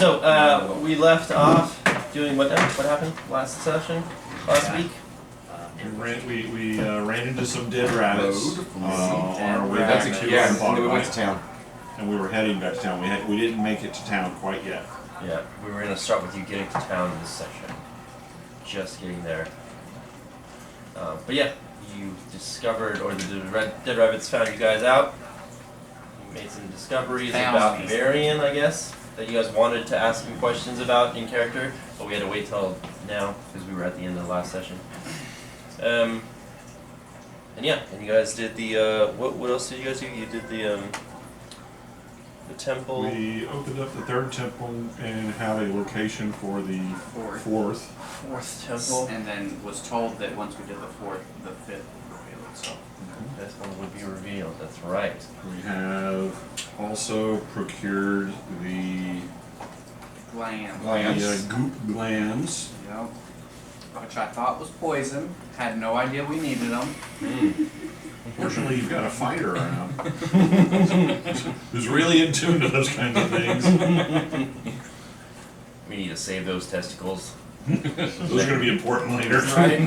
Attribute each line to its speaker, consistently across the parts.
Speaker 1: So we left off doing what happened last session, last week?
Speaker 2: We ran into some dead rabbits on our way back to
Speaker 3: and then we went to town.
Speaker 2: And we were heading back to town. We didn't make it to town quite yet.
Speaker 1: Yeah, we were going to start with you getting to town this session. Just getting there. But yeah, you discovered, or the dead rabbits found you guys out. You made some discoveries about Varian, I guess, that you guys wanted to ask him questions about in character, but we had to wait till now because we were at the end of the last session. And yeah, and you guys did the what else did you guys do? You did the temple.
Speaker 2: We opened up the third temple and had a location for the fourth
Speaker 1: temple,
Speaker 4: and then was told that once we did the fourth, the fifth would reveal itself.
Speaker 1: This one would be revealed. That's right.
Speaker 2: We have also procured the goop glands.
Speaker 4: Yep. Which I thought was poison. Had no idea we needed them.
Speaker 2: Fortunately, you've got a fighter around who's really in tune to those kinds of things.
Speaker 1: We need to save those testicles.
Speaker 2: Those are going to be important later.
Speaker 1: Right?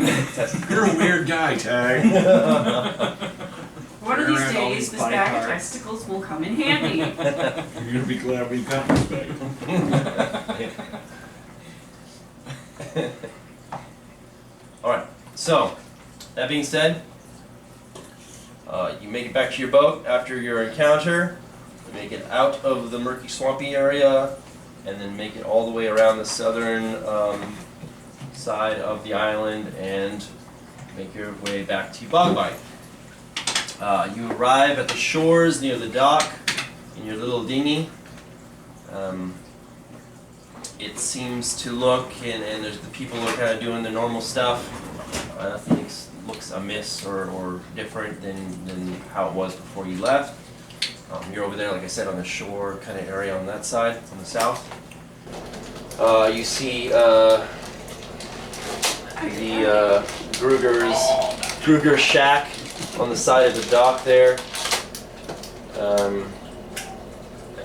Speaker 2: You're a weird guy, Tag.
Speaker 5: One of these days, this bag of testicles will come in handy.
Speaker 2: You're going to be glad we got this bag.
Speaker 1: Alright, so, that being said, you make it back to your boat after your encounter, you make it out of the murky swampy area, and then make it all the way around the southern side of the island and make your way back to Bogbite. You arrive at the shores near the dock in your little dinghy. It seems to look, and there's the people are kind of doing their normal stuff. Nothing looks amiss or different than how it was before you left. You're over there, like I said, on the shore kind of area on that side, on the south. You see the Gruger's shack on the side of the dock there. And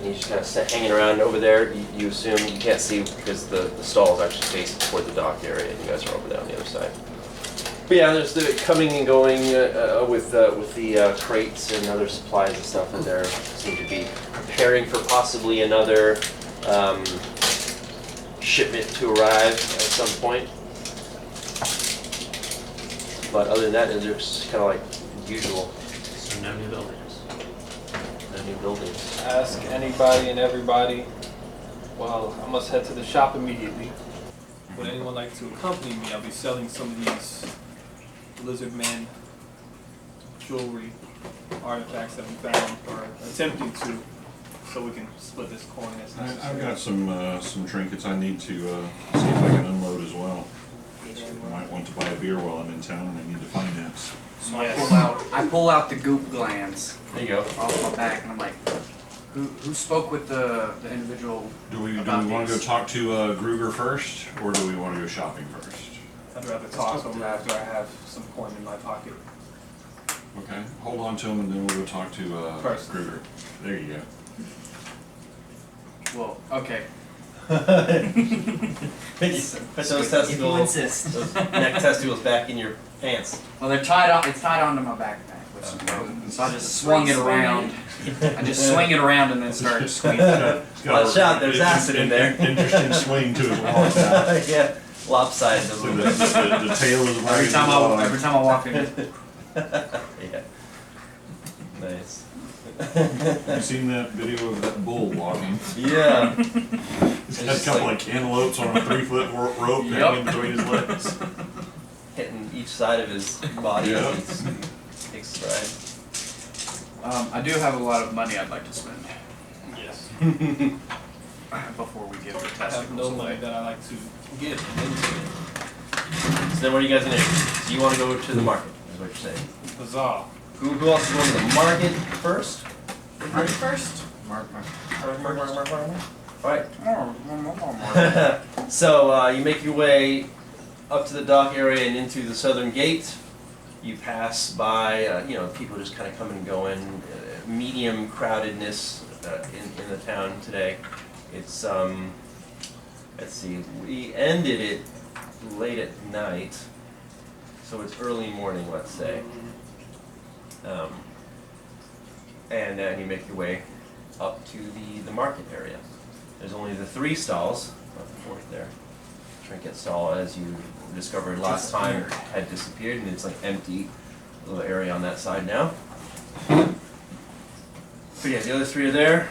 Speaker 1: he's just kind of hanging around over there. You assume you can't see because the stall is actually facing toward the dock area, and you guys are over there on the other side. But yeah, there's the coming and going with the crates and other supplies and stuff that they seem to be preparing for possibly another shipment to arrive at some point. But other than that, it's just kind of like usual.
Speaker 6: So no new buildings.
Speaker 1: No new buildings.
Speaker 7: Ask anybody and everybody. Well, I must head to the shop immediately. Would anyone like to accompany me? I'll be selling some of these lizard men jewelry artifacts that we found, or attempting to, so we can split this coin as necessary.
Speaker 2: I've got some trinkets I need to see if I can unload as well. I might want to buy a beer while I'm in town and I need to finance.
Speaker 4: So I pull out the goop glands
Speaker 1: There you go.
Speaker 4: off my back, and I'm like, who spoke with the individual?
Speaker 2: Do we
Speaker 4: about
Speaker 2: want to go
Speaker 4: these?
Speaker 2: talk to Gruger first, or do we want to go shopping first?
Speaker 7: I'd rather talk to him after I have some coin in my pocket.
Speaker 2: Okay, hold on to him and then we'll go talk to
Speaker 7: First.
Speaker 2: Gruger. There you go.
Speaker 4: Well, okay.
Speaker 1: Put those testicles, those neck testicles back in your pants.
Speaker 4: Well, they're tied on. It's tied onto my backpack with some rope. So I just swung it around. I just swing it around and then start squeezing it.
Speaker 1: Watch out, there's acid in there.
Speaker 2: Interesting swing to his walk now.
Speaker 1: Yeah, lopsided a
Speaker 2: So
Speaker 1: little
Speaker 2: the
Speaker 1: bit.
Speaker 2: tail is
Speaker 4: Every time I walk in.
Speaker 1: Yeah. Nice.
Speaker 2: You seen that video of that bull walking?
Speaker 1: Yeah.
Speaker 2: He's got a couple of cantaloupes on a 3-foot rope hanging between his legs.
Speaker 1: Hitting each side of his body
Speaker 2: Yeah.
Speaker 1: as he takes stride.
Speaker 4: I do have a lot of money I'd like to spend
Speaker 7: Yes.
Speaker 4: before we give the
Speaker 7: I have
Speaker 4: testicles
Speaker 7: no
Speaker 4: away.
Speaker 7: money that I like to give and then
Speaker 1: So then what are you guys gonna do? So you wanna go to the market, is what you're saying.
Speaker 7: spend. Huzzah.
Speaker 1: Who else is going to the market first?
Speaker 4: Mark first. Mark.
Speaker 1: Alright. So you make your way up to the dock area and into the southern gate. You pass by, people just kind of coming and going, medium crowdedness in the town today. It's let's see, we ended it late at night, so it's early morning, let's say. And then you make your way up to the market area. There's only the 3 stalls, not the 4th there. Trinket stall, as you discovered last time, had disappeared, and it's like empty little area on that side now. But yeah, the other 3 are there.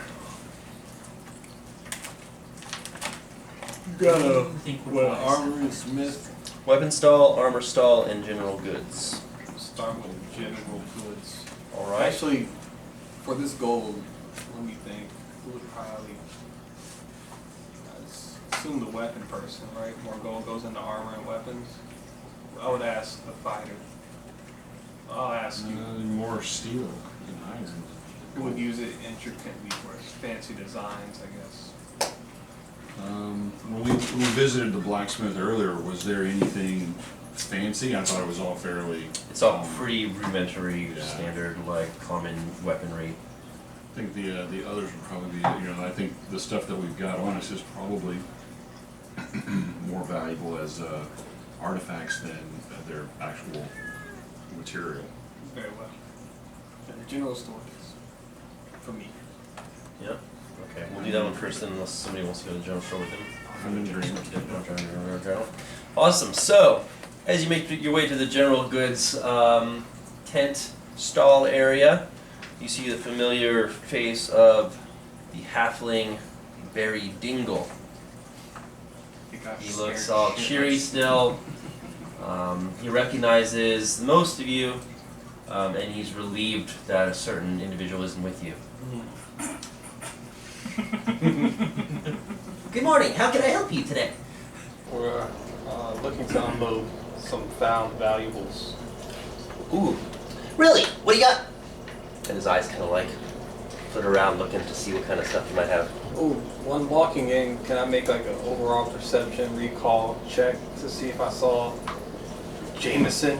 Speaker 7: Got a
Speaker 6: Think we're wise.
Speaker 7: armory and smith.
Speaker 1: Weapon stall, armor stall, and general goods.
Speaker 7: Start with general goods.
Speaker 1: All right.
Speaker 7: Actually, for this goal, let me think. Who would probably? I assume the weapon person, right? More gold goes into armor and weapons. I would ask the fighter. I'll ask you.
Speaker 2: More steel than iron.
Speaker 7: Who would use it intricately for fancy designs, I guess.
Speaker 2: When we visited the blacksmith earlier, was there anything fancy? I thought it was all fairly.
Speaker 1: It's all pretty rudimentary,
Speaker 2: Yeah.
Speaker 1: standard, like common weaponry.
Speaker 2: I think the others would probably be, I think the stuff that we've got on us is probably more valuable as artifacts than their actual material.
Speaker 7: Very well. And the general store is for me.
Speaker 1: Yep. Okay, we'll do that one first, then unless somebody wants to go to the general store with him.
Speaker 2: I'm in agreement.
Speaker 1: Awesome. So, as you make your way to the general goods tent stall area, you see the familiar face of the halfling Barry Dingle. He looks all cheery still. He recognizes most of you, and he's relieved that a certain individual isn't with you. Good morning. How can I help you today?
Speaker 7: We're looking to unload some found valuables.
Speaker 1: Ooh, really? What do you got? And his eyes kind of like flit around looking to see what kind of stuff you might have.
Speaker 7: Oh, one walking in, can I make like an overall perception recall check to see if I saw Jameson?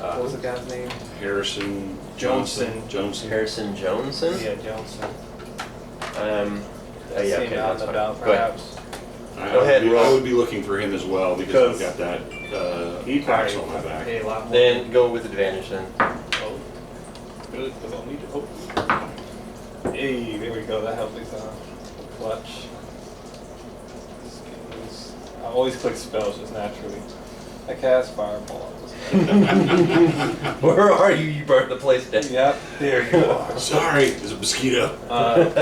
Speaker 7: What was the guy's name?
Speaker 2: Harrison
Speaker 7: Johnson.
Speaker 1: Harrison Joneson?
Speaker 7: Yeah, Johnson.
Speaker 1: Yeah,
Speaker 7: Seen
Speaker 1: okay,
Speaker 7: out
Speaker 1: that's
Speaker 7: and
Speaker 1: fine.
Speaker 7: about,
Speaker 1: Go ahead.
Speaker 7: perhaps.
Speaker 1: Go ahead,
Speaker 2: I
Speaker 1: roll.
Speaker 2: would be looking for him as well because I've got that
Speaker 7: He
Speaker 2: axe
Speaker 7: probably
Speaker 2: on my back.
Speaker 7: pay a lot more.
Speaker 1: Then go with advantage then.
Speaker 7: Oh, good, because I'll need it. Oh. Hey, there we go. That helped me sound clutch. I always click spells just naturally. I cast fireball.
Speaker 1: Where are you? You burnt the place down.
Speaker 7: Yep, there you are.
Speaker 2: Sorry, there's a mosquito.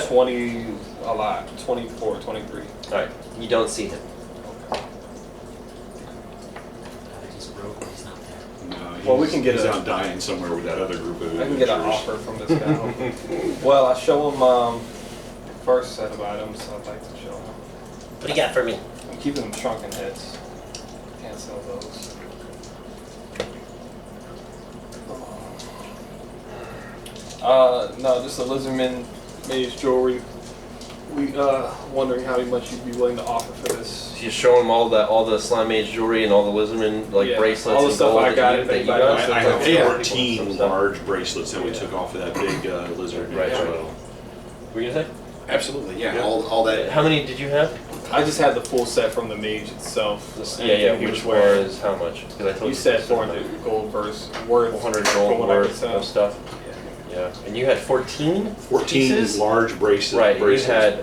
Speaker 7: 20, a lot. 24, 23.
Speaker 1: Alright, you don't see him.
Speaker 6: He's broke when he's not there.
Speaker 2: No,
Speaker 7: Well, we can get
Speaker 2: he's
Speaker 7: a-
Speaker 2: out dying somewhere with that other group of
Speaker 7: I can get an
Speaker 2: adventurers.
Speaker 7: offer from this guy. Well, I show him first set of items I'd like to show him.
Speaker 1: What do you got for me?
Speaker 7: I'm keeping them shrunken heads. Can't sell those. No, just a lizardman mage jewelry. We wondering how much you'd be willing to offer for this.
Speaker 1: She's showing him all the slime mage jewelry and all the lizardman
Speaker 7: Yeah,
Speaker 1: bracelets
Speaker 7: all the
Speaker 1: and
Speaker 7: stuff
Speaker 1: gold
Speaker 7: I got,
Speaker 1: that you
Speaker 7: if
Speaker 1: got.
Speaker 7: anybody
Speaker 2: I have
Speaker 7: Yeah.
Speaker 2: 14 large bracelets that we took off of that big lizard.
Speaker 1: Right,
Speaker 2: as
Speaker 1: right.
Speaker 2: well.
Speaker 1: What were you gonna say?
Speaker 2: Absolutely, yeah. All that.
Speaker 1: How many did you have?
Speaker 7: I just had the full set from the mage itself.
Speaker 1: Yeah,
Speaker 7: He
Speaker 1: which
Speaker 7: was wearing.
Speaker 1: was how much? Because I told
Speaker 7: You said 400 gold verse worth.
Speaker 1: 400
Speaker 7: from
Speaker 1: gold
Speaker 7: what I could
Speaker 1: worth
Speaker 7: tell.
Speaker 1: of stuff. Yeah, and you had 14
Speaker 2: 14
Speaker 1: pieces?
Speaker 2: large bracelets.
Speaker 1: Right, you had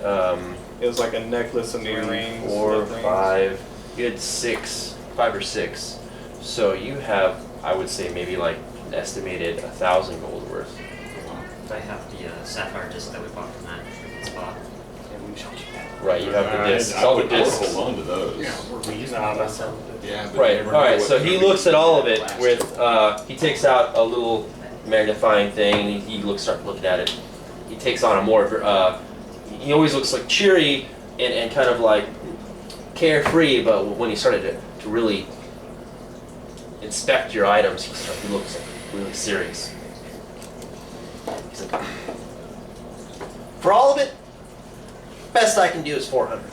Speaker 7: It was like a necklace and
Speaker 1: 3,
Speaker 7: earrings.
Speaker 1: 4,
Speaker 7: lip rings.
Speaker 1: 5. You had 5 or 6. So you have, I would say, maybe like an estimated 1,000 gold worth.
Speaker 6: I have the sapphire disc that we bought from that spot.
Speaker 7: And we showed you that.
Speaker 1: Right, you have the discs,
Speaker 2: I
Speaker 1: all the
Speaker 2: would
Speaker 1: discs.
Speaker 2: hold on to those.
Speaker 6: We used
Speaker 7: Nah,
Speaker 6: to
Speaker 7: that's
Speaker 6: sell.
Speaker 2: Yeah, but
Speaker 1: Right.
Speaker 2: you never
Speaker 1: All
Speaker 2: know
Speaker 1: right.
Speaker 2: what
Speaker 1: So he
Speaker 2: they're
Speaker 1: looks at all of
Speaker 2: gonna
Speaker 1: it
Speaker 2: last.
Speaker 1: with. He takes out a little magnifying thing. And he starts looking at it. He takes on a more. He always looks like cheery and kind of like carefree. But when he started to really inspect your items, he looks like really serious. He's like, for all of it, best I can do is 400.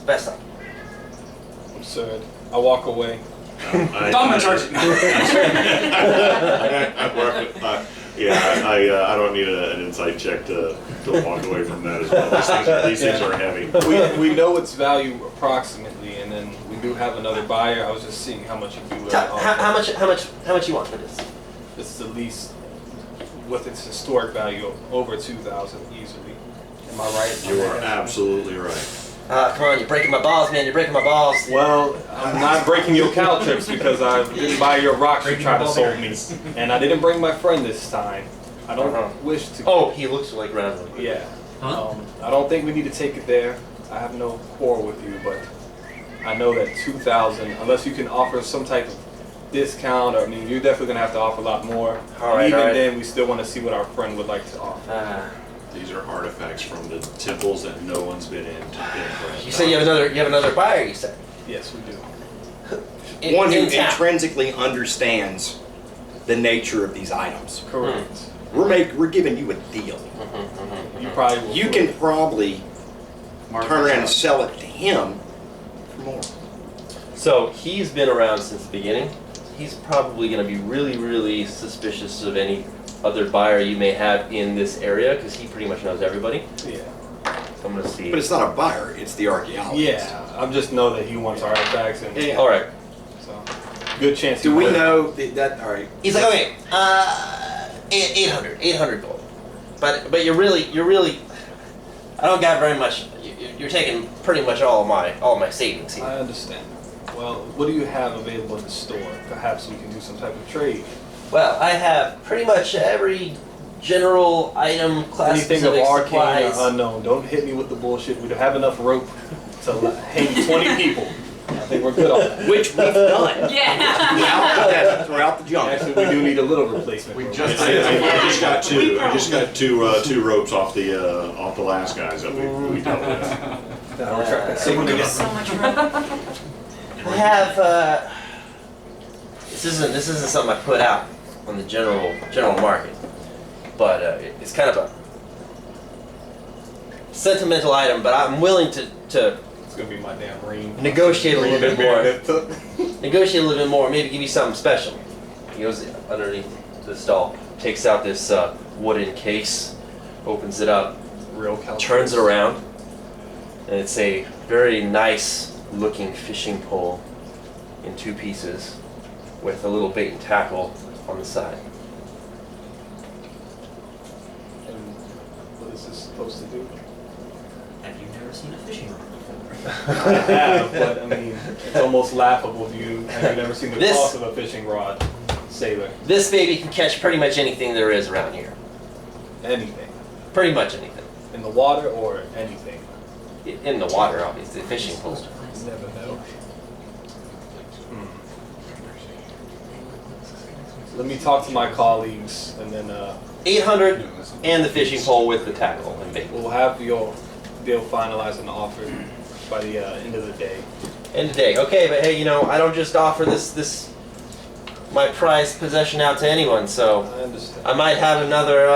Speaker 1: Best I can.
Speaker 7: Absurd. I walk away.
Speaker 2: I-
Speaker 4: Dominant charge.
Speaker 3: Yeah, I don't need an insight check to walk away from that as well. These things are heavy.
Speaker 7: We know its value approximately, and then we do have another buyer. I was just seeing how much you'd be willing to offer.
Speaker 1: How much you want for this?
Speaker 7: This is at least with its historic value over 2,000 easily. Am I right?
Speaker 3: You are absolutely right.
Speaker 1: Come on, you're breaking my balls, man. You're breaking my balls.
Speaker 7: Well, I'm not breaking your cow trips because I didn't buy your rocks you tried to sold me, and I didn't bring my friend this time. I don't wish to.
Speaker 1: Oh, he looks like Randall.
Speaker 7: Yeah.
Speaker 6: Huh?
Speaker 7: I don't think we need to take it there. I have no quarrel with you, but I know that 2,000, unless you can offer some type of discount, or I mean, you're definitely gonna have to offer a lot more.
Speaker 1: All
Speaker 7: Even
Speaker 1: right.
Speaker 7: then, we still want to see what our friend would like to offer.
Speaker 3: These are artifacts from the temples that no one's been in.
Speaker 1: You said you have another buyer. You said.
Speaker 7: Yes, we do.
Speaker 8: One who
Speaker 1: in town.
Speaker 8: intrinsically understands the nature of these items.
Speaker 7: Correct.
Speaker 8: We're giving you a deal.
Speaker 7: You probably will.
Speaker 8: You can probably turn around and sell it to him for more.
Speaker 1: So he's been around since the beginning. He's probably going to be really, really suspicious of any other buyer you may have in this area because he pretty much knows everybody.
Speaker 7: Yeah.
Speaker 1: So I'm going to see.
Speaker 8: But it's not a buyer, it's the archaeologist.
Speaker 7: Yeah. I just know that he wants artifacts, and
Speaker 8: Yeah.
Speaker 1: All right.
Speaker 7: so good chance.
Speaker 8: Do
Speaker 7: he
Speaker 8: we
Speaker 7: would.
Speaker 8: know that all right.
Speaker 1: He's like, okay, 800 gold. But you're really, I don't got very much. You're taking pretty much all of my savings here.
Speaker 7: I understand. Well, what do you have available in the store? Perhaps we can do some type of trade.
Speaker 1: Well, I have pretty much every general item, class
Speaker 7: Anything of
Speaker 1: specific
Speaker 7: arcane
Speaker 1: supplies.
Speaker 7: or unknown. Don't hit me with the bullshit. We don't have enough rope to hang 20 people. I think we're good on that.
Speaker 8: Which we've done.
Speaker 5: Yeah.
Speaker 8: throughout the jungle.
Speaker 7: Actually, we do need a little replacement. rope.
Speaker 3: I just got two. I just got two ropes off the last guys that we dealt with.
Speaker 7: That'll attract that signal again.
Speaker 5: So much room.
Speaker 1: I have. This isn't something I put out on the general market, but it's kind of a sentimental item. But I'm willing to
Speaker 7: It's gonna be my damn ring.
Speaker 1: negotiate a little bit more. Negotiate a little bit more. Maybe give you something special. He goes underneath the stall, takes out this wooden case, opens it up,
Speaker 7: Real calculus.
Speaker 1: turns it around, and it's a very nice looking fishing pole in two pieces with a little bait and tackle on the side.
Speaker 7: And what is this supposed to do?
Speaker 6: Have you never seen a fishing rod before?
Speaker 7: I have, but I mean, it's almost laughable. Have you never seen the
Speaker 1: This-
Speaker 7: cost of a fishing rod, sailor?
Speaker 1: This baby can catch pretty much anything there is around here.
Speaker 7: Anything.
Speaker 1: Pretty much anything.
Speaker 7: In the water or anything?
Speaker 1: In the water, obviously. Fishing pole.
Speaker 7: You never know. Let me talk to my colleagues, and then
Speaker 1: 800 and the fishing pole with the tackle and bait.
Speaker 7: we'll have your deal finalized and offered by the end of the day.
Speaker 1: End of the day. Okay, but hey, I don't just offer this my prized possession out to anyone, so
Speaker 7: I understand.
Speaker 1: I might have another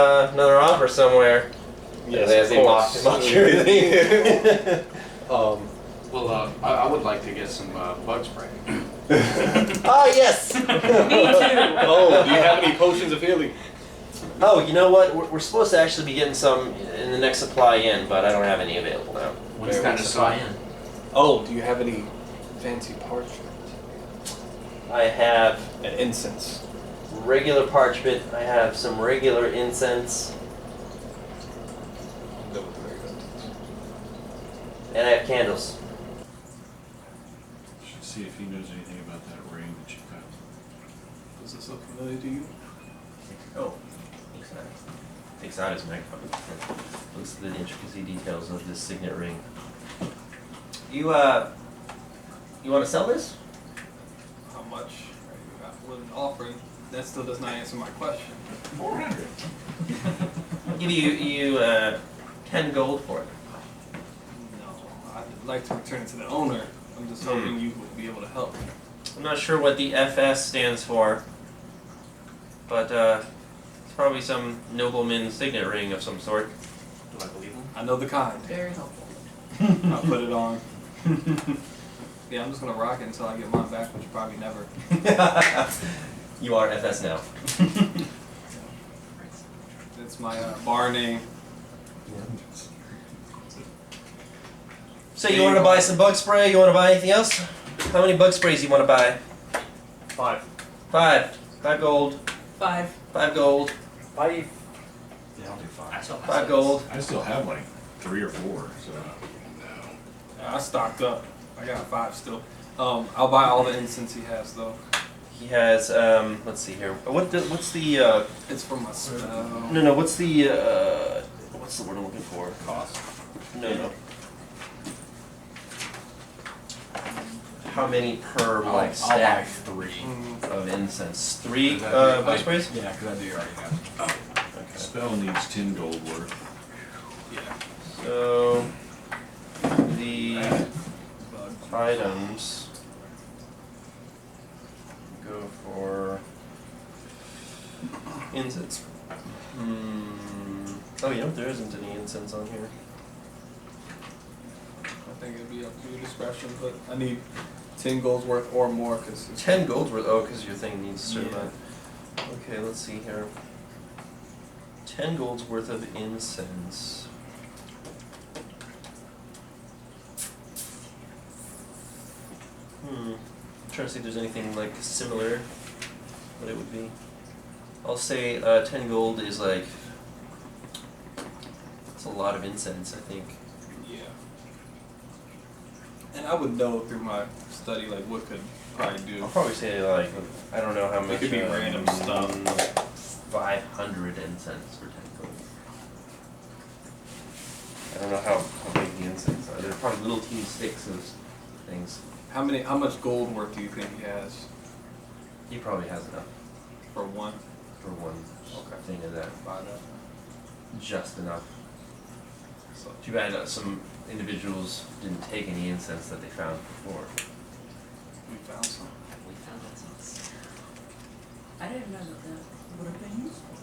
Speaker 1: offer somewhere.
Speaker 7: Yes,
Speaker 1: As
Speaker 7: of
Speaker 1: they mock
Speaker 7: course.
Speaker 1: everything.
Speaker 9: Well, I would like to get some bug spray.
Speaker 1: Oh yes.
Speaker 5: Me too.
Speaker 7: Oh, do you have any potions of healing?
Speaker 1: Oh, you know what? We're supposed to actually be getting some in the next supply in, but I don't have any available now.
Speaker 6: What's
Speaker 7: Very
Speaker 6: kind of supply in?
Speaker 7: Oh, do you have any fancy parchment
Speaker 1: I have
Speaker 7: and incense?
Speaker 1: regular parchment. I have some regular incense,
Speaker 7: That would be very good.
Speaker 1: and I have candles.
Speaker 2: Should see if he knows anything about that ring that you got.
Speaker 7: Does this look familiar to you?
Speaker 1: Oh, takes out his microphone. Looks at the intricacy details of this signet ring. You want to sell this?
Speaker 7: How much are you willing to offer? That still does not answer my question.
Speaker 1: 400. I'll give you 10 gold for it.
Speaker 7: No, I'd like to return it to the owner. I'm just hoping you will be able to help.
Speaker 1: I'm not sure what the FS stands for, but it's probably some nobleman's signet ring of some sort.
Speaker 6: Do I believe him?
Speaker 7: I know the kind.
Speaker 5: Very helpful.
Speaker 7: I'll put it on. Yeah, I'm just gonna rock it until I get mine back, which probably never.
Speaker 1: You are FS now.
Speaker 7: It's my bar name.
Speaker 1: So you want to buy some bug spray? You want to buy anything else? How many bug sprays you want to buy?
Speaker 7: 5.
Speaker 1: 5. 5 gold.
Speaker 5: 5.
Speaker 1: 5 gold.
Speaker 7: 5.
Speaker 4: Yeah, I'll do
Speaker 6: I
Speaker 4: 5.
Speaker 6: still have
Speaker 1: 5 gold.
Speaker 2: I still have like 3 or 4, so.
Speaker 7: I stocked up. I got 5 still. I'll buy all the incense he has though.
Speaker 1: He has. Let's see here. What's the?
Speaker 7: It's for my spell.
Speaker 1: No. What's the? What's the word I'm looking for?
Speaker 7: Cost.
Speaker 1: No. How many per like
Speaker 4: I'll buy
Speaker 1: stack
Speaker 4: 3.
Speaker 1: of incense? 3
Speaker 4: Cause I do-
Speaker 1: bug sprays?
Speaker 4: Yeah, because I do already have.
Speaker 1: Okay.
Speaker 2: Spell needs 10 gold worth.
Speaker 7: Yeah.
Speaker 1: So the items go for incense. Oh, you know what? There isn't any incense on here.
Speaker 7: I think it'd be up to your discretion, but I need 10 gold's worth or more because
Speaker 1: 10 gold worth. Oh, because your thing needs a certain
Speaker 7: Yeah.
Speaker 1: amount. Okay, let's see here. 10 gold's worth of incense. I'm trying to see if there's anything like similar what it would be. I'll say 10 gold is like, it's a lot of incense, I think.
Speaker 7: yeah. And I would know through my study like what could probably do.
Speaker 1: I'll probably say like, I don't know how much.
Speaker 7: could be random stuff.
Speaker 1: 500 incense for 10 gold. I don't know how big the incense are. They're probably little teeny sticks of things.
Speaker 7: How much gold worth do you think he has
Speaker 1: He probably has enough
Speaker 7: for one?
Speaker 1: for one
Speaker 7: Okay.
Speaker 1: thing of that.
Speaker 7: Buy that.
Speaker 1: Just enough.
Speaker 7: So
Speaker 1: Too bad some individuals didn't take any incense that they found before.
Speaker 7: we found some.
Speaker 6: We found incense.
Speaker 5: I didn't know that would have been useful.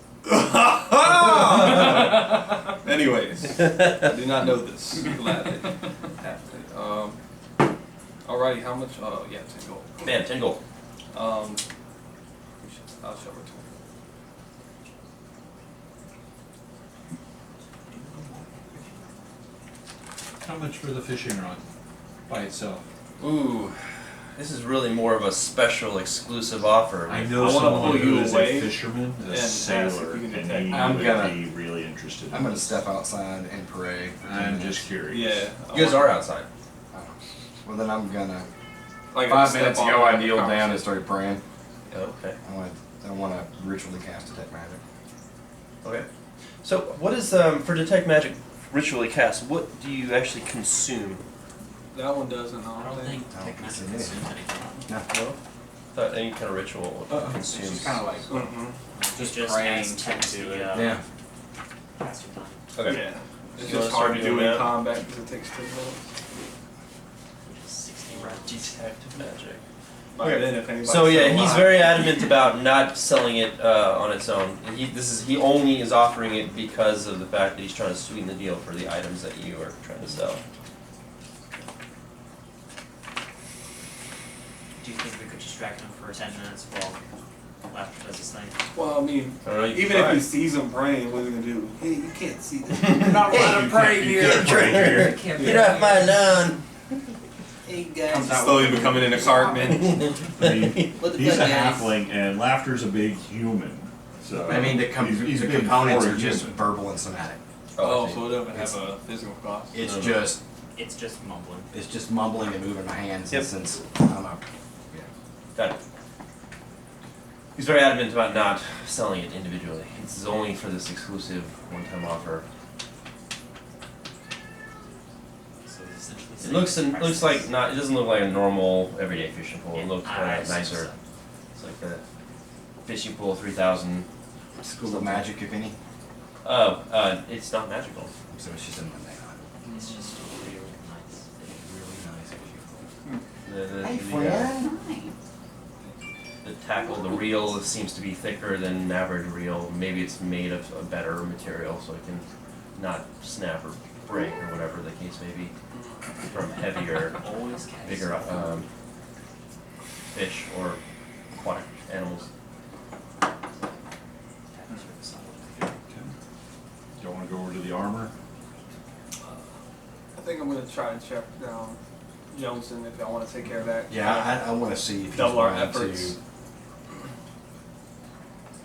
Speaker 7: Anyways, I do not know this. Gladly. Happily. Alrighty, how much? Oh, yeah, 10 gold.
Speaker 1: Man, 10 gold.
Speaker 7: I'll show it to him.
Speaker 2: How much for the fishing rod by itself?
Speaker 1: Ooh, this is really more of a special exclusive offer.
Speaker 2: I know
Speaker 7: I wanna
Speaker 2: someone
Speaker 7: pull you
Speaker 2: who is
Speaker 7: away
Speaker 2: a fisherman,
Speaker 7: and
Speaker 2: a
Speaker 7: ask if
Speaker 2: sailor,
Speaker 7: you can
Speaker 2: and
Speaker 7: detect.
Speaker 2: he
Speaker 4: I'm
Speaker 2: would
Speaker 4: gonna-
Speaker 2: be really interested.
Speaker 4: I'm gonna step outside and pray. for 10
Speaker 2: I'm
Speaker 4: minutes.
Speaker 2: just curious.
Speaker 7: Yeah.
Speaker 1: You guys are outside.
Speaker 4: Oh. Well, then I'm gonna.
Speaker 7: Like
Speaker 4: 5
Speaker 7: step
Speaker 4: minutes
Speaker 7: on
Speaker 4: ago, I
Speaker 7: the
Speaker 4: kneeled down and
Speaker 7: conversation.
Speaker 4: started praying.
Speaker 1: Okay.
Speaker 4: I want to ritually cast detect magic.
Speaker 1: Okay. So, what is for detect magic ritually cast? What do you actually consume?
Speaker 7: That one doesn't.
Speaker 6: I don't think
Speaker 4: I don't
Speaker 6: Tech Magic
Speaker 4: think
Speaker 6: consumes anything.
Speaker 4: No.
Speaker 1: No. Thought any kind of ritual
Speaker 4: It's
Speaker 1: consumes.
Speaker 4: just kind of like
Speaker 6: Just
Speaker 4: praying
Speaker 6: adds 10 to the
Speaker 4: yeah.
Speaker 6: casting time.
Speaker 1: Okay.
Speaker 7: Yeah. It's
Speaker 1: You wanna
Speaker 7: just hard to
Speaker 1: start doing
Speaker 7: do in
Speaker 1: that?
Speaker 7: combat because it takes 10 minutes.
Speaker 6: Which is 60 rounds.
Speaker 1: Detect magic.
Speaker 7: By then, if anybody's
Speaker 1: So yeah,
Speaker 7: still
Speaker 1: he's
Speaker 7: alive.
Speaker 1: very adamant about not selling it on its own. He only is offering it because of the fact that he's trying to sweeten the deal for the items that you are trying to sell.
Speaker 6: Do you think we could distract him for 10 minutes while Laughter does his thing?
Speaker 7: Well, I mean,
Speaker 1: I don't know, you can
Speaker 7: even
Speaker 1: try.
Speaker 7: if he sees him praying, what are you gonna do? Hey, you can't see this.
Speaker 5: You're not allowed to pray
Speaker 2: you
Speaker 5: here.
Speaker 2: can't pray here.
Speaker 5: Can't
Speaker 1: Get off my lawn.
Speaker 5: Hey guys.
Speaker 4: Comes out
Speaker 7: Slowly becoming an cartman.
Speaker 2: I mean,
Speaker 5: What the
Speaker 2: he's a
Speaker 5: fuck, guys?
Speaker 2: halfling, and Laughter's a big human. So
Speaker 4: I mean, the
Speaker 2: he's big
Speaker 4: components
Speaker 2: for a
Speaker 4: are just
Speaker 2: human.
Speaker 4: verbal and somatic.
Speaker 7: Oh, so it doesn't have a physical cost.
Speaker 4: It's
Speaker 1: No, no.
Speaker 4: just
Speaker 6: It's just mumbling.
Speaker 4: it's just mumbling and moving my hands.
Speaker 1: Yep.
Speaker 4: And since I don't know.
Speaker 1: Got it. He's very adamant about not selling it individually. It's only for this exclusive one-time offer.
Speaker 6: So it's essentially
Speaker 1: It
Speaker 6: saying
Speaker 1: looks like not. It doesn't look like a normal everyday fishing pole. It looks
Speaker 6: I
Speaker 1: kind of
Speaker 6: assume
Speaker 1: nicer.
Speaker 6: so.
Speaker 1: It's like the fishing pole 3000.
Speaker 4: School of magic, if any.
Speaker 1: It's not magical.
Speaker 4: So it's just a mundane item.
Speaker 6: It's just really nice.
Speaker 4: Really nice.
Speaker 1: The tackle, the reel seems to be thicker than an average reel. Maybe it's made of a better material so it can not snap or break or whatever the case may be from heavier,
Speaker 6: Always cast.
Speaker 1: bigger fish or aquatic animals.
Speaker 2: to go over to the armor?
Speaker 7: I think I'm gonna try to check down Johnson if y'all want to take care of that.
Speaker 8: Yeah, I want to see if he's
Speaker 7: Double our
Speaker 8: going
Speaker 7: efforts.
Speaker 8: to,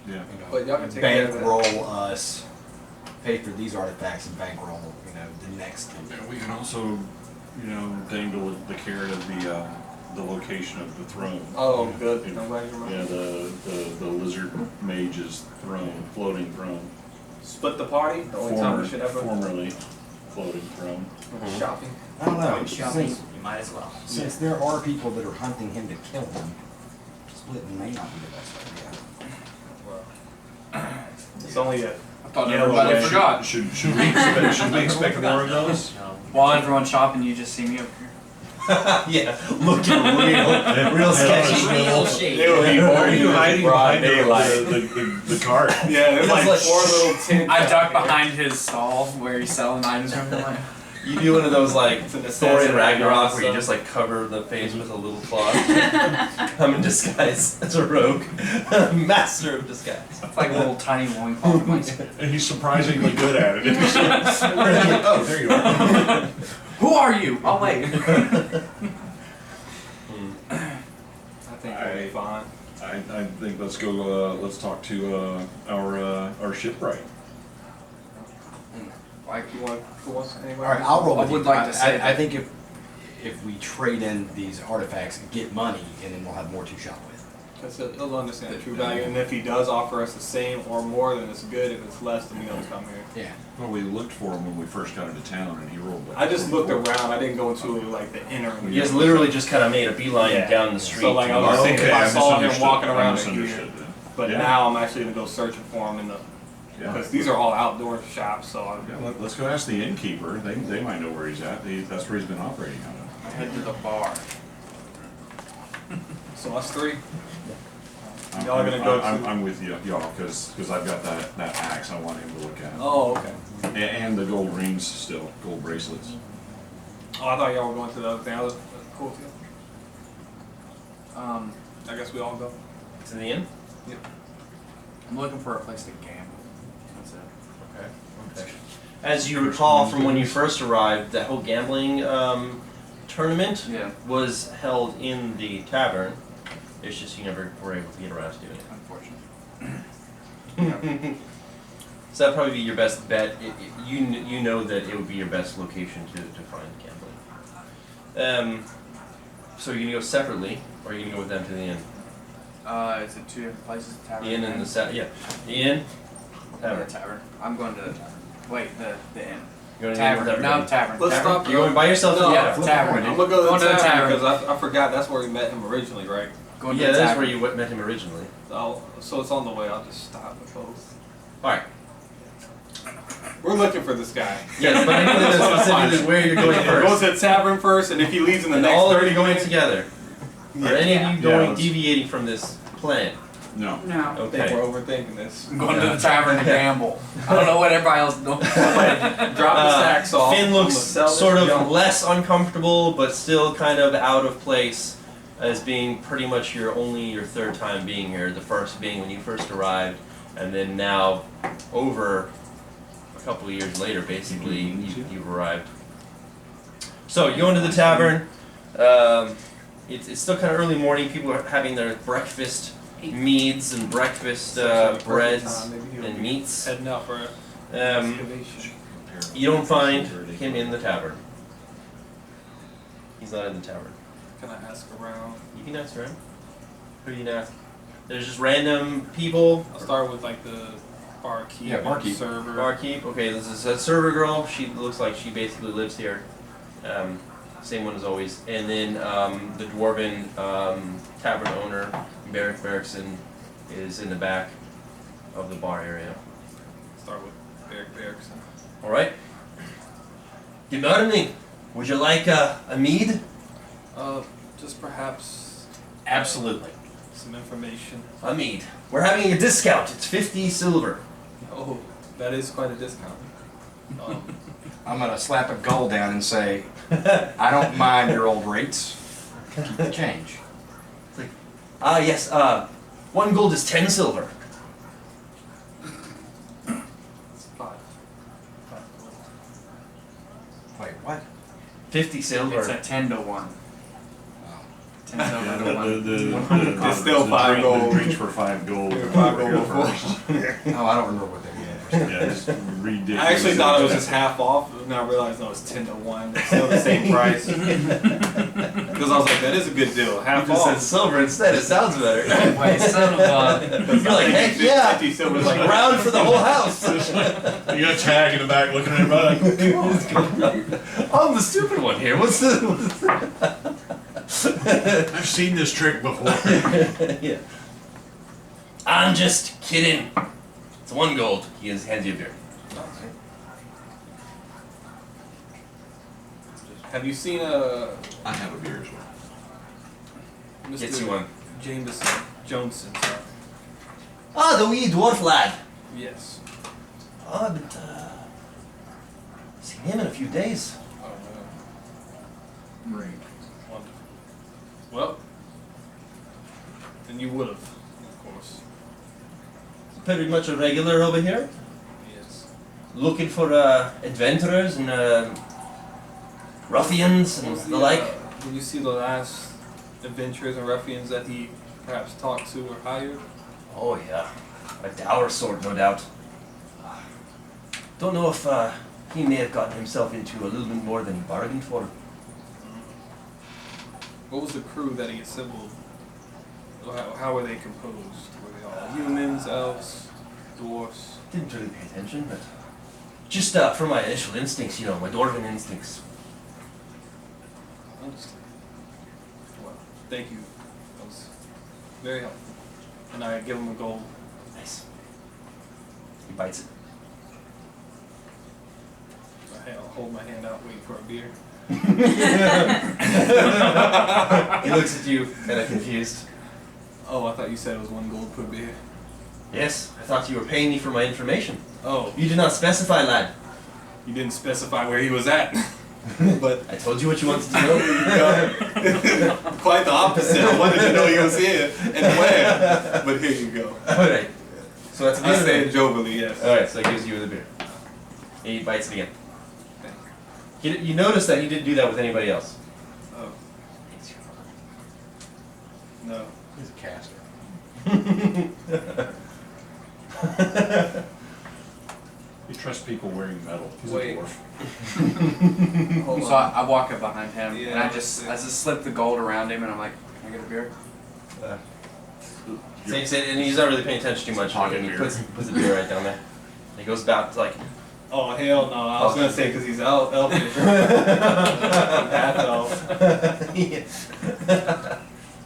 Speaker 2: Yeah.
Speaker 8: you
Speaker 7: But y'all can
Speaker 8: know,
Speaker 7: take care of that.
Speaker 8: bankroll us, pay for these artifacts and bankroll, you know, the next.
Speaker 2: And we can also, you know, dangle the carrot of the location of the throne.
Speaker 7: Oh, good.
Speaker 2: You
Speaker 7: I'm glad you remember.
Speaker 2: Yeah, the lizard mage's throne, floating throne.
Speaker 7: Split the party. The only time we should ever
Speaker 2: Formerly floating throne.
Speaker 7: shopping.
Speaker 8: I don't know.
Speaker 6: Shopping,
Speaker 8: Since,
Speaker 6: you might as well.
Speaker 8: since there are people that are hunting him to kill him, splitting may not be the best idea.
Speaker 7: Well, it's only a
Speaker 9: I thought
Speaker 7: Yeah,
Speaker 9: everybody
Speaker 7: well,
Speaker 9: forgot.
Speaker 2: Should we expect more of those?
Speaker 6: No.
Speaker 4: While everyone's shopping, you just see me up here.
Speaker 1: Yeah, looking real sketchy.
Speaker 6: Real shady.
Speaker 7: It would be
Speaker 2: Or
Speaker 7: more
Speaker 2: are you hiding
Speaker 7: broad
Speaker 2: behind
Speaker 7: daylight.
Speaker 2: the cart?
Speaker 7: Yeah, there's like
Speaker 1: like-
Speaker 7: 4 little tin.
Speaker 4: I duck behind his stall where he's selling items from the
Speaker 1: You do one of those like
Speaker 7: It's an
Speaker 1: Thor
Speaker 7: assassin
Speaker 1: in Ragnarok
Speaker 7: stuff.
Speaker 1: where you just like cover the face with a little cloth. I'm in disguise as a rogue, master of disguise.
Speaker 4: It's like a little tiny loincloth. Like,
Speaker 2: And he's surprisingly good at it. Oh, there you are.
Speaker 4: who are you? Oh wait.
Speaker 7: I think it'll be fine.
Speaker 2: I think let's go. Let's talk to our shipwright.
Speaker 7: Like, you want who wants anyway?
Speaker 8: All right, I'll roll
Speaker 4: I
Speaker 8: with
Speaker 4: would
Speaker 8: you.
Speaker 4: like to say
Speaker 8: I think if we trade in these artifacts, get money, and then we'll have more to shop with.
Speaker 7: Because he'll understand the true value, and if he does offer us the same or more, then it's good. If it's less, then we don't come here.
Speaker 8: Yeah.
Speaker 2: Well, we looked for him when we first got into town, and he rolled.
Speaker 7: I just looked around. I didn't go into like the inner.
Speaker 1: You guys literally just kind of made a beeline
Speaker 7: Yeah.
Speaker 1: down the street.
Speaker 7: So like I was
Speaker 2: Oh,
Speaker 7: thinking,
Speaker 2: okay,
Speaker 7: if I saw him
Speaker 2: misunderstood.
Speaker 7: walking
Speaker 2: I
Speaker 7: around in here,
Speaker 2: misunderstood then.
Speaker 7: but
Speaker 2: Yeah.
Speaker 7: now I'm actually gonna go searching for him in the
Speaker 2: Yeah.
Speaker 7: because these are all outdoor shops. So
Speaker 2: Yeah, let's go ask the innkeeper. They might know where he's at. That's where he's been operating out of.
Speaker 4: I head to the bar.
Speaker 7: so us 3. Y'all are gonna go to-
Speaker 2: I'm with you, y'all, because I've got that axe I want him to look at.
Speaker 7: Oh, okay.
Speaker 2: And the gold rings still, gold bracelets.
Speaker 7: Oh, I thought y'all were going to the other thing. I was cool too.
Speaker 4: Um,
Speaker 7: I guess we all go.
Speaker 1: To the inn?
Speaker 4: I'm looking for a place to gamble. That's it.
Speaker 1: Okay. As you recall from when you first arrived, that whole gambling tournament
Speaker 4: Yeah.
Speaker 1: was held in the tavern. It's just you never were able to get around to doing
Speaker 4: Unfortunately.
Speaker 1: it. So that'd probably be your best bet. You know that it would be your best location to find gambling. So you're gonna go separately, or are you gonna go with them to the inn?
Speaker 4: Is it 2 different places? Tavern.
Speaker 1: The inn and the yeah, the inn.
Speaker 4: Tavern. Tavern. I'm going to the tavern. Wait, the inn.
Speaker 1: You're gonna go with
Speaker 4: Tavern. No,
Speaker 1: everybody?
Speaker 4: tavern.
Speaker 7: Let's
Speaker 4: Tavern.
Speaker 7: stop.
Speaker 1: You're going by yourself?
Speaker 7: No,
Speaker 4: Yeah,
Speaker 1: Flip
Speaker 4: tavern.
Speaker 1: a coin.
Speaker 7: I'm gonna go to
Speaker 4: Going
Speaker 7: the tavern
Speaker 4: tavern.
Speaker 7: because I forgot that's where we met him originally, right?
Speaker 4: Going to
Speaker 1: Yeah,
Speaker 4: the
Speaker 1: that's
Speaker 4: tavern.
Speaker 1: where you met him originally.
Speaker 7: So it's on the way. I'll just stop at both.
Speaker 1: All right.
Speaker 7: We're looking for this guy.
Speaker 1: Yes, but I know that specifically where you're going
Speaker 7: We're going
Speaker 1: first.
Speaker 7: to the tavern first, and if he leaves in the
Speaker 1: And
Speaker 7: next
Speaker 1: all of
Speaker 7: 30
Speaker 1: you going
Speaker 7: minutes,
Speaker 1: together. Are any of you
Speaker 2: Yeah,
Speaker 1: going
Speaker 2: let's-
Speaker 1: deviating from this plan?
Speaker 2: No.
Speaker 5: No.
Speaker 7: I think
Speaker 1: Okay.
Speaker 7: we're overthinking this.
Speaker 4: I'm going to the tavern to gamble. I don't know what everybody else is doing.
Speaker 7: Drop the sacks off.
Speaker 1: Finn
Speaker 7: I'm
Speaker 1: looks
Speaker 7: gonna sell this
Speaker 1: sort of
Speaker 7: junk.
Speaker 1: less uncomfortable, but still kind of out of place, as being pretty much your third time being here. The first being when you first arrived, and then now over a couple of years later, basically you've arrived. So you go into the tavern. It's still kind of early morning. People are having their breakfast meads and breakfast breads and meats.
Speaker 7: Heading out for excavation.
Speaker 1: You don't find him in the tavern. He's not in the tavern.
Speaker 7: Can I ask around?
Speaker 1: You can ask around. Who do you ask? There's just random people.
Speaker 7: I'll start with like the barkeep,
Speaker 8: Yeah, barkeep.
Speaker 7: and server.
Speaker 1: Barkeep. Okay, this is a server girl. She looks like she basically lives here. Same one as always. And then the dwarven tavern owner, Barrick Berrickson, is in the back of the bar area.
Speaker 7: Start with Barrick Berrickson.
Speaker 1: All right. Good morning. Would you like a mead?
Speaker 7: Just perhaps
Speaker 1: Absolutely.
Speaker 7: some information.
Speaker 1: A mead. We're having a discount. It's 50 silver.
Speaker 7: Oh, that is quite a discount.
Speaker 8: I'm gonna slap a gull down and say, I don't mind your old rates. Keep the change.
Speaker 1: Yes, 1 gold is 10 silver.
Speaker 7: It's 5.
Speaker 1: 50 silver.
Speaker 4: It's a 10 to 1. 10
Speaker 2: Yeah,
Speaker 4: silver to 1.
Speaker 7: It's still 5 gold.
Speaker 2: Drinks for 5 gold.
Speaker 7: Yeah, 5 gold
Speaker 2: Here
Speaker 7: before.
Speaker 2: first.
Speaker 8: Oh, I don't remember what they did.
Speaker 2: Yeah, just ridiculous.
Speaker 7: I actually thought it was just half off, but now I realized no, it's 10 to 1. It's still the same price. Because I was like, that is a good deal. Half
Speaker 1: You just said
Speaker 7: off.
Speaker 1: silver instead, it sounds better.
Speaker 4: Wait, son of a...
Speaker 1: You're like, heck yeah!
Speaker 7: 50 silver's like
Speaker 1: Round for the whole house!
Speaker 2: You got a tag in the back looking at everybody.
Speaker 1: I'm the stupid one here. What's the?
Speaker 2: I've seen this trick before.
Speaker 1: Yeah. I'm just kidding. It's 1 gold. He hands you a beer.
Speaker 7: Have you seen
Speaker 2: I have a beer as well.
Speaker 7: Mr.
Speaker 1: Gets you one.
Speaker 7: Jameson Johnson? Sorry.
Speaker 1: Ah, the wee dwarf lad.
Speaker 7: Yes.
Speaker 1: Ah, but seen him in a few days.
Speaker 7: Oh no. Great. Wonderful. Well, then you would have, of course.
Speaker 1: Pretty much a regular over here.
Speaker 7: Yes.
Speaker 1: Looking for adventurers and ruffians and
Speaker 7: Was
Speaker 1: the like.
Speaker 7: Did you see the last adventurers and ruffians that he perhaps talked to or hired?
Speaker 1: Oh yeah, a dour sort, no doubt. Don't know if he may have gotten himself into a little bit more than he bargained for.
Speaker 7: What was the crew that he assembled? How were they composed? Were they all humans, elves, dwarfs?
Speaker 1: Didn't really pay attention, but just from my initial instincts, you know, my dwarven instincts.
Speaker 7: Understood. Well, thank you. That was very helpful. And I give him a gold.
Speaker 1: Nice. He bites it.
Speaker 7: I'll hold my hand out, waiting for a beer.
Speaker 1: He looks at you, kind of confused.
Speaker 7: Oh, I thought you said it was 1 gold per beer.
Speaker 1: Yes, I thought you were paying me for my information.
Speaker 7: Oh,
Speaker 1: You did not specify, lad.
Speaker 7: you didn't specify where he was at. But
Speaker 1: I told you what you wanted to know.
Speaker 7: quite the opposite. I wanted to know he was here and where. But here you go.
Speaker 1: Alright. So that's a
Speaker 7: I
Speaker 1: beer
Speaker 7: say
Speaker 1: then.
Speaker 7: it jovially, yes.
Speaker 1: Alright, so that gives you the beer. And he bites it again. You notice that he didn't do that with anybody else.
Speaker 7: Oh, no.
Speaker 8: He's a caster.
Speaker 2: You trust people wearing metal. He's
Speaker 7: Wait.
Speaker 2: a dwarf.
Speaker 7: Hold
Speaker 4: So I walk up behind him, and I
Speaker 7: Yeah.
Speaker 4: just slip the gold around him, and I'm like, can I get a beer?
Speaker 1: And he's not really paying attention too much.
Speaker 2: Pocket
Speaker 1: And he
Speaker 2: beer.
Speaker 1: puts the beer right down there. He goes about to like,
Speaker 7: Oh, hell no. I was going to say because he's elfish. Half elf.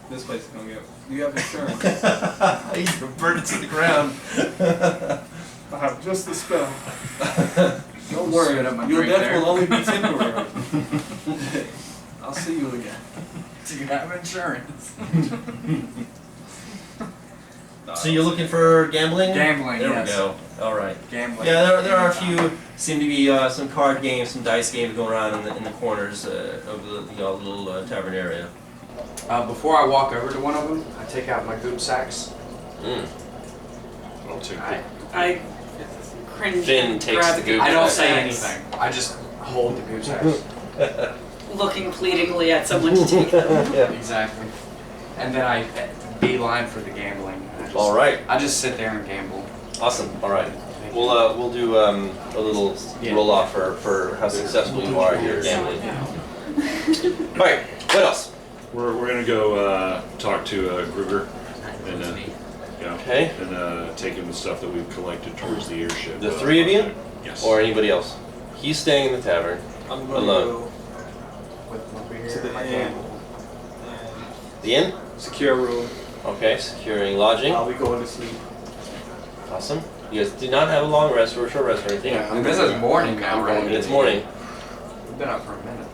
Speaker 7: This place is going to get... Do you have insurance?
Speaker 1: he's burn it to the ground.
Speaker 7: I have just the spell. Don't
Speaker 4: Spit
Speaker 7: worry.
Speaker 4: up my
Speaker 7: Your
Speaker 4: drink
Speaker 7: death
Speaker 4: there.
Speaker 7: will only be temporary. I'll see you again.
Speaker 4: Do you have insurance?
Speaker 1: So you're looking for gambling?
Speaker 4: Gambling,
Speaker 1: There
Speaker 4: yes.
Speaker 1: we go. All right.
Speaker 4: Gambling.
Speaker 1: Yeah, there are a few. Seem to be some card games, some dice games going around in the corners of the little tavern area.
Speaker 8: Before I walk over to one of them, I take out my goop sacks.
Speaker 3: Well, too
Speaker 5: I cringe.
Speaker 1: Finn
Speaker 5: and
Speaker 1: takes
Speaker 5: grab
Speaker 1: the goop
Speaker 8: I don't
Speaker 5: sacks,
Speaker 8: say anything. I just hold the goop sacks.
Speaker 5: looking pleadingly at someone to take them.
Speaker 1: Yeah.
Speaker 8: Exactly. And then I beeline for the gambling. I just,
Speaker 1: All right.
Speaker 8: I just sit there and gamble.
Speaker 1: Awesome. All right. We'll do a little roll off for how successful you are at your gambling. All right. What else?
Speaker 3: We're gonna go talk to Gruger and
Speaker 1: Okay.
Speaker 3: and take him the stuff that we've collected towards the airship.
Speaker 1: The three of you,
Speaker 3: Yes.
Speaker 1: or anybody else? He's staying in the tavern.
Speaker 7: I'm going
Speaker 1: Alone.
Speaker 8: With over
Speaker 7: to
Speaker 8: here,
Speaker 7: go to
Speaker 8: my
Speaker 7: the inn
Speaker 8: gamble.
Speaker 7: and
Speaker 1: The inn.
Speaker 7: secure room.
Speaker 1: Okay. Securing lodging.
Speaker 7: I'll be going to sleep.
Speaker 1: Awesome. You guys did not have a long rest or a short rest or anything.
Speaker 8: Yeah, this is morning now, right?
Speaker 1: It's morning.
Speaker 8: We've been up for a minute.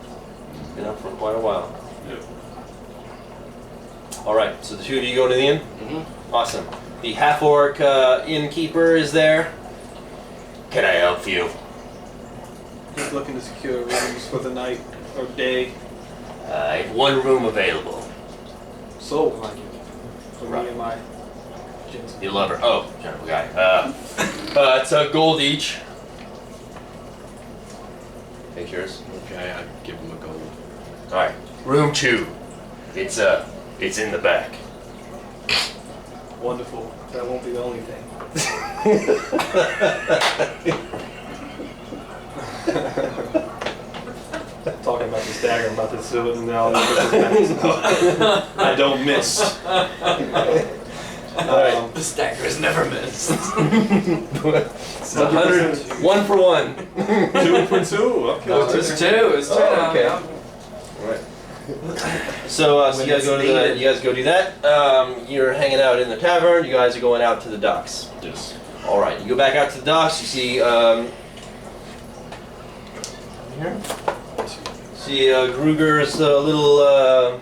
Speaker 1: Been up for quite a while.
Speaker 3: Yep.
Speaker 1: All right. So the two of you go to the inn.
Speaker 8: Mm-hmm.
Speaker 1: Awesome. The half-orc innkeeper is there. Can I help you?
Speaker 7: Just looking to secure rooms for the night or day.
Speaker 1: I have one room available.
Speaker 7: So, for me and my gents.
Speaker 1: You love her. Oh, general guy. It's a gold each. Take yours.
Speaker 9: Okay, I give him a gold.
Speaker 1: Alright, room 2. It's in the back.
Speaker 7: Wonderful. That won't be the only thing. Talking about this dagger, I'm about to do it, and now I don't miss.
Speaker 1: Alright.
Speaker 6: This dagger has never missed.
Speaker 1: 100, 1 for 1.
Speaker 7: 2 for 2. Okay.
Speaker 4: No, it's 2. It's 2
Speaker 1: Oh,
Speaker 4: now.
Speaker 1: okay.
Speaker 4: Yeah.
Speaker 1: So,
Speaker 4: When
Speaker 1: you guys
Speaker 4: it's
Speaker 1: go to
Speaker 4: needed.
Speaker 1: you guys go do that. You're hanging out in the tavern. You guys are going out to the docks.
Speaker 2: Yes.
Speaker 1: All right. You go back out to the docks. You see Gruger's little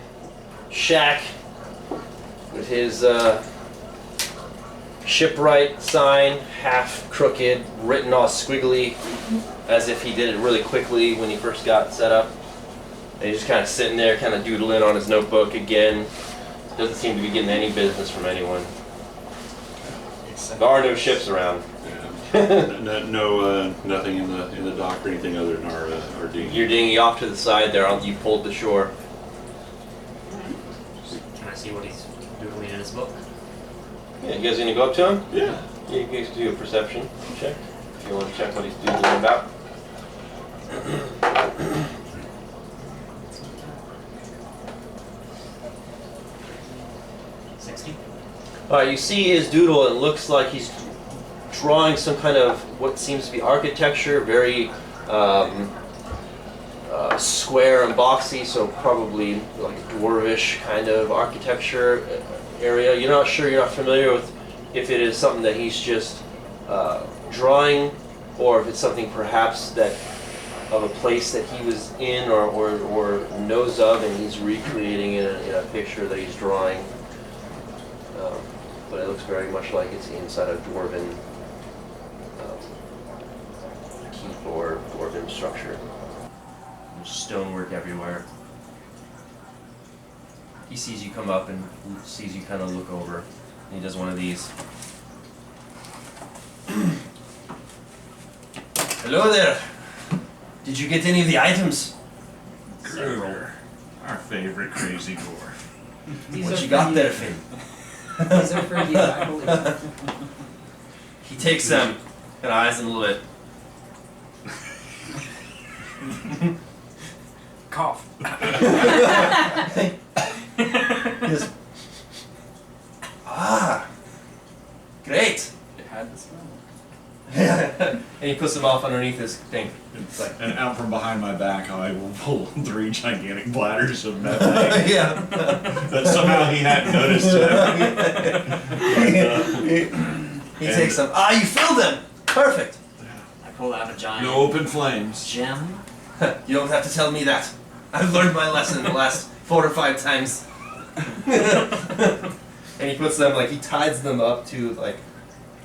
Speaker 1: shack with his shipwright sign, half crooked, written all squiggly, as if he did it really quickly when he first got set up. And he's just kind of sitting there, kind of doodling on his notebook again. Doesn't seem to be getting any business from anyone. There are no ships around.
Speaker 3: Nothing in the dock or anything other than our dinghy.
Speaker 1: You're dinghy off to the side there. You pulled the shore.
Speaker 6: Can I see what he's doodling in his book?
Speaker 1: Yeah, you guys gonna go up to him?
Speaker 3: Yeah.
Speaker 1: Yeah, you guys do a perception check if you want to check what he's doodling about.
Speaker 6: 60.
Speaker 1: You see his doodle, and it looks like he's drawing some kind of what seems to be architecture, very square and boxy, so probably like dwarvish kind of architecture area. You're not sure, you're not familiar with if it is something that he's just drawing, or if it's something perhaps that of a place that he was in or knows of, and he's recreating it in a picture that he's drawing. But it looks very much like it's inside a dwarven keep or dwarven structure. There's stonework everywhere. He sees you come up and sees you kind of look over. And he does one of these. Hello there. Did you get any of the items?
Speaker 2: Gruger, our favorite crazy dwarf.
Speaker 1: What you got there, Finn?
Speaker 5: These are for you, I believe.
Speaker 1: He takes them and eyes them a little bit.
Speaker 4: Cough.
Speaker 1: He goes, great.
Speaker 4: It had the smell.
Speaker 1: And he puts them off underneath his thing. It's like,
Speaker 2: And out from behind my back, I will pull 3 gigantic bladders of methane
Speaker 1: yeah.
Speaker 2: that somehow he hadn't noticed yet.
Speaker 1: He takes them. You filled them. Perfect.
Speaker 6: I pull out a giant
Speaker 2: No open flames.
Speaker 6: gem.
Speaker 1: You don't have to tell me that. I've learned my lesson the last 4 or 5 times. And he puts them, like, he ties them up to, like,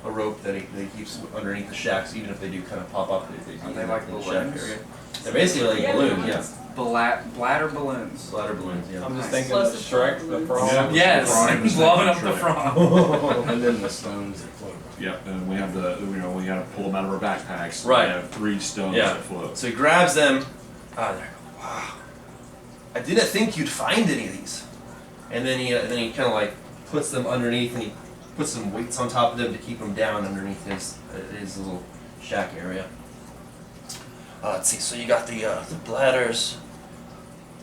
Speaker 1: a rope that he keeps underneath the shack, so even if they do kind of pop up, they
Speaker 4: Are they like
Speaker 1: in the
Speaker 4: balloons?
Speaker 1: shack area. They're basically like
Speaker 5: Yeah,
Speaker 1: balloons,
Speaker 5: balloons.
Speaker 1: yeah.
Speaker 4: Bladder balloons.
Speaker 1: Splatter balloons, yeah.
Speaker 7: I'm just
Speaker 4: Nice.
Speaker 7: thinking of Shrek, the frog.
Speaker 2: Yeah.
Speaker 4: Yes,
Speaker 2: Drawing
Speaker 4: blowing up
Speaker 2: the
Speaker 4: the frog.
Speaker 8: And then the stones that float.
Speaker 2: Yep, and we have we had to pull them out of our backpacks.
Speaker 1: Right.
Speaker 2: We have 3 stones
Speaker 1: Yeah.
Speaker 2: that float.
Speaker 1: So he grabs them. There. Wow. I didn't think you'd find any of these. And then he kind of like puts them underneath, and he puts some weights on top of them to keep them down underneath his little shack area. Let's see. So you got the bladders,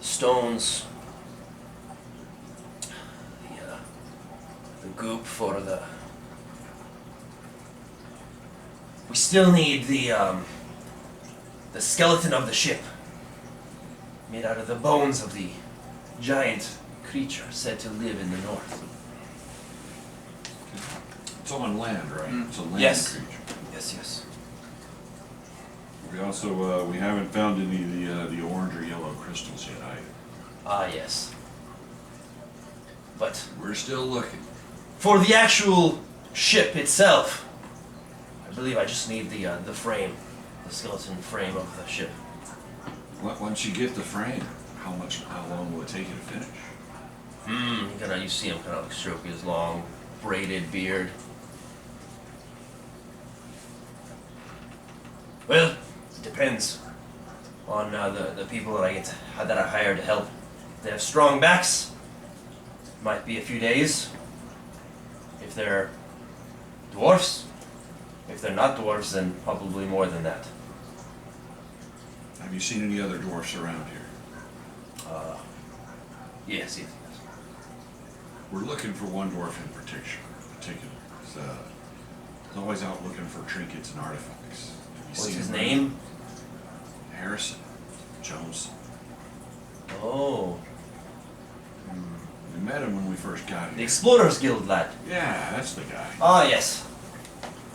Speaker 1: stones, the goop for the. We still need the skeleton of the ship, made out of the bones of the giant creature said to live in the north.
Speaker 2: It's on land, right? It's a land
Speaker 1: Yes.
Speaker 2: creature.
Speaker 1: Yes.
Speaker 2: We also we haven't found any of the orange or yellow crystals yet either.
Speaker 1: Yes. But
Speaker 2: We're still looking.
Speaker 1: for the actual ship itself, I believe I just need the frame, the skeleton frame of the ship.
Speaker 2: Once you get the frame, how long will it take you to finish?
Speaker 1: You see him kind of like stroking his long braided beard. Well, it depends. on the people that I hire to help. They have strong backs. Might be a few days. If they're dwarfs. If they're not dwarfs, then probably more than that.
Speaker 2: Have you seen any other dwarfs around here?
Speaker 1: Yes, yes.
Speaker 2: We're looking for one dwarf in particular. He's always out looking for trinkets and artifacts. Have you
Speaker 1: What's
Speaker 2: seen
Speaker 1: his
Speaker 2: him?
Speaker 1: name?
Speaker 2: Harrison Jones.
Speaker 1: Oh,
Speaker 2: We met him when we first got
Speaker 1: the
Speaker 2: here.
Speaker 1: Explorers Guild lad.
Speaker 2: Yeah, that's the guy.
Speaker 1: Ah, yes.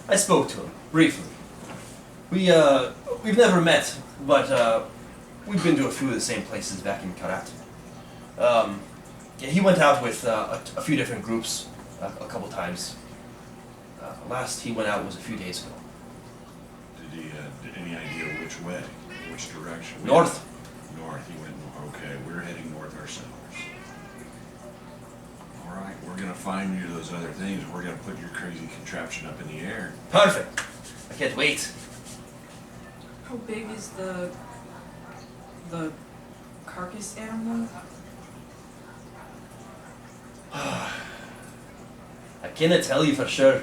Speaker 1: I spoke to him briefly. We've never met, but we've been to a few of the same places back in Karat. Yeah, he went out with a few different groups a couple times. Last he went out was a few days ago.
Speaker 2: Did he any idea which way, which direction?
Speaker 1: North.
Speaker 2: North. He went. Okay, we're heading north ourselves. All right, we're gonna find you those other things. We're gonna put your crazy contraption up in the air.
Speaker 1: Perfect. I can't wait.
Speaker 5: How big is the carcass animal?
Speaker 1: I cannot tell you for sure.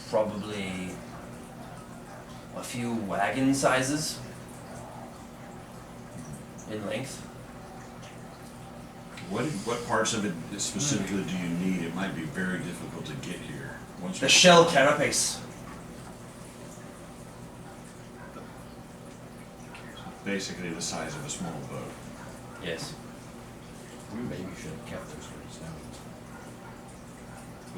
Speaker 1: Probably a few wagon sizes in length.
Speaker 2: What parts of it specifically do you need? It might be very difficult to get here. Once
Speaker 1: The
Speaker 2: we-
Speaker 1: shell carapace.
Speaker 2: Basically the size of a small boat.
Speaker 1: Yes.
Speaker 8: We maybe should have kept those 3 stones.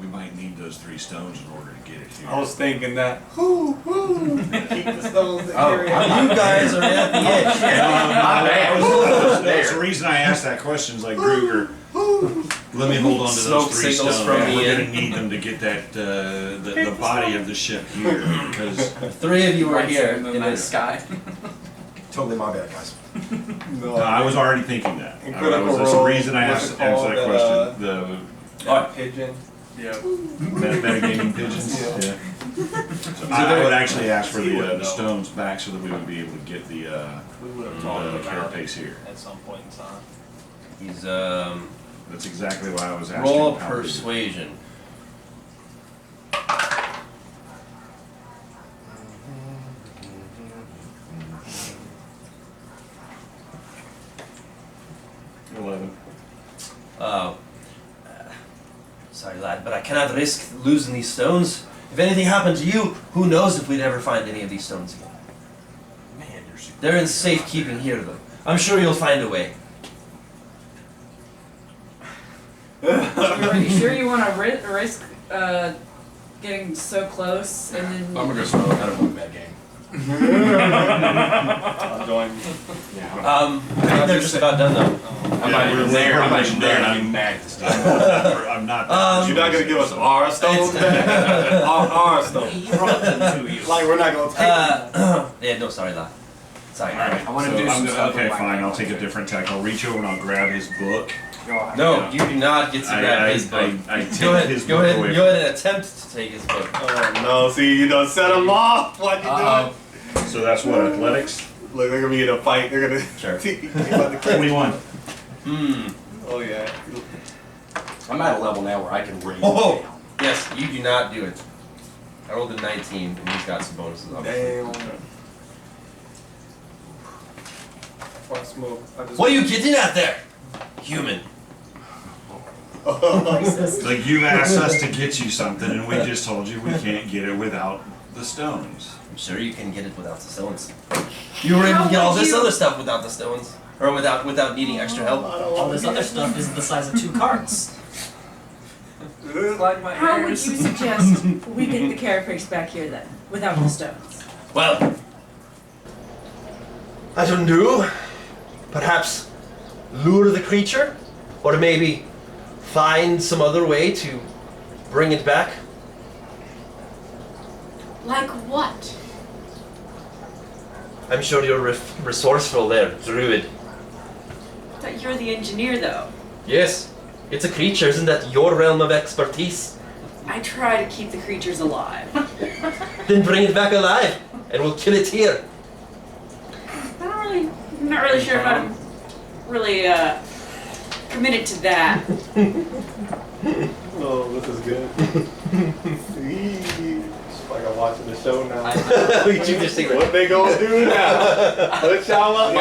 Speaker 2: We might need those 3 stones in order to get it here.
Speaker 7: I was thinking that. Keep the stones in
Speaker 8: Oh,
Speaker 7: here.
Speaker 1: You guys are at the edge.
Speaker 2: That's the reason I asked that question. Is like Gruger. Let me hold on to
Speaker 1: Smoke
Speaker 2: those 3
Speaker 1: signals
Speaker 2: stones.
Speaker 1: from
Speaker 2: We're
Speaker 1: the
Speaker 2: going
Speaker 1: end.
Speaker 2: to need them to get that the body of the ship here because
Speaker 1: 3 of you are
Speaker 4: Right
Speaker 1: here
Speaker 4: in the
Speaker 1: in
Speaker 4: night
Speaker 1: this.
Speaker 4: sky.
Speaker 8: Totally my bad, guys.
Speaker 7: No,
Speaker 2: I was already thinking that.
Speaker 7: Incredible
Speaker 2: That's the
Speaker 7: Roll,
Speaker 2: reason I
Speaker 7: what's
Speaker 2: asked
Speaker 7: it
Speaker 2: that
Speaker 7: called,
Speaker 2: question. The
Speaker 7: pigeon.
Speaker 6: Yeah.
Speaker 2: metagaming pigeons.
Speaker 7: Yeah.
Speaker 2: Yeah. So I would actually ask for the stones back so that we would be able to get the
Speaker 7: We would have talked about
Speaker 2: carapace
Speaker 7: it
Speaker 2: here.
Speaker 7: at some point in time.
Speaker 1: He's
Speaker 2: That's exactly why I was asking.
Speaker 1: roll
Speaker 2: how we did it.
Speaker 1: persuasion. Sorry, lad, but I cannot risk losing these stones. If anything happened to you, who knows if we'd ever find any of these stones again.
Speaker 8: Man, you're super.
Speaker 1: They're in safekeeping here, though. I'm sure you'll find a way.
Speaker 5: Are you sure you want to risk getting so close and then?
Speaker 8: I'm gonna go smoke. I don't want that game.
Speaker 7: I'll join you.
Speaker 8: Yeah.
Speaker 1: I think they're just about done, though.
Speaker 8: I'm not even there. I'm not even there.
Speaker 2: I'm-
Speaker 8: I'm mad at this time.
Speaker 2: I'm not.
Speaker 7: You're not gonna give us our stones back? our stones.
Speaker 6: He brought them to you.
Speaker 7: Like we're not gonna take
Speaker 1: Yeah, no, sorry, lad. Sorry.
Speaker 8: I want to
Speaker 2: So
Speaker 8: do some
Speaker 2: I'm-
Speaker 8: stuff.
Speaker 2: okay,
Speaker 8: with my
Speaker 2: fine.
Speaker 8: game.
Speaker 2: I'll take a different tack. I'll reach over and I'll grab his book.
Speaker 1: No, you do not get to grab his book.
Speaker 2: I take
Speaker 1: Go ahead,
Speaker 2: his
Speaker 1: go
Speaker 2: book
Speaker 1: ahead,
Speaker 2: away.
Speaker 1: go ahead and attempt to take his book.
Speaker 7: Oh no, see, you done set them off. Why'd you do
Speaker 8: Uh-oh.
Speaker 2: So that's what, athletics?
Speaker 7: it? Look, they're gonna be in a fight. They're gonna.
Speaker 1: Sure.
Speaker 7: about to kill.
Speaker 2: 21.
Speaker 7: Oh yeah.
Speaker 8: I'm at a level now where I can raise
Speaker 1: Oh!
Speaker 8: it down.
Speaker 1: Yes, you do not do it. I rolled a 19, and he's got some bonuses, obviously.
Speaker 7: Damn. Before I smoke, I just.
Speaker 1: What are you getting at there, human?
Speaker 2: Like you've asked us to get you something and we just told you we can't get it without the stones.
Speaker 1: I'm sure you can get it without the stones. You were able to get all this other stuff without the stones. Or without needing extra help.
Speaker 6: All this other stuff is the size of 2 carts.
Speaker 7: Like my
Speaker 5: How would
Speaker 7: ears.
Speaker 5: you suggest we get the carapace back here then, without the stones?
Speaker 1: Well, I don't know. Perhaps lure the creature? Or maybe find some other way to bring it back?
Speaker 5: Like what?
Speaker 1: I'm sure you're resourceful there, druid.
Speaker 5: But you're the engineer though.
Speaker 1: Yes, it's a creature. Isn't that your realm of expertise?
Speaker 5: I try to keep the creatures alive.
Speaker 1: Then bring it back alive, and we'll kill it here.
Speaker 5: I'm not really sure if I'm really committed to that.
Speaker 7: Oh, this is good. It's like I'm watching the show now.
Speaker 1: We do this thing.
Speaker 7: What they gonna do now? What y'all up?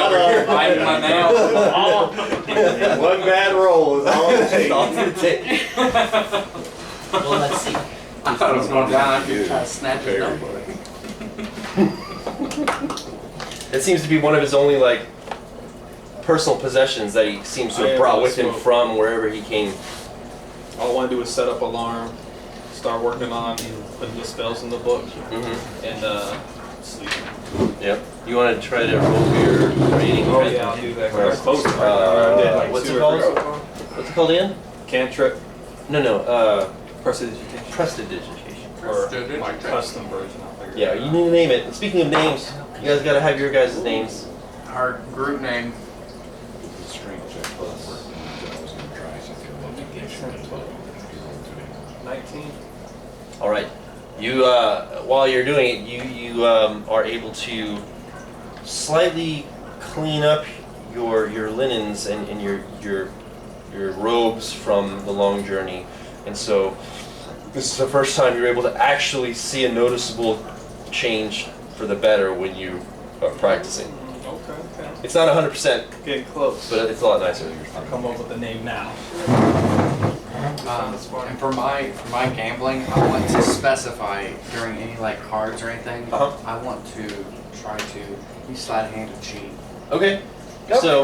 Speaker 4: Biting my nail.
Speaker 7: One bad roll is all it takes.
Speaker 1: All it takes.
Speaker 6: Well, let's see.
Speaker 9: I thought it was going down. I could try to snatch his
Speaker 3: Very.
Speaker 9: notebook.
Speaker 1: That seems to be one of his only like personal possessions that he seems to
Speaker 7: I
Speaker 1: have
Speaker 7: am
Speaker 1: brought
Speaker 7: gonna
Speaker 1: with him
Speaker 7: smoke.
Speaker 1: from wherever he came.
Speaker 7: All I want to do is set up alarm, start working on putting the spells in the book,
Speaker 1: Mm-hmm.
Speaker 7: and sleep.
Speaker 1: Yep. You want to try to roll your rating?
Speaker 7: Oh
Speaker 1: right?
Speaker 7: yeah, I'll do that. 'cause
Speaker 1: Where-
Speaker 7: they're close right now. I did like
Speaker 1: what's
Speaker 7: 2
Speaker 1: it
Speaker 7: or
Speaker 1: called?
Speaker 7: 3.
Speaker 1: What's it called again?
Speaker 7: Cantrip,
Speaker 1: No.
Speaker 7: prestidigitation,
Speaker 1: Prestidigitation.
Speaker 7: or my custom version. I'll figure
Speaker 1: Yeah,
Speaker 7: it
Speaker 1: you
Speaker 7: out.
Speaker 1: need to name it. And speaking of names, you guys gotta have your guys' names.
Speaker 8: Our group name.
Speaker 2: The strength check plus. I was gonna try something about negation, but
Speaker 7: 19.
Speaker 1: All right. You, while you're doing it, you are able to slightly clean up your linens and your robes from the long journey, and so this is the first time you're able to actually see a noticeable change for the better when you are practicing.
Speaker 7: Okay.
Speaker 1: It's not 100%,
Speaker 7: Getting close.
Speaker 1: but it's a lot nicer.
Speaker 7: I'll come up with the name now.
Speaker 8: And for my gambling, I want to specify during any like cards or anything.
Speaker 1: Uh-huh.
Speaker 8: I want to try to use sleight of hand to cheat.
Speaker 1: Okay. So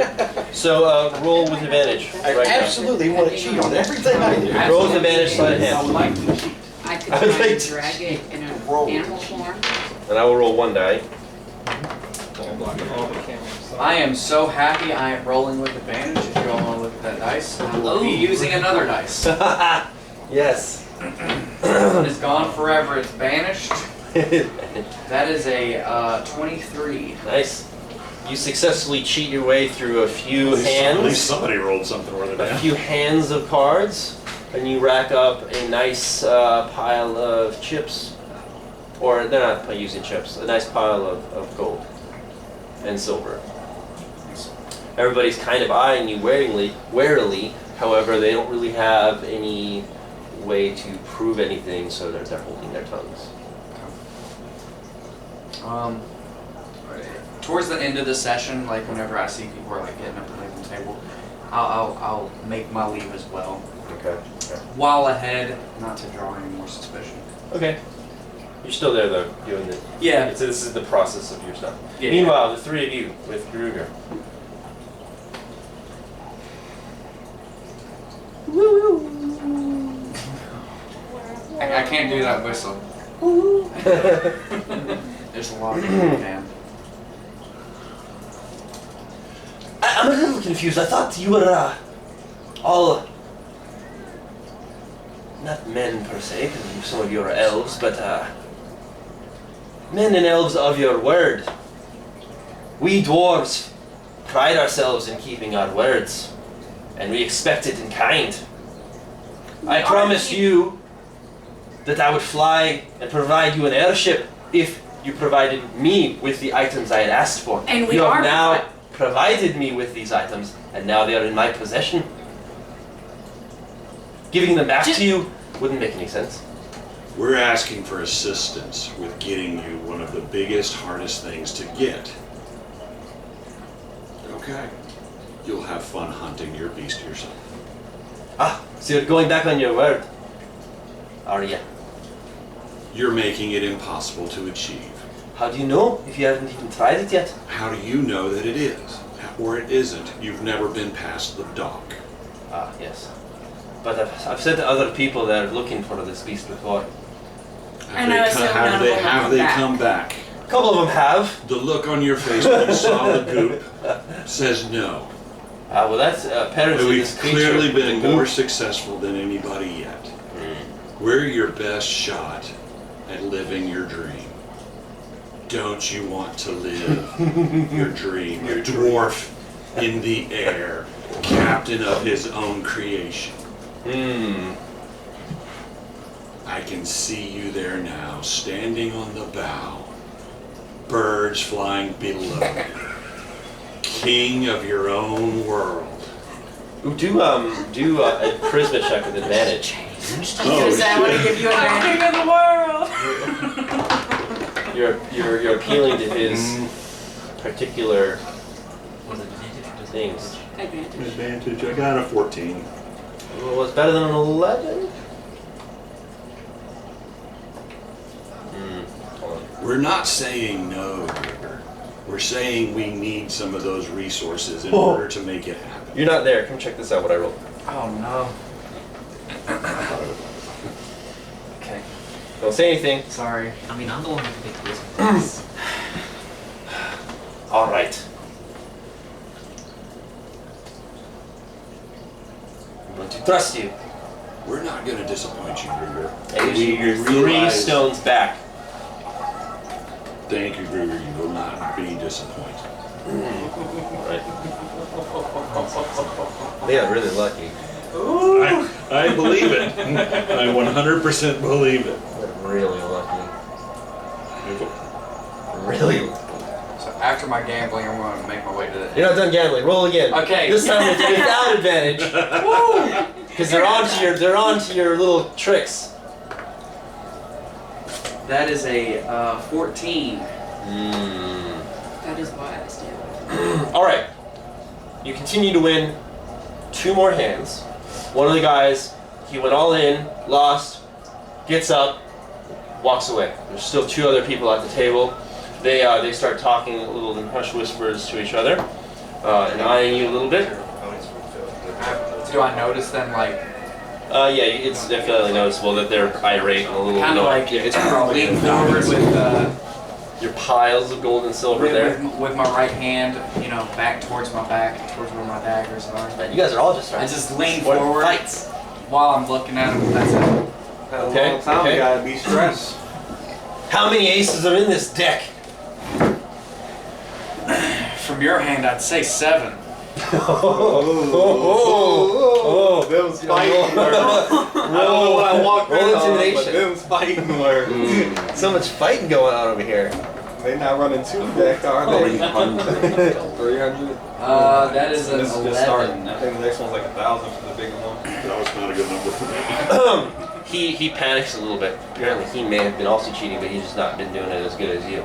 Speaker 1: roll with advantage. Right now.
Speaker 8: absolutely want to cheat on everything I do.
Speaker 1: Roll with advantage, sleight of
Speaker 8: I
Speaker 1: hand.
Speaker 8: would like to cheat.
Speaker 5: I could
Speaker 1: I would
Speaker 5: try
Speaker 1: like
Speaker 5: and
Speaker 1: to-
Speaker 5: drag it in an
Speaker 8: Roll.
Speaker 5: animal form.
Speaker 1: And I will roll 1 die.
Speaker 7: I'm blocking all the cameras.
Speaker 4: I am so happy I am rolling with advantage. If you all want to look at that dice, I will be using another dice.
Speaker 1: Yes.
Speaker 4: This one is gone forever. It's banished. That is a 23.
Speaker 1: Nice. You successfully cheat your way through a few
Speaker 3: At least
Speaker 1: hands,
Speaker 3: somebody rolled something worth it.
Speaker 1: a few hands of cards, and you rack up a nice pile of chips. Or they're not using chips, a nice pile of gold and silver. Everybody's kind of eyeing you warily, however, they don't really have any way to prove anything, so they're holding their tongues.
Speaker 4: Towards the end of the session, like whenever I see people are like getting up and leaving the table, I'll make my leave as well.
Speaker 1: Okay.
Speaker 4: While ahead, not to draw any more suspicion.
Speaker 1: Okay. You're still there though, doing the.
Speaker 4: Yeah.
Speaker 1: So this is the process of your stuff.
Speaker 4: Yeah.
Speaker 1: Meanwhile, the 3 of you with Gruger.
Speaker 8: I can't do that whistle. There's a lot of man.
Speaker 1: I'm a little confused. I thought you were all not men per se, because some of you are elves, but men and elves of your word. We dwarves pride ourselves in keeping our words, and we expect it in kind. I promised you that I would fly and provide you an airship if you provided me with the items I had asked for.
Speaker 5: And we
Speaker 1: you have
Speaker 5: are
Speaker 1: now provided me with these items, and now they are in my possession. Giving them back to you wouldn't make any sense.
Speaker 3: We're asking for assistance with getting you one of the biggest, hardest things to get. Okay. You'll have fun hunting your beast yourself.
Speaker 1: Ah, so you're going back on your word, are you?
Speaker 3: You're making it impossible to achieve.
Speaker 1: How do you know if you haven't even tried it yet?
Speaker 3: How do you know that it is? Or it isn't? You've never been past the dock.
Speaker 1: Ah, yes. But I've said to other people that are looking for this beast before.
Speaker 5: And I assume none of them
Speaker 3: have
Speaker 5: come
Speaker 3: they
Speaker 5: back.
Speaker 3: come back?
Speaker 1: A couple of them have.
Speaker 3: The look on your face when you saw the goop says no.
Speaker 1: Ah, well, that's apparently
Speaker 3: We've
Speaker 1: this creature
Speaker 3: clearly
Speaker 1: with
Speaker 3: been
Speaker 1: the goop.
Speaker 3: more successful than anybody yet. We're your best shot at living your dream. Don't you want to live your dream? A dwarf in the air, captain of his own creation. I can see you there now, standing on the bow, birds flying below you, king of your own world.
Speaker 1: Ooh, do a charisma check with advantage.
Speaker 5: Because I want to give you a king of the world.
Speaker 1: You're appealing to his particular things.
Speaker 3: Advantage. I got a 14.
Speaker 1: Well, it's better than an 11. Hold on.
Speaker 3: We're not saying no, River. We're saying we need some of those resources in order to make it happen.
Speaker 1: You're not there. Come check this out. What I rolled.
Speaker 8: Oh no.
Speaker 1: Okay. Don't say anything.
Speaker 8: Sorry.
Speaker 6: I mean, I'm the one who picked this.
Speaker 1: All right. I'm going to trust you.
Speaker 3: We're not going to disappoint you, Gruger.
Speaker 1: And you're 3 stones back.
Speaker 3: Thank you, Gruger. You will not be disappointed.
Speaker 1: Right. They got really lucky.
Speaker 3: I believe it. I 100% believe it.
Speaker 1: Really lucky. Really lucky.
Speaker 8: So after my gambling, I'm going to make my way to the.
Speaker 1: You're not done gambling. Roll again.
Speaker 8: Okay.
Speaker 1: This time without advantage. Woo! Because they're onto your little tricks.
Speaker 4: That is a 14.
Speaker 5: That is why I stand.
Speaker 1: All right. You continue to win 2 more hands. One of the guys, he went all in, lost, gets up, walks away. There's still 2 other people at the table. They start talking a little in hushed whispers to each other, and eyeing you a little bit.
Speaker 8: Do I notice them like?
Speaker 1: Yeah, it's definitely noticeable that they're irate and a little
Speaker 4: Kind of
Speaker 1: annoyed.
Speaker 4: like
Speaker 1: It's
Speaker 4: lean forward with
Speaker 1: your piles of gold and silver there.
Speaker 4: with my right hand, you know, back towards my back, towards where my daggers are.
Speaker 1: Man, you guys are all just
Speaker 4: I
Speaker 1: trying
Speaker 4: just lean
Speaker 1: to
Speaker 4: forward
Speaker 1: fights.
Speaker 4: while I'm looking at them. That's it.
Speaker 7: Had a
Speaker 1: Okay,
Speaker 7: long time,
Speaker 1: okay.
Speaker 7: you gotta be stressed.
Speaker 1: How many aces are in this deck?
Speaker 4: From your hand, I'd say 7.
Speaker 7: Them's fighting were. I don't know what I walked
Speaker 1: roll
Speaker 7: in on, but
Speaker 1: intimidation.
Speaker 7: them's fighting were.
Speaker 1: So much fighting going on over here.
Speaker 7: They not running 2 deck, are they? 300.
Speaker 4: That is an
Speaker 7: This is
Speaker 4: 11.
Speaker 7: just starting. I think the next one's like 1,000 for the bigger one.
Speaker 3: That was not a good number for me.
Speaker 1: He panics a little bit. Apparently he may have been also cheating, but he's just not been doing it as good as you.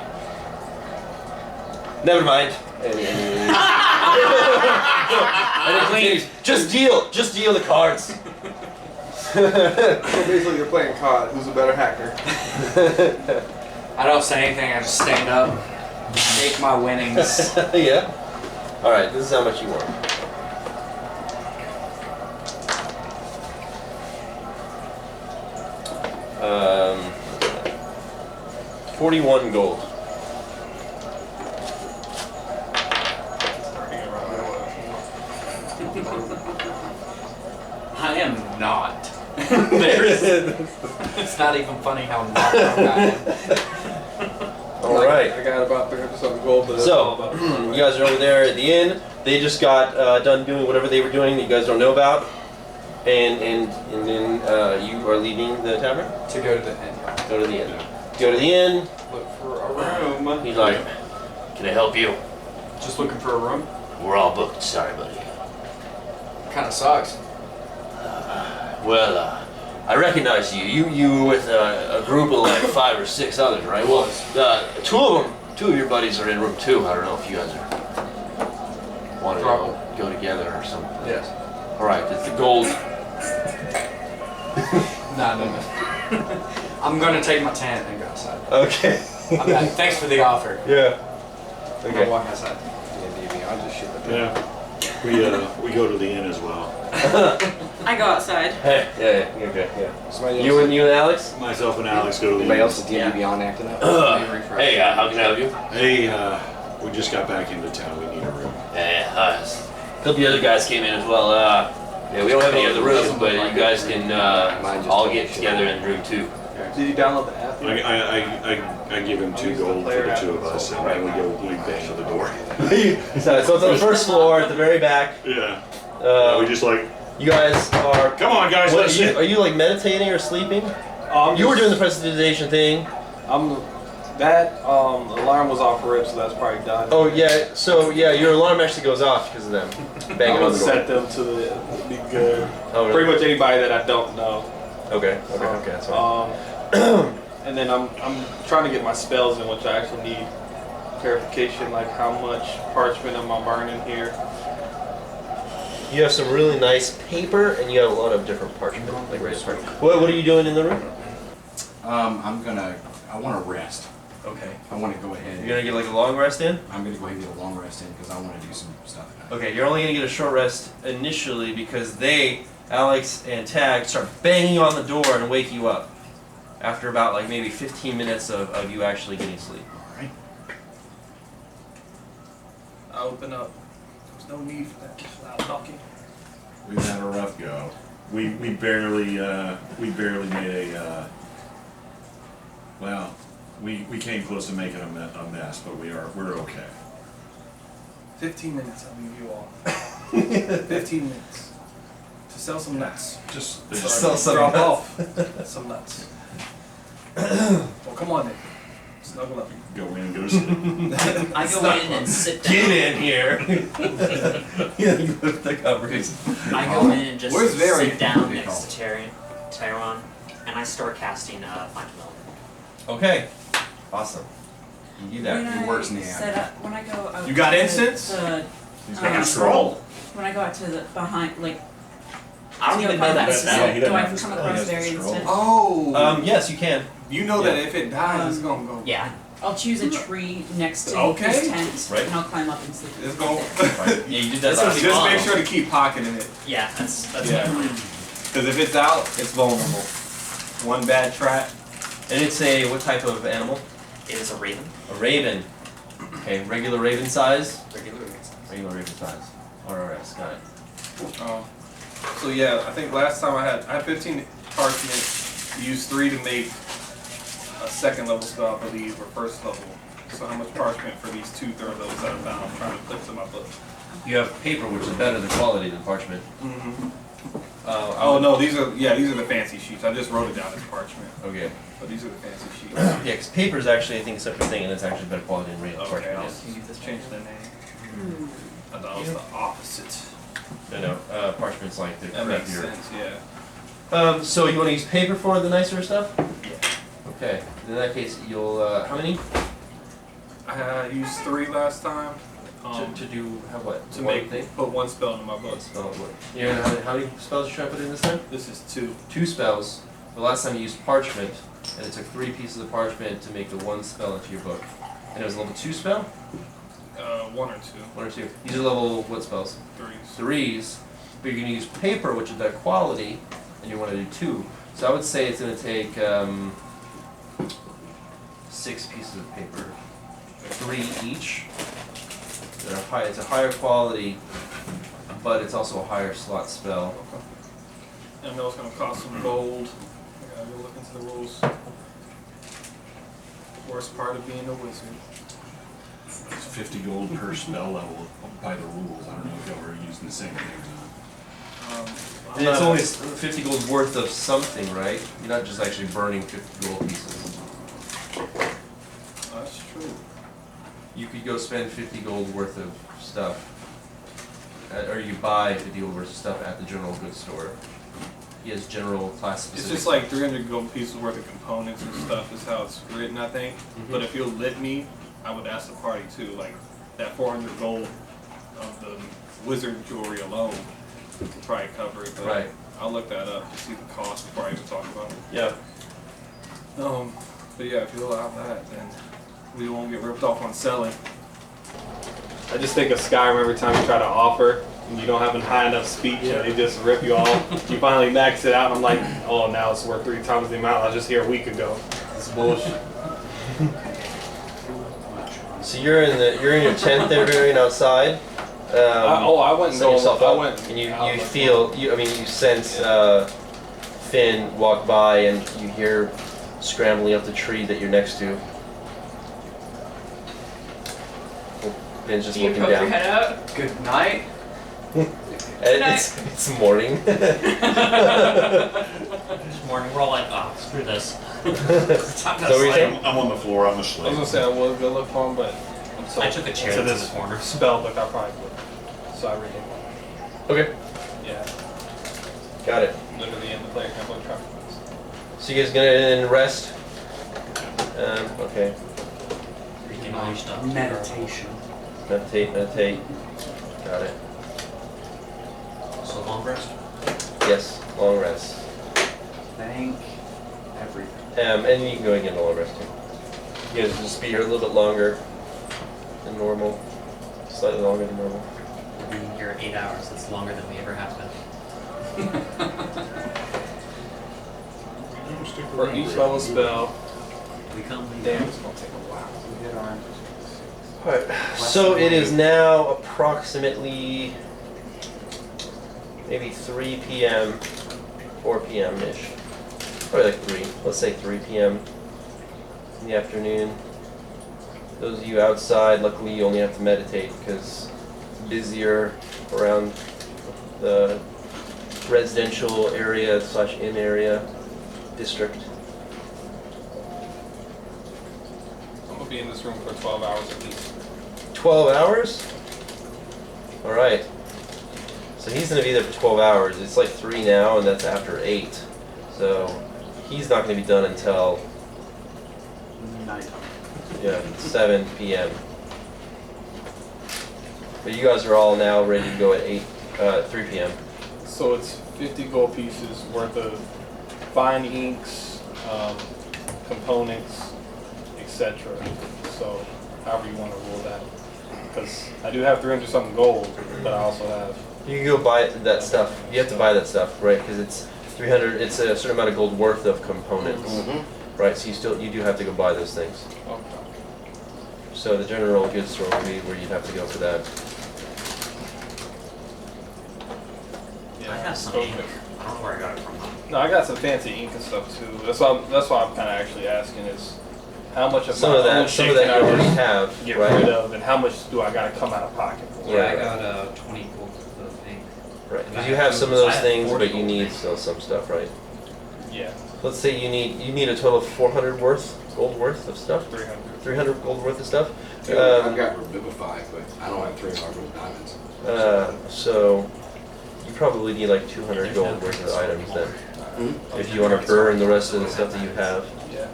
Speaker 1: Never mind. And it continues. Just deal the cards.
Speaker 7: So basically you're playing COD. Who's a better hacker?
Speaker 4: I don't say anything, I just stand up, take my winnings.
Speaker 1: Yeah. Alright, this is how much you won. 41 gold.
Speaker 4: I am not. It's not even funny how not I am.
Speaker 1: Alright.
Speaker 7: I got about 300 something gold, but that's all
Speaker 1: So,
Speaker 7: about
Speaker 1: you guys are over there at the inn. They just got done doing whatever they were doing that you guys don't know about. And then you are leaving the tavern?
Speaker 8: To go to the inn.
Speaker 1: Go to the inn. Go to the inn.
Speaker 7: Look for a room.
Speaker 1: He's like, can I help you?
Speaker 8: Just looking for a room.
Speaker 1: We're all booked. Sorry, buddy.
Speaker 8: Kind of sucks.
Speaker 1: Well, I recognize you. You were with a group of like 5 or 6 others, right? Well, 2 of your buddies are in room 2. I don't know if you guys are want to go together or something.
Speaker 8: Yes.
Speaker 1: All right, it's the gold.
Speaker 4: No. I'm gonna take my tent and go outside.
Speaker 1: Okay.
Speaker 4: Thanks for the offer.
Speaker 1: Yeah.
Speaker 4: I'm gonna walk outside.
Speaker 8: I'll just shit the
Speaker 3: Yeah. We go to the inn as well.
Speaker 5: I go outside.
Speaker 1: Hey, yeah, you're good. Yeah.
Speaker 8: Somebody
Speaker 1: You and Alex.
Speaker 3: Myself and Alex go to the
Speaker 8: Anybody
Speaker 3: inn.
Speaker 8: else at D&D Beyond acting up?
Speaker 1: Hey, how can I help you?
Speaker 3: Hey, we just got back into town. We need a room.
Speaker 1: Yeah, a couple of other guys came in as well. Yeah, we don't have any other rooms, but you guys can all get together in room 2.
Speaker 7: Did you download the app?
Speaker 3: I give him 2 gold for the 2 of us, and then we bang on the door.
Speaker 1: So it's on the first floor at the very back.
Speaker 3: Yeah. We
Speaker 1: Uh,
Speaker 3: just like,
Speaker 1: you guys are.
Speaker 3: come on, guys,
Speaker 1: What,
Speaker 3: let's
Speaker 1: are you like meditating or sleeping?
Speaker 10: You were doing the presentation thing.
Speaker 7: That alarm was off rip, so that's probably done.
Speaker 10: Oh yeah, so yeah, your alarm actually goes off because of them banging
Speaker 7: I'm
Speaker 10: on
Speaker 7: gonna
Speaker 10: the door.
Speaker 7: set them to be good.
Speaker 10: Oh, really?
Speaker 7: Pretty much anybody that I don't know.
Speaker 10: Okay, that's fine.
Speaker 7: And then I'm trying to get my spells in, which I actually need clarification, like how much parchment am I burning here?
Speaker 10: You have some really nice paper, and you have a lot of different parchment, like raised parchment. What are you doing in the room?
Speaker 8: I want to rest.
Speaker 1: Okay.
Speaker 8: I want to go ahead.
Speaker 1: You're gonna get like a long rest in?
Speaker 8: I'm going to go ahead and get a long rest in because I want to do some stuff.
Speaker 1: Okay, you're only gonna get a short rest initially because Alex and Tag, start banging on the door and wake you up. After about like maybe 15 minutes of you actually getting sleep.
Speaker 8: All right.
Speaker 7: I open up. There's no need for that loud talking.
Speaker 2: We've had a rough go. We barely made a well, we came close to making a mess, but we're okay.
Speaker 7: 15 minutes, I'll leave you all. 15 minutes. To sell some nuts.
Speaker 2: Just
Speaker 1: Sell some
Speaker 7: Drop
Speaker 1: nuts.
Speaker 7: off some nuts. Well, come on then. Snuggle up.
Speaker 2: go in and go to sleep.
Speaker 6: I go in and sit down.
Speaker 1: Get in here. You lift the covers.
Speaker 6: I go in and just
Speaker 7: Where's Very?
Speaker 6: sit down next to Tyron, and I start casting Find Element.
Speaker 1: Okay. Awesome. You do that.
Speaker 5: When
Speaker 8: It works in the
Speaker 5: set up, when I go out
Speaker 7: You got
Speaker 5: to
Speaker 7: incense?
Speaker 5: the,
Speaker 2: He's
Speaker 7: I
Speaker 2: got
Speaker 7: can
Speaker 2: a
Speaker 7: scroll.
Speaker 5: when I go out to the behind, like,
Speaker 6: I don't
Speaker 5: to
Speaker 6: even
Speaker 5: go
Speaker 6: know that
Speaker 5: places,
Speaker 6: spell.
Speaker 2: he
Speaker 5: do
Speaker 2: doesn't
Speaker 5: I
Speaker 2: have
Speaker 5: come
Speaker 2: to
Speaker 5: across
Speaker 2: scroll, he has to
Speaker 5: very
Speaker 2: scroll.
Speaker 5: instant?
Speaker 7: Oh.
Speaker 1: Yes, you can.
Speaker 7: You know that if it dies, it's gonna go.
Speaker 6: Yeah.
Speaker 5: I'll choose a tree next to
Speaker 7: Okay.
Speaker 5: his tent,
Speaker 1: Right.
Speaker 5: and I'll climb up and sleep.
Speaker 7: It's gonna.
Speaker 1: Right. Yeah, you did that
Speaker 6: This
Speaker 1: last
Speaker 6: is
Speaker 7: Just
Speaker 1: time.
Speaker 7: make sure to keep pocketing it,
Speaker 6: Yeah, that's
Speaker 7: Yeah.
Speaker 6: my plan.
Speaker 7: because if it's out, it's vulnerable. One bad trap.
Speaker 1: And it's a, what type of animal?
Speaker 6: It is a raven.
Speaker 1: A raven. Okay, regular raven size?
Speaker 6: Regular raven.
Speaker 1: Regular raven size. RRS, got it.
Speaker 7: So yeah, I think last time I had 15 parchment. Used 3 to make a second level spell, I believe, or first level. So how much parchment for these 2 third levels that I found? I'm trying to put to my book.
Speaker 1: You have paper, which is better the quality than parchment.
Speaker 7: Mm-hmm. Oh no, these are the fancy sheets. I just wrote it down as parchment,
Speaker 1: Okay.
Speaker 7: but these are the fancy sheets.
Speaker 1: Yeah, because paper is actually, I think, a separate thing, and it's actually better quality than real
Speaker 7: Okay,
Speaker 1: parchment.
Speaker 7: I'll
Speaker 1: Is.
Speaker 7: let's change the name. I thought it was the opposite.
Speaker 1: No, parchment's like the
Speaker 7: That makes
Speaker 1: crappier.
Speaker 7: sense, yeah.
Speaker 1: So you want to use paper for the nicer stuff?
Speaker 7: Yeah.
Speaker 1: Okay. In that case, you'll, how many?
Speaker 7: I used 3 last time.
Speaker 1: To do, have what?
Speaker 7: To
Speaker 1: One
Speaker 7: make
Speaker 1: thing?
Speaker 7: put 1 spell in my book.
Speaker 1: One spell. What? You know how many spells you try to put in this time?
Speaker 7: This is 2.
Speaker 1: 2 spells. The last time you used parchment, and it took 3 pieces of parchment to make the 1 spell into your book. And it was a level 2 spell?
Speaker 7: 1 or 2.
Speaker 1: 1 or 2. These are level, what spells?
Speaker 7: 3s.
Speaker 1: 3s. But you're going to use paper, which is that quality, and you want to do 2. So I would say it's going to take 6 pieces of paper. 3 each. They're high, it's a higher quality, but it's also a higher slot spell.
Speaker 7: I know it's gonna cost some gold. I gotta go look into the rules. Worst part of being a wizard.
Speaker 2: It's 50 gold per spell level by the rules. I don't know if y'all are using the same thing or not.
Speaker 1: And it's only 50 gold worth of something, right? You're not just actually burning 50 gold pieces.
Speaker 7: That's true.
Speaker 1: You could go spend 50 gold worth of stuff, or you buy 50 gold worth of stuff at the general goods store. He has general class
Speaker 7: It's
Speaker 1: specific.
Speaker 7: just like 300 gold pieces worth of components and stuff is how it's written, I think. But if you'll let me, I would ask the party too. Like that 400 gold of the wizard jewelry alone could probably cover it. But
Speaker 1: Right.
Speaker 7: I'll look that up to see the cost before I even talk about it.
Speaker 1: Yeah.
Speaker 7: But yeah, if you allow that, then we won't get ripped off on selling. I just think of Skyrim every time you try to offer and you don't have a high enough speech and they just rip you off. You finally max it out and I'm like, oh, now it's worth 3 times the amount I was just here a week ago. It's bullshit.
Speaker 10: So you're in your tent there, Varian, outside.
Speaker 7: I went and
Speaker 10: Set yourself
Speaker 7: I
Speaker 10: up,
Speaker 7: went.
Speaker 10: and you sense Finn walk by, and you hear scrambling up the tree that you're next to. Finn's just
Speaker 5: Do you
Speaker 10: looking
Speaker 5: poke your
Speaker 10: down.
Speaker 5: head out?
Speaker 4: Good night.
Speaker 10: It's morning.
Speaker 6: This morning we're all like, oh, screw this. Time to
Speaker 10: So we
Speaker 6: sleep.
Speaker 10: think-
Speaker 2: I'm on the floor, I'm
Speaker 7: I was
Speaker 2: asleep.
Speaker 7: gonna say I was gonna look for him, but I'm so
Speaker 6: I took a chair
Speaker 7: to
Speaker 6: that's in
Speaker 7: this
Speaker 6: the corner.
Speaker 7: spell book I probably would. So I read it.
Speaker 10: Okay,
Speaker 7: Yeah,
Speaker 10: got it.
Speaker 7: literally in the player can book traffic lights.
Speaker 10: So you guys gonna rest? Okay.
Speaker 6: Freaking all your stuff.
Speaker 4: Meditation.
Speaker 10: Meditate. Got it.
Speaker 6: So long rest.
Speaker 10: Yes, long rest.
Speaker 4: Thank everything.
Speaker 10: And you can go again to long rest too. You guys just be here a little bit longer than normal. Slightly longer than normal.
Speaker 6: We're being here 8 hours. That's longer than we ever have been.
Speaker 7: For each level spell,
Speaker 6: We come. we
Speaker 7: damn,
Speaker 6: go.
Speaker 7: it's gonna take a while.
Speaker 4: We hit our
Speaker 10: Alright, so it is now approximately maybe 3 p.m., 4 p.m.-ish. Probably like 3. Let's say 3 p.m. in the afternoon. Those of you outside, luckily you only have to meditate because it's busier around the residential area / inn area district.
Speaker 7: I'm gonna be in this room for 12 hours at least.
Speaker 10: 12 hours? Alright. So he's going to be there for 12 hours. It's like 3 now, and that's after 8. So he's not going to be done until
Speaker 4: nighttime.
Speaker 10: 7 p.m. But you guys are all now ready to go at 3 p.m.
Speaker 7: So it's 50 gold pieces worth of fine inks, components, etc. So however you want to rule that. Because I do have 300 something gold, but I also have.
Speaker 10: You can go buy that stuff. You have to buy that stuff, right? Because it's 300. It's a certain amount of gold worth of components, right? So you do have to go buy those things.
Speaker 7: Okay.
Speaker 10: So the general goods store would be where you'd have to go for that.
Speaker 7: Yeah,
Speaker 6: I have some
Speaker 7: so-
Speaker 6: ink. I don't know where I got it from.
Speaker 7: No, I got some fancy ink and stuff too. That's why I'm kind of actually asking is how much of
Speaker 10: Some
Speaker 7: my
Speaker 10: of
Speaker 7: own
Speaker 10: that
Speaker 7: shit
Speaker 10: you
Speaker 7: can I
Speaker 10: already
Speaker 7: just
Speaker 10: have,
Speaker 7: get
Speaker 10: right?
Speaker 7: rid of, and how much do I gotta come out of pocket for?
Speaker 6: Yeah, I
Speaker 10: Right.
Speaker 6: got 20 gold of ink.
Speaker 10: Right.
Speaker 6: I
Speaker 10: Because you
Speaker 6: have
Speaker 10: have some of
Speaker 6: those- I
Speaker 10: those
Speaker 6: have
Speaker 10: things,
Speaker 6: 40
Speaker 10: but you
Speaker 6: gold
Speaker 10: need
Speaker 6: ink.
Speaker 10: still some stuff, right?
Speaker 7: Yeah,
Speaker 10: Let's say you need a total of 400 gold worth of stuff.
Speaker 7: 300.
Speaker 10: 300 gold worth of stuff.
Speaker 9: I've got Revivify, but I don't have 300 with diamonds.
Speaker 10: So you probably need like 200
Speaker 6: There's
Speaker 10: gold
Speaker 6: no
Speaker 10: worth of
Speaker 6: purpose
Speaker 10: items then.
Speaker 9: Hmm?
Speaker 10: If you want to burn the rest of the stuff that you have.
Speaker 7: Yeah.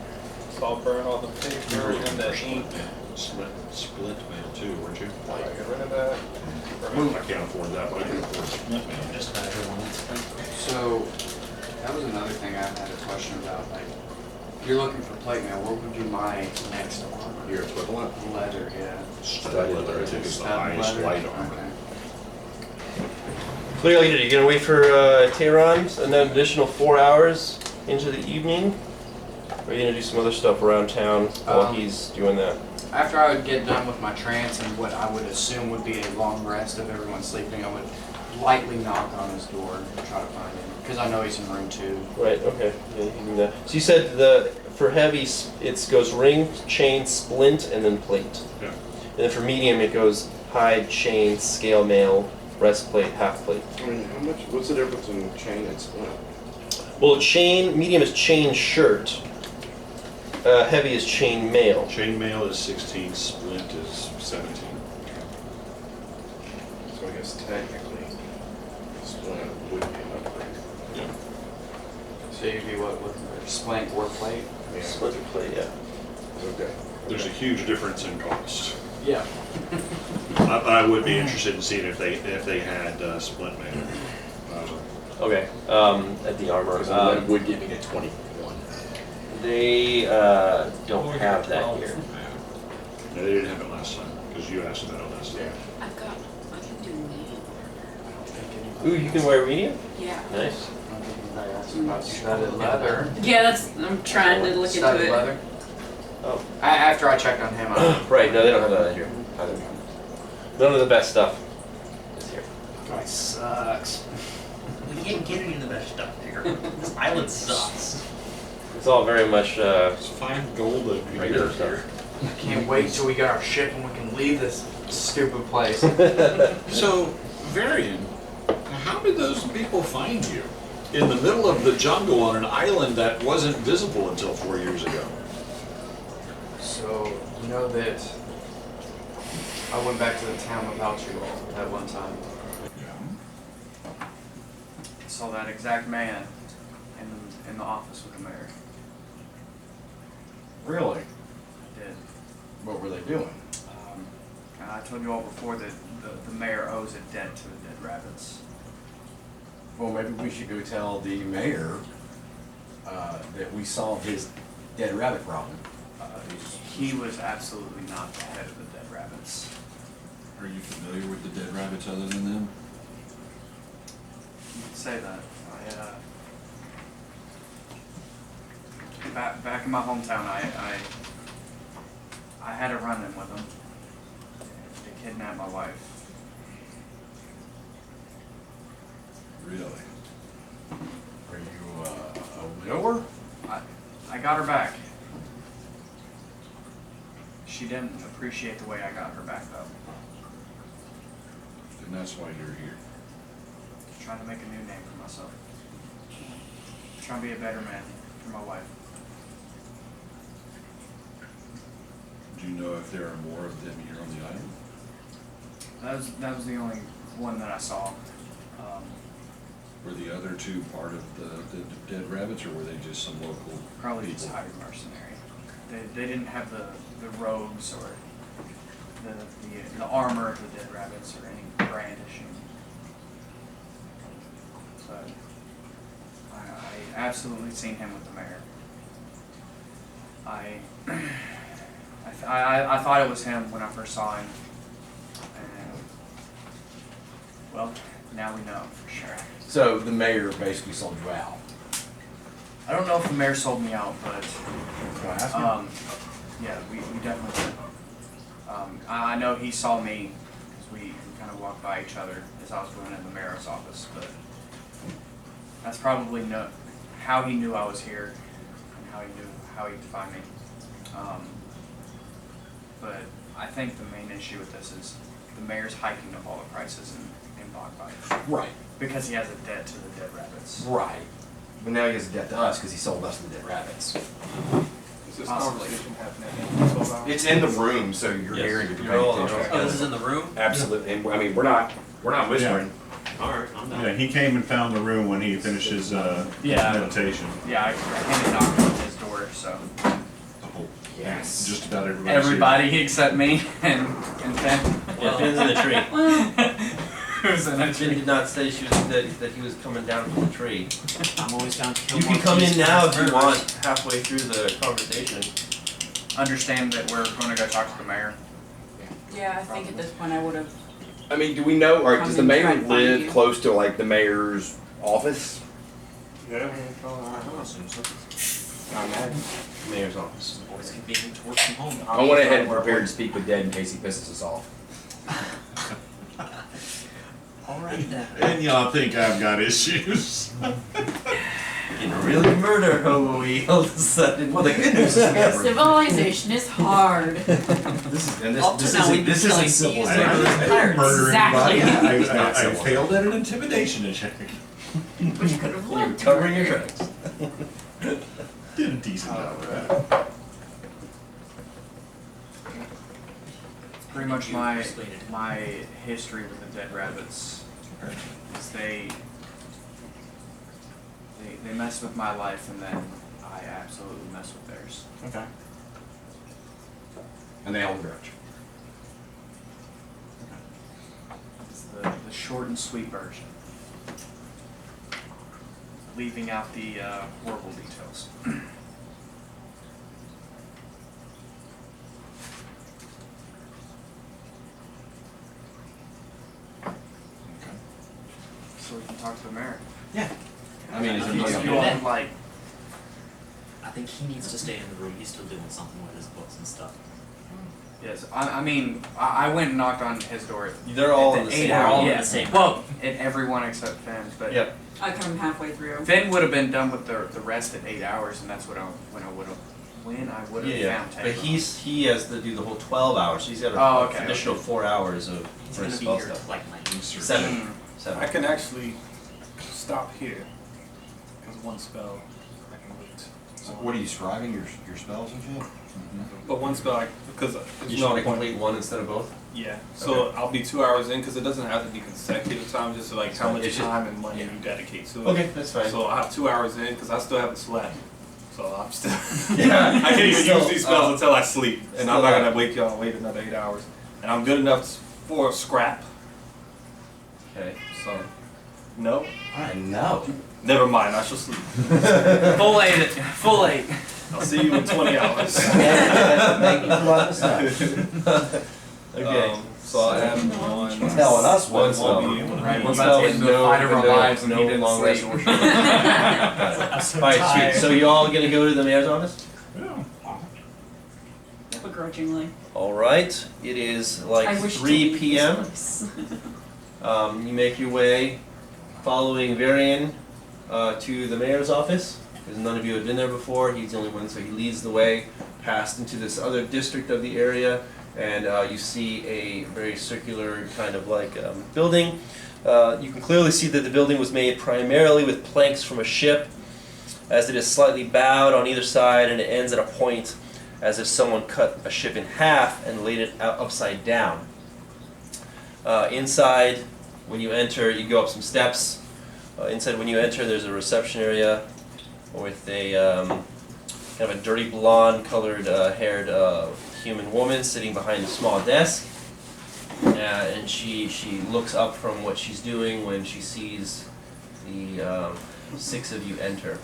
Speaker 7: So I'll burn all the paper and the ink.
Speaker 2: Split mail too, weren't you?
Speaker 7: Like, get rid of that.
Speaker 2: I can't afford that, but I can afford split mail.
Speaker 6: Just about everyone needs print.
Speaker 4: So that was another thing I had a question about. Like, if you're looking for plate mail, what would be my next armor?
Speaker 2: Your equivalent?
Speaker 4: Leather, yeah.
Speaker 2: Stud leather, I think is the
Speaker 4: Stud
Speaker 2: highest
Speaker 4: leather?
Speaker 2: light armor.
Speaker 4: Okay.
Speaker 10: What are you gonna do? You gonna wait for Tehran an additional 4 hours into the evening? Or are you gonna do some other stuff around town while he's doing that?
Speaker 4: After I would get done with my trance and what I would assume would be a long rest of everyone sleeping, I would lightly knock on his door and try to find him. Because I know he's in room 2.
Speaker 10: Right, okay. Yeah, you can do that. So you said for heavy, it goes ring, chain, splint, and then plate.
Speaker 2: Yeah.
Speaker 10: And then for medium, it goes hide, chain, scale mail, breastplate, half plate.
Speaker 9: I mean, what's the difference in chain and splint?
Speaker 10: Well, medium is chain shirt. Heavy is chain mail.
Speaker 2: Chain mail is 16, splint is 17.
Speaker 9: So I guess technically, splint would be an upgrade.
Speaker 2: Yeah.
Speaker 4: So you'd be what, with splint or plate?
Speaker 9: Yeah.
Speaker 10: Splint or plate, yeah.
Speaker 9: Okay.
Speaker 2: There's a huge difference in cost.
Speaker 4: Yeah.
Speaker 2: I would be interested in seeing if they had split mail.
Speaker 10: Okay. At the armor.
Speaker 9: Because that would give me a 21.
Speaker 10: They don't have that here.
Speaker 2: No, they didn't have it last time because you asked about it last time.
Speaker 9: Yeah.
Speaker 5: I can do medium.
Speaker 10: Ooh, you can wear medium?
Speaker 5: Yeah.
Speaker 10: Nice.
Speaker 4: Studded leather.
Speaker 5: Yeah, I'm trying to look into
Speaker 4: Studded
Speaker 5: it.
Speaker 4: leather.
Speaker 10: Oh.
Speaker 4: After I checked on him,
Speaker 10: Right, no, they don't have that here either. None of the best stuff is here.
Speaker 4: guy sucks.
Speaker 6: We can't get any of the best stuff here. This island sucks.
Speaker 10: It's all very much
Speaker 2: It's fine gold and
Speaker 10: regular stuff.
Speaker 4: I can't wait till we get our ship and we can leave this stupid place.
Speaker 2: So,
Speaker 3: Varian, how did those people find you in the middle of the jungle on an island that wasn't visible until 4 years ago?
Speaker 4: So, you know that I went back to the town without you all that one time.
Speaker 2: Yeah.
Speaker 4: I saw that exact man in the office with the mayor.
Speaker 8: Really?
Speaker 4: I did.
Speaker 8: What were they doing?
Speaker 4: And I told you all before that the mayor owes a debt to the dead rabbits.
Speaker 8: Well, maybe we should go tell the mayor that we solved his dead rabbit problem.
Speaker 4: He was absolutely not the head of the dead rabbits.
Speaker 2: Are you familiar with the dead rabbits other than them?
Speaker 4: You could say that. Back in my hometown, I had a run-in with them. They kidnapped my wife.
Speaker 2: Really?
Speaker 8: Are you a widower?
Speaker 4: I got her back. She didn't appreciate the way I got her back, though.
Speaker 2: And that's why you're here.
Speaker 4: Trying to make a new name for myself. Trying to be a better man for my wife.
Speaker 2: Do you know if there are more of them here on the island?
Speaker 4: That was the only one that I saw.
Speaker 2: Were the other two part of the dead rabbits, or were they just some local
Speaker 4: Probably
Speaker 2: people?
Speaker 4: just hired mercenary. They didn't have the robes or the armor of the dead rabbits or any brandishing. But I absolutely seen him with the mayor. I thought it was him when I first saw him. And, well, now we know for sure.
Speaker 8: So the mayor basically sold you out.
Speaker 4: I don't know if the mayor sold me out, but
Speaker 8: Can I ask you?
Speaker 4: yeah, we definitely did. I know he saw me because we kind of walked by each other as I was going in the mayor's office, but that's probably how he knew I was here and how he could find me. But I think the main issue with this is the mayor's hiking up all the prices in Bogbite.
Speaker 8: Right.
Speaker 4: Because he has a debt to the dead rabbits.
Speaker 8: Right. But now he has a debt to us because he sold us the dead rabbits.
Speaker 7: Is this
Speaker 4: Possibly.
Speaker 7: conversation happening in 12 hours?
Speaker 8: It's in the room, so you're
Speaker 1: Yes.
Speaker 8: hearing it.
Speaker 1: You're all
Speaker 8: attention.
Speaker 6: Oh, this is in the room?
Speaker 8: Absolutely. And I mean, we're not whispering.
Speaker 6: Alright, I'm down.
Speaker 2: Yeah, he came and found the room when he finished his
Speaker 4: Yeah.
Speaker 2: meditation.
Speaker 4: Yeah, I came and knocked on his door, so
Speaker 2: The whole,
Speaker 8: Yes.
Speaker 2: just about everybody.
Speaker 4: everybody except me and Finn.
Speaker 1: Yeah, Finn's in the tree.
Speaker 4: Who's in a
Speaker 1: Finn
Speaker 4: tree?
Speaker 1: did not say that he was coming down from the tree.
Speaker 6: I'm always down to kill
Speaker 1: You
Speaker 6: more
Speaker 1: can come
Speaker 6: trees
Speaker 1: in now if
Speaker 6: faster.
Speaker 1: you want, halfway through the conversation.
Speaker 4: Understand that we're going to go talk to the mayor.
Speaker 5: Yeah, I think at this point I would have.
Speaker 11: I mean, do we know, or does the
Speaker 5: Come and
Speaker 11: mayor
Speaker 5: try and find
Speaker 11: live
Speaker 5: you.
Speaker 11: close to like the mayor's office?
Speaker 6: Yeah, I assume so.
Speaker 1: Mayor's office.
Speaker 6: Always convenient to work from home.
Speaker 11: I went ahead and prepared to speak with Dad in case he pisses us off.
Speaker 6: Alright then.
Speaker 2: And y'all think I've got issues.
Speaker 1: Can really murder Howie all of a sudden.
Speaker 8: Well, the good news is we have
Speaker 5: Civilization is hard.
Speaker 6: Up to now, we've been
Speaker 8: this
Speaker 6: killing
Speaker 8: isn't
Speaker 6: thieves
Speaker 8: civil.
Speaker 6: and
Speaker 2: I didn't
Speaker 6: pirates.
Speaker 2: murder
Speaker 5: Exactly.
Speaker 2: anybody.
Speaker 8: It's not
Speaker 2: I
Speaker 8: civil.
Speaker 2: failed at an intimidation check.
Speaker 5: But you could have
Speaker 1: You're
Speaker 5: lived.
Speaker 1: covering your tracks.
Speaker 2: Did a decent job of that.
Speaker 4: Pretty much my history with the dead rabbits is they mess with my life and then I absolutely mess with theirs.
Speaker 8: Okay. And they hold a grudge.
Speaker 4: It's the short and sweet version. Leaving out the horrible details. So we can talk to the mayor.
Speaker 8: Yeah. I mean, is
Speaker 6: I
Speaker 8: it
Speaker 6: think
Speaker 4: You all like,
Speaker 6: I think he needs to stay in the room. He's still doing something with his books and stuff.
Speaker 4: yes, I mean, I went and knocked on his door.
Speaker 1: They're all
Speaker 4: at
Speaker 1: in the same
Speaker 4: hour-
Speaker 6: all in
Speaker 4: yeah.
Speaker 6: the same
Speaker 4: Well, and everyone except Finn, but
Speaker 1: Yep.
Speaker 5: I come halfway through.
Speaker 4: Finn would have been done with the rest at 8 hours, and that's when I would have when I would have
Speaker 1: Yeah,
Speaker 4: found
Speaker 1: but
Speaker 4: Tagron.
Speaker 1: he has to do the whole 12 hours. So he's got
Speaker 4: Oh,
Speaker 1: an
Speaker 4: okay,
Speaker 1: additional 4 hours of
Speaker 6: He's
Speaker 1: for
Speaker 6: gonna
Speaker 1: his
Speaker 6: be
Speaker 1: spell
Speaker 6: here
Speaker 1: stuff.
Speaker 6: till like 9.
Speaker 1: 7.
Speaker 7: I can actually stop here. Because one spell I can wait.
Speaker 8: So what are you scribing your spells and shit?
Speaker 7: But one spell, because
Speaker 1: You
Speaker 7: there's
Speaker 1: just
Speaker 7: no
Speaker 1: want to
Speaker 7: point.
Speaker 1: complete one instead of both?
Speaker 7: Yeah. So I'll be 2 hours in because it doesn't have to be consecutive time. Just like how much
Speaker 1: It's just-
Speaker 7: time and money
Speaker 1: yeah.
Speaker 7: you dedicate to it.
Speaker 1: Okay, that's fine.
Speaker 7: So I have 2 hours in because I still haven't slept. So I'm still.
Speaker 1: Yeah.
Speaker 7: I can't even
Speaker 1: Still,
Speaker 7: use these spells until I sleep, and
Speaker 1: still
Speaker 7: I'm not
Speaker 1: up.
Speaker 7: gonna wake y'all. Wait another 8 hours, and I'm good enough for a scrap.
Speaker 1: Okay.
Speaker 7: So no.
Speaker 8: I know.
Speaker 7: Never mind. I shall sleep.
Speaker 4: Full 8. Full 8.
Speaker 7: I'll see you in 20 hours.
Speaker 8: Thank you for letting us know.
Speaker 1: Okay.
Speaker 7: So I am on.
Speaker 8: Telling us
Speaker 1: One
Speaker 8: what
Speaker 1: spell.
Speaker 4: Right,
Speaker 1: One
Speaker 4: we're
Speaker 1: spell
Speaker 4: about to
Speaker 1: with
Speaker 4: end the fight of our lives and he
Speaker 1: no
Speaker 4: didn't
Speaker 1: long rest
Speaker 4: sleep.
Speaker 1: or short rest. Alright, sweet. So you all gonna go to the mayor's office?
Speaker 5: Begrudgingly.
Speaker 1: Alright. It is like
Speaker 5: I wish to
Speaker 1: 3
Speaker 5: leave
Speaker 1: p.m.
Speaker 5: this place.
Speaker 1: You make your way following Varian to the mayor's office. Because none of you had been there before. He's the only one, so he leads the way past into this other district of the area. And you see a very circular kind of like building. You can clearly see that the building was made primarily with planks from a ship, as it is slightly bowed on either side, and it ends at a point as if someone cut a ship in half and laid it out upside down. Inside, when you enter, you go up some steps. Inside, when you enter, there's a reception area with a kind of a dirty blonde colored haired human woman sitting behind a small desk. And she looks up from what she's doing when she sees the 6 of you enter.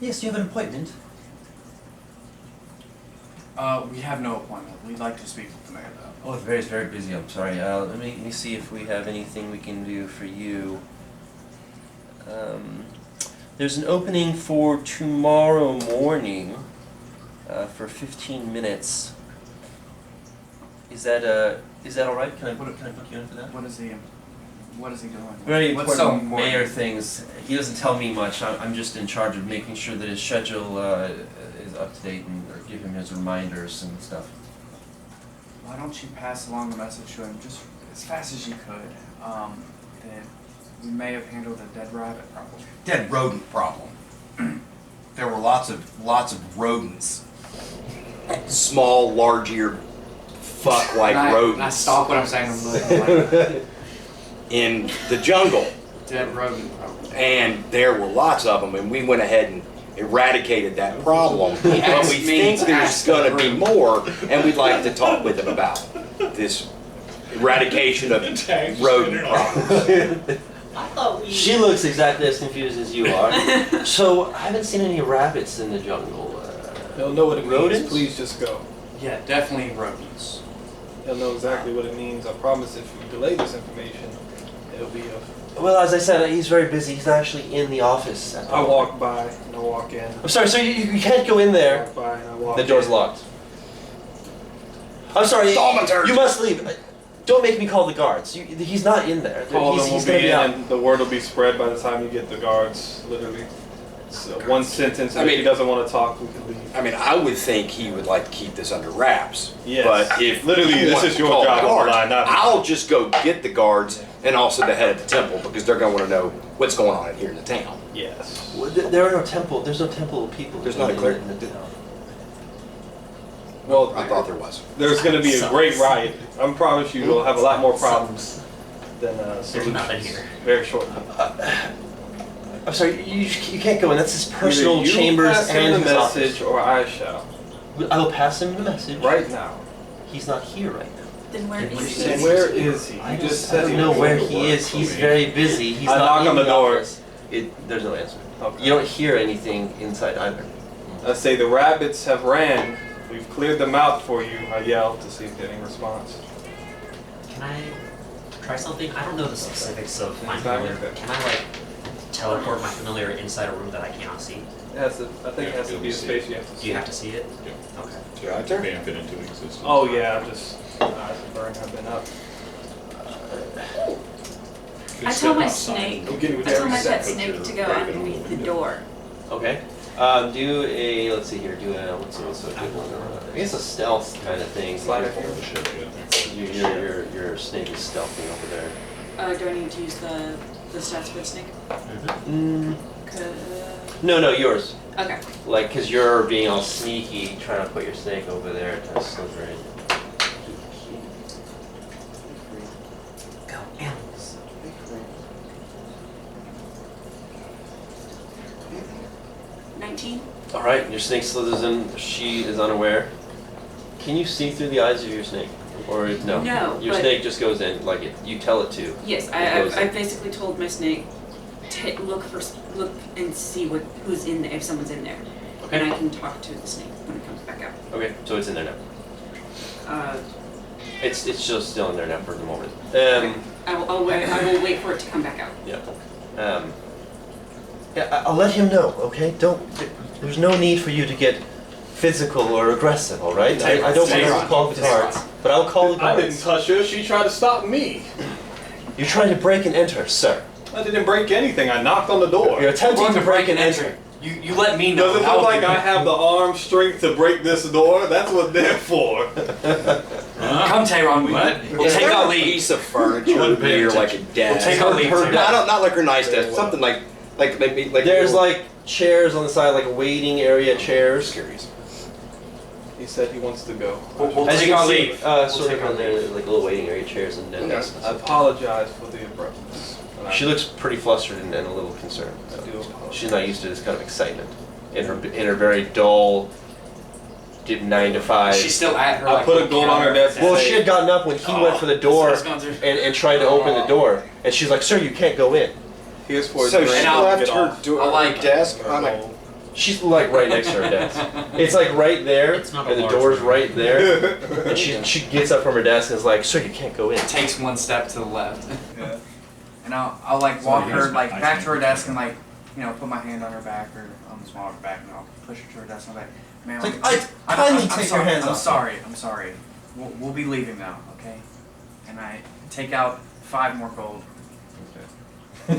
Speaker 1: Yes, you have an appointment.
Speaker 4: We have no appointment. We'd like to speak with the mayor, though.
Speaker 1: Oh, the mayor's very busy. I'm sorry. Let me see if we have anything we can do for you. There's an opening for tomorrow morning for 15 minutes. Is that all right? Can I book you in for that?
Speaker 4: What is he doing?
Speaker 1: Very
Speaker 4: What's so
Speaker 1: important mayor things. He doesn't tell me much. I'm just in charge of making sure that his schedule is up to date and or give him his reminders and stuff.
Speaker 4: Why don't you pass along the message to him just as fast as you could? That we may have handled a dead rabbit problem.
Speaker 8: Dead rodent problem. There were lots of rodents. Small, large-eared, fuck-like rodents.
Speaker 4: And I stop what I'm saying and look like
Speaker 8: in the jungle.
Speaker 4: dead rodent problem.
Speaker 8: And there were lots of them, and we went ahead and eradicated that problem. But
Speaker 4: asked
Speaker 8: we
Speaker 4: me
Speaker 8: think
Speaker 4: to
Speaker 8: there's
Speaker 4: ask
Speaker 8: going to
Speaker 4: the
Speaker 8: be
Speaker 4: group.
Speaker 8: more, and we'd like to talk with them about this eradication of rodent problems.
Speaker 6: I thought we.
Speaker 10: She looks exactly as confused as you are. So, I haven't seen any rabbits in the jungle.
Speaker 7: He'll know what it means.
Speaker 10: Rodents?
Speaker 7: Please just go.
Speaker 4: Yeah, definitely rodents.
Speaker 7: He'll know exactly what it means. I promise if you delay this information, it'll be a...
Speaker 10: Well, as I said, he's very busy. He's not actually in the office. At the
Speaker 7: I
Speaker 10: moment.
Speaker 7: walk by and I walk in.
Speaker 10: I'm sorry, so you can't go in
Speaker 7: I
Speaker 10: there.
Speaker 7: walk by and I walk
Speaker 10: The door's
Speaker 7: in.
Speaker 10: locked. I'm sorry,
Speaker 8: Thaumaturge.
Speaker 10: you must leave. Don't make me call the guards. He's not in there.
Speaker 7: All of them
Speaker 10: He's
Speaker 7: will
Speaker 10: gonna
Speaker 7: be
Speaker 10: be
Speaker 7: in
Speaker 10: out.
Speaker 7: and the word will be spread by the time you get the guards, literally. It's one sentence,
Speaker 8: I
Speaker 7: and if
Speaker 8: mean-
Speaker 7: he doesn't want to talk, we can leave.
Speaker 8: I mean, I would think he would like to keep this under wraps.
Speaker 7: Yes.
Speaker 8: But if
Speaker 7: Literally,
Speaker 8: you
Speaker 7: this
Speaker 8: want
Speaker 7: is
Speaker 8: to
Speaker 7: your
Speaker 8: call the
Speaker 7: job on the
Speaker 8: guards,
Speaker 7: line, not mine.
Speaker 8: I'll just go get the guards and also the head of the temple because they're going to want to know what's going on here in the town.
Speaker 7: Yes.
Speaker 10: Well, there are no temple. There's no temple of people.
Speaker 8: There's not a
Speaker 10: in
Speaker 8: cleric?
Speaker 10: the town.
Speaker 7: Well,
Speaker 8: I thought there was.
Speaker 7: there's going to be a great riot. I promise you, you'll have a lot more problems than
Speaker 6: There's
Speaker 7: solutions.
Speaker 6: nothing here.
Speaker 7: Very shortly.
Speaker 10: I'm sorry, you can't go in. That's his personal
Speaker 7: Either you
Speaker 10: chambers
Speaker 7: pass him
Speaker 10: and
Speaker 7: the
Speaker 10: his
Speaker 7: message,
Speaker 10: office.
Speaker 7: or I shall.
Speaker 10: I will pass him the message.
Speaker 7: Right now.
Speaker 10: He's not here right now.
Speaker 5: Then where
Speaker 10: Did you
Speaker 5: is
Speaker 10: say-
Speaker 5: he?
Speaker 7: Where is he?
Speaker 10: I
Speaker 7: You
Speaker 10: don't,
Speaker 7: just
Speaker 10: I
Speaker 7: said
Speaker 10: don't
Speaker 7: he
Speaker 10: know
Speaker 7: was
Speaker 10: where
Speaker 7: going to
Speaker 10: he
Speaker 7: work
Speaker 10: is.
Speaker 7: for
Speaker 10: He's
Speaker 7: me.
Speaker 10: very busy. He's
Speaker 7: I
Speaker 10: not
Speaker 7: knock
Speaker 10: in
Speaker 7: on the door.
Speaker 10: office. There's no answer.
Speaker 7: Okay.
Speaker 10: You don't hear anything inside either.
Speaker 7: I say the rabbits have ran. We've cleared them out for you. I yell to see if there's any response.
Speaker 6: Can I try something? I don't know the specifics of my
Speaker 7: Exactly.
Speaker 6: familiar. Can I like teleport my familiar inside a room that I cannot see?
Speaker 7: It has to, I think it has to be a space you have to see.
Speaker 6: Do you have to see it?
Speaker 2: Yeah.
Speaker 6: Okay.
Speaker 2: To vamp it into existence.
Speaker 7: Oh yeah, just eyes and burn have been up.
Speaker 5: I tell my snake.
Speaker 7: I'm getting with
Speaker 5: I tell
Speaker 7: every
Speaker 5: my
Speaker 7: step.
Speaker 5: pet snake to go underneath the door.
Speaker 10: Okay. Do a, let's see here, do a, what's a good one? I guess a stealth kind of thing. Your snake is stealthing over there.
Speaker 5: Do I need to use the stats for the snake?
Speaker 10: No, yours.
Speaker 5: Okay.
Speaker 10: Like, cause you're being all sneaky, trying to put your snake over there to slither in.
Speaker 6: Go, animals.
Speaker 5: 19.
Speaker 10: Alright, your snake slithers in, she is unaware. Can you see through the eyes of your snake? Or no?
Speaker 5: No,
Speaker 10: Your
Speaker 5: but-
Speaker 10: snake just goes in, like you tell it to.
Speaker 5: Yes, I basically told my snake to look and see who's in there, if someone's in there.
Speaker 10: Okay.
Speaker 5: And I can talk to the snake when it comes back out.
Speaker 10: Okay, so it's in there now. It's just still in there now for the moment.
Speaker 5: I will wait for it to come back out.
Speaker 10: Yeah.
Speaker 1: Yeah, I'll let him know, okay? There's no need for you to get physical or aggressive, all right? I don't want to call the guards, but I'll call the guards.
Speaker 7: I didn't touch her. She tried to stop me.
Speaker 1: You're trying to break and enter, sir.
Speaker 7: I didn't break anything. I knocked on the door.
Speaker 1: You're attempting to break and enter.
Speaker 6: You let me know.
Speaker 7: Does it look like I have the arm strength to break this door? That's what they're for.
Speaker 6: Come, Tayron. We'll take our leave.
Speaker 11: Piece of furniture here, like a desk.
Speaker 6: We'll take our leave.
Speaker 11: Not like her nice desk. Something like
Speaker 10: There's like chairs on the side, like waiting area chairs.
Speaker 7: He said he wants to go.
Speaker 6: We'll
Speaker 10: As
Speaker 6: take
Speaker 10: you
Speaker 6: our
Speaker 10: can see,
Speaker 6: leave.
Speaker 10: sort of on there, like little waiting area chairs and desks.
Speaker 7: I apologize for the abruptness.
Speaker 10: She looks pretty flustered and a little concerned.
Speaker 7: I do apologize.
Speaker 10: She's not used to this kind of excitement in her very dull 9 to 5.
Speaker 6: She's still at her.
Speaker 7: I put a gold on her desk.
Speaker 10: Well, she had gotten up when he went for the door and tried to open the door, and she's like, "Sir, you can't go in."
Speaker 7: Here's for
Speaker 11: So
Speaker 7: a
Speaker 11: she
Speaker 7: drink.
Speaker 11: left her
Speaker 6: like
Speaker 11: desk on a.
Speaker 10: She's like right next to her desk. It's like right there,
Speaker 6: It's not a
Speaker 10: and the
Speaker 6: large
Speaker 10: door's
Speaker 6: room.
Speaker 10: right there. And she gets up from her desk and is like, "Sir, you can't go in."
Speaker 4: Takes one step to the left.
Speaker 7: Yeah.
Speaker 4: And I'll like
Speaker 2: So
Speaker 4: walk
Speaker 2: you
Speaker 4: her
Speaker 2: guys-
Speaker 4: like
Speaker 2: I
Speaker 4: back
Speaker 2: think-
Speaker 4: to her desk and like, put my hand on her back or on the smaller back and I'll push her to her desk and I'm like, ma'am,
Speaker 1: It's like, kindly take your hands off.
Speaker 4: I'm sorry. We'll be leaving now, okay? And I take out 5 more gold.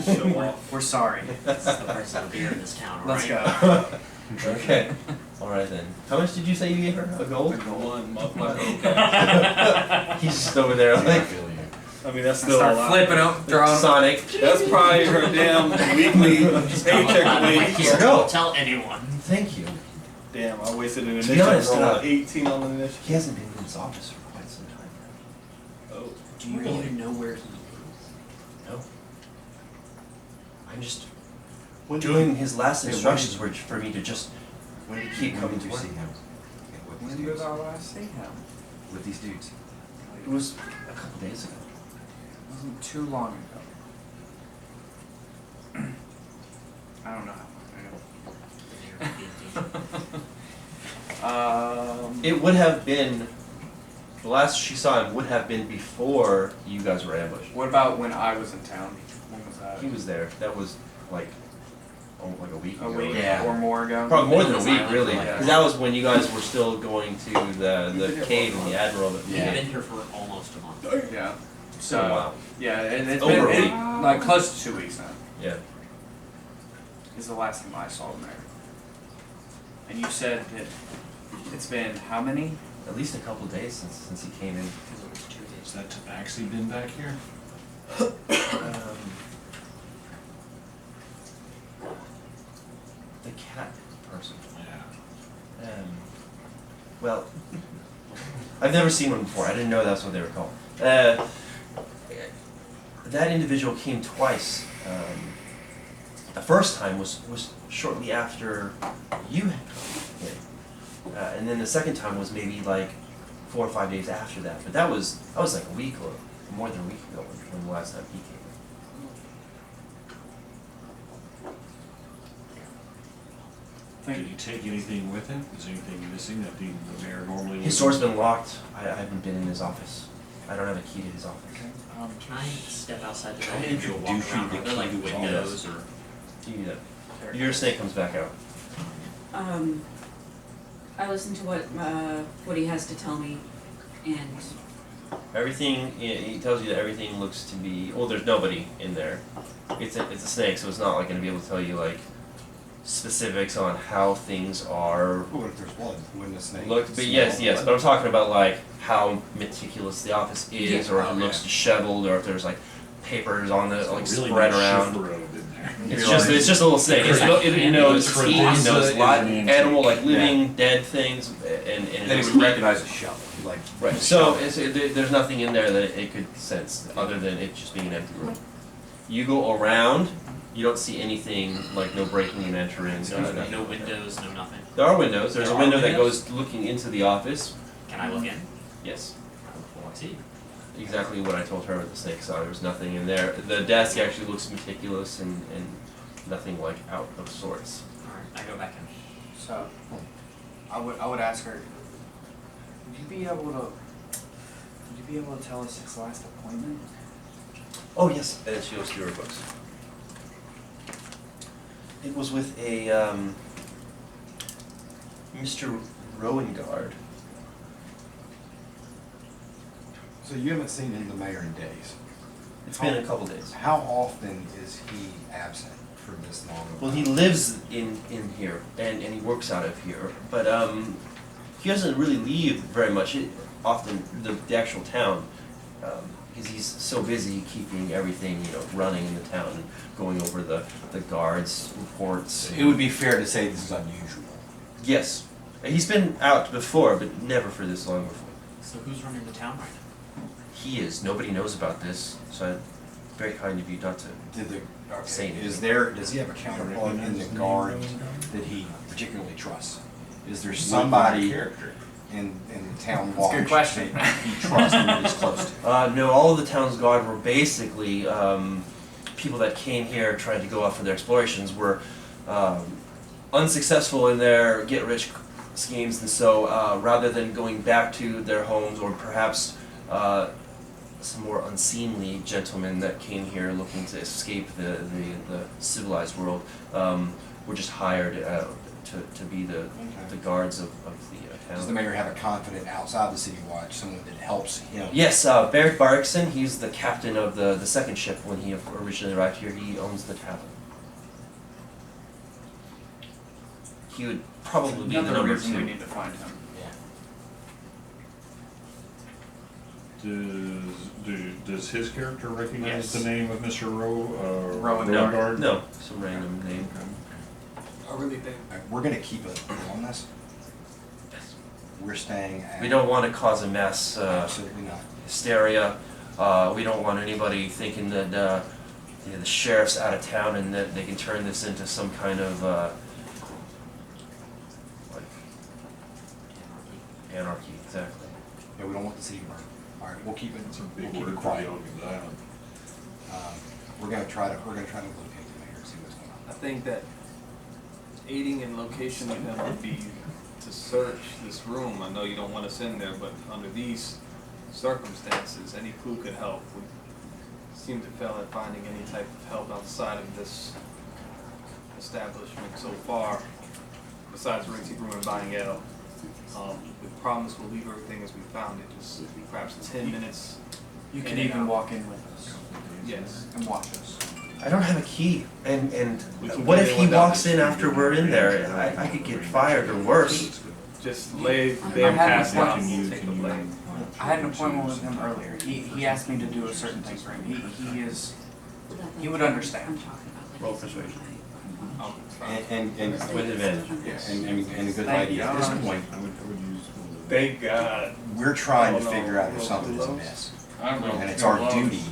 Speaker 7: Show off.
Speaker 4: We're sorry.
Speaker 6: This is the price of a beer in this town, right?
Speaker 4: Let's go.
Speaker 1: Okay. Alright then. How much did you say you gave her? A gold?
Speaker 7: One, my
Speaker 1: He's just over there like
Speaker 7: I mean, that's
Speaker 4: I
Speaker 7: still a
Speaker 4: start
Speaker 7: lot.
Speaker 4: flipping up, throwing.
Speaker 1: Sonic.
Speaker 7: That's probably her damn weekly paycheck a week.
Speaker 6: Here,
Speaker 1: Go.
Speaker 6: don't tell anyone.
Speaker 1: Thank you.
Speaker 7: Damn, I wasted an
Speaker 1: To be
Speaker 7: initiative
Speaker 1: honest,
Speaker 7: roll of 18 on the initiative.
Speaker 1: He hasn't been in his office for quite some time now.
Speaker 7: Oh.
Speaker 6: Do you even know where he is?
Speaker 1: No. I'm just doing his last instructions were for me to just keep coming to work.
Speaker 4: When did I last see him?
Speaker 1: With these dudes. It was a couple days ago.
Speaker 4: It wasn't too long ago. I don't know how long ago.
Speaker 1: It would have been, the last she saw him would have been before you guys were ambushed.
Speaker 4: What about when I was in town? When was that?
Speaker 1: He was there. That was like almost like a week
Speaker 4: A
Speaker 1: ago.
Speaker 4: week
Speaker 1: Yeah.
Speaker 4: or more ago?
Speaker 1: Probably more than a
Speaker 6: Business
Speaker 1: week,
Speaker 6: Island
Speaker 1: really.
Speaker 6: for like-
Speaker 1: Because that was when you guys were still going to the cave and the Admiral.
Speaker 6: We've been here for almost a month.
Speaker 4: Yeah.
Speaker 1: So, wow.
Speaker 4: Yeah, and it's
Speaker 1: Over a
Speaker 4: been
Speaker 1: week.
Speaker 4: like close to 2 weeks now.
Speaker 1: Yeah.
Speaker 4: Is the last time I saw him there. And you said that it's been how many?
Speaker 1: At least a couple days since he came in.
Speaker 2: Has that tabaxi been back here?
Speaker 1: The cat person.
Speaker 2: Yeah.
Speaker 1: Well, I've never seen one before. I didn't know that's what they were called. That individual came twice. The first time was shortly after you had come in. And then the second time was maybe like 4 or 5 days after that. But that was like a week or more than a week ago when the last time he came in.
Speaker 2: Did he take anything with him? Is anything missing that the mayor normally would?
Speaker 1: His door's been locked. I haven't been in his office. I don't have a key to his office.
Speaker 6: Can I step outside the
Speaker 11: How
Speaker 6: building
Speaker 11: many
Speaker 6: and walk
Speaker 11: douchey
Speaker 6: around? Are there like
Speaker 11: key with all
Speaker 6: windows or?
Speaker 1: You need that. Your snake comes back out.
Speaker 5: I listened to what he has to tell me, and
Speaker 1: Everything, he tells you that everything looks to be, well, there's nobody in there. It's a snake, so it's not like going to be able to tell you like specifics on how things are
Speaker 8: What if there's blood? Wouldn't a snake?
Speaker 1: looked. But yes, but I'm talking about like how meticulous the office is, or if it looks disheveled, or if there's like papers on the like
Speaker 2: Really
Speaker 1: spread
Speaker 2: nice
Speaker 1: around.
Speaker 2: shiffer in there.
Speaker 1: It's just a little snake. It's you know it's teeth, you know it's live
Speaker 2: Yeah.
Speaker 1: animal like living dead things, and
Speaker 8: Then it would recognize a shovel. Like
Speaker 1: right. So there's nothing in there that it could sense other than it just being an empty room. You go around, you don't see anything like no breaking and entering.
Speaker 6: No windows, no nothing.
Speaker 1: There are windows. There's
Speaker 6: There
Speaker 1: a
Speaker 6: are
Speaker 1: window that
Speaker 6: windows?
Speaker 1: goes looking into the office.
Speaker 6: Can I look in?
Speaker 1: Yes.
Speaker 6: Well, I see.
Speaker 1: Exactly what I told her with the snake saw. There was nothing in there. The desk actually looks meticulous and nothing like out of sorts.
Speaker 6: Alright, I go back in.
Speaker 4: So, I would ask her, would you be able to tell us his last appointment?
Speaker 1: Oh yes, and she goes through her books. It was with a Mr. Rowengard.
Speaker 8: So you haven't seen the mayor in days.
Speaker 1: It's been a couple days.
Speaker 8: How often is he absent for this long?
Speaker 1: Well, he lives in here and he works out of here, but he doesn't really leave very much. Often the actual town. Because he's so busy keeping everything, running in the town and going over the guards' reports.
Speaker 8: It would be fair to say this is unusual.
Speaker 1: Yes. He's been out before, but never for this long before.
Speaker 6: So who's running the town right now?
Speaker 1: He is. Nobody knows about this, so very kind of you not to say anything.
Speaker 8: Does he have a counterpart in the guard that he particularly trusts? Is there somebody in the town watch
Speaker 4: That's a good question.
Speaker 8: that he trusts and is close to?
Speaker 1: No, all of the town's guard were basically people that came here trying to go out for their explorations were unsuccessful in their get-rich schemes, and so rather than going back to their homes, or perhaps some more unseemly gentlemen that came here looking to escape the civilized world, were just hired to be the guards of the town.
Speaker 8: Does the mayor have a confidant outside the city watch, someone that helps him?
Speaker 1: Yes, Barrett Barrickson, he's the captain of the second ship when he originally arrived here. He owns the tavern. He would probably be the
Speaker 4: Another
Speaker 1: number
Speaker 4: reason we
Speaker 1: two.
Speaker 4: need to find him.
Speaker 2: Does his character recognize
Speaker 1: Yes.
Speaker 2: the name of Mr.
Speaker 4: Rowengard?
Speaker 2: Rowengard?
Speaker 1: No, some random name.
Speaker 7: I really think.
Speaker 8: We're gonna keep it on this. We're staying at.
Speaker 1: We don't want to cause a mess,
Speaker 8: Absolutely not.
Speaker 1: hysteria. We don't want anybody thinking that the sheriff's out of town and that they can turn this into some kind of like anarchy. Exactly.
Speaker 8: Yeah, we don't want the city burned. All right, we'll keep it.
Speaker 2: It's a big
Speaker 8: We'll keep
Speaker 2: word
Speaker 8: it
Speaker 2: for
Speaker 8: quiet.
Speaker 2: young that.
Speaker 8: We're gonna try to locate the mayor, see what's going on.
Speaker 7: I think that aiding in location of him would be to search this room. I know you don't want us in there, but under these circumstances, any clue could help. We seem to fail at finding any type of help outside of this establishment so far, besides rinsing room and buying ale. We promise we'll leave everything as we found it, just perhaps 10 minutes.
Speaker 4: You
Speaker 7: in
Speaker 4: could
Speaker 7: and
Speaker 4: even
Speaker 7: out.
Speaker 4: walk in with us
Speaker 7: Yes.
Speaker 4: and watch us.
Speaker 1: I don't have a key, and
Speaker 7: We can
Speaker 1: what
Speaker 7: get
Speaker 1: if
Speaker 7: in
Speaker 1: he
Speaker 7: without
Speaker 1: walks
Speaker 7: the
Speaker 1: in
Speaker 7: key.
Speaker 1: after we're in there? I could get fired or worse.
Speaker 7: Just lay
Speaker 4: I
Speaker 7: them
Speaker 4: had
Speaker 7: pass
Speaker 4: an
Speaker 7: out
Speaker 4: appointment.
Speaker 7: and take the blame.
Speaker 4: I had an appointment with him earlier. He asked me to do a certain thing for him. He would understand.
Speaker 1: Roll persuasion.
Speaker 8: And
Speaker 1: With advantage.
Speaker 8: yeah, and a good idea at this point.
Speaker 2: I would use one of
Speaker 7: Thank God.
Speaker 8: We're trying to
Speaker 7: Oh, no.
Speaker 8: figure out if something is amiss, and it's our duty,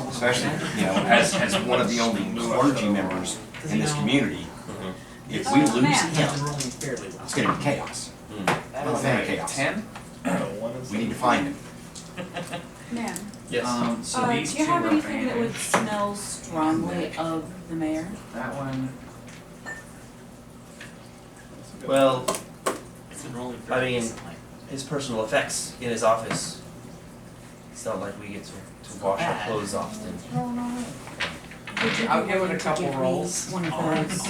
Speaker 8: especially as one of the only clergy members in this community. If we lose him, it's going to be chaos.
Speaker 4: That
Speaker 8: Not
Speaker 4: is
Speaker 8: a fan of
Speaker 4: a
Speaker 8: chaos.
Speaker 4: 10.
Speaker 8: We need to find him.
Speaker 5: Man,
Speaker 1: Yes.
Speaker 4: So these
Speaker 5: do you
Speaker 4: two
Speaker 5: have
Speaker 4: are
Speaker 5: anything that would
Speaker 4: bandaged.
Speaker 5: smell strongly of the mayor?
Speaker 4: That one.
Speaker 1: Well,
Speaker 6: It's been rolling
Speaker 1: I mean-
Speaker 6: recently.
Speaker 1: his personal effects in his office. It's not like we get to wash our clothes often.
Speaker 5: Would you
Speaker 4: I'll
Speaker 5: be
Speaker 4: give it a
Speaker 5: willing to
Speaker 4: couple
Speaker 5: give me
Speaker 4: rolls.
Speaker 5: one of those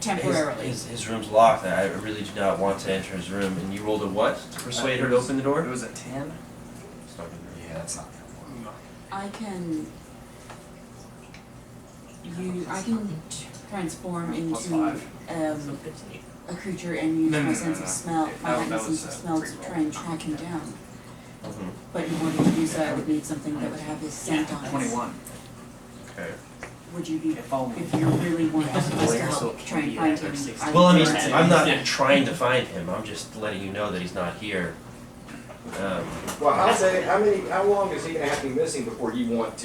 Speaker 5: temporarily?
Speaker 1: His room's locked. I really do not want to enter his room. And you rolled a what to persuade her to open the door?
Speaker 4: It was a 10.
Speaker 1: It's not gonna be-
Speaker 8: Yeah, that's not gonna work.
Speaker 5: I can transform
Speaker 4: Plus
Speaker 5: into
Speaker 4: 5.
Speaker 5: a creature and use
Speaker 4: No,
Speaker 5: my
Speaker 4: no,
Speaker 5: sense
Speaker 4: no,
Speaker 5: of
Speaker 4: no.
Speaker 5: smell,
Speaker 4: That-
Speaker 5: my heightened
Speaker 4: that
Speaker 5: sense
Speaker 4: was,
Speaker 5: of smell to
Speaker 4: pre-roll.
Speaker 5: try and track him down.
Speaker 1: Mhm.
Speaker 5: But in order to do so, I would need something that would have his scent on it.
Speaker 4: 21.
Speaker 1: Okay.
Speaker 5: Would you be,
Speaker 4: If only.
Speaker 5: if you really want us to help try and find him? I
Speaker 1: Well, I
Speaker 5: would
Speaker 1: mean,
Speaker 5: like to.
Speaker 1: I'm not trying to find him. I'm just letting you know that he's not here.
Speaker 8: Well, how long is he gonna have to be missing before you want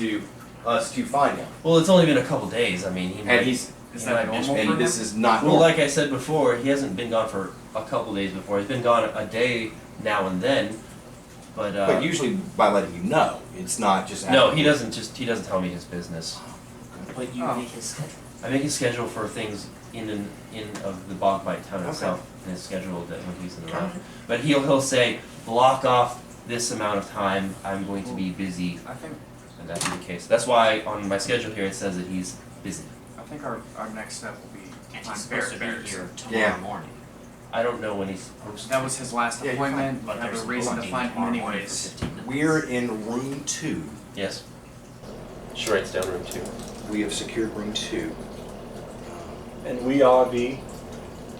Speaker 8: us to find him?
Speaker 1: Well, it's only been a couple days. I mean, he might.
Speaker 8: And he's,
Speaker 4: Is
Speaker 1: he
Speaker 4: that
Speaker 1: might just
Speaker 4: normal
Speaker 1: be-
Speaker 4: for
Speaker 8: this
Speaker 4: him?
Speaker 8: is not
Speaker 1: Well,
Speaker 8: normal.
Speaker 1: like I said before, he hasn't been gone for a couple days before. He's been gone a day now and then, but
Speaker 8: But usually by letting you know, it's not just.
Speaker 1: no, he doesn't tell me his business.
Speaker 6: But you
Speaker 4: Oh.
Speaker 6: make his schedule.
Speaker 1: I make his schedule for things in of the Bogbite town itself, and his schedule that when he's in the round. But he'll say, block off this amount of time. I'm going to be busy,
Speaker 4: I think
Speaker 1: and that'll be the case. That's why on my schedule here it says that he's busy.
Speaker 4: our next step will be
Speaker 6: And
Speaker 4: find
Speaker 6: he's supposed to
Speaker 4: Barrett
Speaker 6: be here
Speaker 4: Barracks.
Speaker 6: tomorrow
Speaker 8: Yeah.
Speaker 6: morning.
Speaker 1: I don't know when he's supposed to.
Speaker 4: That was his last
Speaker 8: Yeah, you're
Speaker 4: appointment.
Speaker 6: But
Speaker 4: I have
Speaker 6: there's
Speaker 4: a reason to
Speaker 6: booking
Speaker 4: find him
Speaker 6: tomorrow morning for
Speaker 4: anyways.
Speaker 6: 15 minutes.
Speaker 8: We're in room 2.
Speaker 1: Yes. She writes down room 2.
Speaker 8: We have secured room 2.
Speaker 7: And we are the.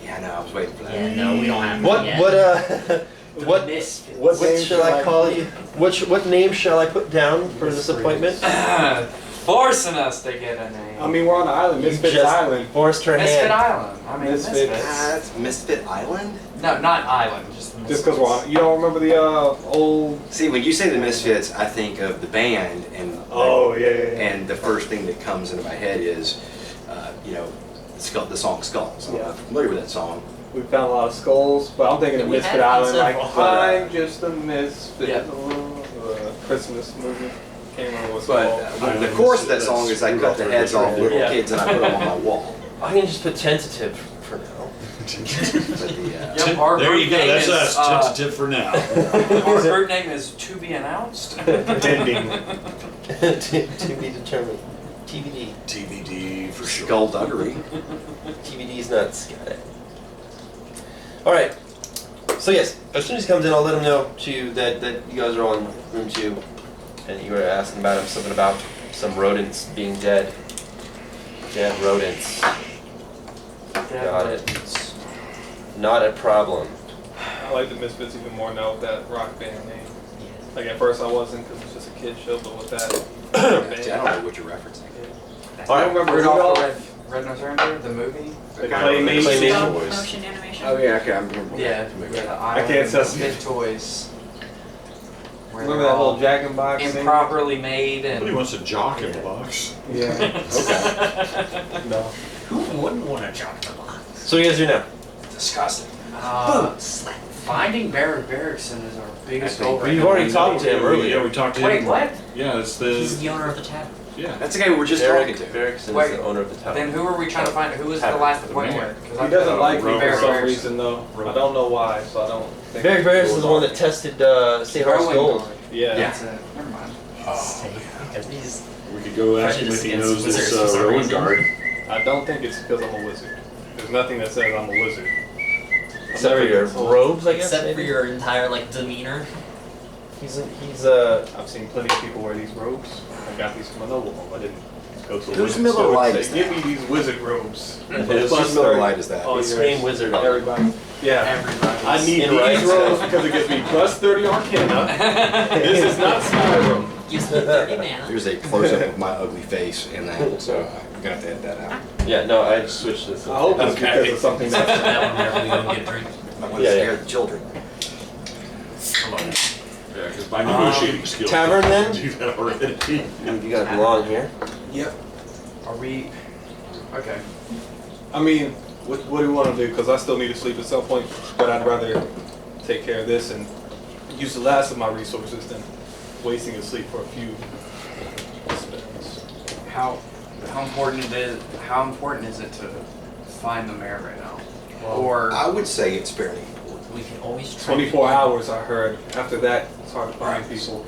Speaker 8: Yeah, no, I was waiting for that.
Speaker 6: Yeah, no, we don't have
Speaker 10: What
Speaker 6: that yet.
Speaker 10: what
Speaker 6: Misfits.
Speaker 10: what name shall I call you? What name shall I put down for this appointment?
Speaker 9: Forcing us to get a name.
Speaker 7: I mean, we're on the island,
Speaker 10: You
Speaker 7: Misfits
Speaker 10: just
Speaker 7: Island.
Speaker 10: forced her
Speaker 9: Misfit
Speaker 10: hand.
Speaker 9: Island. I mean,
Speaker 7: Misfits.
Speaker 9: Misfits.
Speaker 8: That's Misfit Island?
Speaker 9: No, not Island. Just Misfits.
Speaker 7: Just because we're on. You don't remember the old.
Speaker 8: See, when you say the Misfits, I think of the band, and
Speaker 7: Yeah.
Speaker 8: and the first thing that comes into my head is, the song Skulls.
Speaker 7: Yeah.
Speaker 8: I'm familiar with that song.
Speaker 7: We found a lot of skulls, but I'm thinking of
Speaker 6: We
Speaker 7: Misfit
Speaker 6: had
Speaker 7: Island, like
Speaker 6: several.
Speaker 7: I'm just a misfit.
Speaker 9: Yeah.
Speaker 7: Christmas movie. Can't remember what's
Speaker 8: But
Speaker 7: called.
Speaker 8: the chorus of that song is I cut the heads off little
Speaker 10: Yeah.
Speaker 8: kids and I put them on my wall.
Speaker 10: I can just put tentative for now.
Speaker 8: But the,
Speaker 9: Yep, our
Speaker 3: There you
Speaker 9: group
Speaker 3: go,
Speaker 9: name
Speaker 3: that's
Speaker 9: is,
Speaker 3: us, tentative for now.
Speaker 9: Our group name is To Be Announced.
Speaker 7: Pretending.
Speaker 10: to be determined. TBD.
Speaker 3: TBD for sure.
Speaker 8: Skullduggery.
Speaker 10: TBD's nuts. Got it. All right. So yes, as soon as he comes in, I'll let him know too that you guys are all in room 2, and you were asking about him something about some rodents being dead. Dead rodents. Got it. Not a problem.
Speaker 7: I like the Misfits even more now with that rock band name. Like at first I wasn't because it's just a kid show, but with that
Speaker 8: See, I don't know what you're referencing.
Speaker 10: All right.
Speaker 7: remember
Speaker 9: Rudolph
Speaker 7: Rudolph?
Speaker 9: the Red-Nosed Reindeer, the movie.
Speaker 7: The claymation.
Speaker 5: Stop
Speaker 3: Boys.
Speaker 5: motion animation.
Speaker 8: Oh yeah, okay, I remember.
Speaker 9: Yeah, the Island
Speaker 7: can't
Speaker 9: of
Speaker 7: associate.
Speaker 9: Misfit Toys. Where
Speaker 7: Remember
Speaker 9: they're
Speaker 7: that whole
Speaker 9: all
Speaker 7: Jack and Box thing?
Speaker 9: improperly made
Speaker 3: Nobody
Speaker 9: and
Speaker 3: wants a jock in the box.
Speaker 7: Yeah.
Speaker 8: Okay.
Speaker 7: No.
Speaker 6: Who wouldn't want to jump the box?
Speaker 10: So you guys do now.
Speaker 8: Disgusting.
Speaker 6: Slap.
Speaker 9: finding Barrett Barrickson is our biggest goal right
Speaker 10: We've
Speaker 9: now.
Speaker 10: already talked to him earlier.
Speaker 3: Yeah, we talked to him.
Speaker 9: Wait, what?
Speaker 3: Yeah, it's
Speaker 6: He's
Speaker 3: the,
Speaker 6: the owner of the tavern.
Speaker 3: yeah.
Speaker 8: That's the guy we were just talking to.
Speaker 10: Barrickson
Speaker 9: Wait.
Speaker 10: is the owner of the town.
Speaker 9: Then who are we trying to find? Who was the
Speaker 10: Tavern.
Speaker 9: last appointment? 'Cause
Speaker 7: He
Speaker 9: I
Speaker 7: doesn't
Speaker 9: thought
Speaker 7: like me for
Speaker 9: Barrett
Speaker 7: some
Speaker 9: Barrickson.
Speaker 7: reason though. I don't know why, so I don't think.
Speaker 10: Barrick Barrickson is the one that tested Sahar
Speaker 9: Rowan
Speaker 10: Gold.
Speaker 9: Guard.
Speaker 7: Yeah.
Speaker 9: That's it. Never mind.
Speaker 6: Because he's
Speaker 3: We could go ask him if he
Speaker 6: Prejudice
Speaker 3: knows
Speaker 6: against
Speaker 3: this
Speaker 6: wizards for some
Speaker 3: Rowan
Speaker 6: reason.
Speaker 3: guard.
Speaker 7: I don't think it's because I'm a wizard. There's nothing that says I'm a wizard.
Speaker 10: Except for your robes, I guess.
Speaker 6: except for
Speaker 10: maybe?
Speaker 6: your entire demeanor.
Speaker 10: He's
Speaker 7: I've seen plenty of people wear these robes. I got these from a noble home. I didn't go to a
Speaker 8: Whose
Speaker 7: wizard
Speaker 8: Miller
Speaker 7: store
Speaker 8: Lite
Speaker 7: and
Speaker 8: is
Speaker 7: say,
Speaker 8: that?
Speaker 7: give me these wizard robes.
Speaker 8: Whose
Speaker 7: Plus
Speaker 8: Miller
Speaker 7: 30
Speaker 8: Lite is that?
Speaker 7: on
Speaker 10: It's
Speaker 7: yours.
Speaker 10: Scream Wizard on it.
Speaker 7: Everybody. Yeah.
Speaker 9: Everybody.
Speaker 7: I need
Speaker 10: In
Speaker 7: these
Speaker 10: rights.
Speaker 7: robes because it gives me plus 30 Arcana. This is not Skyrim.
Speaker 6: Gives me 30 mana.
Speaker 8: There's a close up of my ugly face in that, so I'm gonna have to edit that out.
Speaker 10: Yeah, no, I switched this.
Speaker 7: I hope it's
Speaker 3: Okay.
Speaker 7: because of something
Speaker 6: That
Speaker 7: that's.
Speaker 6: one whenever we go and get a drink.
Speaker 8: I want to
Speaker 10: Yeah,
Speaker 8: scare
Speaker 10: yeah.
Speaker 8: the children.
Speaker 3: Come on. Yeah, because my negotiating skills.
Speaker 10: Tavern, then?
Speaker 3: Do that already.
Speaker 10: You gotta belong here.
Speaker 9: Are we? Okay.
Speaker 7: I mean, what do you want to do? Because I still need to sleep at some point, but I'd rather take care of this and use the last of my resources than wasting his sleep for a few spins.
Speaker 9: How important is it to find the mayor right now? Or
Speaker 8: I would say it's fairly important.
Speaker 6: We can always try.
Speaker 7: 24 hours, I heard. After that, it's hard to find people.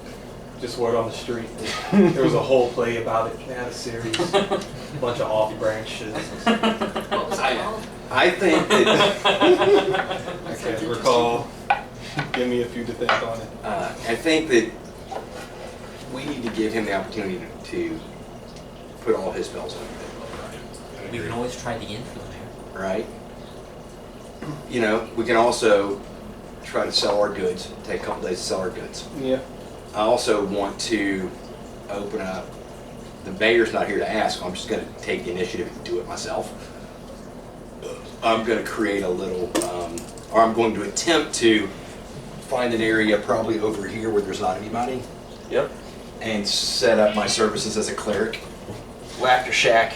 Speaker 7: Just word on the street. There was a whole play about it. They had a series. A bunch of off-brand shit.
Speaker 6: What was it called?
Speaker 8: I think that
Speaker 7: I can't recall. Give me a few to think on it.
Speaker 8: I think that we need to give him the opportunity to put all his spells on. I
Speaker 6: We can always try the inn for the mayor.
Speaker 11: right? You know, we can also try to sell our goods, take a couple days to sell our goods.
Speaker 7: Yeah.
Speaker 11: I also want to open up, the mayor's not here to ask, I'm just gonna take the initiative and do it myself. I'm gonna create a little, or I'm going to attempt to find an area probably over here where there's not anybody
Speaker 10: Yep.
Speaker 11: and set up my services as a cleric. Laughter shack.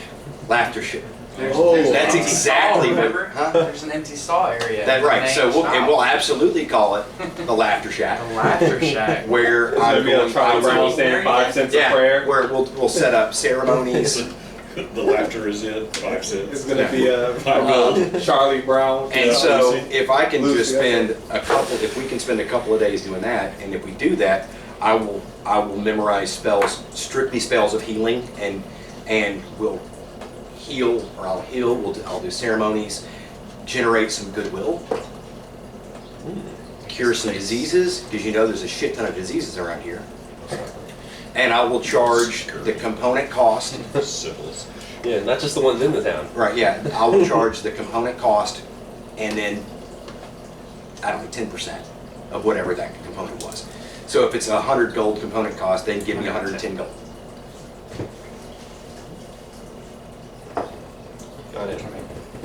Speaker 11: Laughter shack.
Speaker 4: There's
Speaker 11: That's
Speaker 4: an empty
Speaker 11: exactly
Speaker 4: stall,
Speaker 11: what-
Speaker 4: remember?
Speaker 11: huh?
Speaker 4: There's an empty stall area.
Speaker 11: That's right. So
Speaker 4: Named shop.
Speaker 11: we'll absolutely call it the Laughter Shack,
Speaker 4: The Laughter Shack.
Speaker 11: where
Speaker 7: It's
Speaker 11: I'm
Speaker 7: gonna be a
Speaker 11: going.
Speaker 7: Charlie Brown
Speaker 11: will-
Speaker 7: saying 5 cents a
Speaker 11: yeah,
Speaker 7: prayer.
Speaker 11: where we'll set up ceremonies,
Speaker 3: The laughter is in 5 cents.
Speaker 7: It's gonna be a Charlie Brown.
Speaker 11: and so if I can
Speaker 7: Lucy,
Speaker 11: just spend if we can spend a couple of days doing that, and if we do that, I will memorize spells, strictly spells of healing, and we'll heal, or I'll heal. I'll do ceremonies, generate some goodwill, cure some diseases, because you know there's a shit ton of diseases around here. And I will charge the component cost.
Speaker 3: Syphilis.
Speaker 10: Yeah, not just the ones in the town.
Speaker 11: Right, yeah. I will charge the component cost and then, I don't know, 10% of whatever that component was. So if it's 100 gold component cost, then give me 110 gold.
Speaker 10: Got it.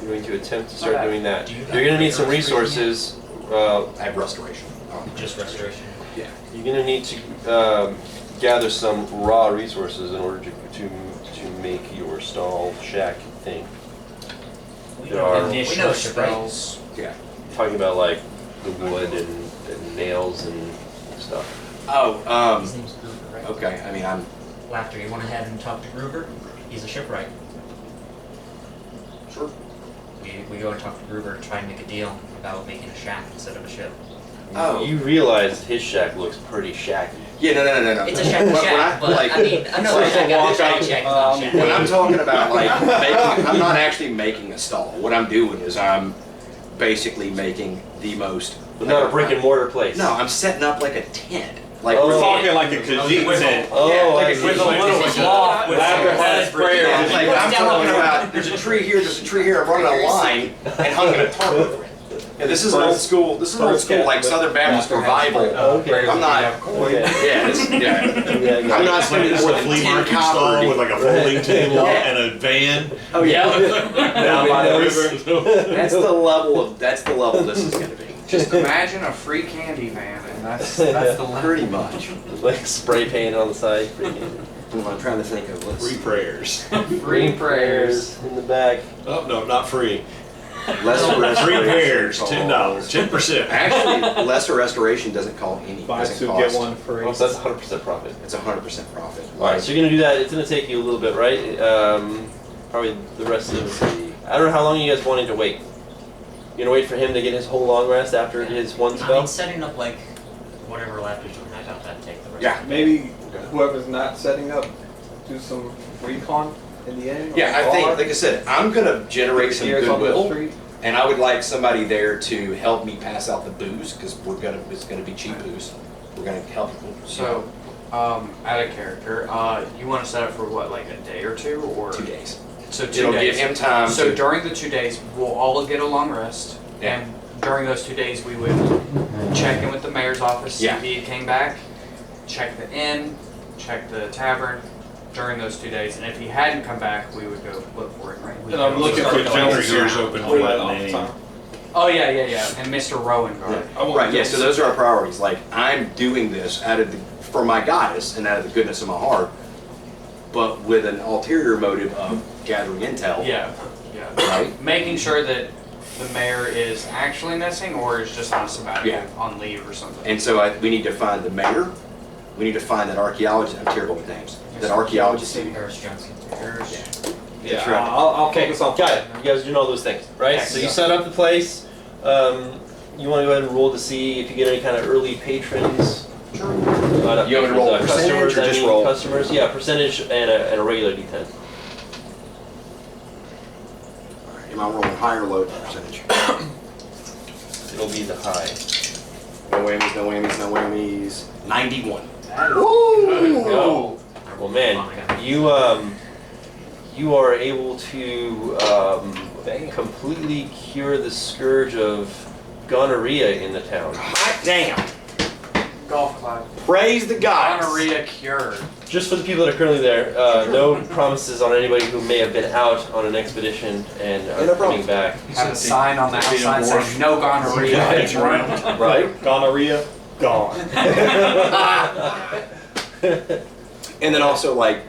Speaker 10: You're going to attempt to start
Speaker 6: Okay.
Speaker 10: doing that.
Speaker 6: Do you
Speaker 10: You're
Speaker 6: have
Speaker 10: going to need
Speaker 6: the
Speaker 10: some
Speaker 6: resources
Speaker 10: resources.
Speaker 11: I have restoration.
Speaker 6: Just restoration.
Speaker 11: Yeah.
Speaker 10: You're going to need to gather some raw resources in order to make your stall shack thing. There are
Speaker 6: We know spells.
Speaker 11: Yeah.
Speaker 10: talking about like the wood and nails and stuff.
Speaker 11: Oh,
Speaker 6: His name's Gruber, right?
Speaker 11: okay. I mean, I'm
Speaker 6: Laughter, you went ahead and talked to Gruber? He's a shipwright.
Speaker 11: sure.
Speaker 6: We go and talk to Gruber and try and make a deal about making a shack instead of a ship.
Speaker 11: Oh.
Speaker 10: You realize his shack looks pretty shacky.
Speaker 11: Yeah, no.
Speaker 6: It's a shack to
Speaker 11: When
Speaker 6: shack, but
Speaker 11: like,
Speaker 6: I mean, another
Speaker 11: like,
Speaker 6: shack
Speaker 7: walk
Speaker 6: after shack
Speaker 7: up,
Speaker 6: shack is not a shack.
Speaker 11: when I'm talking about like making, I'm not actually making a stall. What I'm doing is I'm basically making the most.
Speaker 10: But not a brick and mortar place.
Speaker 11: No, I'm setting up like a tent. Like
Speaker 10: Oh.
Speaker 11: we're
Speaker 10: We're
Speaker 11: talking
Speaker 7: like a Khajiit tent.
Speaker 10: Oh,
Speaker 11: like
Speaker 10: I
Speaker 11: a
Speaker 10: see.
Speaker 11: with a little
Speaker 6: With
Speaker 11: cloth
Speaker 6: with
Speaker 7: Laughter
Speaker 6: some
Speaker 7: has prayer.
Speaker 11: Yeah, like
Speaker 6: Puts
Speaker 11: I'm
Speaker 6: down
Speaker 11: talking
Speaker 6: on
Speaker 11: about. There's a tree here. There's a tree here. I'm running a line and hung in a tarp over it. Yeah, this is an old school. This is an old school like Southern Baptist revival.
Speaker 10: Okay.
Speaker 11: I'm not.
Speaker 10: Okay.
Speaker 11: Yeah,
Speaker 10: Yeah,
Speaker 11: I'm not
Speaker 3: It's like
Speaker 11: spending
Speaker 3: it's
Speaker 11: more
Speaker 3: a
Speaker 11: than
Speaker 3: flea
Speaker 11: 10
Speaker 3: market stall with
Speaker 11: copper.
Speaker 3: like a folding table
Speaker 11: Yeah.
Speaker 3: and a van.
Speaker 11: Oh yeah.
Speaker 10: Down by the river.
Speaker 11: That's the level this is going to be.
Speaker 4: Just imagine a free candy van, and that's the level.
Speaker 11: Pretty much.
Speaker 10: Like spray paint on the side.
Speaker 11: I'm trying to think of what's
Speaker 3: Free prayers.
Speaker 4: Free prayers.
Speaker 10: in the back.
Speaker 3: Oh, no, not free.
Speaker 11: lesser
Speaker 3: Free
Speaker 11: restoration.
Speaker 3: prayers,
Speaker 11: calls-
Speaker 3: $10, 10%.
Speaker 11: Actually, lesser restoration doesn't call any.
Speaker 7: Buy
Speaker 11: Doesn't
Speaker 7: two,
Speaker 11: cost.
Speaker 7: get one free.
Speaker 10: Oh, so that's 100% profit.
Speaker 11: It's 100% profit.
Speaker 10: Alright, so you're gonna do that. It's gonna take you a little bit, right? Probably the rest of. I don't know how long you guys wanting to wait. You're gonna wait for him to get his whole long rest after his one
Speaker 6: I
Speaker 10: spell?
Speaker 6: mean, setting up like whatever Laughter's doing, I doubt that'd take the rest.
Speaker 11: Yeah.
Speaker 7: Maybe whoever's not setting up, do some recon in the end.
Speaker 11: Yeah, I think, like I said, I'm gonna generate some
Speaker 7: Here's on the
Speaker 11: goodwill,
Speaker 7: street.
Speaker 11: and I would like somebody there to help me pass out the booze because it's gonna be cheap booze. We're gonna help.
Speaker 4: So, out of character, you want to set up for what, like a day or two, or
Speaker 11: 2 days.
Speaker 4: So 2
Speaker 11: It'll
Speaker 4: days.
Speaker 11: give him time.
Speaker 4: So
Speaker 11: to,
Speaker 4: during the 2 days, we'll all get a long rest,
Speaker 11: Yeah.
Speaker 4: and during those 2 days, we would check in with the mayor's office, see
Speaker 11: Yeah.
Speaker 4: if he came back, check the inn, check the tavern during those 2 days, and if he hadn't come back, we would go look for him. Right?
Speaker 7: And I'm looking for
Speaker 3: Put Junior
Speaker 7: Jones.
Speaker 3: ears open
Speaker 7: All
Speaker 3: for
Speaker 7: that
Speaker 3: that
Speaker 7: all the
Speaker 3: name.
Speaker 7: time.
Speaker 4: Oh yeah, and Mr. Rowan guard.
Speaker 7: I want
Speaker 11: right. Yeah.
Speaker 7: Jones.
Speaker 11: So those are our priorities. Like I'm doing this for my goddess and out of the goodness of my heart, but with an ulterior motive of gathering intel.
Speaker 4: Yeah.
Speaker 11: Right.
Speaker 4: Making sure that the mayor is actually missing or is just on sabbatical,
Speaker 11: Yeah.
Speaker 4: on leave or something.
Speaker 11: And so we need to find the mayor. We need to find that archaeologist. I'm terrible with names. That archaeologist.
Speaker 6: Harris Johnson.
Speaker 7: Yeah,
Speaker 11: That's right.
Speaker 7: I'll focus on.
Speaker 10: Got it. You guys are doing all those things, right?
Speaker 4: Yeah,
Speaker 10: So you
Speaker 7: yeah.
Speaker 10: set up the place. You want to go ahead and roll to see if you get any kind of early patrons.
Speaker 11: Sure.
Speaker 10: Not
Speaker 11: You want me to roll a
Speaker 10: customers,
Speaker 11: percentage or
Speaker 10: I
Speaker 11: just
Speaker 10: mean
Speaker 11: roll?
Speaker 10: Customers, yeah, percentage and a regular D10.
Speaker 11: Am I rolling high or low percentage?
Speaker 10: It'll be the high.
Speaker 11: No whammies, no whammies, no whammies. 91.
Speaker 10: Go. Well, man, you are able to completely cure the scourge of gonorrhea in the town.
Speaker 11: Hot damn!
Speaker 4: Golf clap.
Speaker 11: Praise the gods!
Speaker 4: Gonorrhea cured.
Speaker 10: Just for the people that are currently there, no promises on anybody who may have been out on an expedition and are
Speaker 11: no
Speaker 10: coming
Speaker 11: problem.
Speaker 10: back.
Speaker 4: Have a sign on the outside saying no gonorrhea in room.
Speaker 11: Right?
Speaker 12: Gonorrhea, gone.
Speaker 11: And then also like,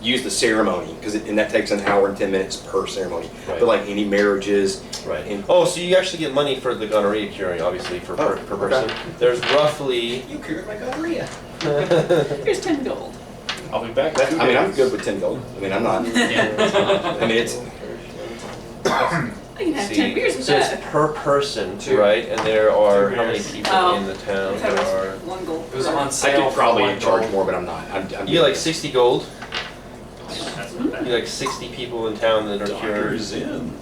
Speaker 11: use the ceremony and that takes an hour and 10 minutes per ceremony.
Speaker 10: Right.
Speaker 11: But like any marriages.
Speaker 10: Right.
Speaker 11: And
Speaker 10: Oh, so you actually get money for the gonorrhea curing, obviously, per person.
Speaker 11: okay.
Speaker 10: There's roughly.
Speaker 11: You cured my gonorrhea.
Speaker 5: Here's 10 gold.
Speaker 12: I'll be back.
Speaker 11: I mean, I'm good with 10 gold. I mean, I'm not. I mean, it's.
Speaker 5: I can have 10 beers with
Speaker 10: So it's
Speaker 5: that.
Speaker 10: per person, right? And there are how many
Speaker 9: beers.
Speaker 10: people
Speaker 5: Oh.
Speaker 10: in the town?
Speaker 5: I thought it
Speaker 10: There
Speaker 5: was
Speaker 10: are.
Speaker 5: 1 gold.
Speaker 4: It was on
Speaker 11: I
Speaker 4: sale
Speaker 11: could probably
Speaker 4: for $1
Speaker 11: charge
Speaker 4: gold.
Speaker 11: more, but I'm not. I'm
Speaker 10: You get like 60 gold.
Speaker 12: That's not
Speaker 10: You
Speaker 12: bad.
Speaker 10: get like 60 people in town that are cured.
Speaker 2: Doctor's in.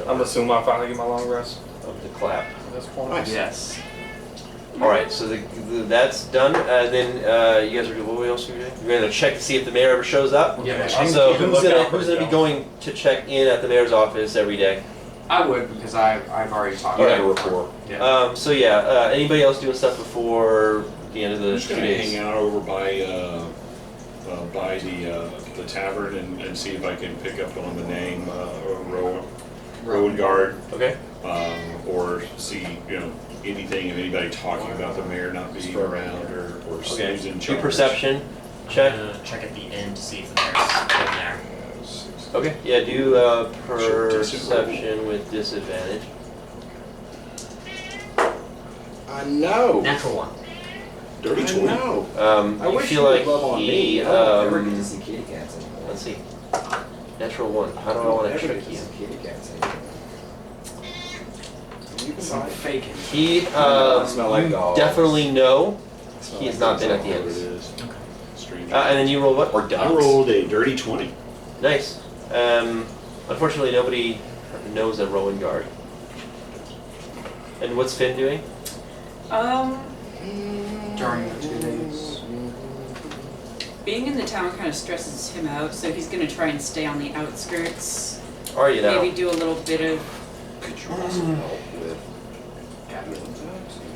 Speaker 12: I'm assuming I finally get my long rest
Speaker 10: Of the clap.
Speaker 12: at this point.
Speaker 11: Nice.
Speaker 4: Yes.
Speaker 10: All right, so that's done. Then you guys are. What else are you doing? You're gonna check to see if the mayor ever shows up.
Speaker 4: Yeah,
Speaker 10: So
Speaker 12: keep a
Speaker 10: who's
Speaker 12: lookout
Speaker 10: gonna
Speaker 12: for
Speaker 10: who's
Speaker 12: it,
Speaker 10: gonna be
Speaker 12: though.
Speaker 10: going to check in at the mayor's office every day?
Speaker 4: I would because I've already talked
Speaker 11: You
Speaker 10: Okay.
Speaker 11: have a
Speaker 4: to
Speaker 11: rapport.
Speaker 4: Yeah.
Speaker 10: So yeah, anybody else doing stuff before the end of
Speaker 2: I'm
Speaker 10: the
Speaker 2: just
Speaker 10: 2
Speaker 2: gonna
Speaker 10: days?
Speaker 2: hang out over by the tavern and see if I can pick up on the name Rowan Guard,
Speaker 10: Okay.
Speaker 2: or see anything of anybody talking about the mayor not being around or
Speaker 10: Okay.
Speaker 2: who's in
Speaker 10: Do
Speaker 2: charge.
Speaker 10: perception check.
Speaker 6: Check at the end to see if the mayor's in there.
Speaker 10: Okay. Yeah. Do
Speaker 2: Sure,
Speaker 10: perception with disadvantage.
Speaker 11: I know.
Speaker 6: Natural 1.
Speaker 2: Dirty
Speaker 11: I
Speaker 2: 20.
Speaker 11: know. I
Speaker 10: You
Speaker 11: wish
Speaker 10: feel
Speaker 11: you would
Speaker 10: like
Speaker 11: love on
Speaker 10: he.
Speaker 11: me. I don't ever get to see kitty cats anymore.
Speaker 10: Let's see. Natural 1. How do I want to
Speaker 11: Never
Speaker 10: trick
Speaker 11: get to
Speaker 10: you?
Speaker 11: see kitty cats anymore. You can
Speaker 4: Some
Speaker 11: buy it.
Speaker 4: faking.
Speaker 10: He.
Speaker 11: I smell like
Speaker 10: You
Speaker 11: dogs.
Speaker 10: definitely know.
Speaker 11: I smell
Speaker 10: He has
Speaker 11: like
Speaker 10: not been at
Speaker 11: dogs.
Speaker 10: the
Speaker 2: Whatever it
Speaker 10: end.
Speaker 2: is. Strange.
Speaker 10: And then you roll what?
Speaker 11: Or
Speaker 2: I
Speaker 11: ducks.
Speaker 2: rolled a dirty 20.
Speaker 10: Nice. Unfortunately, nobody knows a Rowan Guard. And what's Finn doing?
Speaker 4: During the 2 days.
Speaker 5: Being in the town kind of stresses him out, so he's going to try and stay on the outskirts.
Speaker 10: Are you now?
Speaker 5: Maybe do a little bit of.
Speaker 11: Could you also help with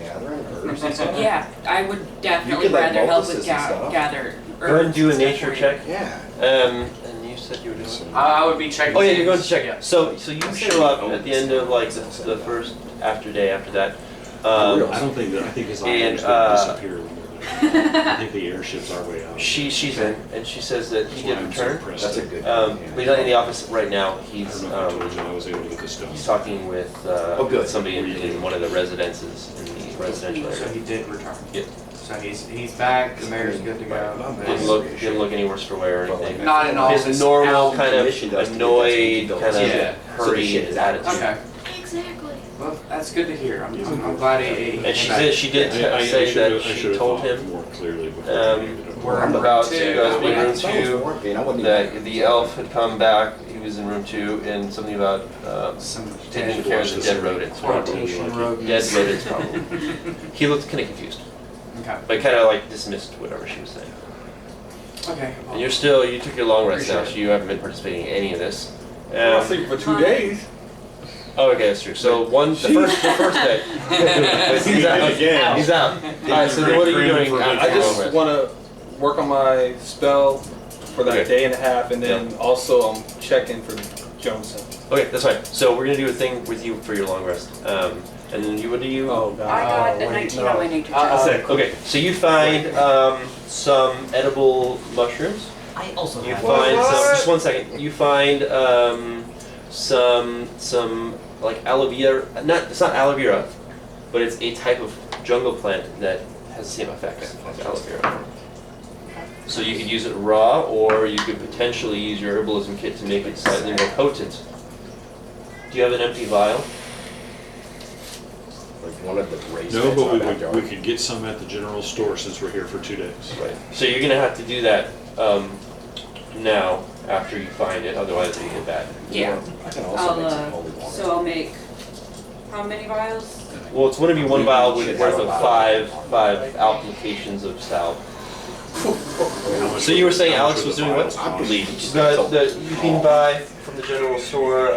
Speaker 11: gathering herbs and stuff?
Speaker 5: Yeah, I would definitely
Speaker 11: could, like,
Speaker 5: rather help
Speaker 11: multiple
Speaker 5: with
Speaker 11: and stuff.
Speaker 5: gather.
Speaker 10: Go ahead and do a
Speaker 5: herbs and
Speaker 10: nature
Speaker 5: stuff
Speaker 10: check.
Speaker 11: Yeah.
Speaker 10: And you said you were doing.
Speaker 4: I would be checking.
Speaker 10: Oh yeah, you're going to
Speaker 4: things.
Speaker 10: check.
Speaker 4: Yeah.
Speaker 10: So you show up at the end of like the first day after that.
Speaker 2: I don't think that. I think his
Speaker 10: and,
Speaker 2: items will disappear when they're there. I think the airships our way out.
Speaker 10: She's in, and she says that he did return.
Speaker 11: That's a good
Speaker 10: But he's not in the office right now.
Speaker 2: I
Speaker 10: He's
Speaker 2: don't know if I told you I was able to get the stone.
Speaker 10: he's talking with
Speaker 11: good.
Speaker 10: somebody in one of the residences in the residential
Speaker 4: So
Speaker 10: area.
Speaker 4: he did return.
Speaker 10: Yeah.
Speaker 4: So he's back. The mayor's good to go.
Speaker 10: Didn't look any worse for wear or anything.
Speaker 4: Not in all
Speaker 10: His
Speaker 4: this
Speaker 10: normal
Speaker 4: out
Speaker 10: kind
Speaker 11: commission does
Speaker 10: of
Speaker 11: to get
Speaker 10: annoyed,
Speaker 11: that
Speaker 10: kind of
Speaker 4: Yeah.
Speaker 11: So the shit
Speaker 10: hurried
Speaker 11: is out.
Speaker 10: attitude.
Speaker 4: Okay.
Speaker 5: Exactly.
Speaker 4: Well, that's good to hear. I'm glad he.
Speaker 10: And she did say that she told him
Speaker 2: more clearly before.
Speaker 4: We're in
Speaker 10: about
Speaker 4: room
Speaker 10: you
Speaker 4: two.
Speaker 10: guys being in room
Speaker 11: That was
Speaker 10: 2,
Speaker 11: working. I wasn't
Speaker 10: that
Speaker 11: even-
Speaker 10: the elf had come back. He was in room 2, and something about
Speaker 4: Some
Speaker 10: taking
Speaker 4: dead
Speaker 10: care of the dead rodents.
Speaker 4: plantation
Speaker 10: Dead
Speaker 4: rodents.
Speaker 10: rodents, probably. He looked kind of confused,
Speaker 4: Okay.
Speaker 10: but kind of like dismissed whatever she was saying.
Speaker 4: Okay.
Speaker 10: And you took your long rest now, so you haven't been participating in any of this.
Speaker 12: I'll sleep for 2 days.
Speaker 10: Oh, okay, that's true. So the first day. He's out.
Speaker 2: again.
Speaker 10: He's out. Alright, so then what are you doing after
Speaker 12: I
Speaker 10: your long
Speaker 12: just
Speaker 10: rest?
Speaker 12: want to work on my spell for that
Speaker 10: Okay.
Speaker 12: day and a half, and then also I'm checking for Johnson.
Speaker 10: Okay, that's fine. So we're gonna do a thing with you for your long rest. And then what do you?
Speaker 12: Oh God.
Speaker 5: I got a
Speaker 12: wait,
Speaker 5: 19
Speaker 12: no.
Speaker 5: on my nature
Speaker 12: I
Speaker 5: check.
Speaker 12: said
Speaker 10: Okay, so you find some edible mushrooms.
Speaker 6: I also
Speaker 10: You
Speaker 6: have
Speaker 10: find some. Just one second. You find some like aloe vera. It's not aloe vera, but it's a type of jungle plant that has the same effects as aloe vera. So you could use it raw, or you could potentially use your herbalism kit to make it slightly more potent. Do you have an empty vial?
Speaker 11: Like one of the raised
Speaker 2: No,
Speaker 11: beds
Speaker 2: but
Speaker 11: in
Speaker 2: we
Speaker 11: my backyard.
Speaker 2: could get some at the general store since we're here for 2 days.
Speaker 10: Right. So you're gonna have to do that now after you find it, otherwise it'll get bad.
Speaker 5: Yeah.
Speaker 11: I can also make some
Speaker 5: I'll,
Speaker 11: holy water.
Speaker 5: so I'll make, how many vials?
Speaker 10: Well, it's going to be one vial with
Speaker 11: Should
Speaker 10: worth
Speaker 11: have
Speaker 10: of
Speaker 11: a vial.
Speaker 10: five applications of salve. So you were saying Alex was doing what?
Speaker 11: I believe you.
Speaker 10: You can buy from the general store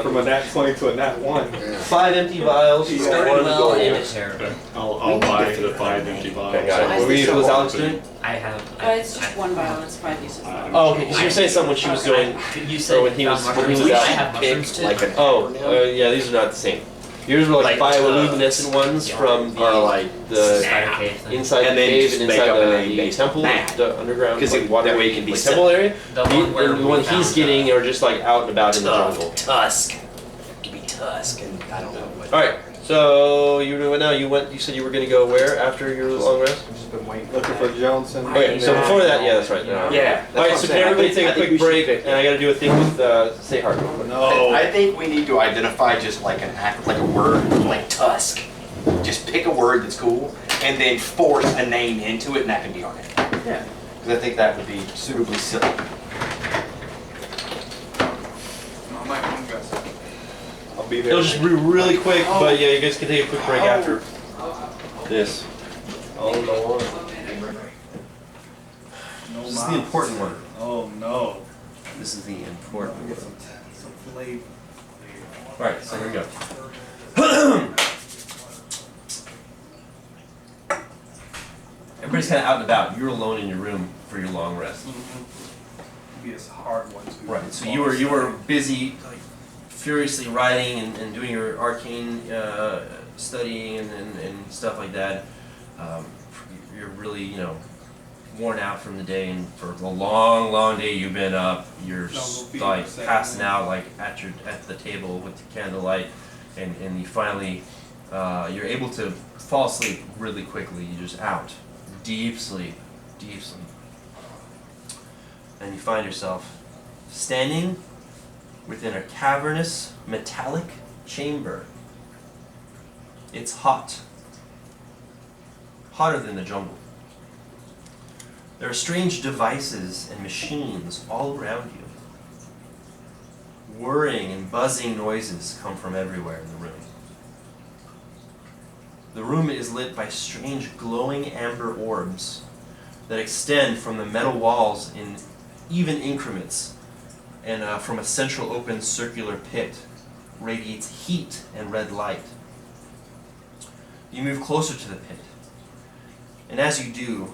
Speaker 7: From a nat 20 to a nat 1.
Speaker 10: 5 empty vials.
Speaker 6: He's
Speaker 10: for
Speaker 6: starting
Speaker 10: one
Speaker 6: well
Speaker 10: gold.
Speaker 6: and it's terrible.
Speaker 2: I'll buy the 5 empty vials.
Speaker 10: Okay, got it. What was Alex doing?
Speaker 6: I have.
Speaker 5: It's just one vial, it's 5 uses.
Speaker 10: Oh, okay. Because you were saying something when she was doing.
Speaker 6: You said
Speaker 10: Or when he was
Speaker 6: mushrooms.
Speaker 10: out.
Speaker 6: I have mushrooms too.
Speaker 11: Like an
Speaker 10: Yeah, these are not the same. Yours were like bioluminescent ones from the the
Speaker 6: Spider cave thing.
Speaker 10: inside
Speaker 11: And
Speaker 10: the
Speaker 11: then
Speaker 10: cave
Speaker 11: just
Speaker 10: and
Speaker 11: make
Speaker 10: inside
Speaker 11: up a name
Speaker 10: the
Speaker 11: based on
Speaker 10: temple,
Speaker 11: that.
Speaker 10: the underground,
Speaker 11: 'Cause
Speaker 10: like,
Speaker 11: it-
Speaker 10: water,
Speaker 11: that way it can be
Speaker 10: like
Speaker 11: set.
Speaker 10: temple area.
Speaker 6: The one where
Speaker 10: The one
Speaker 6: we
Speaker 10: he's
Speaker 6: found,
Speaker 10: getting are just like out and about in the jungle.
Speaker 11: Tusk. Give me Tusk, and I don't know what.
Speaker 10: All right. So you do it now. You said you were going to go where after your long rest?
Speaker 9: I've just been waiting.
Speaker 7: Looking for Johnson.
Speaker 10: Okay. So before that, yeah, that's right.
Speaker 11: Yeah.
Speaker 10: All right. So can everybody take a quick break? And I got to do a thing with Say Heart.
Speaker 7: No.
Speaker 11: I think we need to identify just like an act, like a word, like Tusk. Just pick a word that's cool, and then force a name into it, and that can be on it.
Speaker 9: Yeah.
Speaker 11: Because I think that would be suitably silly.
Speaker 9: I might want to go.
Speaker 7: I'll be there.
Speaker 10: It'll just be really quick, but yeah, you guys can take a quick break after this.
Speaker 7: Oh, Lord.
Speaker 1: This is the important one.
Speaker 7: Oh, no.
Speaker 1: This is the important one.
Speaker 7: Some flavor.
Speaker 1: Alright, so here we go. Everybody's kind of out and about. You're alone in your room for your long rest.
Speaker 7: Be a hard one, too.
Speaker 1: Right. So you were busy, like, furiously writing and doing your arcane studying and stuff like that. You're really, worn out from the day, and for a long, long day you've been up. You're like passing out, like at the table with the candlelight, and you finally you're able to fall asleep really quickly. You're just out, deep sleep, and you find yourself standing within a cavernous metallic chamber. It's hot, hotter than the jungle. There are strange devices and machines all around you. Whirring and buzzing noises come from everywhere in the room. The room is lit by strange glowing amber orbs that extend from the metal walls in even increments, and from a central open circular pit radiates heat and red light. You move closer to the pit, and as you do,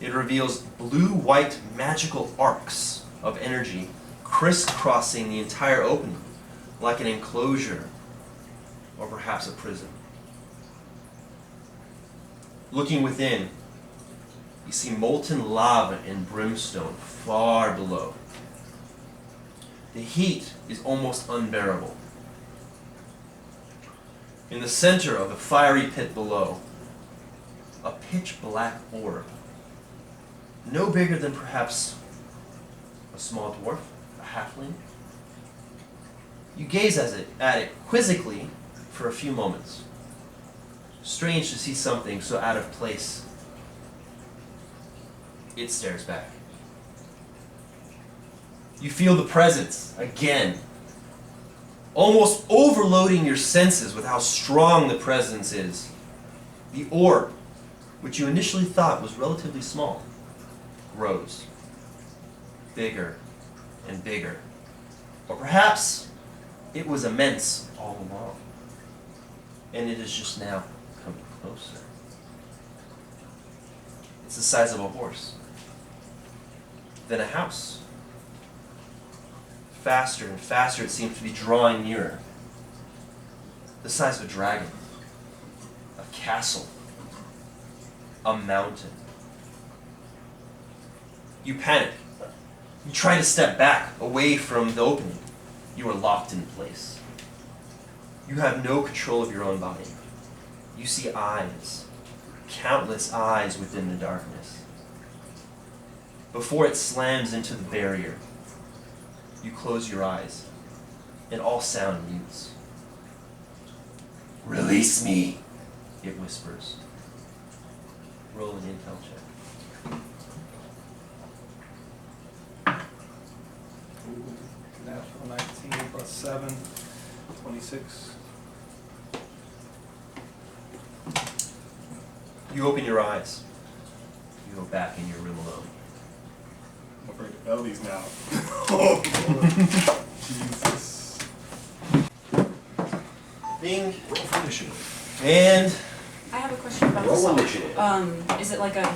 Speaker 1: it reveals blue-white magical arcs of energy crisscrossing the entire opening, like an enclosure or perhaps a prison. Looking within, you see molten lava and brimstone far below. The heat is almost unbearable. In the center of the fiery pit below, a pitch-black orb, no bigger than perhaps a small dwarf, a halfling. You gaze at it quizzically for a few moments. Strange to see something so out of place. It stares back. You feel the presence again, almost overloading your senses with how strong the presence is. The orb, which you initially thought was relatively small, grows bigger and bigger. Or perhaps it was immense all along, and it is just now coming closer. It's the size of a horse, then a house. Faster and faster it seems to be drawing nearer. The size of a dragon, a castle, a mountain. You panic. You try to step back, away from the opening. You are locked in place. You have no control of your own body. You see eyes, countless eyes within the darkness. Before it slams into the barrier, you close your eyes, and all sound mutes. "Release me," it whispers. Roll an intel check.
Speaker 7: Natural 19 plus 7, 26.
Speaker 1: You open your eyes. you go back in your room alone.
Speaker 13: I'm afraid of Ellies now. Oh, Lord. Jesus.
Speaker 1: Bing.
Speaker 11: Roll for initiative.
Speaker 1: And
Speaker 5: I have a question about the
Speaker 11: Roll
Speaker 5: salve.
Speaker 11: initiative.
Speaker 5: Is it like a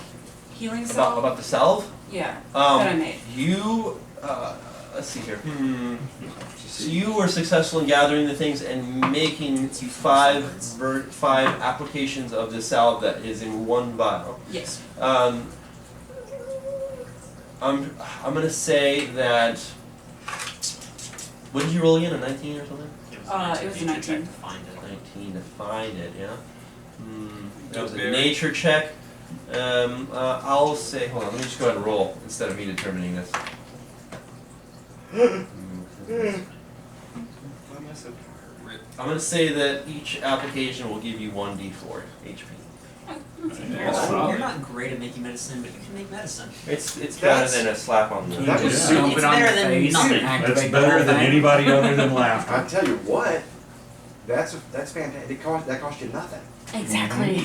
Speaker 5: healing salve?
Speaker 1: about the salve?
Speaker 5: Yeah, that I made.
Speaker 1: You, let's see here. So you were successful in gathering the things and making five applications of the salve that is in one vial.
Speaker 5: Yes.
Speaker 1: I'm gonna say that. What did you roll again? A 19 or something?
Speaker 5: It was a 19.
Speaker 6: To find it.
Speaker 1: 19 to find it. Yeah. That was a nature check. I'll say. Hold on. Let me just go ahead and roll instead of me determining this. I'm gonna say that each application will give you 1d4 HP.
Speaker 6: You're not great at making medicine, but you can make medicine.
Speaker 1: It's better than a slap on the.
Speaker 9: That was
Speaker 6: It's
Speaker 9: stupid on
Speaker 6: better
Speaker 9: your
Speaker 6: than
Speaker 9: face.
Speaker 6: nothing.
Speaker 2: That's better than anybody other than laughter.
Speaker 11: I tell you what, that's fantastic. That cost you nothing.
Speaker 5: Exactly.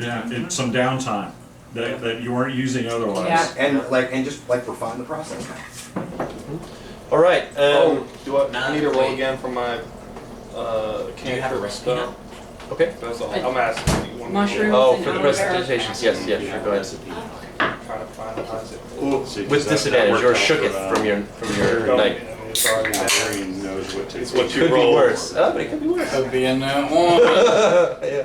Speaker 2: Yeah, and some downtime that you weren't using otherwise.
Speaker 5: Yeah.
Speaker 11: And just refine the process.
Speaker 1: All right.
Speaker 12: Do I
Speaker 6: Nah,
Speaker 12: need to roll
Speaker 6: wait.
Speaker 12: again for my
Speaker 6: Do you have a recipe
Speaker 12: spell?
Speaker 6: now?
Speaker 1: Okay.
Speaker 12: That's all. I'm asking. You want me to
Speaker 5: Mushrooms.
Speaker 1: Oh,
Speaker 5: and
Speaker 1: for the
Speaker 5: aloe vera.
Speaker 1: presentations, yes, yes, sure, go ahead.
Speaker 12: try to finalize it?
Speaker 2: See, 'cause
Speaker 1: With
Speaker 2: that
Speaker 1: disadvantage,
Speaker 2: worked
Speaker 1: you're
Speaker 2: out
Speaker 1: shooketh from your
Speaker 12: No,
Speaker 1: night.
Speaker 12: it's already there.
Speaker 2: Arian knows what to
Speaker 12: It's
Speaker 2: do.
Speaker 12: what you
Speaker 1: Could be
Speaker 12: roll.
Speaker 1: worse. Oh, but it could be worse.
Speaker 9: Could be in that one.
Speaker 1: Yeah.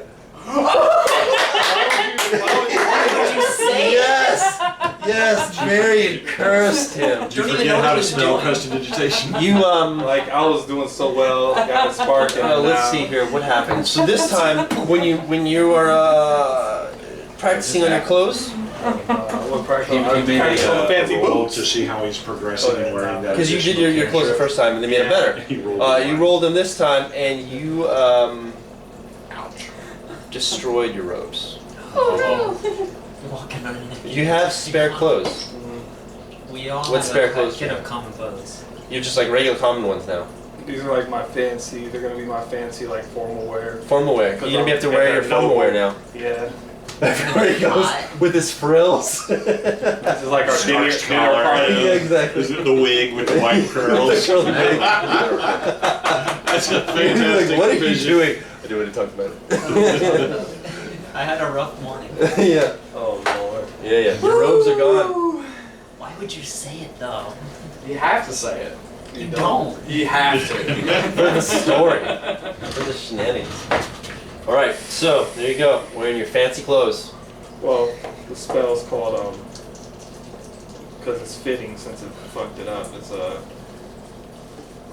Speaker 6: What did you say?
Speaker 1: Yes, yes, Marion cursed him.
Speaker 2: Did you
Speaker 6: Don't even
Speaker 2: forget
Speaker 6: know
Speaker 2: how
Speaker 6: what
Speaker 2: to
Speaker 6: he's
Speaker 2: spell
Speaker 6: doing.
Speaker 2: prestidigitation?
Speaker 1: You
Speaker 12: Like I was doing so well, got a spark. And
Speaker 1: let's
Speaker 12: now-
Speaker 1: see here. What happened? So this time, when you are practicing on your clothes,
Speaker 12: What practice?
Speaker 2: He
Speaker 12: I'm
Speaker 2: made
Speaker 12: practicing on the fancy
Speaker 2: a roll
Speaker 12: boots.
Speaker 2: to see how he's progressing and wearing that.
Speaker 1: because you did your clothes the first time and they made it better.
Speaker 2: He rolled
Speaker 1: You rolled them this time and you destroyed your robes.
Speaker 6: Walking on it.
Speaker 1: You have spare clothes.
Speaker 6: We all
Speaker 1: What
Speaker 6: have
Speaker 1: spare
Speaker 6: a
Speaker 1: clothes
Speaker 6: kit
Speaker 1: do you
Speaker 6: of
Speaker 1: have?
Speaker 6: common clothes.
Speaker 1: You're just like regular common ones now.
Speaker 12: These are like my fancy. They're gonna be my fancy like formal wear.
Speaker 1: Formal wear. You're gonna have to wear your formal wear now.
Speaker 12: Yeah.
Speaker 1: Everywhere he goes with his frills.
Speaker 12: This is like our dinner
Speaker 2: Starched collar.
Speaker 12: party.
Speaker 1: Yeah, exactly.
Speaker 2: The wig with the white curls.
Speaker 1: The curly wig.
Speaker 2: That's a
Speaker 1: You're
Speaker 2: fantastic
Speaker 1: like, what are you
Speaker 2: vision.
Speaker 1: doing? I do want to talk about it.
Speaker 6: I had a rough morning.
Speaker 1: Yeah.
Speaker 12: Oh lord.
Speaker 1: Yeah, yeah. Your robes are gone.
Speaker 6: Why would you say it though?
Speaker 9: You have to say it.
Speaker 6: You don't.
Speaker 9: You have to.
Speaker 1: For the story. For the shenanigans. Alright, so there you go. Wearing your fancy clothes.
Speaker 12: Well, the spell's called because it's fitting since it fucked it up. It's a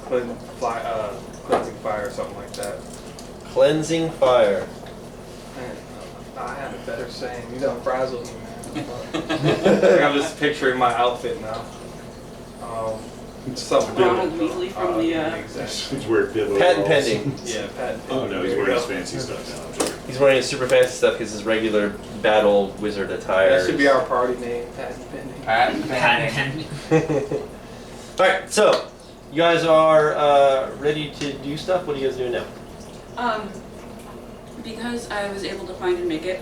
Speaker 12: cleansing fire or something like that.
Speaker 1: Cleansing fire.
Speaker 12: Man, I had a better saying. You done frazzled me, man. Like, I'm just picturing my outfit now. Something
Speaker 5: Ronald Weasley from the.
Speaker 12: Exactly.
Speaker 2: He's weird bibble.
Speaker 1: Patent pending.
Speaker 12: Yeah, patent.
Speaker 2: Oh no, he's
Speaker 12: There you
Speaker 2: wearing his
Speaker 12: go.
Speaker 2: fancy stuff now.
Speaker 1: He's wearing his super fancy stuff because his regular battle wizard attire.
Speaker 12: That should be our party name. Patent pending.
Speaker 9: Patent
Speaker 6: Patent
Speaker 9: pending.
Speaker 6: pending.
Speaker 1: Alright, so you guys are ready to do stuff. What are you guys doing now?
Speaker 5: Because I was able to find and make it,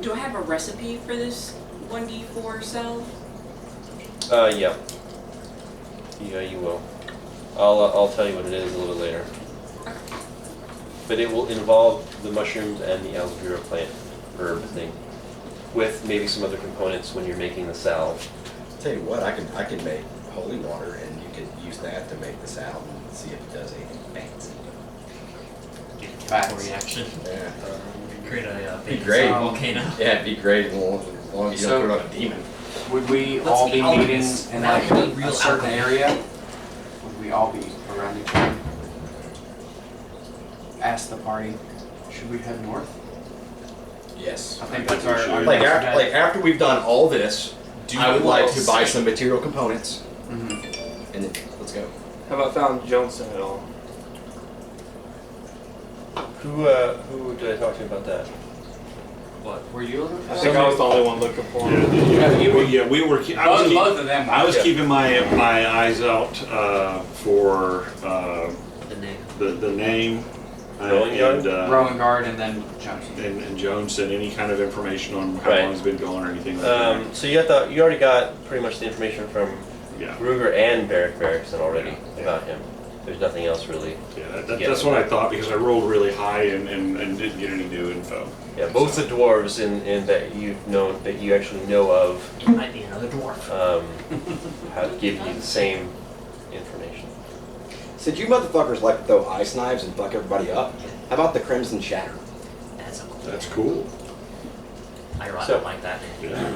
Speaker 5: do I have a recipe for this 1d4 salve?
Speaker 1: Yeah. Yeah, you will. I'll tell you what it is a little later. But it will involve the mushrooms and the aloe vera plant herb thing, with maybe some other components when you're making the salve.
Speaker 11: Tell you what, I can make holy water, and you can use that to make the salve and see if it does anything fancy.
Speaker 6: Chemical reaction.
Speaker 11: Yeah.
Speaker 6: Create a
Speaker 11: Be
Speaker 6: big
Speaker 11: great.
Speaker 6: volcano.
Speaker 11: Yeah, it'd be great as long as you don't put it on a demon.
Speaker 9: Would we
Speaker 6: Let's
Speaker 9: all
Speaker 6: be
Speaker 9: be meeting
Speaker 6: alchemists.
Speaker 9: in
Speaker 6: That
Speaker 9: like
Speaker 6: would be
Speaker 9: a
Speaker 6: real
Speaker 9: certain
Speaker 6: alchemy.
Speaker 9: area? Would we all be around each other? Ask the party, should we head north?
Speaker 11: Yes.
Speaker 9: I think that's our
Speaker 11: Like
Speaker 9: next
Speaker 11: after,
Speaker 9: bet.
Speaker 11: like after we've done all this, I would like to buy
Speaker 6: say-
Speaker 11: some material components,
Speaker 9: Mhm.
Speaker 11: and then let's go.
Speaker 12: Have I found Johnson at all?
Speaker 1: Who did I talk to about that?
Speaker 6: What were you looking
Speaker 12: I
Speaker 6: for?
Speaker 12: think I was the only one looking for him.
Speaker 2: We were.
Speaker 9: Both of them.
Speaker 2: I was keeping my eyes out for
Speaker 6: The name.
Speaker 2: the name
Speaker 10: Rowing yard?
Speaker 9: Rowing guard, and then Jones.
Speaker 3: And Jones and any kind of information on how
Speaker 10: Right.
Speaker 3: long he's been gone or anything like that.
Speaker 10: So you already got pretty much the information from
Speaker 3: Yeah.
Speaker 10: Ruger and Barrickson already about him. There's nothing else really.
Speaker 3: Yeah, that's what I thought because I rolled really high and didn't get any new info.
Speaker 10: Yeah, both the dwarves in that you actually know of
Speaker 6: It might be another dwarf.
Speaker 10: have given you the same information.
Speaker 11: Since you motherfuckers like to throw ice knives and fuck everybody up, how about the Crimson Shatter?
Speaker 3: That's cool.
Speaker 6: I
Speaker 10: So-
Speaker 6: don't like that.
Speaker 3: Yeah.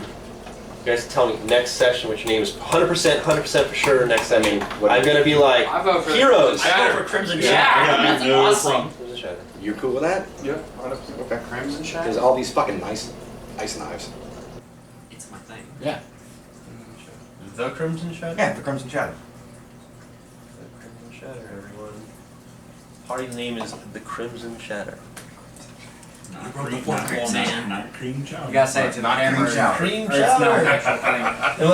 Speaker 10: You guys tell me next session which name is 100% for sure. Next, I mean, I'm gonna be like
Speaker 9: I vote for
Speaker 10: heroes.
Speaker 6: I go for Crimson
Speaker 3: Yeah.
Speaker 6: Shatter.
Speaker 3: Yeah.
Speaker 6: That's
Speaker 3: No
Speaker 6: awesome.
Speaker 3: problem.
Speaker 10: Crimson Shatter.
Speaker 11: You cool with that?
Speaker 12: Yeah, 100%. Okay.
Speaker 9: Crimson
Speaker 11: There's
Speaker 9: Shadow?
Speaker 11: all these fucking nice ice knives.
Speaker 6: It's my thing.
Speaker 8: Yeah.
Speaker 1: The Crimson Shadow?
Speaker 8: Yeah, the Crimson Shadow.
Speaker 10: The Crimson Shatter, everyone. Party's name is the Crimson Shatter.
Speaker 2: Not cream chowder.
Speaker 9: You gotta say it to the
Speaker 8: Not cream
Speaker 9: camera.
Speaker 8: chowder.
Speaker 1: Cream
Speaker 9: Or it's not an
Speaker 1: Shadow.
Speaker 9: actual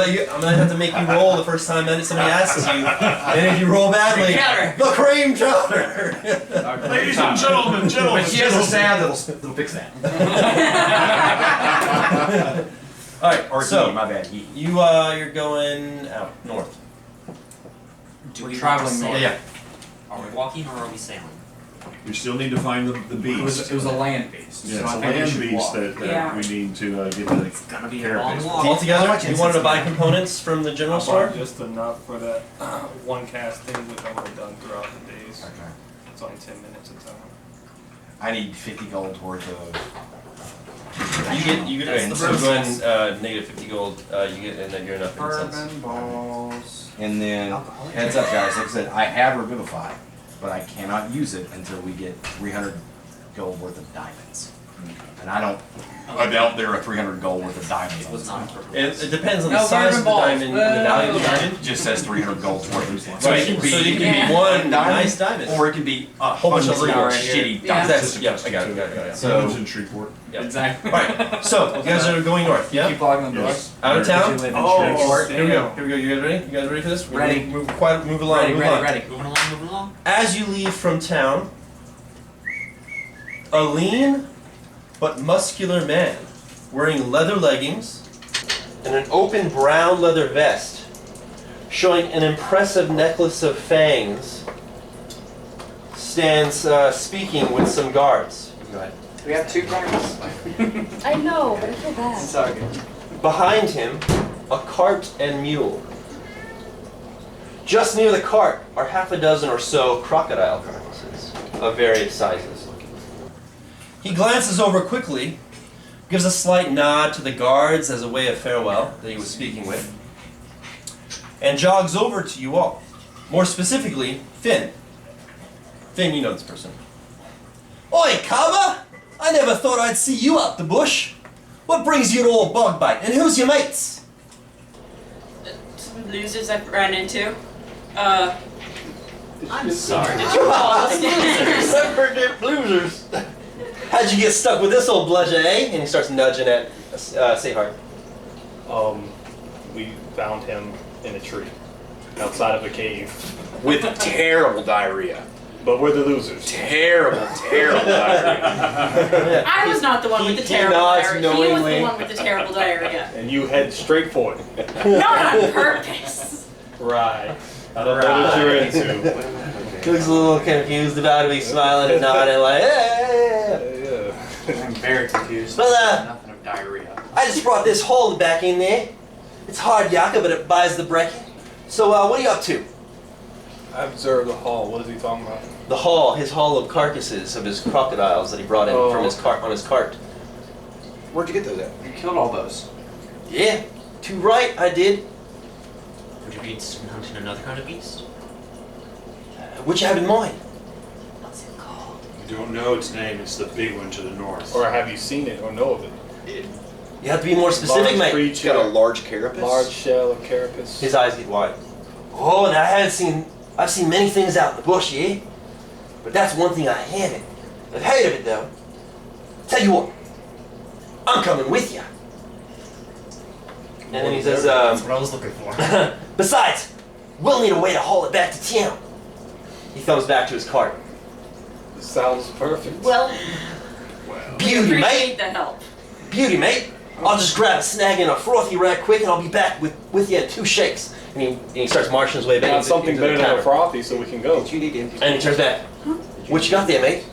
Speaker 9: thing.
Speaker 1: I'm gonna have to make you roll the first time that somebody asks you, and if you roll badly,
Speaker 6: Chowder.
Speaker 1: the cream chowder.
Speaker 2: Ladies and gentlemen,
Speaker 8: But she has a sound that'll fix that.
Speaker 1: All right,
Speaker 8: Or
Speaker 1: so
Speaker 8: he, my bad, he.
Speaker 1: you're going out north.
Speaker 6: Do
Speaker 9: We're
Speaker 6: we
Speaker 9: traveling
Speaker 6: want to
Speaker 9: north.
Speaker 6: sail?
Speaker 1: Yeah.
Speaker 6: Are we walking or are we sailing?
Speaker 2: We still need to find the beast.
Speaker 9: It was a land beast.
Speaker 2: Yeah,
Speaker 9: so
Speaker 2: it's
Speaker 9: I
Speaker 2: a
Speaker 9: think we
Speaker 2: land
Speaker 9: should
Speaker 2: beast
Speaker 9: walk.
Speaker 2: that
Speaker 5: Yeah.
Speaker 2: we need to get the
Speaker 6: It's gonna be a
Speaker 2: carapace
Speaker 6: long
Speaker 2: for.
Speaker 6: walk.
Speaker 1: All together,
Speaker 8: How much
Speaker 1: you wanted to buy
Speaker 8: incense?
Speaker 1: components from the general
Speaker 12: I
Speaker 1: store?
Speaker 12: bought just enough for that one casting, which I'm done throughout the days.
Speaker 8: Okay.
Speaker 12: It's only 10 minutes a time.
Speaker 8: I need 50 gold worth of.
Speaker 1: You get
Speaker 8: That's the
Speaker 1: so go ahead
Speaker 8: process.
Speaker 1: and negative 50 gold. You get and then you're enough incense.
Speaker 9: Bourbon balls.
Speaker 8: And then, heads up guys, like I said, I have Revivify, but I cannot use it until we get 300 gold worth of diamonds. And I doubt there are 300 gold worth of diamonds.
Speaker 6: It was
Speaker 8: on
Speaker 6: not
Speaker 8: this
Speaker 6: appropriate.
Speaker 1: It depends on the
Speaker 5: No
Speaker 1: size of the
Speaker 5: bourbon
Speaker 1: diamond and the
Speaker 5: balls.
Speaker 1: value of the
Speaker 5: Whoa.
Speaker 1: diamond.
Speaker 8: It just says 300 gold worth.
Speaker 1: So it can be one nice diamond.
Speaker 8: Or it can be a
Speaker 1: Whole bunch of
Speaker 8: hundred
Speaker 1: little
Speaker 8: shitty
Speaker 5: Yeah.
Speaker 8: diamonds.
Speaker 1: That's, I got it.
Speaker 2: So
Speaker 1: So,
Speaker 2: in Shreveport.
Speaker 1: yeah.
Speaker 9: Exactly.
Speaker 1: Alright, so you guys are going north, yeah?
Speaker 9: Keep locking the doors.
Speaker 2: Yes.
Speaker 1: Out of town?
Speaker 9: Did you live in
Speaker 1: Oh,
Speaker 9: Shreveport?
Speaker 1: here we go. Here we go. You guys ready? You guys ready for this? We're gonna
Speaker 9: Ready.
Speaker 1: Move along.
Speaker 9: Ready,
Speaker 1: move
Speaker 9: ready,
Speaker 1: on.
Speaker 9: ready.
Speaker 6: Moving along.
Speaker 1: As you leave from town, a lean but muscular man wearing leather leggings and an open brown leather vest showing an impressive necklace of fangs stands speaking with some guards. Go ahead.
Speaker 9: We have 2 cameras.
Speaker 5: I know, but I feel bad.
Speaker 9: It's all good.
Speaker 10: Behind him, a cart and mule. Just near the cart are half a dozen or so crocodile carcasses of various sizes. He glances over quickly, gives a slight nod to the guards as a way of farewell that he was speaking with, and jogs over to you all. More specifically, Finn. Finn, you know this person. Oi, Kaba! I never thought I'd see you up the bush. What brings you to old Bogbite, and who's your mates?
Speaker 5: Some losers I've ran into.
Speaker 6: I'm sorry. Did you call us losers?
Speaker 10: Losers. How'd you get stuck with this old bludgeon, eh? And he starts nudging at Sahar.
Speaker 12: We found him in a tree outside of a cave.
Speaker 11: With terrible diarrhea.
Speaker 12: But we're the losers.
Speaker 11: Terrible diarrhea.
Speaker 5: I was not the one with the
Speaker 10: He
Speaker 5: terrible
Speaker 10: nods
Speaker 5: diarrhea. He was
Speaker 10: knowingly.
Speaker 5: the one with the terrible diarrhea.
Speaker 12: And you head straight for it.
Speaker 5: Not on purpose.
Speaker 12: Right. I don't know what you're into.
Speaker 10: He looks a little confused about it. He's smiling and nodding like, hey.
Speaker 9: I'm very confused.
Speaker 10: But,
Speaker 9: Nothing of diarrhea.
Speaker 10: I just brought this haul back in there. It's hard yakka, but it buys the brekkie. So, what are you up to?
Speaker 7: I observed the hall. What is he talking about?
Speaker 10: The haul, his haul of carcasses of his crocodiles that he brought in from his cart on his cart.
Speaker 11: Where'd you get those at?
Speaker 9: You killed all those.
Speaker 10: Yeah, too right, I did.
Speaker 6: Would you be interested in hunting another kind of beast?
Speaker 10: What you have in mind?
Speaker 5: What's it called?
Speaker 3: You don't know its name, it's the big one to the north.
Speaker 12: Or have you seen it or know of it?
Speaker 10: You have to be more specific, mate.
Speaker 11: It's got a large carapace.
Speaker 12: Large shell of carapace.
Speaker 10: His eyes get wide. Oh, and I've seen many things out in the bush, yeah? But that's one thing I haven't. I've heard of it, though. Tell you what, I'm coming with you. And then he says,
Speaker 6: That's what I was looking for.
Speaker 10: besides, we'll need a way to haul it back to town. He thumbs back to his cart.
Speaker 12: Sounds perfect.
Speaker 5: Well,
Speaker 14: Beauty, mate.
Speaker 5: appreciate the help.
Speaker 14: Beauty, mate. I'll just grab a snag and a frothy right quick, and I'll be back with you in 2 shakes. And he starts marching his way back.
Speaker 12: Got something
Speaker 14: into the
Speaker 12: better than a
Speaker 14: tavern.
Speaker 12: frothy, so we can go.
Speaker 14: And he turns back. What you got there, mate?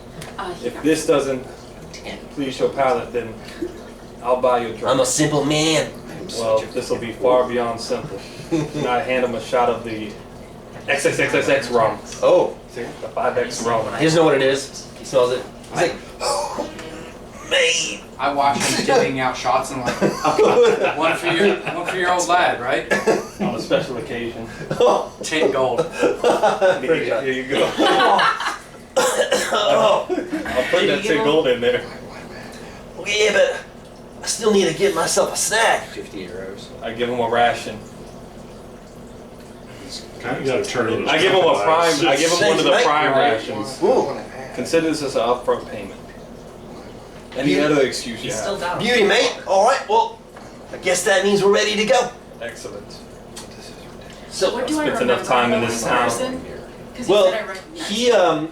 Speaker 12: If this doesn't please your palate, then I'll buy you a drink.
Speaker 14: I'm a simple man.
Speaker 12: Well, this will be far beyond simple. And I hand him a shot of the XXXXX rum.
Speaker 14: Oh.
Speaker 12: The 5X rum.
Speaker 14: He doesn't know what it is. He smells it. He's like,
Speaker 3: mate.
Speaker 4: I watch him dipping out shots and I'm like, one for your old lad, right?
Speaker 12: On a special occasion.
Speaker 4: 10 gold.
Speaker 12: Here you go. I'll put that 10 gold in there.
Speaker 14: Yeah, but I still need to get myself a snack.
Speaker 11: 50 euros.
Speaker 12: I give him a ration.
Speaker 2: You gotta turn it.
Speaker 12: I give him a prime. I give him one of the prime
Speaker 14: Right.
Speaker 12: rations.
Speaker 14: Ooh.
Speaker 12: Consider this as an upfront payment. Any other excuse you have.
Speaker 14: Beauty, mate. All right. Well, I guess that means we're ready to go.
Speaker 12: Excellent.
Speaker 14: So
Speaker 5: What do I
Speaker 12: spent
Speaker 5: remember
Speaker 12: enough time in
Speaker 5: about
Speaker 12: this
Speaker 5: this
Speaker 12: town.
Speaker 5: person? 'Cause you
Speaker 14: Well,
Speaker 5: said I recognized
Speaker 14: he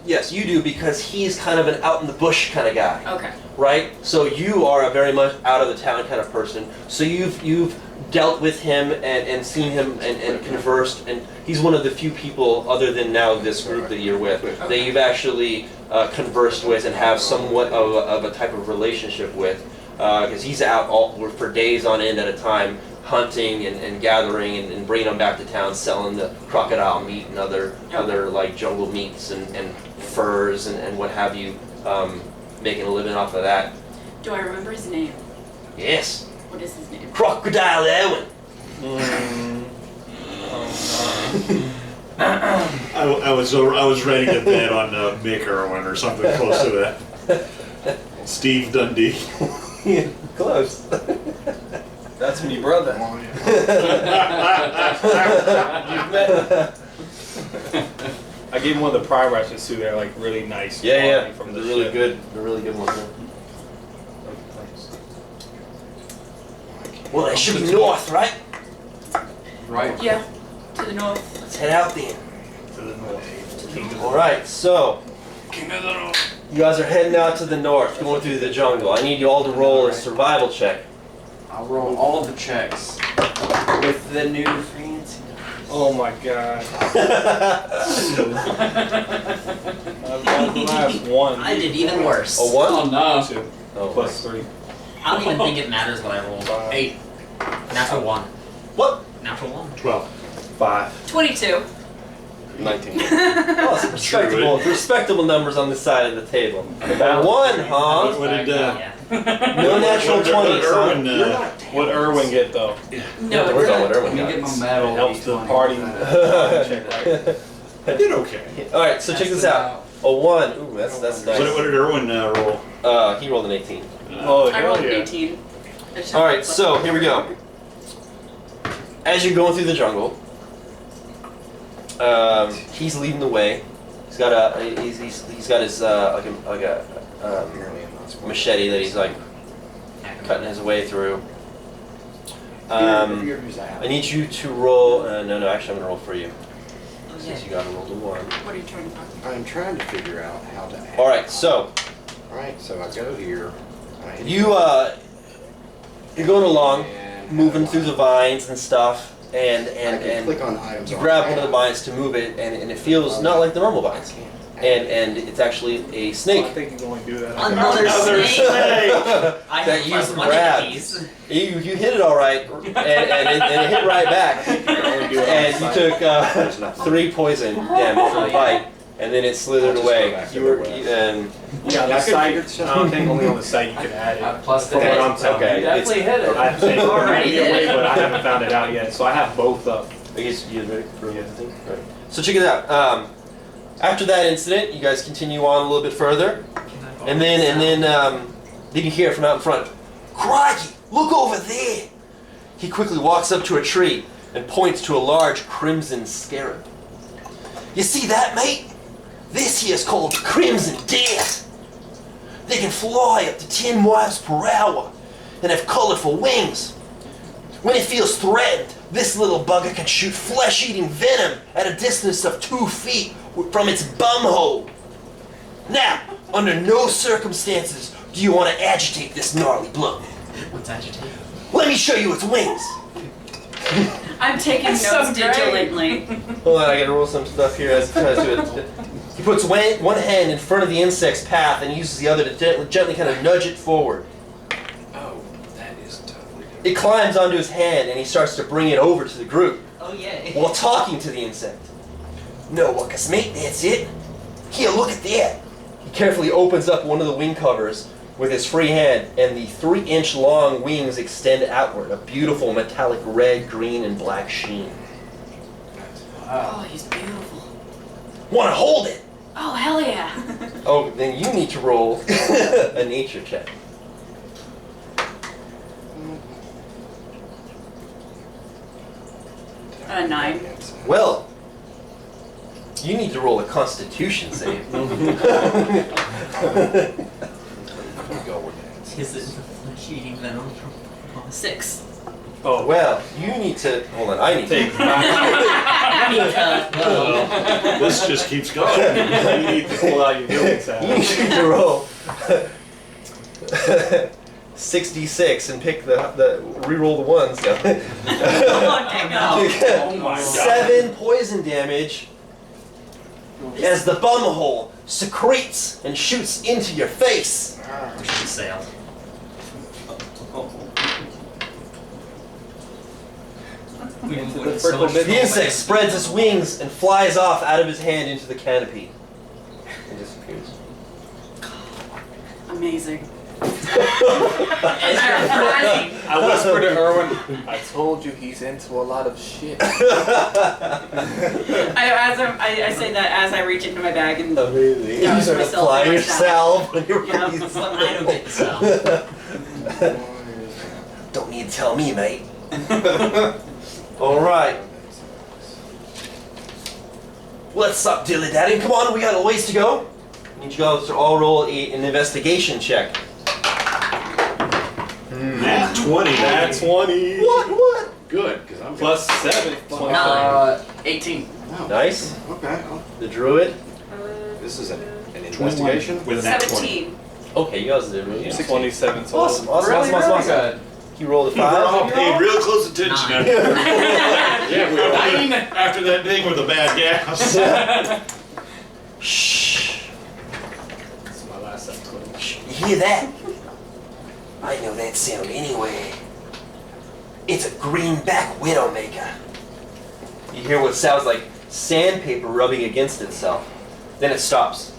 Speaker 14: yes, you do because he's kind of an out in the bush kind of guy.
Speaker 5: Okay.
Speaker 14: Right? So you are a very much out of the town kind of person. So you've dealt with him and seen him and conversed, and he's one of the few people other than now this group that you're with that you've actually conversed with and have somewhat of a type of relationship with, because he's out for days on end at a time hunting and gathering and bringing them back to town, selling the crocodile meat and other like jungle meats and furs and what have you, making a living off of that.
Speaker 5: Do I remember his name?
Speaker 14: Yes.
Speaker 5: What is his name?
Speaker 14: Crocodile Erwin.
Speaker 3: I was ready to bet on Mick Irwin or something close to that. Steve Dundee.
Speaker 14: Close.
Speaker 7: That's me, brother.
Speaker 12: You've met. I gave him one of the prime rations too. They're like really nice.
Speaker 14: Yeah.
Speaker 12: From
Speaker 14: They're
Speaker 12: the
Speaker 14: really
Speaker 12: ship.
Speaker 14: good. They're really good ones. Yeah. Well, it should be north, right?
Speaker 4: Right.
Speaker 5: Yeah. To the north.
Speaker 14: Let's head out then.
Speaker 12: To the north.
Speaker 14: All right, so you guys are heading out to the north, going through the jungle. I need you all to roll a survival check.
Speaker 4: I'll roll all the checks with the new fancy.
Speaker 12: Oh my god. I've got the last one.
Speaker 6: I did even worse.
Speaker 14: A 1?
Speaker 9: Oh no.
Speaker 12: 2
Speaker 14: Oh,
Speaker 12: plus 3.
Speaker 6: I don't even think it matters what I roll. 8. Natural 1.
Speaker 14: What?
Speaker 6: Natural 1.
Speaker 3: 12.
Speaker 12: 5.
Speaker 5: 22.
Speaker 12: 19.
Speaker 14: Oh, some respectable numbers on this side of the table. 1, huh?
Speaker 3: What did
Speaker 6: Yeah.
Speaker 14: No natural 20s, huh?
Speaker 3: Irwin,
Speaker 12: What Irwin get though?
Speaker 14: Yeah, we're going with Irwin.
Speaker 4: Let me get my
Speaker 14: guys.
Speaker 4: medal.
Speaker 12: It helps the party. check, right?
Speaker 3: I did okay.
Speaker 14: All right, so check this out. A 1. Ooh, that's nice.
Speaker 3: What did Irwin roll?
Speaker 14: He rolled an 18.
Speaker 12: Oh,
Speaker 5: I rolled
Speaker 12: hell
Speaker 5: an
Speaker 12: yeah.
Speaker 5: 18. I just
Speaker 14: All
Speaker 5: have
Speaker 14: right,
Speaker 5: plus
Speaker 14: so
Speaker 5: 1.
Speaker 14: here we go. As you're going through the jungle, he's leading the way. He's got his machete that he's like cutting his way through. I need you to roll. No, actually, I'm gonna roll for you. Since you got to roll the 1.
Speaker 5: What are you trying to find?
Speaker 11: I'm trying to figure out how to.
Speaker 14: All right, so
Speaker 11: Alright, so I go here. I hit
Speaker 14: you're going along, moving through the vines and stuff, and
Speaker 11: I can click on items.
Speaker 14: you
Speaker 11: on
Speaker 14: grab
Speaker 11: the
Speaker 14: one of the
Speaker 11: map.
Speaker 14: vines to move it, and it feels not like the normal vines, and it's actually a
Speaker 12: I
Speaker 14: snake.
Speaker 12: think you can only do that.
Speaker 6: Another snake. I
Speaker 14: That
Speaker 6: have
Speaker 14: you
Speaker 6: plus 1
Speaker 14: grabbed.
Speaker 6: hit piece.
Speaker 14: You hit it all right, and it hit right back, and you took 3 poison damage from the bite, and then it slithered away.
Speaker 12: Yeah, the site. I don't think only on the site you can add it.
Speaker 4: Plus the
Speaker 12: From what I'm telling
Speaker 14: Okay.
Speaker 12: you.
Speaker 4: definitely hit it.
Speaker 12: I think there
Speaker 6: Already
Speaker 12: might be a
Speaker 6: did.
Speaker 12: way, but I haven't found it out yet. So I have both up.
Speaker 14: I guess you ready for the thing? Right. So check it out. After that incident, you guys continue on a little bit further, and then you hear from out in front, "Crikey, look over there!" He quickly walks up to a tree and points to a large crimson scarab. "You see that, mate? This here's called Crimson Death. They can fly up to 10 miles per hour and have colorful wings. When it feels threatened, this little bugger can shoot flesh-eating venom at a distance of 2 feet from its bum hole. Now, under no circumstances do you want to agitate this gnarly bloke.
Speaker 6: What's agitate?
Speaker 14: Let me show you its wings.
Speaker 5: I'm taking
Speaker 4: That's
Speaker 5: notes
Speaker 4: so great.
Speaker 5: diligently.
Speaker 14: Hold on, I gotta roll some stuff here as it tries to it. He puts one hand in front of the insect's path and uses the other to gently kind of nudge it forward.
Speaker 11: Oh, that is totally good.
Speaker 14: It climbs onto his hand and he starts to bring it over to the group
Speaker 6: Oh yay.
Speaker 14: while talking to the insect. No, Wuckus, mate, that's it. Here, look at that. He carefully opens up one of the wing covers with his free hand, and the 3-inch long wings extend outward, a beautiful metallic red, green, and black sheen.
Speaker 5: Oh, he's beautiful.
Speaker 14: Want to hold it?
Speaker 5: Oh, hell yeah.
Speaker 14: Oh, then you need to roll a nature check.
Speaker 5: 9.
Speaker 14: Well, you need to roll a Constitution save.
Speaker 6: Is it flesh-eating venom from
Speaker 5: 6.
Speaker 7: Oh,
Speaker 14: Well, you need to hold on. I need to.
Speaker 2: This just keeps going.
Speaker 12: You need to pull out your building
Speaker 14: You need to roll 66 and pick the re-roll the ones. No.
Speaker 5: Oh
Speaker 12: my God.
Speaker 14: 7 poison damage as the bumhole secretes and shoots into your face.
Speaker 6: we should sail?
Speaker 14: The insect spreads its wings and flies off out of his hand into the canopy and disappears.
Speaker 5: Amazing.
Speaker 12: I whispered to Erwin, I told you he's into a lot of shit.
Speaker 5: I say that as I reach into my bag and
Speaker 14: Amazing. You
Speaker 5: douse
Speaker 14: sort of
Speaker 5: myself
Speaker 14: apply
Speaker 5: in my
Speaker 14: yourself when you're
Speaker 5: Yeah.
Speaker 14: ready.
Speaker 6: I don't get so.
Speaker 14: Don't need to tell me, mate. All right. Let's stop dilly-dallying. Come on, we got a ways to go. I need you guys to all roll an investigation check.
Speaker 2: Nat 20.
Speaker 12: Nat 20.
Speaker 14: What?
Speaker 2: Good, because I'm
Speaker 12: Plus 7.
Speaker 4: 18.
Speaker 14: Nice.
Speaker 11: Okay.
Speaker 14: The druid.
Speaker 11: This is an investigation?
Speaker 2: with a nat 20.
Speaker 5: 17.
Speaker 14: Okay, you guys did really good.
Speaker 12: 27 total.
Speaker 14: Awesome.
Speaker 4: Good.
Speaker 14: He rolled a
Speaker 2: We're all
Speaker 14: 5.
Speaker 2: paying real close attention.
Speaker 6: Nine.
Speaker 2: Yeah, we are. After that thing with the bad gas.
Speaker 14: Shh.
Speaker 12: This is my last set.
Speaker 14: You hear that? I know that sound anyway. It's a Greenback Widowmaker. You hear what sounds like sandpaper rubbing against itself. Then it stops.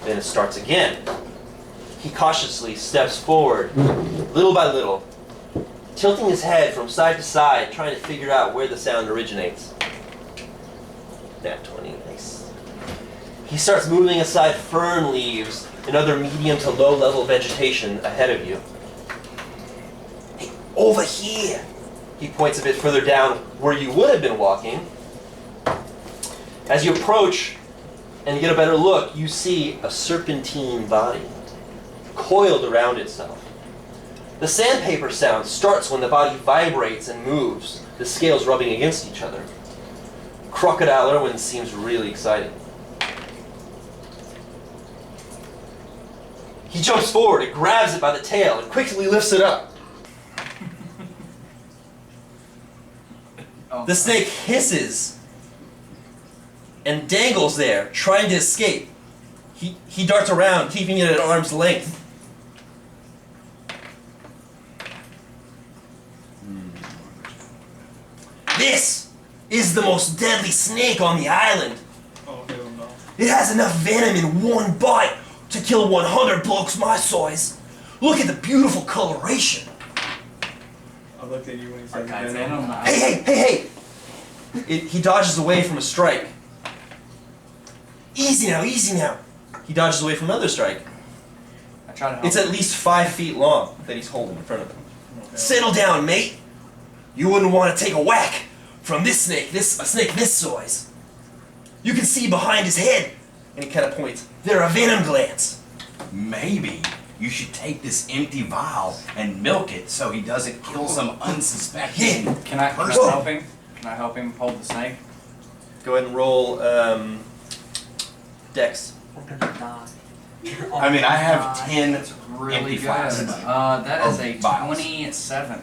Speaker 14: Then it starts again. He cautiously steps forward, little by little, tilting his head from side to side, trying to figure out where the sound originates. Nat 20, nice. He starts moving aside fern leaves and other medium to low level vegetation ahead of you. Hey, over here! He points a bit further down where you would have been walking. As you approach and get a better look, you see a serpentine body coiled around itself. The sandpaper sound starts when the body vibrates and moves, the scales rubbing against each other. Crocodile Irwin seems really excited. He jumps forward and grabs it by the tail and quickly lifts it up. The snake hisses and dangles there, trying to escape. He darts around, keeping it at arm's length. This is the most deadly snake on the island.
Speaker 12: Oh, hell no.
Speaker 14: It has enough venom in one bite to kill 100 blokes my size. Look at the beautiful coloration.
Speaker 12: I looked at you when he said
Speaker 4: Okay,
Speaker 12: venom.
Speaker 14: Hey! He dodges away from a strike. Easy now. He dodges away from another strike.
Speaker 4: I try to help.
Speaker 14: It's at least 5 feet long that he's holding in front of him. Okay. Settle down, mate. You wouldn't want to take a whack from this snake, a snake this size. You can see behind his head, and he kind of points. There are venom glands.
Speaker 8: Maybe you should take this empty vial and milk it so he doesn't kill some unsuspecting
Speaker 4: Can I
Speaker 8: person.
Speaker 4: help him? Can I help him hold the snake?
Speaker 14: Go ahead and roll Dex.
Speaker 6: We're gonna die.
Speaker 8: I mean, I have 10
Speaker 4: That's really
Speaker 8: empty
Speaker 4: good.
Speaker 8: flasks.
Speaker 4: That is a
Speaker 8: Vials.
Speaker 4: 27.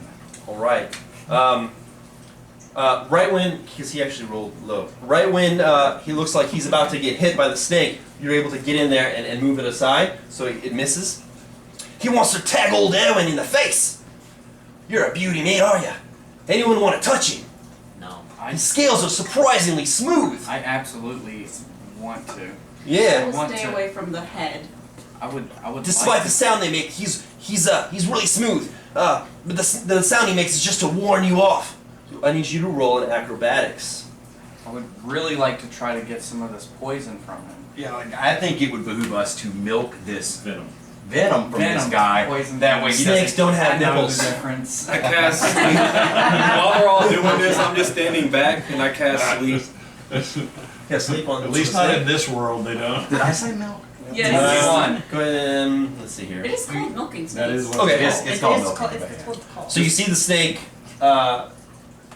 Speaker 1: All right. Right when, because he actually rolled low. Right when he looks like he's about to get hit by the snake, you're able to get in there and move it aside, so it misses. He wants to tag old Erwin in the face. You're a beauty, mate, are ya? Anyone want to touch him?
Speaker 6: No.
Speaker 1: His scales are surprisingly smooth.
Speaker 4: I absolutely want to.
Speaker 1: Yeah.
Speaker 5: We'll
Speaker 4: want
Speaker 5: stay
Speaker 4: to-
Speaker 5: away from the head.
Speaker 4: I would.
Speaker 1: Despite
Speaker 4: like
Speaker 1: the
Speaker 4: to-
Speaker 1: sound they make, he's really smooth. But the sound he makes is just to warn you off. I need you to roll in acrobatics.
Speaker 4: I would really like to try to get some of this poison from him.
Speaker 8: Yeah, like, I think it would behoove us to milk this
Speaker 2: Venom.
Speaker 8: venom from this guy.
Speaker 4: Poison.
Speaker 8: That way he
Speaker 1: Snakes
Speaker 8: doesn't.
Speaker 1: don't have
Speaker 4: I know
Speaker 1: nipples.
Speaker 4: the difference.
Speaker 12: I cast while we're all doing this, I'm just standing back and I cast sleep.
Speaker 1: Yeah, sleep on
Speaker 2: At least not in this world, they don't.
Speaker 8: Did I say milk?
Speaker 5: Yes.
Speaker 4: One.
Speaker 1: Go ahead and let's see here.
Speaker 5: It is called milking snakes.
Speaker 2: That is what
Speaker 1: Okay.
Speaker 8: It's called milk.
Speaker 5: It's what it's called.
Speaker 1: So you see the snake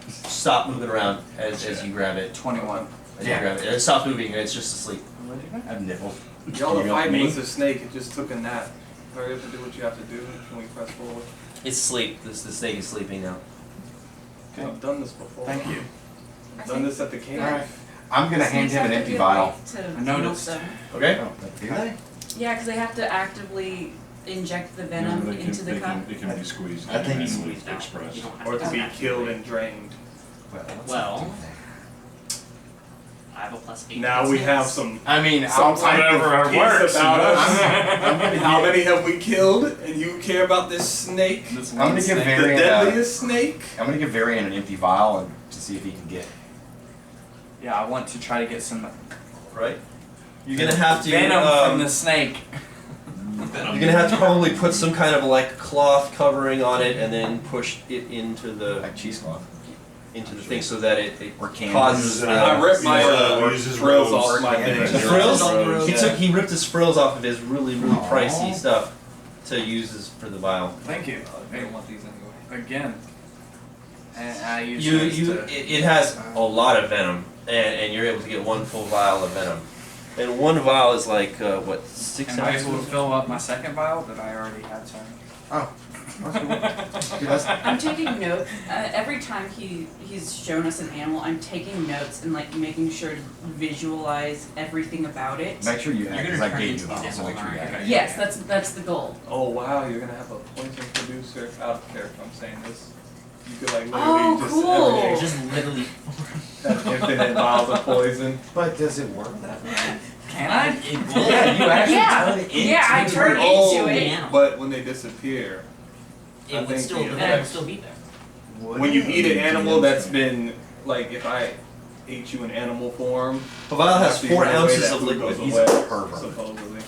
Speaker 1: stop moving around as you grab it.
Speaker 4: 21.
Speaker 1: As you grab it. It stops moving and it's just asleep.
Speaker 8: I have nipples.
Speaker 12: Y'all are
Speaker 8: You milk
Speaker 12: fighting
Speaker 8: me?
Speaker 12: with the snake. It just took a nap. Hurry up and do what you have to do. Can we press forward?
Speaker 1: It's asleep. The snake is sleeping now.
Speaker 12: Okay. I've done this before.
Speaker 2: Thank you.
Speaker 12: I've done this at the camp.
Speaker 5: Alright.
Speaker 8: I'm gonna hand him an empty vial.
Speaker 4: I noticed.
Speaker 1: Okay?
Speaker 8: Oh, do they?
Speaker 5: Yeah, because they have to actively inject the venom
Speaker 2: They can-
Speaker 5: into the
Speaker 2: they
Speaker 5: cup.
Speaker 2: It can be squeezed.
Speaker 8: I think
Speaker 2: and
Speaker 6: Squeezed out.
Speaker 2: expressed.
Speaker 6: You don't have
Speaker 12: Or to be
Speaker 6: have
Speaker 12: killed and drained.
Speaker 6: Well, I have a +8.
Speaker 12: Now we have some
Speaker 8: I mean,
Speaker 12: some
Speaker 8: I'll
Speaker 12: type
Speaker 8: type
Speaker 12: of piece
Speaker 8: works.
Speaker 12: about us.
Speaker 8: I'm gonna
Speaker 12: How
Speaker 8: give-
Speaker 12: many have we killed? And you care about this snake?
Speaker 4: This
Speaker 8: I'm gonna
Speaker 4: one
Speaker 8: give
Speaker 4: snake.
Speaker 12: The
Speaker 8: Varian.
Speaker 12: deadliest snake?
Speaker 8: I'm gonna give Varian an empty vial and to see if he can get.
Speaker 4: Yeah, I want to try to get some
Speaker 1: Right? You're gonna have to
Speaker 4: venom from the snake.
Speaker 1: you're gonna have to probably put some kind of like cloth covering on it and then push it into the
Speaker 8: Like cheesecloth.
Speaker 1: into the thing so that it
Speaker 8: Or can.
Speaker 1: causes
Speaker 12: I ripped my
Speaker 2: uses
Speaker 12: frills
Speaker 2: robes.
Speaker 12: off my thing.
Speaker 1: the frills.
Speaker 12: Yeah.
Speaker 1: He ripped his frills off of his really
Speaker 8: Aw.
Speaker 1: pricey stuff to use for the vial.
Speaker 4: Thank you.
Speaker 12: I don't want these anyway.
Speaker 4: Again. And I use
Speaker 1: You
Speaker 4: this to,
Speaker 1: it has a lot of venom and you're able to get one full vial of venom. And one vial is like what, 6
Speaker 4: Am I able to
Speaker 1: ounces?
Speaker 4: fill up my second vial that I already had some?
Speaker 8: Oh.
Speaker 5: I'm taking notes. Every time he's shown us an animal, I'm taking notes and like making sure to visualize everything about it.
Speaker 8: Make sure you
Speaker 6: You're
Speaker 8: act
Speaker 6: gonna
Speaker 8: because I
Speaker 6: turn
Speaker 8: gave
Speaker 6: into
Speaker 8: you
Speaker 6: these
Speaker 8: vials, so make sure you
Speaker 6: animals,
Speaker 8: act.
Speaker 6: right?
Speaker 5: Yes, that's the goal.
Speaker 12: Oh wow, you're gonna have a poison producer out of character. I'm saying this. You could like
Speaker 5: Oh,
Speaker 12: literally just
Speaker 5: cool.
Speaker 12: everything.
Speaker 6: Just literally.
Speaker 12: Have infinite vials of poison.
Speaker 8: But does it work that way?
Speaker 4: Can I?
Speaker 6: It will.
Speaker 8: Yeah, you actually
Speaker 5: Yeah.
Speaker 8: turn it into
Speaker 5: Yeah, I turn it
Speaker 12: Oh,
Speaker 5: into
Speaker 6: the
Speaker 5: it.
Speaker 6: animal.
Speaker 12: but when they disappear, I
Speaker 6: It would
Speaker 12: think
Speaker 6: still,
Speaker 12: the
Speaker 6: the venom would
Speaker 12: effects-
Speaker 6: still be there.
Speaker 12: when you eat an animal that's been like, if I ate you in animal form,
Speaker 1: The vial has
Speaker 12: after
Speaker 1: 4
Speaker 12: you go away,
Speaker 1: ounces
Speaker 12: that
Speaker 1: of
Speaker 12: food
Speaker 1: liquid.
Speaker 12: goes
Speaker 8: He's
Speaker 12: away,
Speaker 8: a pervert.
Speaker 12: supposedly.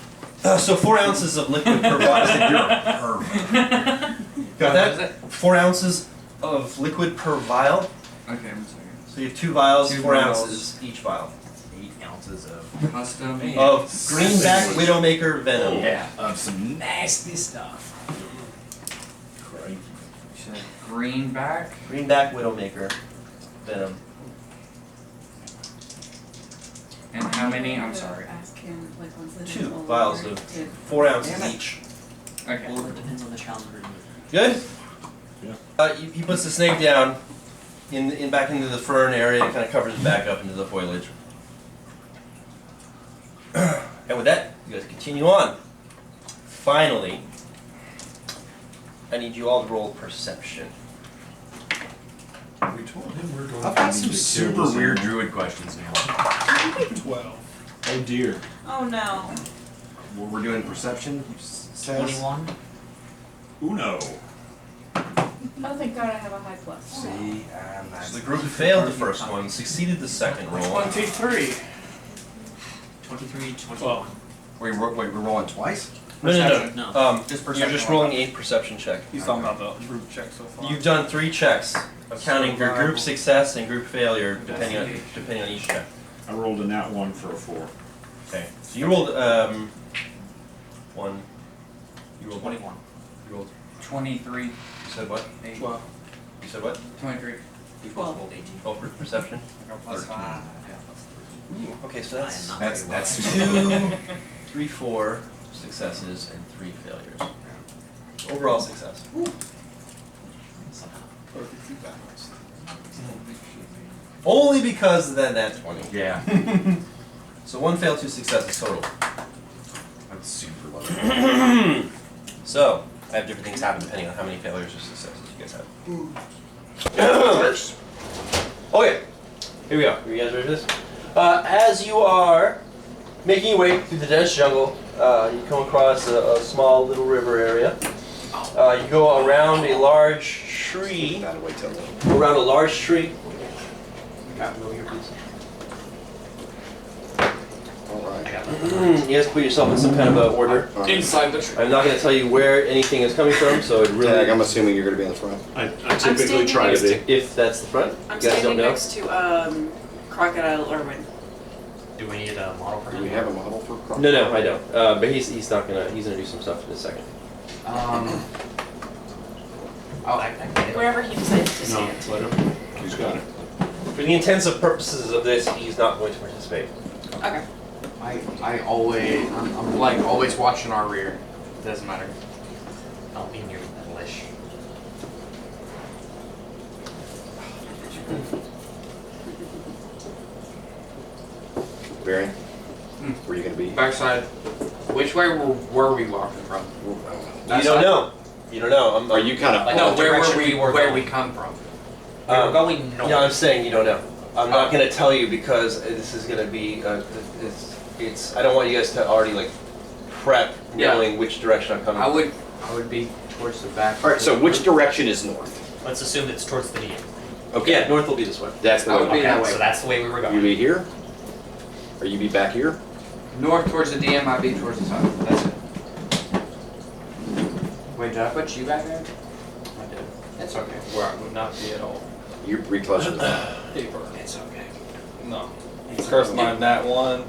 Speaker 1: So 4 ounces of liquid per vial.
Speaker 8: You're a pervert.
Speaker 1: Got
Speaker 4: What is
Speaker 1: that?
Speaker 4: it?
Speaker 1: 4 ounces of liquid per vial.
Speaker 4: Okay, I'm sorry.
Speaker 1: So you have 2 vials,
Speaker 12: 2
Speaker 1: 4
Speaker 12: vials.
Speaker 1: ounces each vial.
Speaker 8: 8 ounces of.
Speaker 4: Custom.
Speaker 1: Of Greenback Widowmaker venom.
Speaker 8: Yeah, of some nasty stuff.
Speaker 2: Crikey.
Speaker 4: Greenback.
Speaker 1: Greenback Widowmaker venom.
Speaker 4: And how many? I'm sorry.
Speaker 5: Ask him like once the
Speaker 1: 2 vials of
Speaker 5: to
Speaker 1: 4 ounces each.
Speaker 4: Okay.
Speaker 6: Well, it depends on the challenger.
Speaker 1: Good?
Speaker 2: Yeah.
Speaker 1: He puts the snake down in back into the fern area and kind of covers it back up into the foliage. And with that, you guys continue on. Finally, I need you all to roll perception.
Speaker 2: We told him we're going
Speaker 8: I've
Speaker 2: to
Speaker 8: got
Speaker 2: need
Speaker 8: some
Speaker 2: to
Speaker 8: super
Speaker 2: kill this
Speaker 8: weird
Speaker 2: animal.
Speaker 8: druid questions now.
Speaker 12: 12.
Speaker 2: Oh dear.
Speaker 5: Oh no.
Speaker 8: Well, we're doing perception. Says.
Speaker 6: 21.
Speaker 2: Uno.
Speaker 5: Oh, thank God I have a high plus.
Speaker 8: See,
Speaker 1: So the group who failed the first one succeeded the second roll.
Speaker 12: 23.
Speaker 6: 23, 21.
Speaker 8: Wait, we're rolling twice?
Speaker 1: No.
Speaker 6: No.
Speaker 1: Just
Speaker 4: Just
Speaker 1: you're
Speaker 4: perception.
Speaker 1: just rolling a perception check.
Speaker 12: He's talking about the group check so far.
Speaker 1: You've done 3 checks, accounting for group success and group failure, depending on each check.
Speaker 2: I rolled a nat 1 for a 4.
Speaker 1: Okay. So you rolled 1. You rolled
Speaker 6: 21.
Speaker 1: You rolled.
Speaker 4: 23.
Speaker 1: You said what?
Speaker 4: 8.
Speaker 12: 12.
Speaker 1: You said what?
Speaker 4: 23.
Speaker 6: You both rolled 18.
Speaker 1: Oh, for perception.
Speaker 4: I got plus 5.
Speaker 1: Ooh, okay, so
Speaker 6: I am
Speaker 1: that's
Speaker 6: not
Speaker 8: That's
Speaker 6: very well.
Speaker 8: that's.
Speaker 1: 3 4 successes and 3 failures. Overall success.
Speaker 13: Perfectly balanced.
Speaker 1: Only because then that 20.
Speaker 8: Yeah.
Speaker 1: So 1 fail, 2 successes total.
Speaker 8: That's super low.
Speaker 1: So, I have different things happen depending on how many failures or successes you guys have. Okay, here we go. Are you guys ready for this? As you are making your way through the dense jungle, you come across a small little river area. You go around a large tree. Around a large tree. You guys put yourself in some kind of order.
Speaker 9: Inside the tree.
Speaker 1: I'm not going to tell you where anything is coming from, so it really.
Speaker 11: I'm assuming you're going to be in the front.
Speaker 3: I typically try to be.
Speaker 1: If that's the front,
Speaker 5: I'm
Speaker 1: you guys don't
Speaker 5: standing
Speaker 1: know.
Speaker 5: next to Crocodile Irwin.
Speaker 6: Do we need a model for
Speaker 11: Do
Speaker 6: him?
Speaker 11: we have a model for Crocodile?
Speaker 1: No, I don't. But he's not gonna. He's gonna do some stuff in a second.
Speaker 5: Wherever he decides to
Speaker 2: No,
Speaker 5: stand.
Speaker 2: let him. He's got it.
Speaker 1: For the intensive purposes of this, he's not going to participate.
Speaker 5: Okay.
Speaker 9: I'm like always watching our rear. Doesn't matter.
Speaker 6: I'll be near the leash.
Speaker 11: Varian, where are you going to be?
Speaker 9: Backside. Which way were we walking from?
Speaker 1: You don't know. You don't know.
Speaker 11: Are you kind of?
Speaker 9: No,
Speaker 6: the
Speaker 9: where
Speaker 6: direction
Speaker 9: were we?
Speaker 6: we were
Speaker 9: Where
Speaker 6: going.
Speaker 9: we come from?
Speaker 6: We're going north.
Speaker 1: Yeah, I'm saying you don't know. I'm not going to tell you because this is going to be. It's. I don't want you guys to already like prep knowing which direction I'm coming.
Speaker 9: I would be towards the back.
Speaker 11: All right. So which direction is north?
Speaker 6: Let's assume it's towards the DM.
Speaker 11: Okay.
Speaker 1: Yeah, north will be this way.
Speaker 11: That's the
Speaker 9: I
Speaker 11: way.
Speaker 9: would be that way.
Speaker 6: So that's the way we were going.
Speaker 11: You be here, or you be back here?
Speaker 9: North towards the DM, I'd be towards the south. That's it. Wait, did I put you back there?
Speaker 7: I did.
Speaker 9: It's okay.
Speaker 7: Where I would not be at all.
Speaker 11: You're pretty close to the
Speaker 7: Paper.
Speaker 9: It's okay.
Speaker 7: No. Curse mine that one.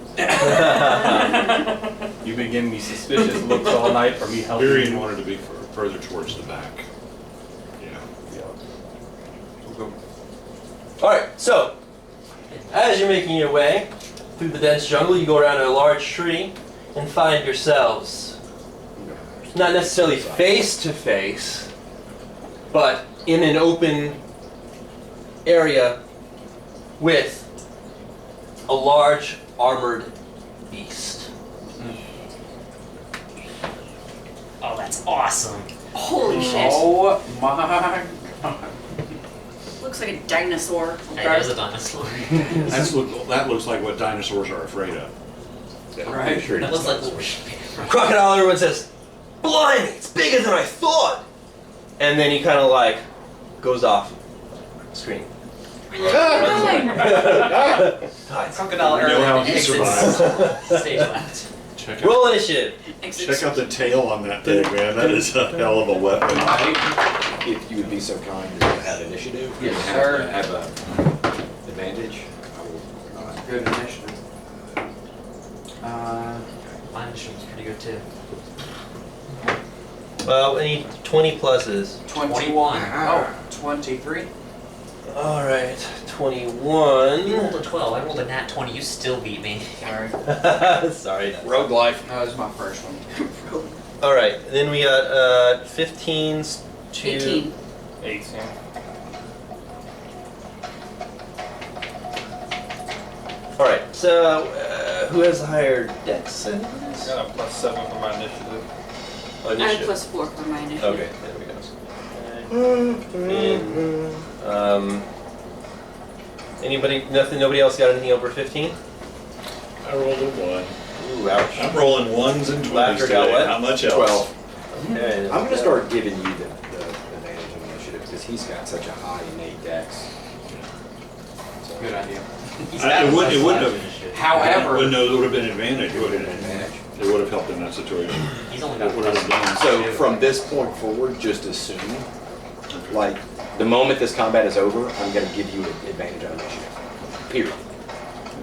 Speaker 7: You been giving me suspicious looks all night for me helping
Speaker 2: Varian
Speaker 7: you.
Speaker 2: wanted to be further towards the back. Yeah.
Speaker 1: All right. So, as you're making your way through the dense jungle, you go around a large tree and find yourselves not necessarily face to face, but in an open area with a large armored beast.
Speaker 6: Oh, that's awesome.
Speaker 5: Holy shit.
Speaker 9: Oh my god.
Speaker 5: Looks like a dinosaur.
Speaker 6: That is a dinosaur.
Speaker 2: That looks like what dinosaurs are afraid of.
Speaker 9: Right.
Speaker 11: Sure.
Speaker 6: That looks like what we're shooting.
Speaker 1: Crocodile Irwin says, "Blimey, it's bigger than I thought!" And then he kind of like goes off screen.
Speaker 6: Crocodile
Speaker 2: We know how he
Speaker 6: exits
Speaker 2: survives.
Speaker 6: stage left.
Speaker 1: Roll initiative.
Speaker 2: Check out the tail on that thing, man. That is a hell of a weapon.
Speaker 11: If you would be so kind as to have initiative,
Speaker 9: Yes,
Speaker 11: and
Speaker 9: sir.
Speaker 11: have a advantage. I will.
Speaker 9: Good initiative.
Speaker 6: My initiative was pretty good too.
Speaker 1: Well, we need 20 pluses.
Speaker 6: 21.
Speaker 9: Oh, 23.
Speaker 1: All right,
Speaker 6: You
Speaker 1: 21.
Speaker 6: rolled a 12. I rolled a nat 20. You still beat me.
Speaker 9: Sorry.
Speaker 1: Sorry.
Speaker 11: Rogue life.
Speaker 9: That was my first one.
Speaker 1: All right, then we got 15s to
Speaker 5: 18.
Speaker 7: 18.
Speaker 1: All right, so who has the higher dex?
Speaker 7: I got a +7 for my initiative.
Speaker 5: I have +4 for my initiative.
Speaker 1: Okay, there we go. And, nobody else got anything over 15?
Speaker 2: I rolled a 1.
Speaker 1: Ooh, ouch.
Speaker 2: I'm rolling 1s and 20s
Speaker 1: Laughter got
Speaker 2: today.
Speaker 1: what?
Speaker 2: How much else?
Speaker 11: 12.
Speaker 1: Okay,
Speaker 11: I'm going to start giving you the advantage of initiative because he's got such a high innate dex.
Speaker 9: Good idea.
Speaker 2: It wouldn't have.
Speaker 9: However,
Speaker 2: It would have been advantage.
Speaker 11: It would have been an advantage.
Speaker 2: It would have helped in that situation.
Speaker 6: He's only got
Speaker 2: What would have done?
Speaker 11: So from this point forward, just assume, like, the moment this combat is over, I'm going to give you an advantage on initiative. Period.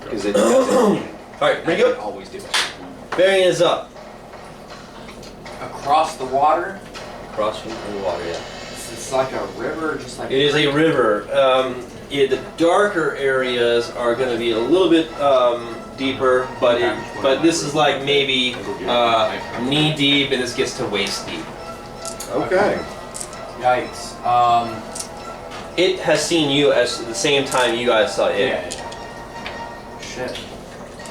Speaker 11: Because it doesn't.
Speaker 1: All right,
Speaker 11: I
Speaker 1: bring it
Speaker 11: can
Speaker 1: up.
Speaker 11: always do it.
Speaker 1: Varian is up.
Speaker 9: across the water,
Speaker 1: Across from the water, yeah.
Speaker 9: it's like a river, just like
Speaker 1: It is a river.
Speaker 14: the darker areas are going to be a little bit deeper, but this is like maybe knee deep, and this gets to waist deep.
Speaker 11: Okay.
Speaker 9: Yikes.
Speaker 14: It has seen you as the same time you guys saw it.
Speaker 9: Yeah. Shit.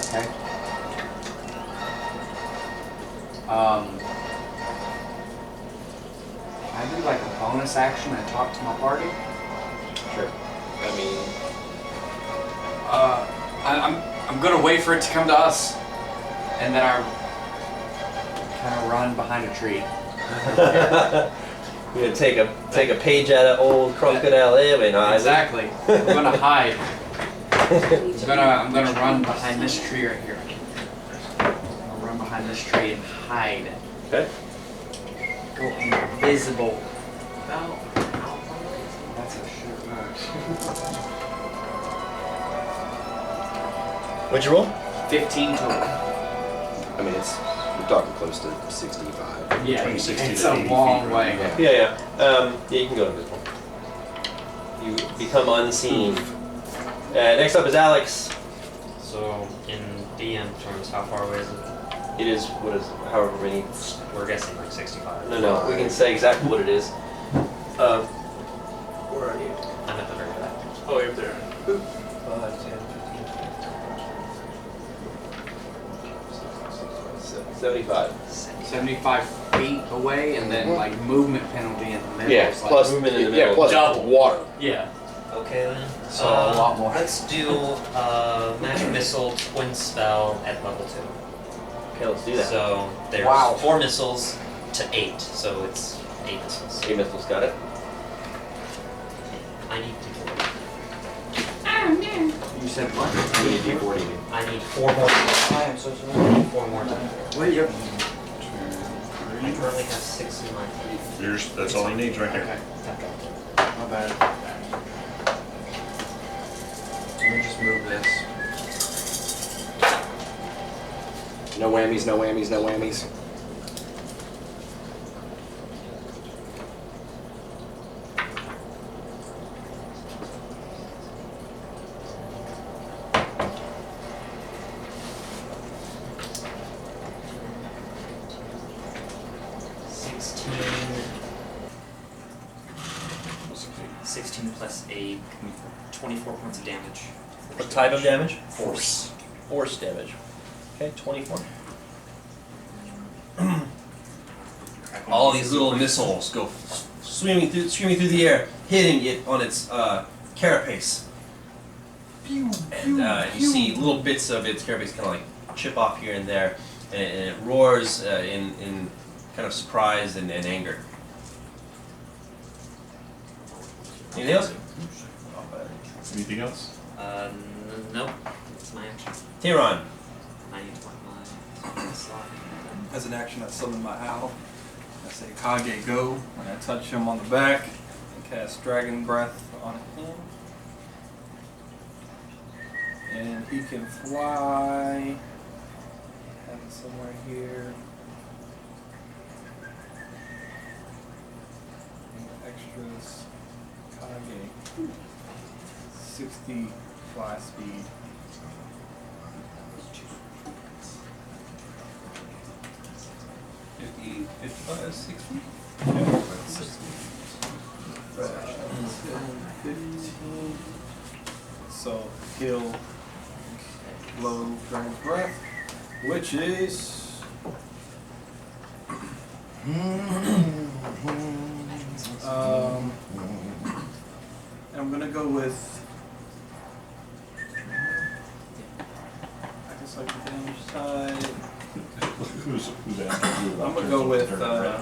Speaker 9: Okay. Can I do like a bonus action and talk to my party?
Speaker 14: Sure. I mean,
Speaker 9: I'm gonna wait for it to come to us, and then I kind of run behind a tree.
Speaker 14: you're gonna take a page out of old Crocodile Airway, no?
Speaker 9: Exactly. I'm gonna hide. I'm gonna run behind this tree right here. I'll run behind this tree and hide.
Speaker 14: Okay.
Speaker 9: Go invisible.
Speaker 6: About how far away is it?
Speaker 9: That's a shit match.
Speaker 14: What'd you roll?
Speaker 9: 15 total.
Speaker 11: I mean, we're talking close to 65.
Speaker 9: Yeah,
Speaker 2: Between 60
Speaker 9: it's
Speaker 2: to
Speaker 9: a
Speaker 2: 80
Speaker 9: long
Speaker 2: feet,
Speaker 9: way.
Speaker 2: right?
Speaker 14: Yeah. Yeah, you can go invisible. You become unseen. Next up is Alex.
Speaker 6: So, in DM terms, how far away is it?
Speaker 14: It is, however many.
Speaker 6: We're guessing like 65.
Speaker 14: No, we can say exactly what it is. Where are you?
Speaker 6: I'm at the very back.
Speaker 14: Oh, you're up there. 5, 10, 15, 75.
Speaker 9: 75 feet away, and then like movement penalty in the middle.
Speaker 14: Yeah,
Speaker 9: It's like
Speaker 14: plus movement in the middle.
Speaker 11: Yeah, plus
Speaker 9: Double.
Speaker 11: water.
Speaker 9: Yeah.
Speaker 6: Okay then.
Speaker 9: So a lot more.
Speaker 6: Let's do magic missile twin spell at level 2.
Speaker 14: Okay, let's do that.
Speaker 6: So there's
Speaker 9: Wow.
Speaker 6: 4 missiles to 8, so it's 8 missiles.
Speaker 14: 8 missiles, got it.
Speaker 6: I need D4.
Speaker 9: You said what?
Speaker 11: We need D40.
Speaker 6: I need 4 more. I am so sorry. 4 more times.
Speaker 9: Wait, you're.
Speaker 6: I currently have 6 in my
Speaker 2: That's all he needs right there.
Speaker 6: Okay.
Speaker 9: My bad. Let me just move this.
Speaker 11: No whammies, no whammies, no whammies.
Speaker 6: Sixteen plus 8, 24 points of damage.
Speaker 1: What type of damage?
Speaker 6: Force.
Speaker 1: Force damage. Okay, 24. All these little missiles go swimming through the air, hitting it on its carapace. And you see little bits of its carapace kind of like chip off here and there, and it roars in kind of surprise and anger. Anything else?
Speaker 2: Anything else?
Speaker 6: Nope. It's my action.
Speaker 1: Tyron.
Speaker 6: I need to mark my slot.
Speaker 12: As an action, I summon my owl. I say Kage go, and I touch him on the back and cast Dragon Breath on him. And he can fly. Have it somewhere here. And extras. Kage. 60 fly speed.
Speaker 1: $50, $55, $60.
Speaker 12: 15. So he'll blow Dragon's Breath, which is I'm gonna go with I guess like the damage side.
Speaker 2: Who's asking you about
Speaker 12: I'm gonna go with
Speaker 2: turning red?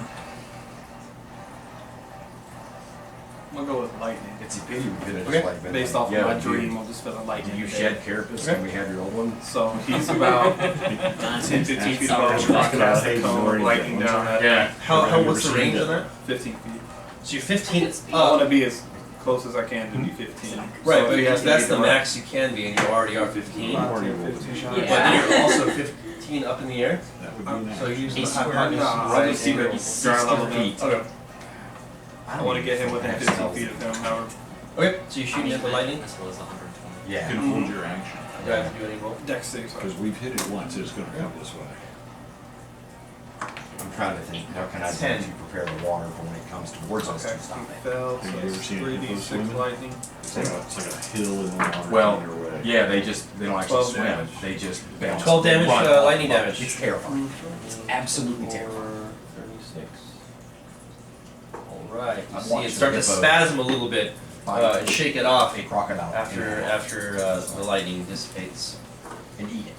Speaker 12: I'm gonna go with lightning.
Speaker 8: It's a pity we could have
Speaker 1: Okay.
Speaker 8: just like been
Speaker 12: Based
Speaker 8: like,
Speaker 12: off
Speaker 8: yeah,
Speaker 12: of my
Speaker 8: did
Speaker 12: dream, I'm just feeling lightning.
Speaker 8: Did you
Speaker 12: today.
Speaker 8: shed carapace when we had your old one?
Speaker 12: So he's about 10, 15 feet above the cast the cone of lightning down at
Speaker 1: What's the range on that?
Speaker 12: 15 feet.
Speaker 1: So you're 15.
Speaker 12: I want to be as close as I can to be 15.
Speaker 1: Right,
Speaker 12: So
Speaker 1: but
Speaker 12: he has to
Speaker 1: that's
Speaker 12: be
Speaker 1: the
Speaker 12: direct.
Speaker 1: max you can be, and you already are 15.
Speaker 12: 15.
Speaker 1: But then you're also 15 up in the air.
Speaker 2: That would be an
Speaker 1: So you use the
Speaker 6: He's
Speaker 1: high
Speaker 6: square.
Speaker 1: power.
Speaker 12: I just see the ground level
Speaker 1: feet.
Speaker 12: feet. Okay. I want to get him within 15 feet of him, however.
Speaker 1: Okay, so you're shooting at the lightning?
Speaker 6: As well as 120.
Speaker 8: Yeah.
Speaker 2: You can hold your action.
Speaker 1: Do I have to do any roll?
Speaker 7: Dex save.
Speaker 2: Because we've hit it once, it's gonna come this way.
Speaker 8: I'm trying to think, how can I do
Speaker 1: 10.
Speaker 8: to prepare the water for when it comes towards us
Speaker 7: Okay.
Speaker 8: to stop it?
Speaker 7: Fell, so
Speaker 2: Have you ever
Speaker 7: it's
Speaker 2: seen it
Speaker 7: 3d6
Speaker 2: swimming?
Speaker 7: lightning.
Speaker 2: It's like a hill in the water
Speaker 8: Well,
Speaker 2: coming your way.
Speaker 8: yeah, they don't actually
Speaker 7: 12
Speaker 8: swim.
Speaker 7: damage.
Speaker 8: They just bounce.
Speaker 1: 12 damage,
Speaker 8: run,
Speaker 1: lightning
Speaker 8: run.
Speaker 1: damage.
Speaker 8: It's terrifying. It's absolutely terrifying.
Speaker 1: 36. Alright, you
Speaker 8: I've
Speaker 1: see
Speaker 8: watched
Speaker 1: it start to
Speaker 8: the hippo
Speaker 1: spasm a little bit and shake it off
Speaker 8: a crocodile
Speaker 1: after the lightning dissipates.
Speaker 8: and eat it.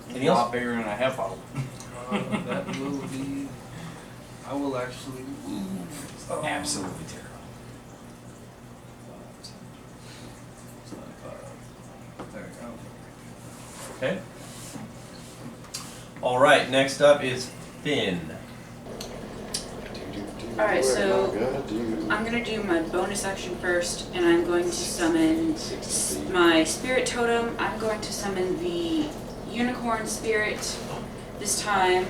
Speaker 1: Anything
Speaker 9: A
Speaker 1: else?
Speaker 9: lot bigger than a half bottle.
Speaker 7: That will be. I will actually move.
Speaker 8: Absolutely terrifying.
Speaker 7: There we go.
Speaker 1: Okay. Alright, next up is Finn.
Speaker 5: Alright, so I'm gonna do my bonus action first, and I'm going to summon my spirit totem. I'm going to summon the unicorn spirit this time.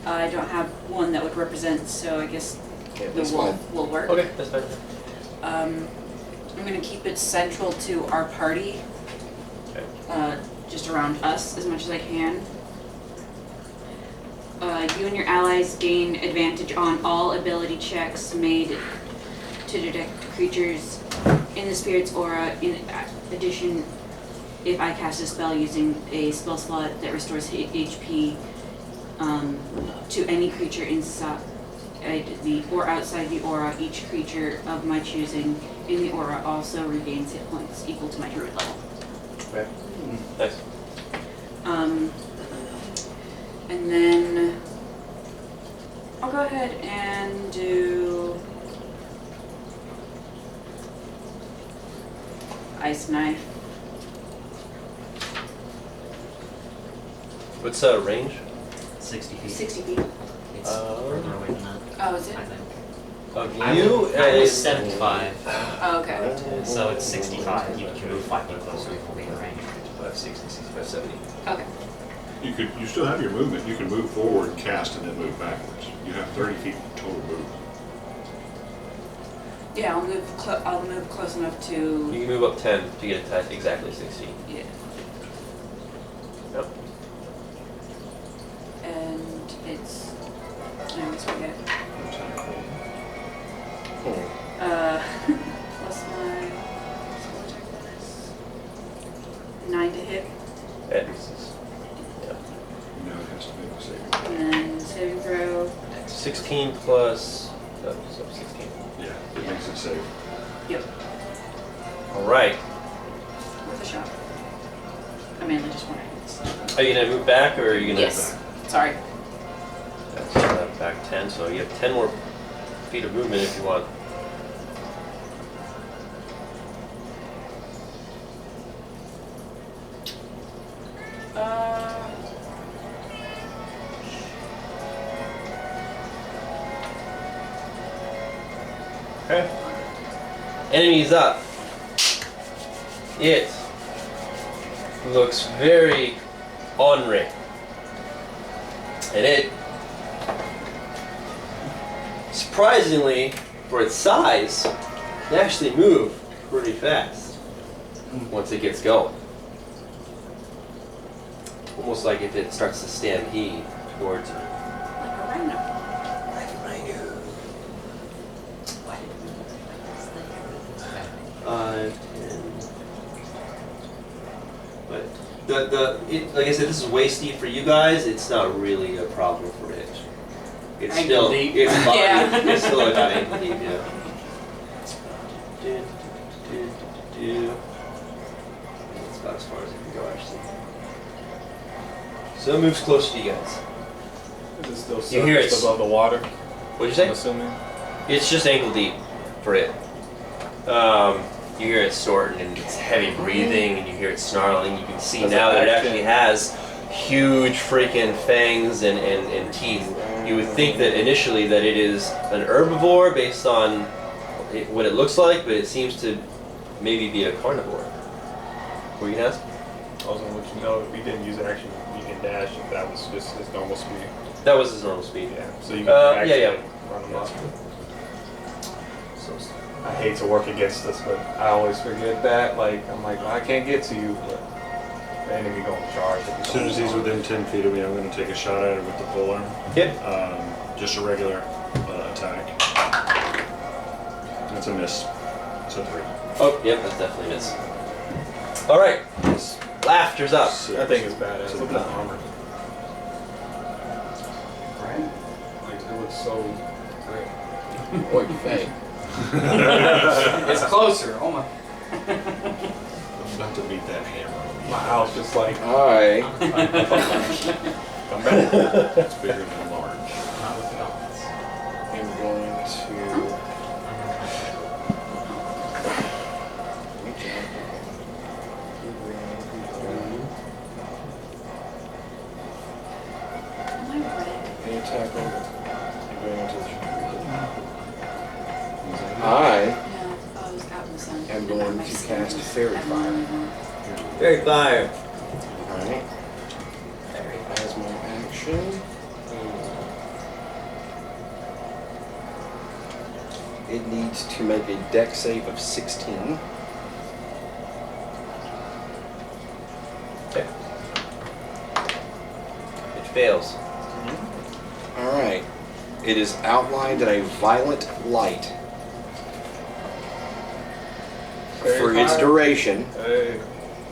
Speaker 5: I don't have one that would represent, so I guess the wolf will work.
Speaker 1: Okay, that's fine.
Speaker 5: I'm gonna keep it central to our party,
Speaker 1: Okay.
Speaker 5: just around us as much as I can. You and your allies gain advantage on all ability checks made to detect creatures in the spirit's aura. In addition, if I cast a spell using a spell slot that restores HP to any creature inside the or outside the aura, each creature of my choosing in the aura also regains hit points equal to my druid level.
Speaker 1: Okay. Nice.
Speaker 5: And then I'll go ahead and do Ice Knife.
Speaker 14: What's range?
Speaker 6: 60 feet.
Speaker 5: 60 feet.
Speaker 6: It's further away than that.
Speaker 5: Oh, is it?
Speaker 6: I think.
Speaker 14: Of
Speaker 6: I
Speaker 14: you?
Speaker 6: was 75.
Speaker 5: Oh, okay.
Speaker 6: So it's 65. You can move 5 feet closer if we'll be in range.
Speaker 14: 65, 60, 65, 70.
Speaker 5: Okay.
Speaker 2: You still have your movement. You can move forward and cast and then move backwards. You have 30 feet total move.
Speaker 5: Yeah, I'll move close enough
Speaker 14: You
Speaker 5: to.
Speaker 14: can move up 10 to get it to exactly 60.
Speaker 5: Yeah.
Speaker 14: Yep.
Speaker 5: And it's. I always forget. Plus my spell check bonus. 9 to hit.
Speaker 14: At least. Yeah.
Speaker 2: Now it has to make a save.
Speaker 5: And then saving throw.
Speaker 14: 16 plus. So 16.
Speaker 2: Yeah, it makes it safe.
Speaker 5: Yep.
Speaker 14: Alright.
Speaker 5: Worth a shot. I mainly just want to.
Speaker 14: Are you going to move back or are you going to
Speaker 5: Yes. Sorry.
Speaker 14: That's back 10, so you have 10 more feet of movement if you want. Okay. Enemies up. It looks very ornery. And it, surprisingly, for its size, can actually move pretty fast once it gets going. Almost like if it starts to stampede towards you.
Speaker 5: Like a rhino.
Speaker 14: Like a rhino. 5, 10. But like I said, this is way steep for you guys. It's not really a problem for it. It's
Speaker 9: Ankle
Speaker 14: still
Speaker 9: deep.
Speaker 14: it's fine.
Speaker 5: Yeah.
Speaker 14: It's still about ankle deep, yeah. That's about as far as it can go, actually. So it moves closer to you guys.
Speaker 12: Is it still
Speaker 14: You hear
Speaker 12: surfaced
Speaker 14: it.
Speaker 12: above the water?
Speaker 14: What'd you say?
Speaker 12: I'm assuming.
Speaker 14: It's just ankle deep for it. You hear it snorting and it's heavy breathing, and you hear it snarling. You can see
Speaker 12: Does
Speaker 14: now
Speaker 12: it
Speaker 14: that it
Speaker 12: actually-
Speaker 14: actually has huge freaking fangs and teeth. You would think that initially that it is an herbivore based on what it looks like, but it seems to maybe be a carnivore. What were you gonna ask?
Speaker 12: I was gonna let you know if he didn't use action, you can dash if that was just his normal speed.
Speaker 14: That was his normal speed.
Speaker 12: Yeah, so you can
Speaker 14: Yeah,
Speaker 12: actually
Speaker 14: yeah.
Speaker 12: run him
Speaker 14: That's
Speaker 12: off.
Speaker 14: So
Speaker 12: I hate to work against this, but I always forget that. Like, I'm like, well, I can't get to you, but the enemy going to charge.
Speaker 2: As soon as he's within 10 feet of me, I'm going to take a shot at it with the polearm.
Speaker 12: Yep.
Speaker 2: Just a regular attack. That's a miss. It's a 3.
Speaker 14: Oh, yep, that's definitely a miss. All right, laughter's up.
Speaker 12: That thing is badass. Look at that armor.
Speaker 11: Right?
Speaker 12: Like, it looks so great.
Speaker 11: Boy, fake.
Speaker 9: It's closer. Oh my.
Speaker 2: I'm about to beat that hammer.
Speaker 12: My house just like,
Speaker 11: I
Speaker 12: come back.
Speaker 2: It's bigger than large.
Speaker 11: am going to. Any attack roll. I'm going into I am going to cast Fairy Fire.
Speaker 14: Very fire.
Speaker 11: Alright. As my action. It needs to make a dex save of 16.
Speaker 14: Okay. It fails.
Speaker 11: Alright. It is outlined in a violet light for its duration,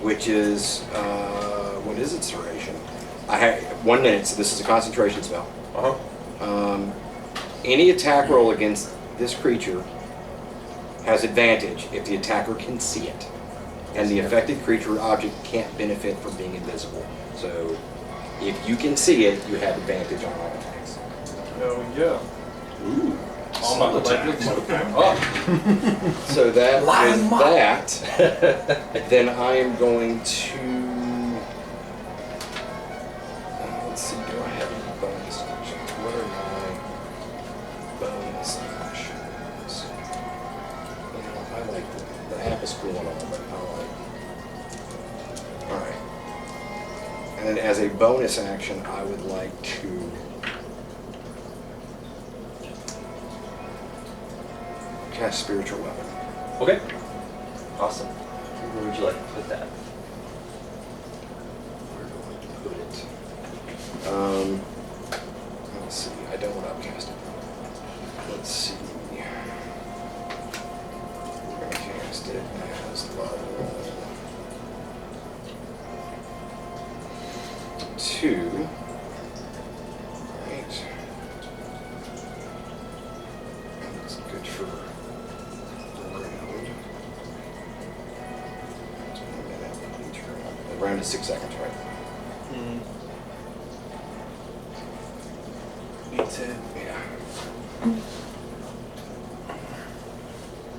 Speaker 11: which is, what is its duration? I have 1 minute, so this is a concentration spell. Any attack roll against this creature has advantage if the attacker can see it, and the affected creature or object can't benefit from being invisible. So, if you can see it, you have advantage on all attacks.
Speaker 12: Oh, yeah.
Speaker 11: Ooh.
Speaker 12: All my electric
Speaker 11: So that with that, then I am going to. Let's see. Do I have any bonus actions? What are my bonus actions? You know, I like the app is cool and all, but I like. All right. And then as a bonus action, I would like to. Cast Spiritual Weapon.
Speaker 14: Okay. Awesome. Where would you like to put that?
Speaker 11: Where do I put it? Let's see. I don't want to upcast it. Let's see. We're going to cast it as level 2. Right. That's good for. The round is 6 seconds, right?
Speaker 12: Me too.
Speaker 11: Yeah.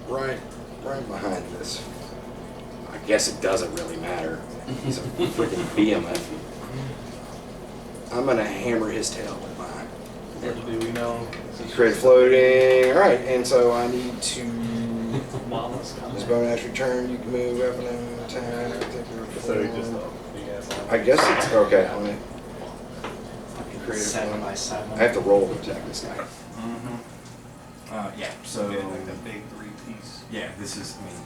Speaker 11: Right behind this. I guess it doesn't really matter. He's a freaking behemoth. I'm gonna hammer his tail with mine.
Speaker 12: What do we know?
Speaker 11: Create floating. Alright, and so I need to.
Speaker 12: Mama's coming.
Speaker 11: This bonus return, you can move weapon and attack.
Speaker 12: So you just
Speaker 11: I guess it's okay. I'm gonna create a
Speaker 6: 7
Speaker 11: phone.
Speaker 6: by 7.
Speaker 11: I have to roll to attack this guy.
Speaker 8: Yeah, so.
Speaker 12: Yeah, like the big 3-piece.
Speaker 8: Yeah, this is, I mean.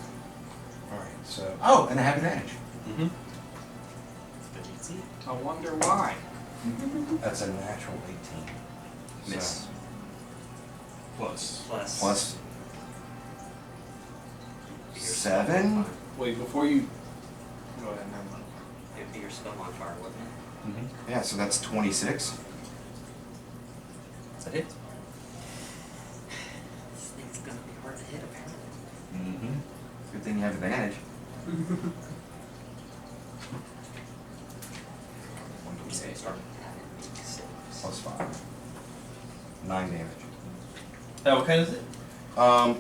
Speaker 8: Alright, so. Oh, and I have advantage.
Speaker 9: I wonder why.
Speaker 8: That's a natural 18.
Speaker 6: Miss.
Speaker 8: So,
Speaker 6: Plus.
Speaker 8: plus 7?
Speaker 7: Wait, before you go ahead, never mind.
Speaker 6: It'd be your spell modifier, wouldn't it?
Speaker 8: Yeah, so that's 26.
Speaker 1: Is that it?
Speaker 6: This thing's gonna be hard to hit, apparently.
Speaker 8: Good thing you have advantage.
Speaker 6: So you start
Speaker 8: Plus 5. 9 damage.
Speaker 1: What kind is it?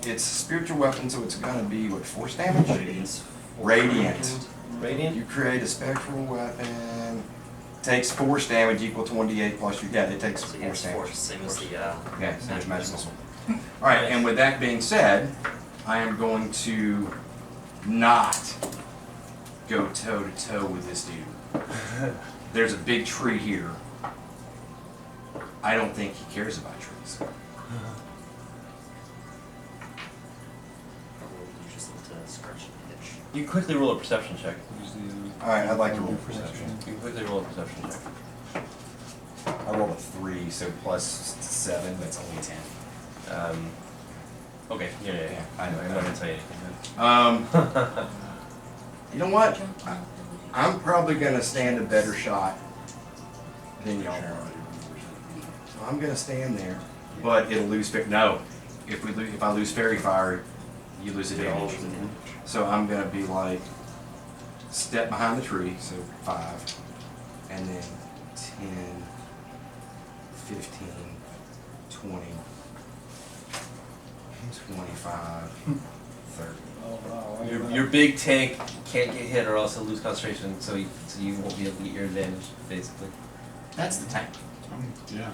Speaker 8: It's a spiritual weapon, so it's gonna be, what, force damage?
Speaker 1: Radiance.
Speaker 8: Radiant.
Speaker 1: Radiant?
Speaker 8: You create a spectral weapon, takes force damage equal to 1d8 plus your, yeah, it takes
Speaker 6: So yeah,
Speaker 8: force
Speaker 6: it's
Speaker 8: damage.
Speaker 6: force, same as the
Speaker 8: Yeah, same as
Speaker 6: magic
Speaker 8: magic
Speaker 6: missile.
Speaker 8: missile. Alright, and with that being said, I am going to not go toe to toe with this dude. There's a big tree here. I don't think he cares about trees.
Speaker 1: You can quickly roll a perception check.
Speaker 8: Alright, I'd like to roll perception.
Speaker 1: You can quickly roll a perception check.
Speaker 8: I rolled a 3, so plus 7, that's only 10.
Speaker 1: Okay, yeah.
Speaker 8: I know.
Speaker 1: I'm not gonna tell you anything.
Speaker 8: You know what? I'm probably gonna stand a better shot than y'all are. So I'm gonna stand there, but it'll lose. No, if I lose fairy fire, you lose advantage. So I'm gonna be like step behind the tree, so 5, and then 10, 15, 20, 25, 30.
Speaker 7: Oh wow.
Speaker 1: Your big tank can't get hit or else he'll lose concentration, so you won't be able to get your advantage, basically.
Speaker 8: That's the tank.
Speaker 2: Yeah.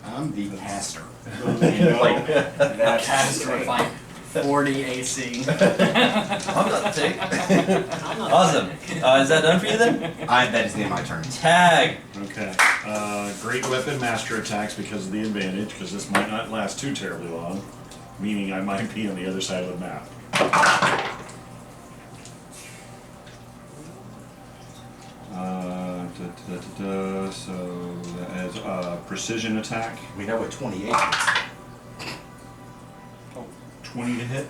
Speaker 8: I'm the caster.
Speaker 1: Like,
Speaker 9: That's catastrophic. 40 AC.
Speaker 1: I'm not the tank. Awesome. Is that done for you then?
Speaker 8: That is the end of my turn.
Speaker 1: Tag.
Speaker 2: Okay. Great weapon master attacks because of the advantage, because this might not last too terribly long, meaning I might be on the other side of the map. So that is precision attack.
Speaker 8: We know what 28 is.
Speaker 2: 20 to hit.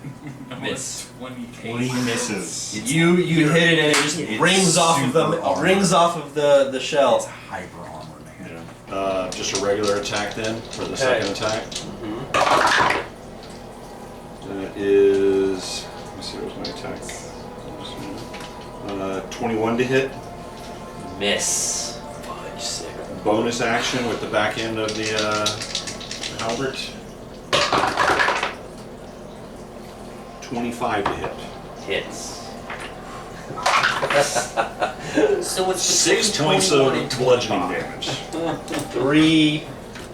Speaker 1: Miss.
Speaker 2: 20 misses.
Speaker 1: You hit it and it just rings off of the shell.
Speaker 8: It's hyper armor, man.
Speaker 2: Yeah. Just a regular attack then for the second attack. That is. Let me see. What was my attack? 21 to hit.
Speaker 6: Miss. Fudge, sick.
Speaker 2: Bonus action with the back end of the halberd. 25 to hit.
Speaker 6: Hits. So it's
Speaker 2: 6 points of bludgeoning damage.
Speaker 14: 3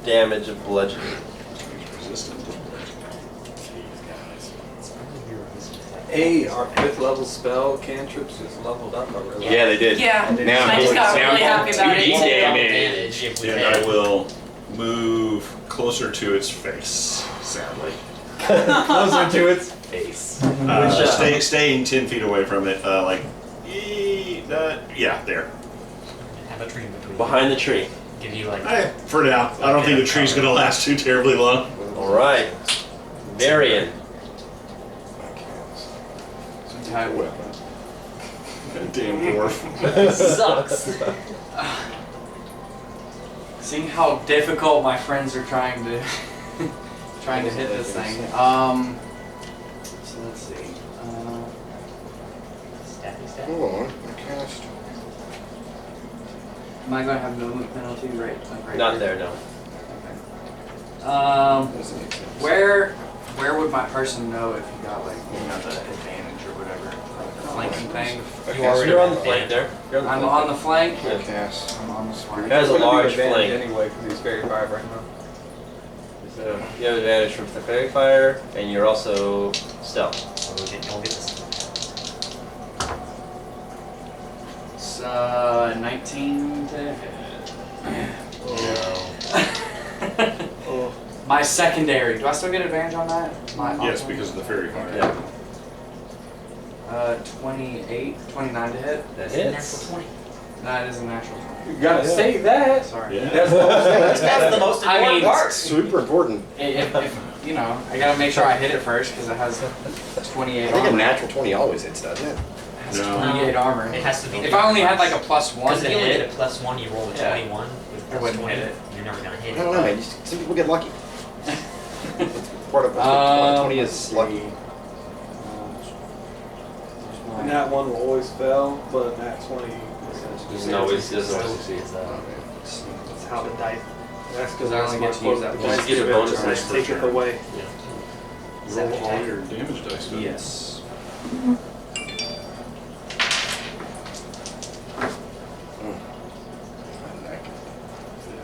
Speaker 14: damage of bludgeoning.
Speaker 2: Resistant.
Speaker 7: Hey, our 5th level spell cantrips just leveled up already.
Speaker 14: Yeah, they did.
Speaker 5: Yeah,
Speaker 11: Now
Speaker 5: I just got really happy about it.
Speaker 6: Damage if we
Speaker 2: And
Speaker 6: hit.
Speaker 2: I will move closer to its face, sadly.
Speaker 14: Closer to its face.
Speaker 2: Staying 10 feet away from it, yeah, there.
Speaker 6: Have a tree in between.
Speaker 14: Behind the tree.
Speaker 6: Give you like.
Speaker 2: For now, I don't think the tree's gonna last too terribly long.
Speaker 14: Alright. Varian.
Speaker 12: Tie weapon.
Speaker 2: Damn dwarf.
Speaker 6: Sucks.
Speaker 9: Seeing how difficult my friends are trying to hit this thing. So let's see.
Speaker 11: Hold on, I cast.
Speaker 9: Am I gonna have movement penalty right? Like right
Speaker 14: Not
Speaker 9: here?
Speaker 14: there, no.
Speaker 9: Where would my person know if he got like the advantage or whatever, like the flanking thing?
Speaker 14: You're on the flank there. You're
Speaker 9: I'm on the flank.
Speaker 14: Yeah.
Speaker 11: Cast.
Speaker 9: I'm on the flank.
Speaker 14: It has a large
Speaker 7: advantage
Speaker 14: flank.
Speaker 7: anyway for these fairy fire right now.
Speaker 14: So you have advantage from the fairy fire, and you're also stealth.
Speaker 6: We'll get this.
Speaker 9: It's 19 to hit. My secondary. Do I still get advantage on that?
Speaker 2: Yes, because of the fairy fire.
Speaker 14: Yeah.
Speaker 9: 29 to hit.
Speaker 14: That
Speaker 6: Natural
Speaker 14: hits.
Speaker 6: 20.
Speaker 9: That is a natural.
Speaker 7: You gotta say that.
Speaker 9: Sorry.
Speaker 2: Yeah.
Speaker 7: That's the whole thing.
Speaker 6: That's the most
Speaker 9: I
Speaker 6: important
Speaker 9: mean,
Speaker 6: part.
Speaker 11: Super important.
Speaker 9: If you know, I gotta make sure I hit it first because it has 28
Speaker 11: I think a
Speaker 9: armor.
Speaker 11: natural 20 always hits, doesn't it?
Speaker 9: It has
Speaker 2: No.
Speaker 9: 28 armor.
Speaker 6: It has to be.
Speaker 9: If I only had like a +1
Speaker 6: Because
Speaker 9: to
Speaker 6: if you only
Speaker 9: hit,
Speaker 6: get a +1, you roll a
Speaker 9: Yeah.
Speaker 6: 21. With
Speaker 9: I wouldn't
Speaker 6: +20,
Speaker 9: hit it.
Speaker 6: You're never gonna hit
Speaker 11: I don't know, man. Some people get lucky. Part of 20 is lucky.
Speaker 12: And that one will always fail, but that 20
Speaker 14: Doesn't always succeed.
Speaker 12: That's how the dice. That's because
Speaker 9: I only get to use that
Speaker 14: one. Just get a bonus dice per
Speaker 12: Take it
Speaker 14: turn.
Speaker 12: away.
Speaker 2: Roll all your damage dice. don't you?
Speaker 9: Yes.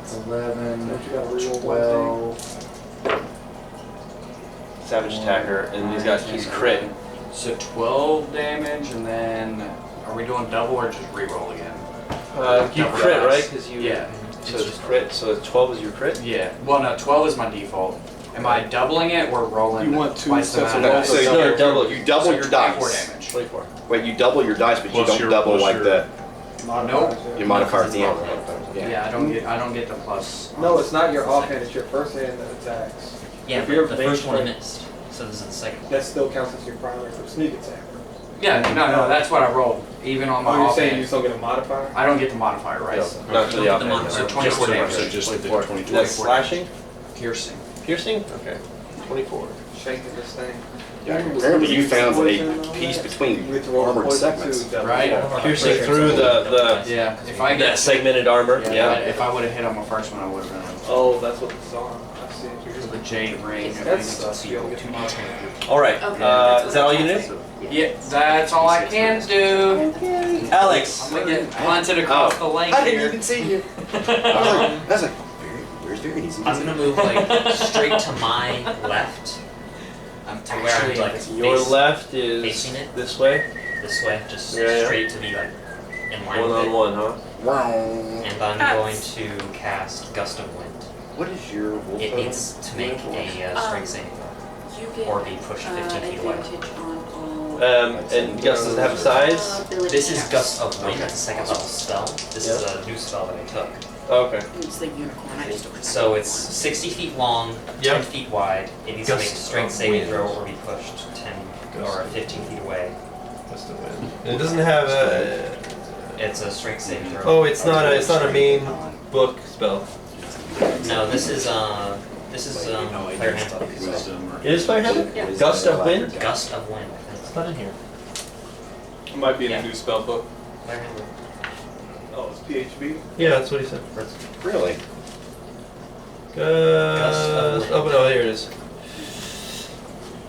Speaker 9: It's 11,
Speaker 12: Don't you gotta reroll
Speaker 9: 12.
Speaker 14: Savage attacker, and he's crit.
Speaker 9: So 12 damage, and then are we doing double or just reroll again?
Speaker 14: You
Speaker 9: Double
Speaker 14: crit,
Speaker 9: dice.
Speaker 14: right? Because you.
Speaker 9: Yeah.
Speaker 14: So it's crit. So 12 is your crit.
Speaker 9: Yeah. Well, no, 12 is my default. Am I doubling it or rolling?
Speaker 12: You want two
Speaker 9: twice the
Speaker 12: sets of
Speaker 9: amount
Speaker 12: rolls?
Speaker 11: So
Speaker 14: No, double.
Speaker 11: you double
Speaker 9: So
Speaker 11: your
Speaker 9: 24
Speaker 11: dice.
Speaker 9: damage.
Speaker 14: 24.
Speaker 11: Wait, you double your dice, but you
Speaker 2: Plus
Speaker 11: don't
Speaker 2: your-
Speaker 11: double
Speaker 2: plus
Speaker 11: like
Speaker 2: your-
Speaker 11: the
Speaker 9: Nope.
Speaker 11: your modifier at
Speaker 6: It's
Speaker 11: the end.
Speaker 6: offhand.
Speaker 9: Yeah, I don't get the plus.
Speaker 12: No, it's not your offhand, it's your first hand that attacks.
Speaker 6: Yeah,
Speaker 12: If you're
Speaker 6: but the first one I
Speaker 12: main
Speaker 6: missed. So this is the second one.
Speaker 12: That still counts as your primary for sneak attack.
Speaker 9: Yeah, no, that's what I rolled. Even on my
Speaker 12: Oh, you're
Speaker 9: offhand.
Speaker 12: saying you still get a modifier?
Speaker 9: I don't get the modifier, right?
Speaker 14: No, not for the
Speaker 6: The
Speaker 14: offhand.
Speaker 6: modifier.
Speaker 9: So
Speaker 6: Just
Speaker 9: 24
Speaker 6: the
Speaker 9: damage.
Speaker 2: So just the
Speaker 14: 24.
Speaker 2: 22.
Speaker 14: That's slashing?
Speaker 9: Piercing.
Speaker 14: Piercing? Okay. 24.
Speaker 12: Shaking this thing.
Speaker 11: Yeah, apparently you found a piece between
Speaker 12: You get to roll
Speaker 11: armored
Speaker 12: poison
Speaker 11: segments.
Speaker 12: too,
Speaker 9: Right.
Speaker 14: Piercing through the
Speaker 9: Yeah, if I
Speaker 14: that
Speaker 9: get
Speaker 14: segmented armor. Yeah.
Speaker 9: If I would have hit on my first one, I would have been.
Speaker 12: Oh, that's what it's on. I see.
Speaker 9: Here's the jade ring.
Speaker 12: That's you don't get to modify.
Speaker 14: All right.
Speaker 5: Okay.
Speaker 14: Is that all you can do?
Speaker 9: Yeah, that's all I can do.
Speaker 14: Alex.
Speaker 9: I'm gonna get punted across the lake
Speaker 11: I didn't
Speaker 9: here.
Speaker 11: even see you. I was like, where's Varys?
Speaker 6: I'm gonna move like straight to my left. To where I'm like
Speaker 14: Your
Speaker 6: face-
Speaker 14: left is
Speaker 6: facing it.
Speaker 14: this way.
Speaker 6: this way, just
Speaker 14: Yeah.
Speaker 6: straight to be like in line
Speaker 14: One
Speaker 6: with
Speaker 14: on
Speaker 6: it.
Speaker 14: one, huh?
Speaker 6: And I'm going to cast Gust of Wind.
Speaker 11: What is your wolf
Speaker 6: It
Speaker 11: totem?
Speaker 6: needs to make a strength saving throw.
Speaker 5: You get
Speaker 6: Or be pushed 15 feet away.
Speaker 5: advantage on all
Speaker 14: And Gus doesn't have a size.
Speaker 5: ability
Speaker 6: This is
Speaker 5: checks.
Speaker 6: Gust of Wind, it's a second level spell. This is a new spell that I took.
Speaker 14: Okay.
Speaker 5: It's the unicorn. I just don't have
Speaker 6: So
Speaker 5: one.
Speaker 6: it's 60 feet long,
Speaker 14: Yep.
Speaker 6: 10 feet wide. It needs to make a
Speaker 14: Gust
Speaker 6: strength
Speaker 14: of
Speaker 6: saving
Speaker 14: wind.
Speaker 6: throw or be pushed 10 or 15 feet away.
Speaker 14: Gust of wind. And it doesn't have a.
Speaker 6: It's a strength saving throw.
Speaker 14: Oh, it's not a main book spell.
Speaker 6: No, this is player handbook.
Speaker 2: Wisdom or.
Speaker 14: It is fire habit.
Speaker 5: Yeah.
Speaker 14: Gust of wind.
Speaker 6: Gust of Wind.
Speaker 14: It's not in here.
Speaker 12: It might be in
Speaker 6: Yeah.
Speaker 12: a new spell book.
Speaker 6: Player handbook.
Speaker 12: Oh, it's PHB?
Speaker 14: Yeah, that's what he said.
Speaker 11: Really?
Speaker 14: Gust. Oh, but no, here it is.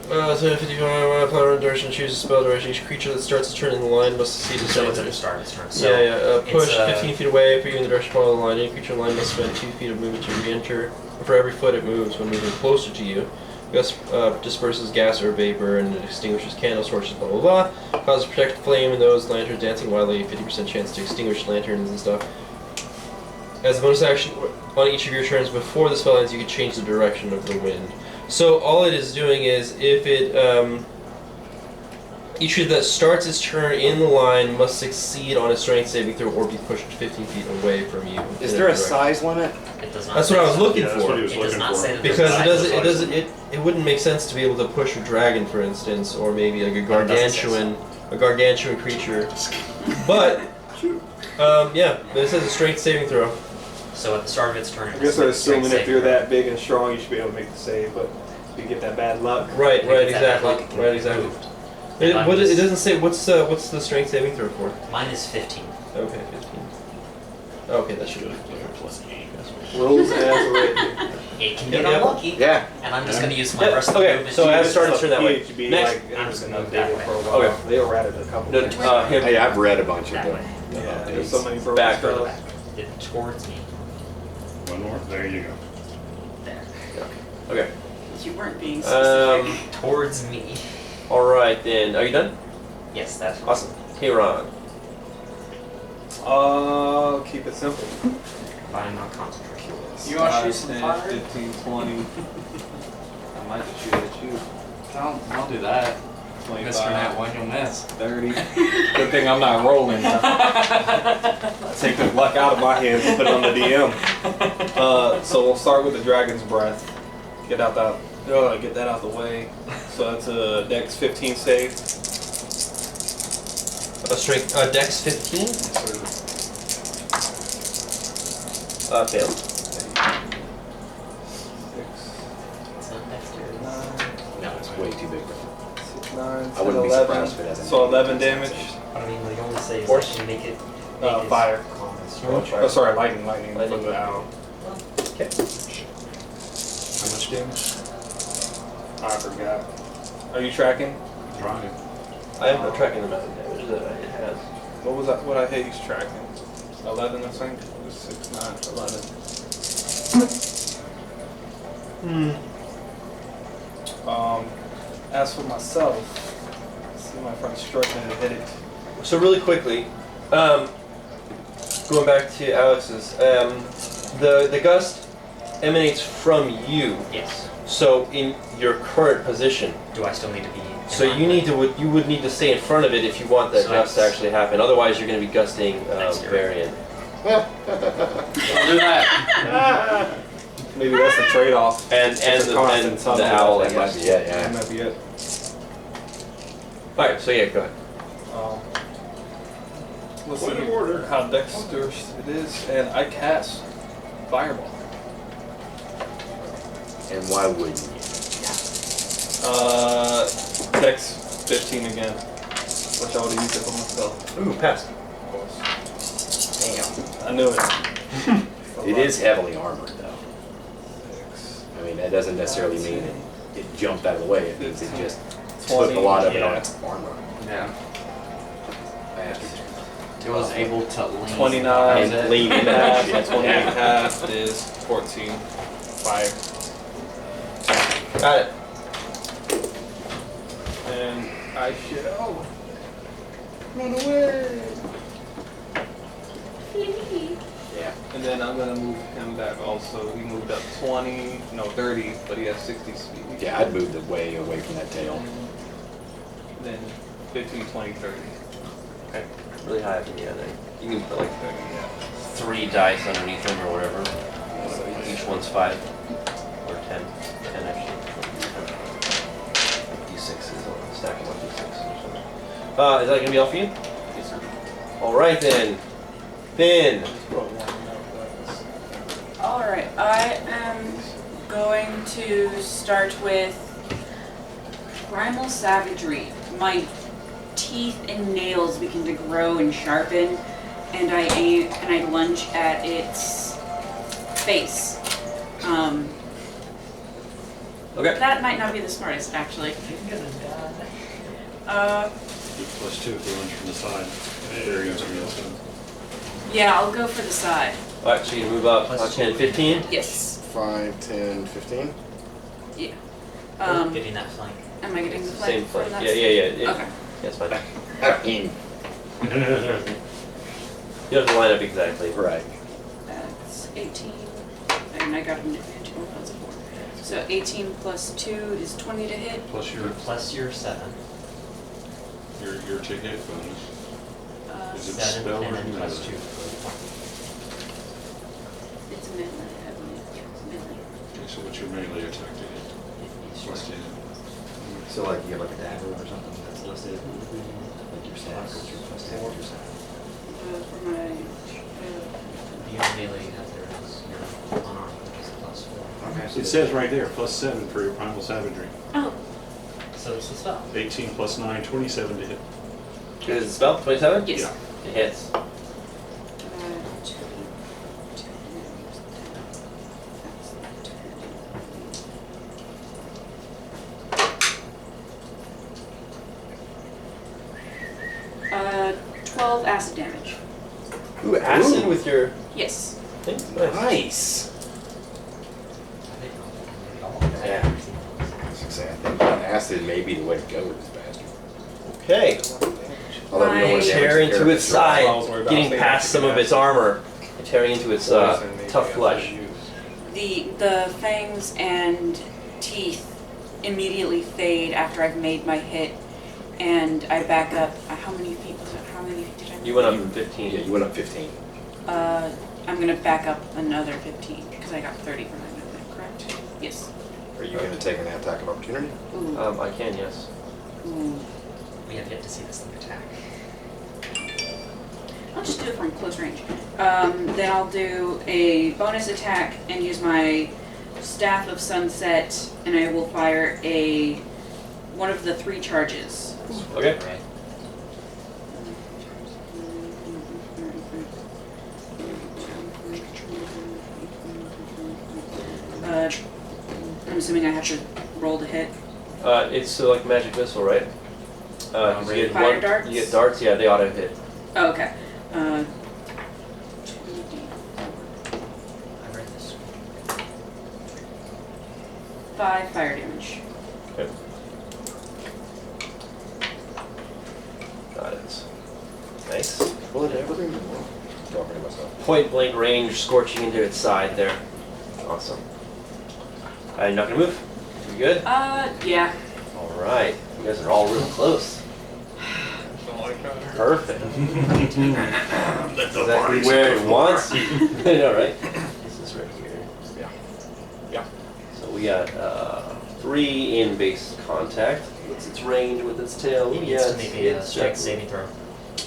Speaker 14: So 55 power duration, choose a spell duration. Each creature that starts its turn in the line must succeed a
Speaker 6: So
Speaker 14: saving
Speaker 6: it's at
Speaker 14: throw.
Speaker 6: the start of its turn. So
Speaker 14: Yeah. Push
Speaker 6: it's,
Speaker 14: 15 feet away for you in the direction of the line. Any creature in the line must spend 2 feet of movement to re-enter. For every foot it moves when moving closer to you. Gust disperses gas or vapor and it extinguishes candles, torches, blah blah blah. Causes protected flame in those lanterns dancing wildly. 50% chance to extinguish lanterns and stuff. As a bonus action on each of your turns before the spell ends, you can change the direction of the wind. So all it is doing is if it each creature that starts its turn in the line must succeed on a strength saving throw or be pushed 15 feet away from you.
Speaker 11: Is
Speaker 14: in
Speaker 11: there a
Speaker 14: direction.
Speaker 11: size limit?
Speaker 6: It does not
Speaker 14: That's
Speaker 6: say
Speaker 14: what I was
Speaker 6: so.
Speaker 14: looking
Speaker 2: Yeah, that's what
Speaker 14: for.
Speaker 2: he was
Speaker 6: It does
Speaker 2: looking
Speaker 6: not
Speaker 2: for.
Speaker 6: say that there's
Speaker 14: Because
Speaker 6: a size.
Speaker 14: it wouldn't make sense to be able to push a dragon, for instance, or maybe like
Speaker 6: It doesn't say
Speaker 14: a gargantuan creature. But yeah, but it says a strength saving throw.
Speaker 6: So at the start of its turn,
Speaker 12: I
Speaker 6: it
Speaker 12: guess
Speaker 6: has to
Speaker 12: they're
Speaker 6: make a strength
Speaker 12: assuming if
Speaker 6: saving
Speaker 12: you're
Speaker 6: throw.
Speaker 12: that big and strong, you should be able to make the save, but if you get that bad luck.
Speaker 14: Right,
Speaker 6: If it's at that
Speaker 14: exactly,
Speaker 6: luck, it can
Speaker 14: right,
Speaker 6: be
Speaker 14: exactly.
Speaker 6: moved.
Speaker 14: It,
Speaker 6: Mine
Speaker 14: what,
Speaker 6: is-
Speaker 14: it doesn't say what's the strength saving throw for.
Speaker 6: Mine is 15.
Speaker 14: Okay, 15. Okay, that should do it.
Speaker 2: Plus 8.
Speaker 12: Rules as written.
Speaker 6: It can
Speaker 14: Yep,
Speaker 6: get
Speaker 14: yep.
Speaker 6: unlucky.
Speaker 11: Yeah.
Speaker 6: And I'm just going to use my
Speaker 14: Yep,
Speaker 6: rest of the
Speaker 14: okay,
Speaker 6: movement.
Speaker 14: so
Speaker 6: to
Speaker 14: I
Speaker 6: use
Speaker 14: started
Speaker 6: it.
Speaker 14: turn that way.
Speaker 12: PHB,
Speaker 14: Next.
Speaker 12: like, it
Speaker 6: I'm
Speaker 12: was
Speaker 6: just gonna move that
Speaker 12: inundated
Speaker 6: way.
Speaker 12: for a while.
Speaker 14: Okay.
Speaker 12: They were at it a couple
Speaker 14: No,
Speaker 12: times.
Speaker 14: him.
Speaker 11: Hey, I've read a bunch of
Speaker 6: That
Speaker 11: them.
Speaker 6: way.
Speaker 12: Yeah, there's so many broken
Speaker 14: Back,
Speaker 12: spells.
Speaker 14: back.
Speaker 6: It towards me.
Speaker 2: One more. There you go.
Speaker 6: There.
Speaker 14: Okay.
Speaker 5: You weren't being specific.
Speaker 6: Towards me.
Speaker 14: All right then. Are you done?
Speaker 6: Yes, that's right.
Speaker 14: Awesome. Huron.
Speaker 12: Keep it simple.
Speaker 6: But I'm not concentrating.
Speaker 9: You want to shoot
Speaker 12: 5,
Speaker 9: some
Speaker 12: 10,
Speaker 9: fire?
Speaker 12: 15, 20. I might just shoot at you.
Speaker 9: Don't do that. Miss for that
Speaker 12: 25,
Speaker 9: one, you'll miss.
Speaker 12: 30. Good thing I'm not rolling. Take the luck out of my hands and put it on the DM. So we'll start with the Dragon's Breath. Get that out the way. So that's a Dex 15 save.
Speaker 14: A strength. Dex 15. Failed.
Speaker 12: 6,
Speaker 6: It's not dexterity.
Speaker 12: 9,
Speaker 6: No, it's
Speaker 11: Way too big.
Speaker 12: 6, 9, 10,
Speaker 11: I wouldn't be
Speaker 12: 11.
Speaker 11: surprised if it has
Speaker 12: So 11 damage.
Speaker 6: But I mean, the only say is
Speaker 14: Force?
Speaker 6: that you make it.
Speaker 12: Fire.
Speaker 14: Much
Speaker 12: Oh, sorry, lightning for
Speaker 14: Lightning.
Speaker 12: the owl.
Speaker 14: Okay.
Speaker 2: How much damage?
Speaker 12: I forgot. Are you tracking?
Speaker 2: Trying.
Speaker 14: I am not tracking the amount of damage that it has.
Speaker 12: What was that? What I hit? He's tracking. 11, I think. It was 6, 9, 11. As for myself, I see my friend struggling to hit it.
Speaker 14: So really quickly, going back to Alex's, the gust emanates from you.
Speaker 6: Yes.
Speaker 14: So in your current position,
Speaker 6: Do I still need to be? in
Speaker 14: so
Speaker 6: line
Speaker 14: you
Speaker 6: with-
Speaker 14: need to you would need to stay in front of it if you want that
Speaker 6: So
Speaker 14: gust to
Speaker 6: that's-
Speaker 14: actually happen. Otherwise, you're going to be gusting
Speaker 6: Next year.
Speaker 14: variant.
Speaker 9: Don't do that.
Speaker 12: Maybe that's the trade-off.
Speaker 14: And
Speaker 12: It's a constant
Speaker 14: the
Speaker 12: something.
Speaker 14: owl, I
Speaker 11: That might
Speaker 14: guess.
Speaker 11: be it,
Speaker 12: That
Speaker 11: yeah.
Speaker 12: might be it.
Speaker 14: All right. So yeah, go ahead.
Speaker 12: Let's
Speaker 2: Point
Speaker 12: see
Speaker 2: of order.
Speaker 12: how dexterous it is, and I cast Fireball.
Speaker 11: And why wouldn't you?
Speaker 12: Dex 15 again. Which I would have used it for myself.
Speaker 14: Ooh, passed.
Speaker 11: Damn.
Speaker 12: I knew it.
Speaker 11: It is heavily armored, though.
Speaker 12: 6,
Speaker 11: I mean, that doesn't necessarily mean it jumped out of the way. It means it just took
Speaker 12: 20,
Speaker 11: a lot of it on
Speaker 12: yeah.
Speaker 11: its armor.
Speaker 9: Yeah.
Speaker 11: Bastard.
Speaker 9: It was able to lean.
Speaker 12: 29
Speaker 9: Is it?
Speaker 11: lean in
Speaker 12: half,
Speaker 11: that
Speaker 12: and
Speaker 11: shit.
Speaker 12: 28 half is 14. 5.
Speaker 14: Got it.
Speaker 12: And I shall run away.
Speaker 11: Yeah.
Speaker 12: And then I'm gonna move him back also. He moved up 20, no 30, but he has 60 speed.
Speaker 11: Yeah, I'd move the way away from that tail.
Speaker 12: Then 15, 20, 30.
Speaker 14: Really high up in the other. You can put like
Speaker 12: 30, yeah.
Speaker 14: 3 dice underneath them or whatever. Each one's 5 or 10. 10 actually. D6s. I'll stack them on D6s or something. Is that gonna be all for you?
Speaker 12: Yes, sir.
Speaker 14: All right then. Finn.
Speaker 5: Alright, I am going to start with Primal Savagery. My teeth and nails begin to grow and sharpen, and I aim and I lunge at its face.
Speaker 14: Okay.
Speaker 5: That might not be the smartest, actually.
Speaker 2: +2 if they lunge from the side. There you go.
Speaker 5: Yeah, I'll go for the side.
Speaker 14: All right. So you move up 10, 15.
Speaker 5: Yes.
Speaker 11: 5, 10, 15.
Speaker 5: Yeah.
Speaker 6: Getting that flank.
Speaker 5: Am I getting the flank?
Speaker 14: Same
Speaker 5: for
Speaker 14: flank.
Speaker 5: that?
Speaker 14: Yeah.
Speaker 5: Okay.
Speaker 14: That's fine.
Speaker 11: I mean,
Speaker 14: You don't have to line up exactly.
Speaker 11: right.
Speaker 5: That's 18. And I got an advantage. Oh, that's a 4. So 18 plus 2 is 20 to hit.
Speaker 2: Plus
Speaker 6: Plus your 7.
Speaker 2: your ticket bonus. Is it
Speaker 6: 7
Speaker 2: spell
Speaker 6: and
Speaker 2: or
Speaker 6: then
Speaker 2: melee?
Speaker 6: plus 2.
Speaker 5: It's melee, I believe. Yeah, it's melee.
Speaker 2: Okay, so what's your melee attack to hit? Plus 10.
Speaker 8: So like you have like a dagger or something that's listed, like your staff, what's your plus 10, what's your staff?
Speaker 5: For my.
Speaker 6: The only melee you have there is your unarmed, which is plus 4.
Speaker 8: Okay. So
Speaker 2: It says right there, +7 for your Primal Savagery.
Speaker 5: Oh,
Speaker 6: So it's the spell.
Speaker 2: 18 plus 9, 27 to hit.
Speaker 14: Is it spell 27?
Speaker 5: yes.
Speaker 14: It hits.
Speaker 5: 2, 12 acid damage.
Speaker 14: Ooh, acid with your
Speaker 5: Yes.
Speaker 14: thing? Nice.
Speaker 11: Nice.
Speaker 14: Yeah.
Speaker 11: I was gonna say, I think acid may be the way to go with this bastard.
Speaker 14: Okay.
Speaker 11: Although we don't want to
Speaker 14: Tear
Speaker 11: damage the
Speaker 14: into its
Speaker 11: character.
Speaker 12: I was
Speaker 14: side,
Speaker 12: worried about
Speaker 14: getting
Speaker 12: saying
Speaker 14: past
Speaker 12: that
Speaker 14: some of its armor, and tearing into its
Speaker 12: Poison, maybe
Speaker 14: tough
Speaker 12: I
Speaker 14: flesh.
Speaker 12: should use.
Speaker 5: The fangs and teeth immediately fade after I've made my hit, and I back up. How many feet was it? How many did I?
Speaker 14: You went up from 15.
Speaker 11: Yeah, you went up 15.
Speaker 5: I'm gonna back up another 15 because I got 30 for my movement. Correct? Yes.
Speaker 11: Are you going to take an attack of opportunity?
Speaker 5: Ooh.
Speaker 14: I can, yes.
Speaker 5: Ooh.
Speaker 6: We have yet to see this thing attack.
Speaker 5: I'll just do it from close range. Then I'll do a bonus attack and use my Staff of Sunset, and I will fire one of the 3 charges.
Speaker 14: Okay.
Speaker 6: Right.
Speaker 5: I'm assuming I have to roll to hit.
Speaker 14: It's like magic missile, right? 'Cause you get
Speaker 5: Fire darts?
Speaker 14: You get darts, yeah, they auto hit.
Speaker 5: Oh, okay. 2d4.
Speaker 6: I read this.
Speaker 5: 5 fire damage.
Speaker 14: Okay. Got it. Nice.
Speaker 11: Well, everything. Talking to myself.
Speaker 14: Point blank range, scorching into its side there. Awesome. I'm not gonna move. You good?
Speaker 5: Yeah.
Speaker 14: All right. You guys are all real close. Perfect. Exactly where it wants you. I know, right? This is right here.
Speaker 12: Yeah.
Speaker 14: So we got 3 in base contact. What's its range with its tail?
Speaker 6: It needs to make a strength saving throw.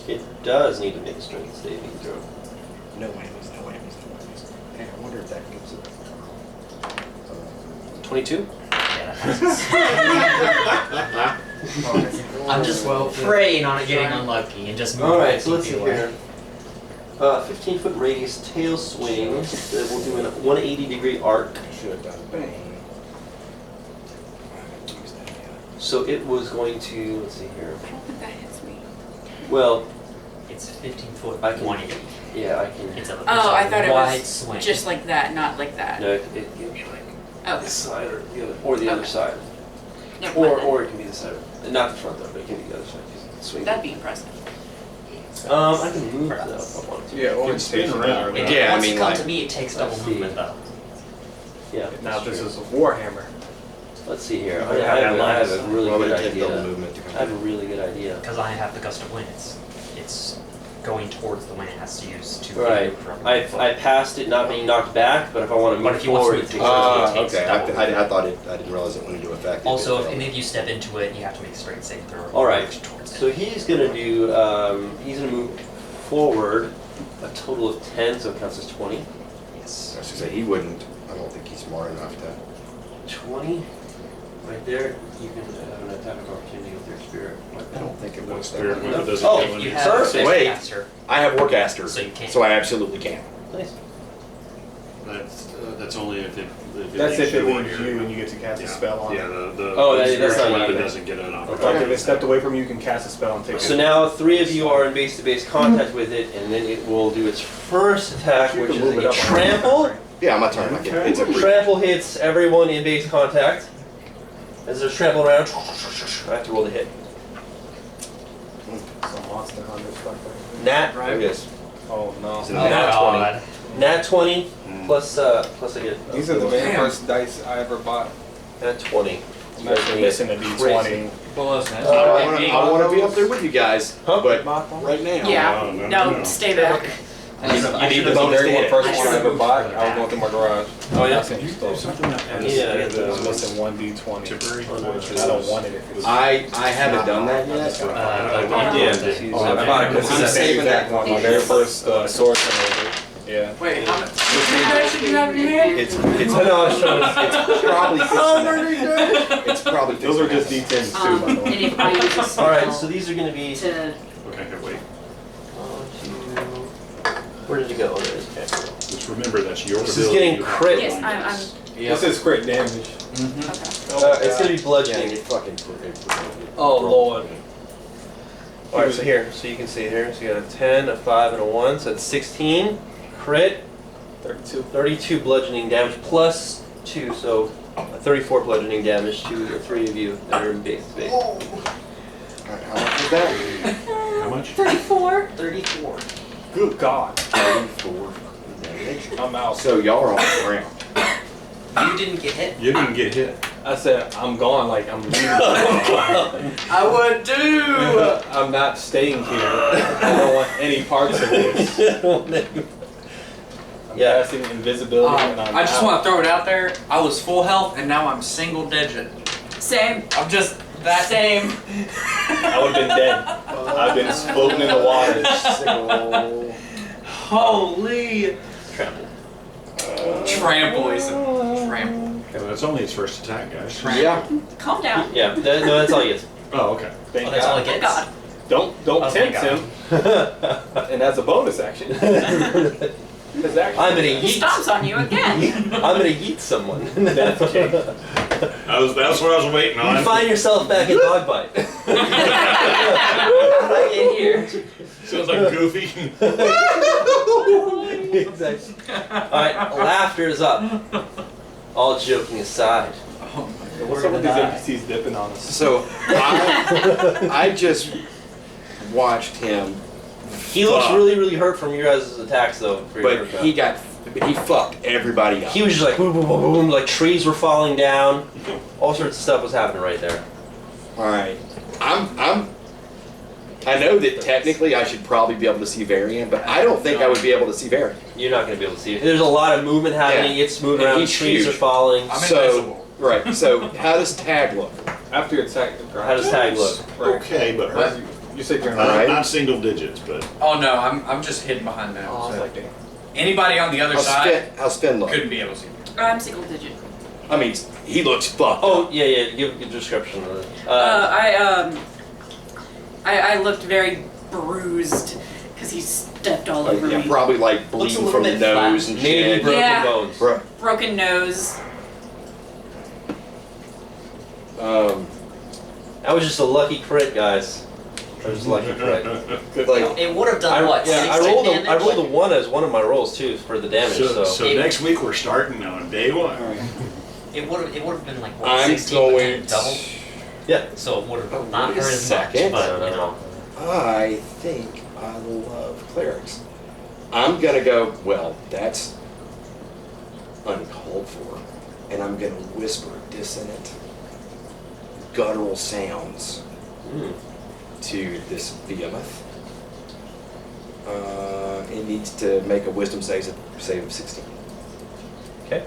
Speaker 14: It does need to make a strength saving throw.
Speaker 11: No whammies, no whammies, no whammies. Hey, I wonder if that gives it.
Speaker 14: 22?
Speaker 6: Yeah. I'm just praying on it getting unlucky and just moving.
Speaker 14: All right, so let's see here. 15-foot radius tail swing that will do a 180-degree arc.
Speaker 11: Should have done bang.
Speaker 14: So it was going to, let's see here.
Speaker 5: I don't think that hits me.
Speaker 14: Well,
Speaker 6: it's 15 foot.
Speaker 14: I can,
Speaker 6: 180.
Speaker 14: Yeah, I can.
Speaker 6: It's a,
Speaker 5: I thought it
Speaker 6: wide
Speaker 5: was
Speaker 6: swing.
Speaker 5: just like that, not like that.
Speaker 14: No, it can be like this side or the other side.
Speaker 5: Never mind then.
Speaker 14: Or it can be the side. Not the front though, but it can be the other side. Swing.
Speaker 5: That'd be impressive.
Speaker 14: I can move that if I want to.
Speaker 12: Yeah, or it's spin around.
Speaker 6: Yeah, once you come to me, it takes double movement though.
Speaker 14: Yeah.
Speaker 12: Now this is a Warhammer.
Speaker 14: Let's see here. I
Speaker 6: Yeah,
Speaker 14: have a really
Speaker 11: Why would
Speaker 14: good
Speaker 11: it take
Speaker 14: idea.
Speaker 11: double movement to come
Speaker 14: I have a really good idea.
Speaker 6: Because I have the gust of wind. It's going towards the wind. It has to use 2
Speaker 14: Right. I passed it not being knocked back, but if I want to
Speaker 6: But
Speaker 14: move
Speaker 6: if you want to
Speaker 14: forward,
Speaker 6: move
Speaker 14: it
Speaker 6: forward,
Speaker 14: takes
Speaker 6: it takes
Speaker 11: okay.
Speaker 6: double.
Speaker 11: I thought I didn't realize it went into effect.
Speaker 6: Also, if any of you step into it, you have to make a straight save throw.
Speaker 14: All right.
Speaker 6: Towards it.
Speaker 14: So he's gonna do. He's gonna move forward a total of 10, so it counts as 20.
Speaker 6: Yes.
Speaker 11: I was gonna say he wouldn't. I don't think he's smart enough to.
Speaker 14: 20. Right there, you can have an attack of opportunity with your spirit.
Speaker 11: I don't think it
Speaker 2: No
Speaker 11: works.
Speaker 2: spirit
Speaker 11: that
Speaker 2: move
Speaker 11: way.
Speaker 2: doesn't
Speaker 14: Oh,
Speaker 2: kill
Speaker 6: You
Speaker 2: anything.
Speaker 6: have
Speaker 14: Perfect.
Speaker 11: Wait.
Speaker 6: caster,
Speaker 11: I have Warcaster,
Speaker 6: so you can't.
Speaker 11: so I absolutely can.
Speaker 14: Nice.
Speaker 2: That's only if it.
Speaker 12: That's if it
Speaker 2: you
Speaker 12: leaves you and you get to cast a spell on
Speaker 2: Yeah,
Speaker 12: it.
Speaker 2: the
Speaker 14: Oh, that's
Speaker 2: spiritual
Speaker 14: not
Speaker 2: weapon
Speaker 14: you.
Speaker 2: doesn't get an
Speaker 12: Like
Speaker 2: opportunity.
Speaker 12: if it stepped away from you, you can cast a spell and take
Speaker 14: So
Speaker 12: it.
Speaker 14: now 3 of you are in base-to-base contact with it, and then it will do its first attack,
Speaker 12: You
Speaker 14: which
Speaker 12: can
Speaker 14: is
Speaker 12: move it
Speaker 14: a
Speaker 12: up on
Speaker 14: trample.
Speaker 11: Yeah, my turn. It's a free.
Speaker 14: Trample hits everyone in base contact. As there's trample around, I have to roll the hit.
Speaker 12: Some monster hunter stuff.
Speaker 14: Nat,
Speaker 12: Right.
Speaker 14: yes.
Speaker 12: Oh no.
Speaker 11: Is it
Speaker 6: Oh
Speaker 14: Nat
Speaker 6: god.
Speaker 14: Nat 20 plus I get.
Speaker 12: These are the very first dice I ever bought.
Speaker 14: Nat 20.
Speaker 12: I'm actually missing a D20.
Speaker 9: Well, listen, that's
Speaker 11: I want to be up there with you guys, but right now.
Speaker 5: Yeah. No, stay back.
Speaker 12: You need the very first one I ever bought. I was going through my garage.
Speaker 14: Oh yeah.
Speaker 12: That's interesting.
Speaker 14: Yeah.
Speaker 12: I was missing 1 D20.
Speaker 2: Temporary.
Speaker 12: I don't want it if it's.
Speaker 11: I haven't done that yet.
Speaker 12: I'm saving that one. My very first sword turnover. Yeah.
Speaker 4: Wait, how much did you have in your hand?
Speaker 11: It's
Speaker 14: No, I was trying
Speaker 11: it's probably it's probably
Speaker 12: Those are just D10s too, by the
Speaker 5: And
Speaker 12: way.
Speaker 5: if I use a spell
Speaker 14: Alright, so these are going to be.
Speaker 5: to
Speaker 2: Okay, wait.
Speaker 14: Where did it go? Oh, there it is. Okay.
Speaker 2: Just remember that's your
Speaker 14: This is
Speaker 2: ability.
Speaker 14: getting
Speaker 2: You have
Speaker 14: crit.
Speaker 2: to
Speaker 5: yes,
Speaker 2: find
Speaker 5: I'm
Speaker 2: this.
Speaker 12: This is crit damage.
Speaker 5: okay.
Speaker 14: It's going to be
Speaker 11: Yeah,
Speaker 14: bludgeoning.
Speaker 11: you fucking.
Speaker 12: Oh lord.
Speaker 14: Alright, so here. So you can see here. So you got a 10, a 5, and a 1. So it's 16. Crit.
Speaker 12: 32.
Speaker 14: 32 bludgeoning damage plus 2. So 34 bludgeoning damage to the 3 of you that are in base to base.
Speaker 11: How much is that?
Speaker 2: How much?
Speaker 5: 34.
Speaker 14: 34.
Speaker 12: Good God.
Speaker 11: 34 damage.
Speaker 12: I'm out.
Speaker 11: So y'all are on the ground.
Speaker 6: You didn't get hit.
Speaker 2: You didn't get hit.
Speaker 12: I said I'm gone. Like I'm leaving.
Speaker 4: I would do.
Speaker 12: I'm not staying here. I don't want any parts of this. I'm
Speaker 14: Yeah.
Speaker 12: casting invisibility and I'm
Speaker 4: I just
Speaker 12: out.
Speaker 4: want to throw it out there. I was full health and now I'm single digit.
Speaker 5: Same.
Speaker 4: I'm just that
Speaker 5: Same.
Speaker 12: I would have been dead. I've been floating in the water.
Speaker 4: Holy
Speaker 14: Trample.
Speaker 4: trample is a trample.
Speaker 2: Okay, well, that's only its first attack, guys.
Speaker 11: Yeah.
Speaker 5: Calm down.
Speaker 14: Yeah, no, that's all he gets.
Speaker 2: Oh, okay.
Speaker 12: Thank
Speaker 6: Oh, that's all
Speaker 12: God.
Speaker 6: it
Speaker 5: Thank
Speaker 6: gets.
Speaker 5: God.
Speaker 12: Don't
Speaker 6: Oh, thank
Speaker 12: tempt him. And that's a bonus action. His action.
Speaker 14: I'm gonna
Speaker 5: He
Speaker 14: yeet.
Speaker 5: stomps on you again.
Speaker 14: I'm gonna yeet someone.
Speaker 12: That's okay.
Speaker 2: That's what I was waiting
Speaker 14: You find yourself back in Bogbite. I get here.
Speaker 2: Sounds like Goofy.
Speaker 14: Exactly. Alright, laughter is up. All joking aside.
Speaker 12: What's up with these NPCs dipping on us?
Speaker 11: So I just watched him,
Speaker 14: He looks really, really hurt from your guys' attacks, though. For
Speaker 11: but
Speaker 14: your
Speaker 11: he got But he fucked everybody up.
Speaker 14: He was just like boom, boom, boom, boom, like trees were falling down. All sorts of stuff was happening right there.
Speaker 11: Alright. I know that technically I should probably be able to see Varian, but I don't think I would be able to see Varian.
Speaker 14: You're not going to be able to see it. There's a lot of movement happening.
Speaker 11: Yeah.
Speaker 14: It's moving
Speaker 11: And
Speaker 14: around.
Speaker 11: he's
Speaker 14: Trees
Speaker 11: huge.
Speaker 14: are falling.
Speaker 9: I'm
Speaker 11: So,
Speaker 9: invisible.
Speaker 11: right. So how does Tag look?
Speaker 7: After you attack the ground.
Speaker 14: How does Tag look?
Speaker 2: Okay, but her,
Speaker 7: You said you're
Speaker 11: Alright.
Speaker 2: not single digits, but
Speaker 9: Oh no, I'm just hidden behind that.
Speaker 7: Oh, I was
Speaker 9: so
Speaker 7: like, damn.
Speaker 9: anybody on the other side
Speaker 11: How's Finn look?
Speaker 9: couldn't be able to see me.
Speaker 5: I'm single digit.
Speaker 11: I mean, he looks fucked
Speaker 14: Oh,
Speaker 11: up.
Speaker 14: yeah. Give a description of it.
Speaker 5: I looked very bruised because he stepped all over
Speaker 11: Yeah,
Speaker 5: me.
Speaker 11: probably like
Speaker 6: Looks a
Speaker 11: bleeding
Speaker 6: little
Speaker 11: from the
Speaker 6: bit
Speaker 11: nose
Speaker 6: flat.
Speaker 11: and
Speaker 14: Maybe
Speaker 11: shit.
Speaker 14: broken
Speaker 5: Yeah.
Speaker 14: bones.
Speaker 11: Bro,
Speaker 5: Broken nose.
Speaker 14: That was just a lucky crit, guys. That was just a lucky crit.
Speaker 11: like,
Speaker 6: It would have done what?
Speaker 14: I
Speaker 6: 16
Speaker 14: rolled
Speaker 6: damage?
Speaker 14: a 1 as one of my rolls too for the damage.
Speaker 2: so next week we're starting on day one.
Speaker 6: It would have been like what?
Speaker 11: I'm
Speaker 6: 16 but then
Speaker 11: going
Speaker 6: double.
Speaker 14: Yeah.
Speaker 6: So it would have
Speaker 11: Oh,
Speaker 6: not
Speaker 11: wait a
Speaker 6: hurt as much,
Speaker 11: second.
Speaker 6: but you know.
Speaker 11: I think I love clerics. I'm gonna go, well, that's uncalled for. And I'm gonna whisper dissonant, guttural sounds to this behemoth. It needs to make a wisdom save of 16.
Speaker 14: Okay.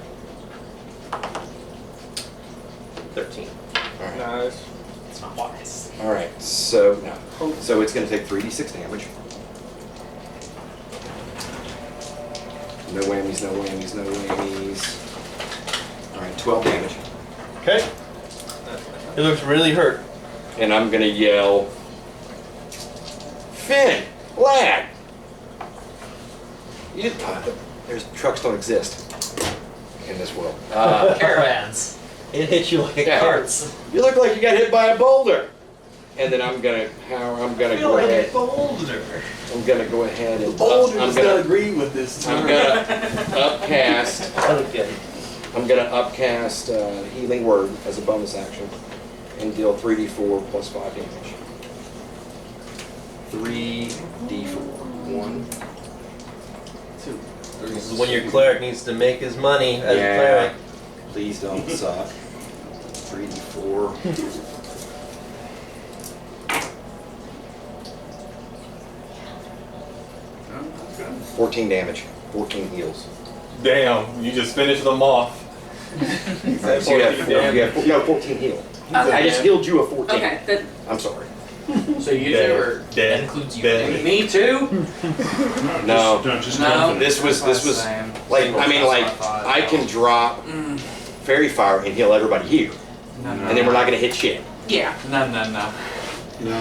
Speaker 14: 13.
Speaker 11: Alright.
Speaker 7: Nice.
Speaker 6: It's not wise.
Speaker 11: Alright, so no. So it's gonna take 3d6 damage. No whammies, no whammies, no whammies. Alright, 12 damage.
Speaker 14: Okay. It looks really hurt.
Speaker 11: And I'm gonna yell, Finn, lad! There's trucks don't exist in this world.
Speaker 6: Caravans.
Speaker 14: It hit you like a
Speaker 6: Carts.
Speaker 11: You look like you got hit by a boulder. And then I'm gonna go ahead.
Speaker 6: Boulder.
Speaker 11: I'm gonna go ahead and
Speaker 13: Boulder
Speaker 11: I'm
Speaker 13: does
Speaker 11: gonna
Speaker 13: not agree with this.
Speaker 11: I'm gonna upcast.
Speaker 14: Okay.
Speaker 11: I'm gonna upcast Healing Word as a bonus action and deal 3d4 plus 5 damage. 3d4. 1, 2.
Speaker 14: This is when your cleric needs to make his money as a
Speaker 11: Yeah.
Speaker 14: cleric.
Speaker 11: Please don't suck. 3d4. 14 damage. 14 heals.
Speaker 12: Damn, you just finished them off.
Speaker 11: Right, so you have 14 heal. I just healed you a 14.
Speaker 5: Okay, that,
Speaker 11: I'm sorry.
Speaker 9: So you do, or
Speaker 6: That includes you.
Speaker 9: me too?
Speaker 11: No.
Speaker 2: Just
Speaker 9: No.
Speaker 11: This was
Speaker 9: Same.
Speaker 11: like I can drop fairy fire and heal everybody here, and then we're not gonna hit shit.
Speaker 5: yeah.
Speaker 9: No.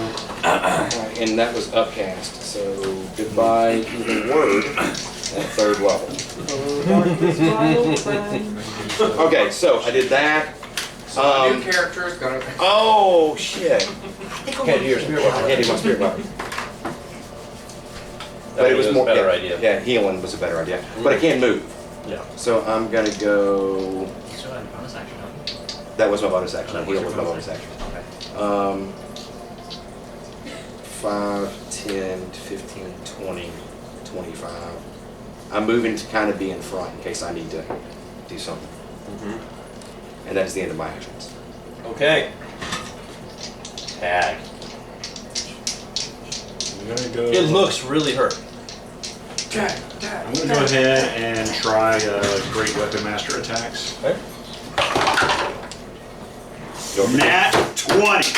Speaker 11: And that was upcast. So goodbye healing word at 3rd level. Okay, so I did that.
Speaker 9: So new character is gonna.
Speaker 11: Oh shit! Can't do your spirit weapon. I can't do my spirit weapon. But it was more
Speaker 14: a better
Speaker 11: yeah,
Speaker 14: idea.
Speaker 11: Yeah, healing was a better idea. But I can't move.
Speaker 14: Yeah.
Speaker 11: So I'm gonna go.
Speaker 6: You still had a bonus action, don't you?
Speaker 11: That was my bonus action.
Speaker 6: That was
Speaker 11: Heal
Speaker 6: your
Speaker 11: was my
Speaker 6: bonus
Speaker 11: bonus action. 5, 10, 15, 20, 25. I'm moving to kind of be in front in case I need to do something. And that's the end of my actions.
Speaker 14: Okay. Tag.
Speaker 2: I'm gonna go.
Speaker 14: It looks really hurt.
Speaker 2: I'm gonna go ahead and try Great Weapon Master attacks.
Speaker 14: Okay.
Speaker 2: Nat 20.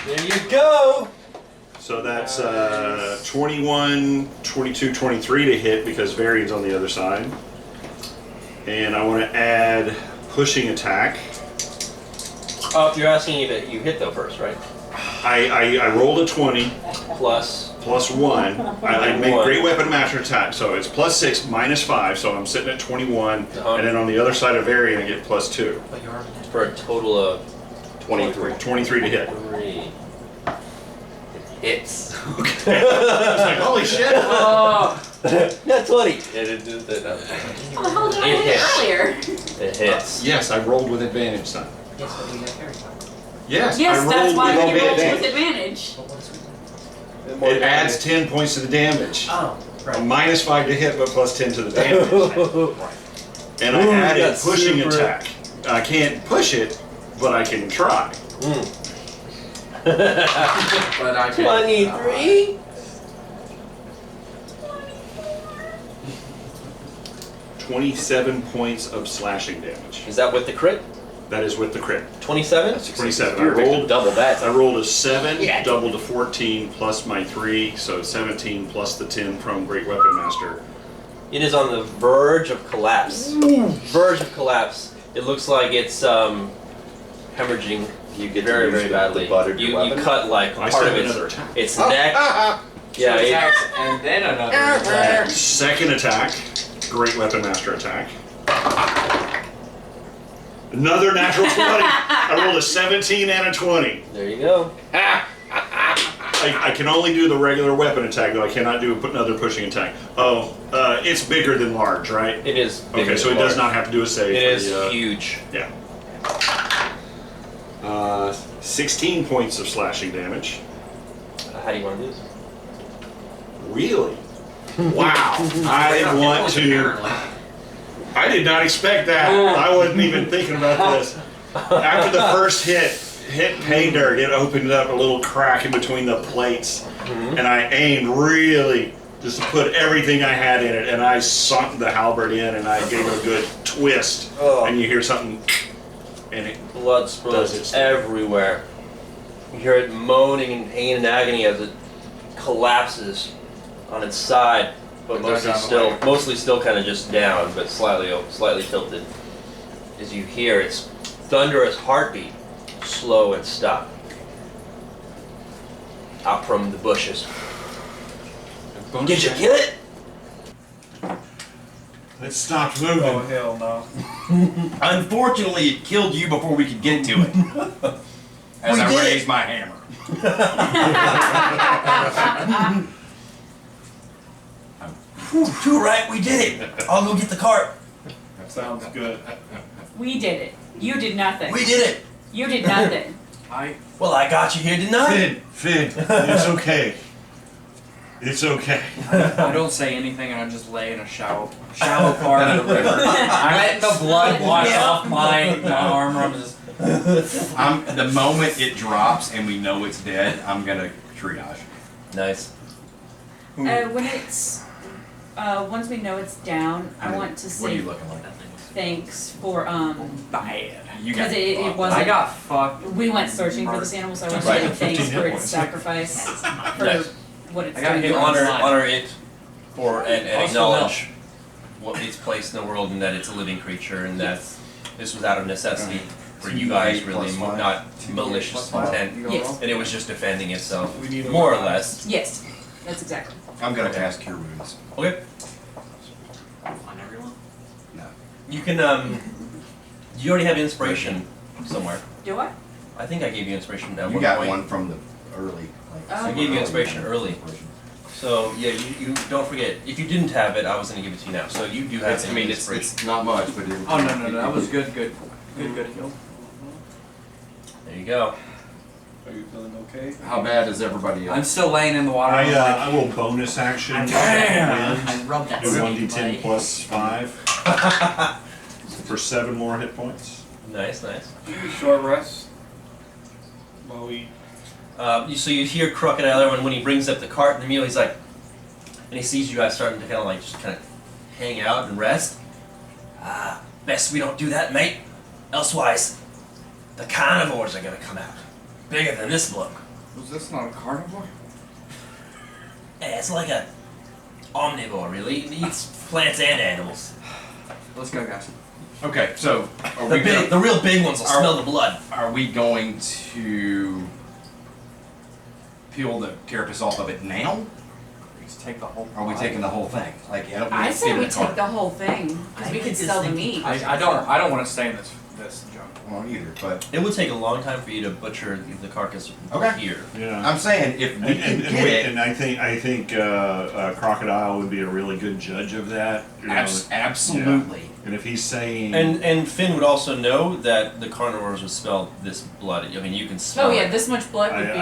Speaker 14: There you go.
Speaker 2: So that's 21, 22, 23 to hit because Varian's on the other side. And I want to add pushing attack.
Speaker 14: Oh, you're asking if you hit though first, right?
Speaker 2: I rolled a 20
Speaker 14: Plus.
Speaker 2: plus 1. I make Great Weapon Master attack, so it's plus 6 minus 5, so I'm sitting at 21. And then on the other side of Varian, I get plus 2.
Speaker 6: But you're already
Speaker 14: For a total of
Speaker 11: 23.
Speaker 2: 23 to hit.
Speaker 14: 3.
Speaker 6: hits.
Speaker 2: Okay. I was like, holy shit.
Speaker 14: Not 20. It
Speaker 5: How did I hit
Speaker 14: hits.
Speaker 5: earlier?
Speaker 14: It hits.
Speaker 2: Yes, I rolled with advantage, son.
Speaker 6: Yes, but you got carry time.
Speaker 2: Yes,
Speaker 5: Yes,
Speaker 2: I
Speaker 5: that's
Speaker 2: rolled
Speaker 5: why
Speaker 2: with
Speaker 5: he rolls
Speaker 2: advantage.
Speaker 5: with advantage.
Speaker 6: But what is it?
Speaker 2: It adds 10 points to the damage.
Speaker 6: Oh,
Speaker 3: a -5 to hit, but +10 to the damage. And I added
Speaker 14: that's
Speaker 3: pushing
Speaker 14: super-
Speaker 3: attack. I can't push it, but I can try.
Speaker 9: But I can.
Speaker 14: 23.
Speaker 3: 27 points of slashing damage.
Speaker 14: Is that with the crit?
Speaker 3: That is with the crit.
Speaker 14: 27?
Speaker 3: 27. I
Speaker 14: You're
Speaker 3: rolled
Speaker 14: double that.
Speaker 3: I rolled a 7,
Speaker 14: Yeah.
Speaker 3: doubled to 14 plus my 3, so 17 plus the 10 from Great Weapon Master.
Speaker 14: It is on the verge of collapse. Verge of collapse. It looks like it's hemorrhaging
Speaker 3: You get
Speaker 14: very,
Speaker 3: to use
Speaker 14: very
Speaker 3: the
Speaker 14: badly.
Speaker 3: butt of your
Speaker 14: You
Speaker 3: weapon.
Speaker 14: cut like
Speaker 3: I
Speaker 14: part
Speaker 3: still
Speaker 14: of
Speaker 3: have
Speaker 14: its,
Speaker 3: another attack.
Speaker 14: its neck. Yeah,
Speaker 9: Two
Speaker 14: it,
Speaker 9: attacks and then another attack.
Speaker 3: Second attack, Great Weapon Master attack. Another natural 20. I rolled a 17 and a 20.
Speaker 14: there you go.
Speaker 3: I can only do the regular weapon attack, though. I cannot do another pushing attack. Oh, it's bigger than large, right?
Speaker 14: It is.
Speaker 3: Okay, so he does not have to do a save.
Speaker 14: It
Speaker 3: for
Speaker 14: is
Speaker 3: the,
Speaker 14: huge.
Speaker 3: Yeah. 16 points of slashing damage.
Speaker 14: How do you want to do this?
Speaker 3: Really? Wow. I want to. I did not expect that. I wasn't even thinking about this. After the first hit pay dirt, it opened up a little crack in between the plates, and I aimed really just put everything I had in it, and I sunk the halberd in, and I gave it a good twist, and you hear something, and it
Speaker 14: Blood
Speaker 3: does
Speaker 14: spills
Speaker 3: its thing.
Speaker 14: everywhere. You hear it moaning in pain and agony as it collapses on its side, but mostly still kind of just down, but slightly tilted. As you hear its thunderous heartbeat slow and stop out from the bushes. Did you kill it?
Speaker 3: It stopped moving.
Speaker 13: Oh hell no.
Speaker 8: Unfortunately, it killed you before we could get to it. As
Speaker 14: We
Speaker 8: I
Speaker 14: did it.
Speaker 8: raised my hammer. Too right, we did it. I'll go get the cart.
Speaker 13: That sounds good.
Speaker 5: We did it. You did nothing.
Speaker 8: We did it.
Speaker 5: You did nothing.
Speaker 8: Well, I got you here tonight.
Speaker 3: Finn, it's okay. It's okay.
Speaker 4: I don't say anything and I just lay in a shallow part of the river. I let the blood wash off my armor. I'm just.
Speaker 8: The moment it drops and we know it's dead, I'm gonna triage.
Speaker 14: Nice.
Speaker 5: When it's once we know it's down, I want to
Speaker 8: What are you
Speaker 5: say
Speaker 8: looking like?
Speaker 5: thanks for
Speaker 4: Bad.
Speaker 8: You got
Speaker 5: because it
Speaker 4: I
Speaker 5: wasn't.
Speaker 4: got fucked.
Speaker 5: We went searching for this animal, so I want to
Speaker 8: Right.
Speaker 5: say thanks
Speaker 13: 15
Speaker 5: for
Speaker 13: hit
Speaker 5: its
Speaker 13: points.
Speaker 5: sacrifice for
Speaker 14: Nice.
Speaker 5: what it's
Speaker 4: I got
Speaker 5: doing.
Speaker 4: hit
Speaker 5: for
Speaker 4: on
Speaker 5: us.
Speaker 4: her-
Speaker 14: Honor it for and
Speaker 4: Also
Speaker 14: acknowledge what its place in the world and that it's a living creature and that this was out of necessity for you guys, really, not malicious intent.
Speaker 5: Yes.
Speaker 14: And it was just defending itself,
Speaker 13: We need a
Speaker 14: more or
Speaker 13: lot.
Speaker 14: less.
Speaker 5: Yes, that's exactly.
Speaker 8: I'm gonna cast Cure Wounds.
Speaker 14: Okay.
Speaker 6: On everyone?
Speaker 8: No.
Speaker 14: You can you already have inspiration somewhere.
Speaker 5: Do I?
Speaker 14: I think I gave you inspiration at
Speaker 8: You
Speaker 14: one
Speaker 8: got
Speaker 14: point.
Speaker 8: one from the early.
Speaker 5: Oh.
Speaker 14: I gave you inspiration early. So yeah, you don't forget. If you didn't have it, I was gonna give it to you now. So you do have
Speaker 8: I mean,
Speaker 14: inspiration.
Speaker 8: it's not much, but it.
Speaker 4: Oh no, that was good heal.
Speaker 14: There you go.
Speaker 13: Are you feeling okay?
Speaker 8: How bad is everybody
Speaker 4: I'm
Speaker 8: else?
Speaker 4: still laying in the water. I'm like,
Speaker 3: I will bonus action.
Speaker 6: I rubbed that
Speaker 3: Do
Speaker 6: skin
Speaker 3: 1d10
Speaker 6: leg.
Speaker 3: plus 5 for 7 more hit points.
Speaker 14: Nice.
Speaker 13: Short rest. While we
Speaker 14: So you hear Crocodile there when he brings up the cart and the mule. He's like, and he sees you guys starting to kind of hang out and rest. Best we don't do that, mate. Elsewise, the carnivores are gonna come out, bigger than this bloke.
Speaker 4: was this not a carnivore?
Speaker 14: Yeah, it's like a omnivore, really. It eats plants and animals.
Speaker 4: Let's go, guys.
Speaker 8: Okay, so are
Speaker 14: The real big ones will
Speaker 8: Are-
Speaker 14: smell the blood.
Speaker 8: Are we going to peel the carapace off of it now?
Speaker 4: Just take the whole.
Speaker 8: Or are we taking the whole thing? Like, I don't
Speaker 5: I
Speaker 8: want to
Speaker 5: say
Speaker 8: fit in
Speaker 5: we
Speaker 8: the
Speaker 5: take
Speaker 8: cart.
Speaker 5: the whole thing because we could sell the meat.
Speaker 4: I don't want to stay in this junk.
Speaker 8: Well, either, but
Speaker 14: It would take a long time for you to butcher the carcass
Speaker 8: Okay.
Speaker 14: here.
Speaker 3: Yeah.
Speaker 8: I'm saying if we can get it,
Speaker 3: And I think Crocodile would be a really good judge of that. You know,
Speaker 8: absolutely.
Speaker 3: and if he's saying,
Speaker 14: And Finn would also know that the carnivores would smell this blood. I mean, you can smell
Speaker 5: Oh yeah,
Speaker 14: it.
Speaker 5: this much blood would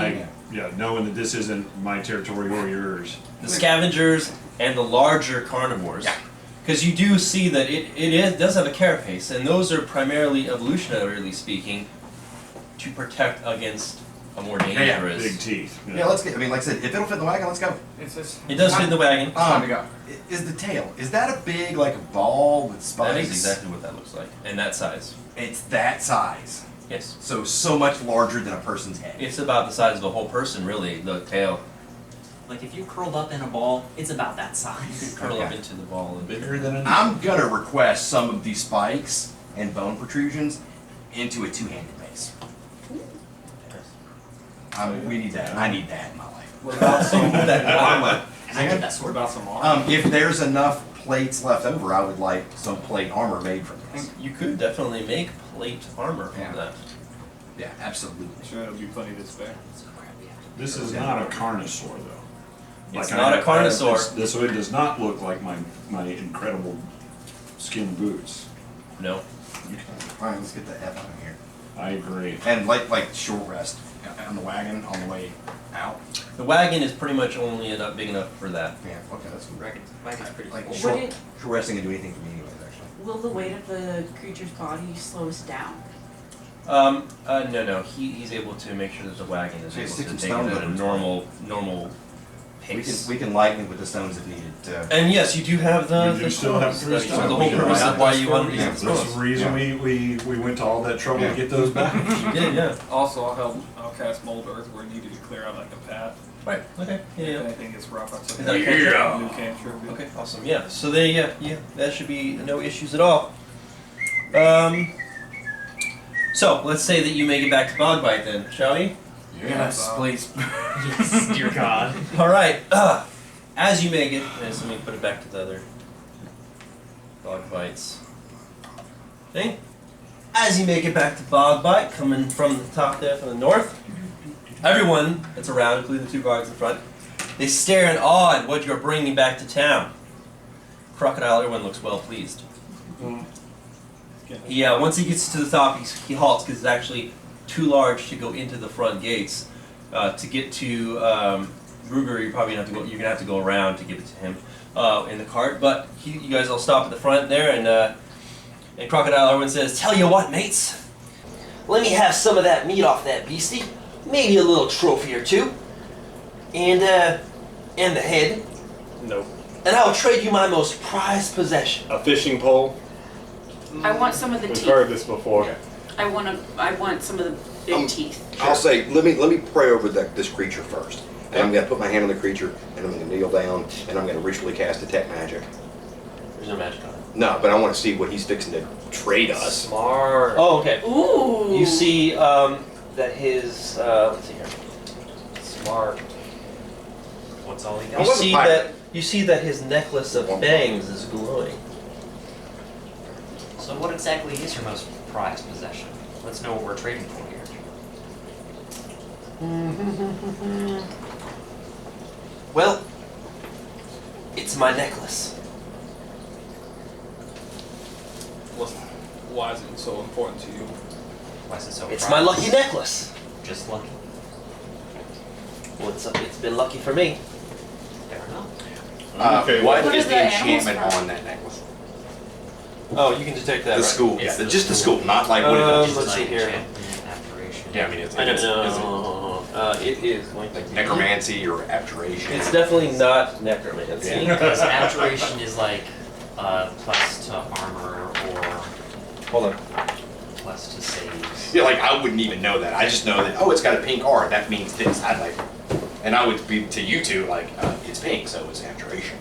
Speaker 5: be.
Speaker 3: knowing that this isn't my territory or yours.
Speaker 14: The scavengers
Speaker 1: and the larger carnivores.
Speaker 8: Yeah.
Speaker 1: Because you do see that it does have a carapace, and those are primarily, evolutionarily speaking, to protect against a more dangerous.
Speaker 2: Big teeth.
Speaker 8: Yeah, let's get. I mean, like I said, if it'll fit in the wagon, let's go.
Speaker 1: It does fit in the wagon.
Speaker 9: Time to go.
Speaker 8: Is the tail? Is that a big like a ball with spikes?
Speaker 1: That is exactly what that looks like, and that size.
Speaker 8: It's that size.
Speaker 1: Yes.
Speaker 8: So much larger than a person's head.
Speaker 1: It's about the size of a whole person, really. The tail.
Speaker 6: Like if you curled up in a ball, it's about that size.
Speaker 1: Curl up into the ball. And
Speaker 2: Bigger than an
Speaker 8: I'm gonna request some of these spikes and bone protrusions into a two-handed mace. We need that. I need that in my life.
Speaker 13: What about some
Speaker 6: And I get that
Speaker 13: What
Speaker 6: sword.
Speaker 13: about some armor?
Speaker 8: If there's enough plates left over, I would like some plate armor made from this.
Speaker 1: You could definitely make plate armor from
Speaker 8: Yeah.
Speaker 1: that.
Speaker 8: Yeah, absolutely.
Speaker 13: Sure, there'll be plenty to spare.
Speaker 2: This is not a carnosaur, though.
Speaker 1: It's not a carnosaur.
Speaker 2: So it does not look like my incredible skin boots.
Speaker 1: No.
Speaker 8: Alright, let's get the F out of here.
Speaker 2: I agree.
Speaker 8: And like short rest on the wagon on the way out.
Speaker 1: The wagon is pretty much only big enough for that.
Speaker 8: Yeah, okay, that's good.
Speaker 6: Wagon's pretty
Speaker 8: Like
Speaker 6: cool.
Speaker 8: short,
Speaker 5: Would it-
Speaker 8: short resting can do anything for me anyways, actually.
Speaker 5: Will the weight of the creature's body slow us down?
Speaker 1: No. He's able to make sure that the wagon is
Speaker 8: So you
Speaker 1: able
Speaker 8: stick
Speaker 1: to
Speaker 8: some
Speaker 1: take it
Speaker 8: stones
Speaker 1: at a
Speaker 8: over it.
Speaker 1: normal pace.
Speaker 8: We can lighten it with the stones if needed.
Speaker 1: And yes, you do have the.
Speaker 2: We do
Speaker 1: the
Speaker 2: still have
Speaker 1: stones.
Speaker 2: three
Speaker 1: So the
Speaker 2: stones.
Speaker 1: whole
Speaker 2: We
Speaker 1: purpose
Speaker 2: can
Speaker 1: of why
Speaker 2: light
Speaker 1: you
Speaker 2: the
Speaker 1: wanted to use
Speaker 2: That's
Speaker 1: the
Speaker 2: the
Speaker 1: stones.
Speaker 2: reason we went to all that trouble to get those back.
Speaker 1: You did, yeah.
Speaker 13: Also, I'll cast Mold Earth where needed to clear out like a path.
Speaker 1: Right. Okay. Yeah.
Speaker 13: If anything gets rough, I'll take
Speaker 1: Is that a cantrip?
Speaker 13: new cantrip.
Speaker 1: Okay. Awesome. Yeah. So yeah. That should be no issues at all. So let's say that you make it back to Bogbite then, shall we?
Speaker 9: Yes, please.
Speaker 6: Yes, dear God.
Speaker 1: All right. As you make it, let me put it back to the other Bogbites thing. As you make it back to Bogbite, coming from the top there from the north, everyone that's around, including the two guards in front, they stare in awe at what you're bringing back to town. Crocodile Irwin looks well pleased. Yeah, once he gets to the top, he halts because it's actually too large to go into the front gates. To get to Ruger, you're gonna have to go around to give it to him in the cart. But you guys all stop at the front there, and Crocodile Irwin says, "Tell you what, mates,
Speaker 14: Let me have some of that meat off that beastie. Maybe a little trophy or two. And the head.
Speaker 12: No.
Speaker 14: And I'll trade you my most prized possession.
Speaker 12: A fishing pole.
Speaker 5: I want some of the
Speaker 12: We've
Speaker 5: teeth.
Speaker 12: heard this before.
Speaker 5: I want some of the big teeth.
Speaker 11: I'll say, let me pray over this creature first. And I'm going to put my hand on the creature, and I'm going to kneel down, and I'm going to ritually cast Detect Magic.
Speaker 14: There's no magic on it.
Speaker 11: No, but I want to see what he's fixing to trade us.
Speaker 14: Smart. Oh, okay.
Speaker 5: Ooh.
Speaker 14: You see that his, let's see here. Smart.
Speaker 6: What's all he
Speaker 11: I
Speaker 6: got?
Speaker 11: wasn't pirate.
Speaker 14: You see that his necklace of bangs is glowing.
Speaker 6: So what exactly is your most prized possession? Let's know what we're trading for here.
Speaker 14: Well, it's my necklace.
Speaker 7: Why is it so important to you?
Speaker 6: Why is it so
Speaker 14: It's my
Speaker 6: prized?
Speaker 14: lucky necklace.
Speaker 6: Just lucky.
Speaker 14: Well, it's been lucky for me.
Speaker 6: Fair enough.
Speaker 2: Okay,
Speaker 11: What
Speaker 5: What
Speaker 11: is
Speaker 5: are
Speaker 11: the
Speaker 5: the animals
Speaker 11: enchantment
Speaker 5: from?
Speaker 11: on that necklace?
Speaker 14: Oh, you can detect that.
Speaker 11: The
Speaker 14: right?
Speaker 11: school,
Speaker 6: It's
Speaker 11: yeah,
Speaker 6: the
Speaker 11: just the school, not like what it
Speaker 14: Um,
Speaker 11: does.
Speaker 14: let's see here.
Speaker 6: Abjuration.
Speaker 11: Yeah, I mean, it's
Speaker 14: I don't
Speaker 11: is it
Speaker 14: know. It is going to
Speaker 11: like
Speaker 14: be.
Speaker 11: necromancy or abjuration.
Speaker 14: It's definitely not necromancy.
Speaker 11: Yeah.
Speaker 6: Because abjuration is like plus to armor or
Speaker 14: Hold on.
Speaker 6: plus to saves.
Speaker 11: Yeah, like I wouldn't even know that. I just know that, oh, it's got a pink R, that means this. I'd like, and I would be to you two like, it's pink, so it's abjuration.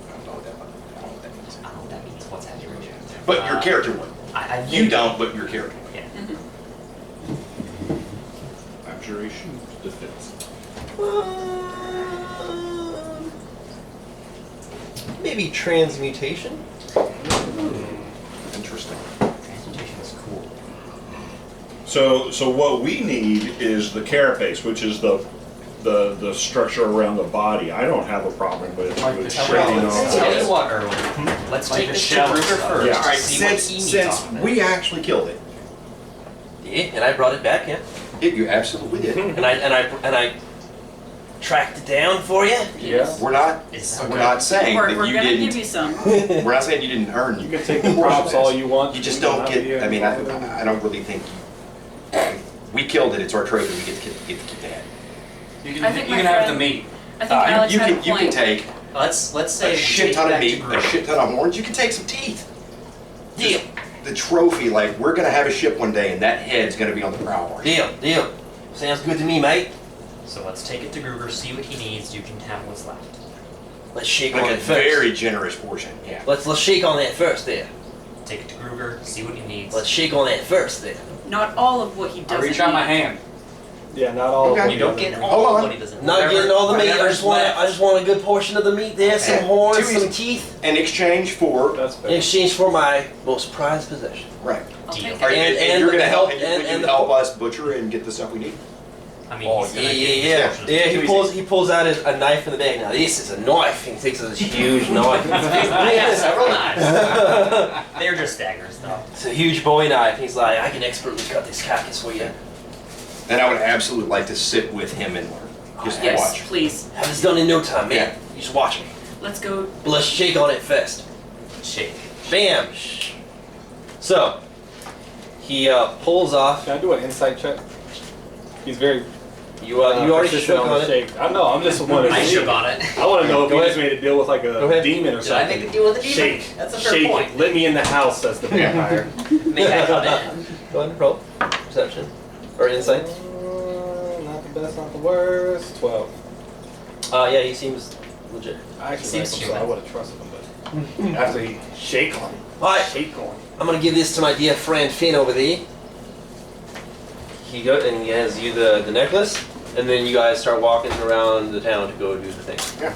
Speaker 11: I don't know what that means.
Speaker 6: I don't know what that means. What's abjuration?
Speaker 11: But your character would.
Speaker 6: I
Speaker 11: You don't, but your character would.
Speaker 6: Yeah.
Speaker 2: Abjuration, defense.
Speaker 14: Maybe transmutation.
Speaker 11: Interesting.
Speaker 6: Transmutation is cool.
Speaker 2: So what we need is the carapace, which is the structure around the body. I don't have a problem with
Speaker 9: Like the
Speaker 2: with
Speaker 9: shell.
Speaker 2: trading off.
Speaker 6: Tell you what, Erwin. Let's
Speaker 9: Like
Speaker 6: take
Speaker 9: the
Speaker 6: this to
Speaker 9: shell
Speaker 6: Ruger
Speaker 9: stuff.
Speaker 6: first.
Speaker 2: Yeah.
Speaker 11: Alright,
Speaker 6: See what
Speaker 11: since
Speaker 6: he needs off of it.
Speaker 11: we actually killed it,
Speaker 14: Yeah, and I brought it back, yeah.
Speaker 11: you absolutely did.
Speaker 14: And I tracked it down for you?
Speaker 7: Yeah.
Speaker 8: We're not saying
Speaker 5: We're
Speaker 8: that
Speaker 5: gonna
Speaker 8: you
Speaker 5: give
Speaker 8: didn't.
Speaker 5: you some.
Speaker 8: We're not saying you didn't earn.
Speaker 12: You can take the props all you want.
Speaker 8: You just
Speaker 12: We
Speaker 8: don't
Speaker 12: have
Speaker 8: get.
Speaker 12: here
Speaker 8: I mean,
Speaker 12: involved in it.
Speaker 8: I don't really think. We killed it. It's our trophy. We get to keep the head.
Speaker 9: You
Speaker 5: I think
Speaker 9: can
Speaker 5: my
Speaker 9: have
Speaker 5: friend-
Speaker 9: the meat.
Speaker 5: I think Alex
Speaker 8: you
Speaker 5: had
Speaker 8: can
Speaker 5: a point.
Speaker 8: take
Speaker 6: Let's say
Speaker 8: a
Speaker 6: we
Speaker 8: shit
Speaker 6: take
Speaker 8: ton of
Speaker 6: back to
Speaker 8: meat, a
Speaker 6: Greenback.
Speaker 8: shit ton of horns. You can take some teeth.
Speaker 14: Deal.
Speaker 8: The trophy, like we're gonna have a ship one day, and that head's gonna be on the prow of our ship.
Speaker 14: Deal. Sounds good to me, mate.
Speaker 6: So let's take it to Gruger, see what he needs. You can have what's left.
Speaker 14: Let's shake on
Speaker 8: Like a
Speaker 14: it first.
Speaker 8: very generous portion. Yeah.
Speaker 14: Let's shake on that first there.
Speaker 6: Take it to Gruger, see what he needs.
Speaker 14: Let's shake on that first there.
Speaker 5: Not all of what he
Speaker 9: I
Speaker 5: doesn't
Speaker 9: reach out my
Speaker 5: need.
Speaker 9: hand.
Speaker 12: Yeah, not all
Speaker 8: Okay.
Speaker 12: of
Speaker 6: You
Speaker 12: them.
Speaker 6: don't get
Speaker 8: Hold
Speaker 6: all
Speaker 8: on.
Speaker 6: what he doesn't need.
Speaker 14: Not getting all the meat. I just want
Speaker 9: whatever's
Speaker 14: a good portion of the meat there. Some
Speaker 8: Yeah.
Speaker 14: horns,
Speaker 8: Too
Speaker 14: some
Speaker 8: easy.
Speaker 14: teeth,
Speaker 8: In exchange for
Speaker 12: That's
Speaker 14: in
Speaker 12: fair.
Speaker 14: exchange for my most prized possession.
Speaker 8: right.
Speaker 5: I'll
Speaker 6: Deal.
Speaker 5: take
Speaker 8: Are
Speaker 5: it.
Speaker 8: you,
Speaker 14: And
Speaker 8: you're
Speaker 14: the
Speaker 8: gonna help,
Speaker 14: help-
Speaker 8: and,
Speaker 14: and
Speaker 8: you
Speaker 14: the-
Speaker 8: help us butcher and get the stuff we need.
Speaker 6: I mean,
Speaker 8: Oh,
Speaker 6: he's
Speaker 8: yeah,
Speaker 6: gonna give
Speaker 14: Yeah.
Speaker 6: instructions.
Speaker 14: He pulls out a knife in the bag. Now this is a knife. He takes this huge knife.
Speaker 6: I have several knives. They're just daggers, though.
Speaker 14: It's a huge Bowie knife. He's like, I can expertly cut this carcass for you.
Speaker 8: And I would absolutely like to sit with him and learn. Just to
Speaker 5: Yes,
Speaker 8: watch.
Speaker 5: please.
Speaker 14: Have this done in no time, man.
Speaker 8: Yeah.
Speaker 14: You just watch me.
Speaker 5: Let's go.
Speaker 14: But let's shake on it first.
Speaker 6: Shake.
Speaker 14: Bam. So he pulls off.
Speaker 12: Can I do an insight check? He's very.
Speaker 14: You already
Speaker 12: persistent
Speaker 14: shook on
Speaker 12: the
Speaker 14: it.
Speaker 12: shake. I know. I'm just wondering.
Speaker 6: I shook on it.
Speaker 12: I want to know if
Speaker 14: Go
Speaker 12: he
Speaker 14: ahead.
Speaker 12: just made a deal with like
Speaker 14: Go
Speaker 12: a
Speaker 14: ahead.
Speaker 12: demon or
Speaker 6: Did I
Speaker 12: something.
Speaker 6: make a deal with a demon?
Speaker 12: Shake.
Speaker 6: That's a fair
Speaker 12: Shake.
Speaker 6: point.
Speaker 12: Let me in the house, says the vampire.
Speaker 6: Make that on it.
Speaker 14: Go ahead and roll. Perception. Or insight.
Speaker 12: Not the best, not the worst. 12.
Speaker 14: Yeah, he seems legit.
Speaker 12: I actually
Speaker 6: Seems
Speaker 12: like him, so I
Speaker 6: human.
Speaker 12: would have trusted him, but after he shake on him.
Speaker 14: Alright,
Speaker 12: Shake on him.
Speaker 14: I'm gonna give this to my dear friend Finn over there. He goes and he hands you the necklace, and then you guys start walking around the town to go do the thing.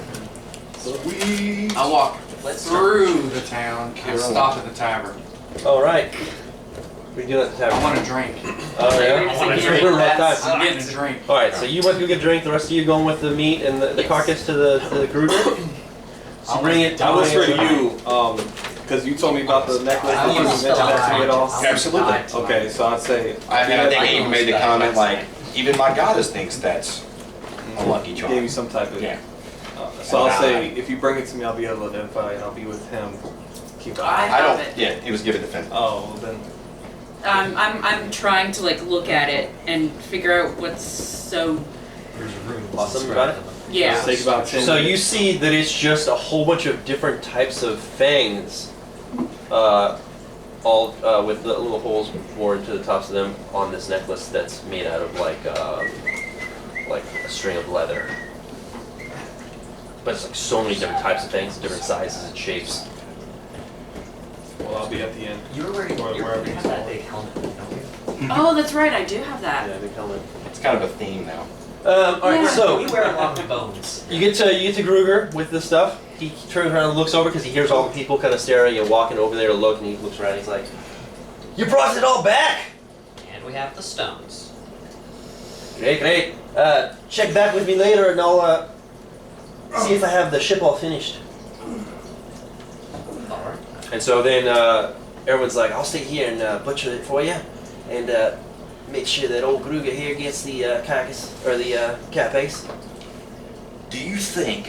Speaker 8: Sweet.
Speaker 9: I walk
Speaker 6: Let's
Speaker 9: through the town and stop at the tavern.
Speaker 14: Alright. What are you doing at the
Speaker 9: I
Speaker 14: tavern?
Speaker 9: want a drink.
Speaker 14: Oh, yeah?
Speaker 6: I want a
Speaker 14: It's
Speaker 6: drink.
Speaker 14: a rough time.
Speaker 9: I'm getting a drink.
Speaker 14: Alright, so you went to go get a drink, the rest of you going with the meat and the carcass to the Gruger? So bring it.
Speaker 12: I was
Speaker 14: bring
Speaker 12: for
Speaker 14: it-
Speaker 12: you, because you told me about the necklace.
Speaker 6: I
Speaker 12: Did you
Speaker 6: almost
Speaker 12: mention that to me at all?
Speaker 6: died.
Speaker 8: Absolutely.
Speaker 12: Okay, so I'd say
Speaker 8: And I think I even made the
Speaker 6: almost
Speaker 8: comment
Speaker 6: died.
Speaker 8: like, even my goddess thinks that's a lucky
Speaker 12: gave you
Speaker 8: charm.
Speaker 12: some type of.
Speaker 8: Yeah.
Speaker 12: So I'll say if you bring it to me, I'll be able to identify and I'll be with him. Keep an
Speaker 5: I
Speaker 12: eye.
Speaker 8: I
Speaker 5: have
Speaker 8: don't.
Speaker 5: it.
Speaker 8: Yeah, it was given to Finn.
Speaker 12: Oh, well then.
Speaker 5: I'm trying to like look at it and figure out what's so.
Speaker 6: There's rooms.
Speaker 14: Awesome about it?
Speaker 5: Yeah.
Speaker 12: It'll take about 10
Speaker 14: So you
Speaker 12: minutes.
Speaker 14: see that it's just a whole bunch of different types of fangs, all with the little holes bored to the tops of them on this necklace that's made out of like a string of leather. But it's like so many different types of fangs, different sizes and shapes.
Speaker 12: Well, I'll be at the end.
Speaker 6: You were wearing.
Speaker 12: Or
Speaker 6: You
Speaker 12: wherever
Speaker 6: have
Speaker 12: he's
Speaker 6: that
Speaker 12: going.
Speaker 6: big helmet, don't you?
Speaker 5: Oh, that's right. I do have that.
Speaker 14: Yeah, big helmet.
Speaker 8: It's kind of a theme now.
Speaker 14: Alright,
Speaker 5: Yeah.
Speaker 14: so
Speaker 6: We wear a lot of bones.
Speaker 14: you get to Gruger with this stuff. He turns around and looks over because he hears all the people kind of staring and walking over there to look, and he looks around and he's like, "You brought it all back?
Speaker 6: And we have the stones.
Speaker 14: Great. Check back with me later and I'll see if I have the ship all finished."
Speaker 6: Alright.
Speaker 14: And so then everyone's like, "I'll stay here and butcher it for you, and make sure that old Gruger here gets the carcass or the carapace."
Speaker 8: Do you think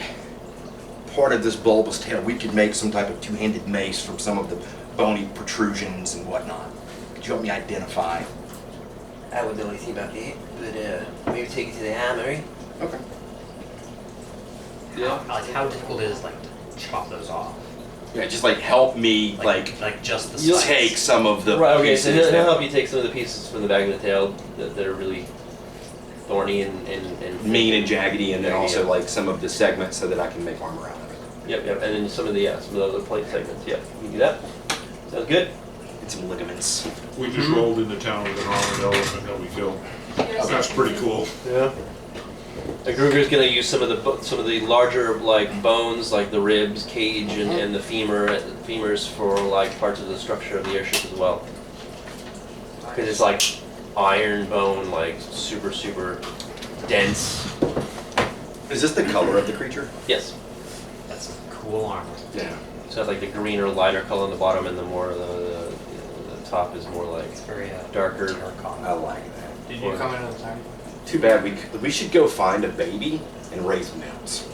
Speaker 8: part of this bulbous tail we could make some type of two-handed mace from some of the bony protrusions and whatnot? Could you help me identify?
Speaker 14: I wouldn't know anything about that, but maybe take it to the armory.
Speaker 8: Okay.
Speaker 6: How difficult is like to chop those off?
Speaker 8: Yeah, just like help me like
Speaker 6: just the
Speaker 14: You'll
Speaker 6: spikes.
Speaker 8: take some of the
Speaker 14: Right. Okay.
Speaker 8: pieces.
Speaker 14: So he'll
Speaker 8: that-
Speaker 14: help you take some of the pieces from the back of the tail that are really thorny and
Speaker 8: mean and jaggedy, and then
Speaker 14: Yeah,
Speaker 8: also
Speaker 14: yeah.
Speaker 8: like some of the segments so that I can make armor out of it.
Speaker 14: Yep. And then some of the other plate segments. Yeah, you can do that. Sounds good.
Speaker 8: And some ligaments.
Speaker 2: We just rolled into town with an armored elephant that we killed. That's pretty cool.
Speaker 14: Yeah. And Gruger's gonna use some of the larger like bones, like the ribs, cage, and the femurs for like parts of the structure of the airship as well. Because it's like iron bone, like super dense.
Speaker 8: Is this the color of the creature?
Speaker 14: Yes.
Speaker 6: That's cool armor.
Speaker 8: Yeah.
Speaker 14: So it's like the greener, lighter color on the bottom, and the more the top is more like
Speaker 6: It's very
Speaker 14: darker.
Speaker 6: terracotta.
Speaker 8: I like that.
Speaker 9: Did you come into the tavern?
Speaker 8: Too bad we should go find a baby
Speaker 11: and raise mounts.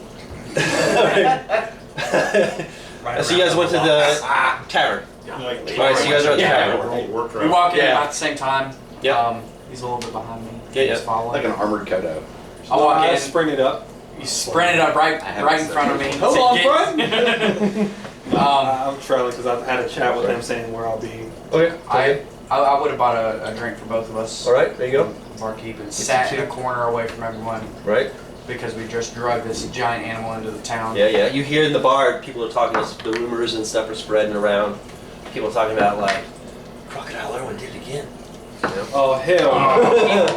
Speaker 14: So you guys went to the tavern. Alright, so you guys are at the tavern.
Speaker 9: We walk in
Speaker 14: Yeah.
Speaker 9: about the same time.
Speaker 14: Yeah.
Speaker 9: He's a little bit behind me.
Speaker 14: Yeah,
Speaker 9: He's following.
Speaker 11: Like an armored Kodo.
Speaker 9: I walk
Speaker 12: I
Speaker 9: in.
Speaker 12: sprint it up.
Speaker 9: You sprint it up right in front of me.
Speaker 12: Hello,
Speaker 9: Get-
Speaker 12: I'm trailing because I've had a chat with him saying where I'll be.
Speaker 14: Okay.
Speaker 9: I would have bought a drink for both of us.
Speaker 14: Alright, there you go.
Speaker 9: Barkeep and sat in a corner away from everyone
Speaker 14: Right?
Speaker 9: because we just drug this giant animal into the town.
Speaker 14: Yeah, yeah. You hear in the bar, people are talking, the rumors and stuff are spreading around. People are talking about, like, Crocodile Irwin did it again. You know?
Speaker 12: Oh hell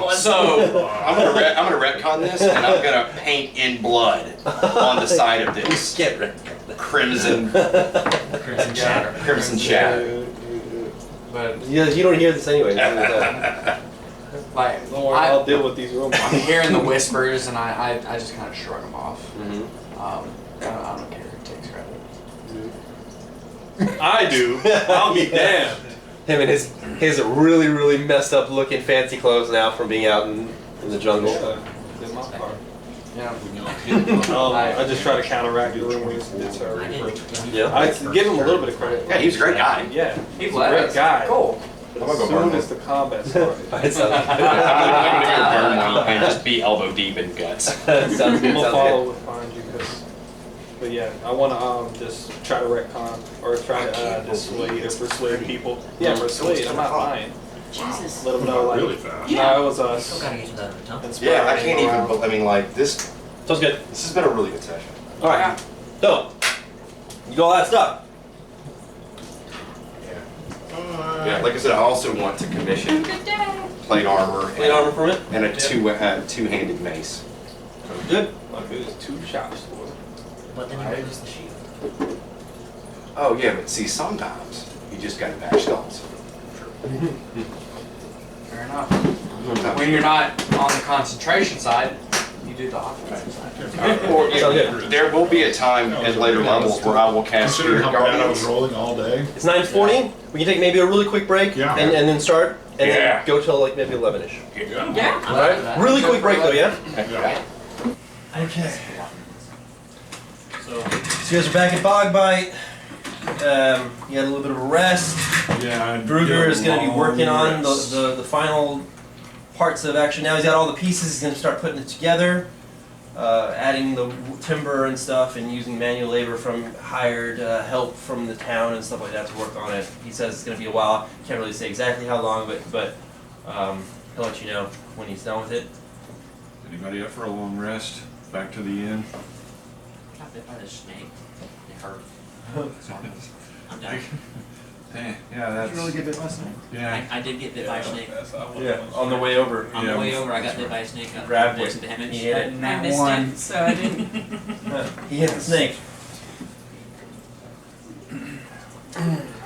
Speaker 12: no.
Speaker 9: So
Speaker 11: I'm gonna retcon this, and I'm gonna paint in blood on the side of this.
Speaker 14: Get rid
Speaker 11: Crimson
Speaker 6: Crimson Shatter.
Speaker 11: Crimson Shatter.
Speaker 9: but
Speaker 14: You don't hear this anyway.
Speaker 9: like
Speaker 12: Don't worry, I'll deal with these rumors.
Speaker 9: I'm hearing the whispers and I just kind of shrug them off.
Speaker 14: Mm-hmm.
Speaker 9: I don't care who takes credit.
Speaker 12: I do. I'll be damned.
Speaker 14: Him and his really, really messed up looking fancy clothes now from being out in the jungle.
Speaker 12: Yeah, did my part.
Speaker 9: Yeah.
Speaker 12: I just try to counteract the rumors. It's her.
Speaker 14: Yeah.
Speaker 12: I give him a little bit of credit.
Speaker 11: Yeah, he was a great guy.
Speaker 12: Yeah,
Speaker 9: He's
Speaker 12: a great guy.
Speaker 9: Cool.
Speaker 11: I'm gonna
Speaker 12: As
Speaker 11: go
Speaker 12: soon
Speaker 11: burn
Speaker 12: as the combat started.
Speaker 14: Alright, sounds
Speaker 11: I'm gonna go burn one and just be elbow deep in guts.
Speaker 14: good. Sounds
Speaker 12: I'm
Speaker 14: good.
Speaker 12: gonna
Speaker 14: Sounds
Speaker 12: follow with find you, but yeah, I want to just try to retcon or try to dissuade or persuade people. Yeah, persuade. I'm not lying.
Speaker 5: Jesus.
Speaker 12: Let them know like
Speaker 2: Really fast.
Speaker 12: no, it was
Speaker 6: Still
Speaker 12: us.
Speaker 6: gotta get to the temple.
Speaker 11: Yeah, I can't even. I mean, like this.
Speaker 14: Sounds good.
Speaker 11: This has been a really good session.
Speaker 14: All right. So you got all that stuff.
Speaker 11: Yeah, like I said, I also want to commission plate armor
Speaker 14: Plate armor from it.
Speaker 11: and a two-handed mace.
Speaker 14: Good.
Speaker 12: Like it was 2 shots.
Speaker 6: But then you lose the shield.
Speaker 11: Oh yeah, but see, sometimes you just gotta bash skulls.
Speaker 9: Fair enough. When you're not on the concentration side, you do the offensive side.
Speaker 11: Or
Speaker 14: Sounds good.
Speaker 11: there will be a time at later levels where I will cast
Speaker 2: Considering
Speaker 11: Spirit
Speaker 2: how bad I was
Speaker 11: Guardians.
Speaker 2: rolling all day.
Speaker 14: It's 9:40. We can take maybe a really quick break
Speaker 2: Yeah.
Speaker 14: and then start and
Speaker 11: Yeah.
Speaker 14: then go till like maybe 11ish.
Speaker 5: Yeah.
Speaker 14: All right. Really quick break though, yeah.
Speaker 2: Yeah.
Speaker 14: Okay. So you guys are back at Bogbite. You had a little bit of a rest.
Speaker 2: Yeah.
Speaker 14: Bruger is going to be working on the final parts of action. Now he's got all the pieces. He's going to start putting it together, adding the timber and stuff, and using manual labor from hired help from the town and stuff like that to work on it. He says it's going to be a while. Can't really say exactly how long, but he'll let you know when he's done with it.
Speaker 2: Anybody up for a long rest? Back to the inn.
Speaker 6: Got bit by the snake. It hurt. I'm done.
Speaker 2: Yeah, that's.
Speaker 1: Did you really get bit by a snake?
Speaker 2: Yeah.
Speaker 6: I did get bit by a snake.
Speaker 14: Yeah, on the way over.
Speaker 6: On the way over, I got bit by a snake. Got
Speaker 14: Grabbed
Speaker 6: poison
Speaker 14: it.
Speaker 6: damage.
Speaker 14: He hit it.
Speaker 5: I missed it, so I didn't.
Speaker 14: He hit the snake.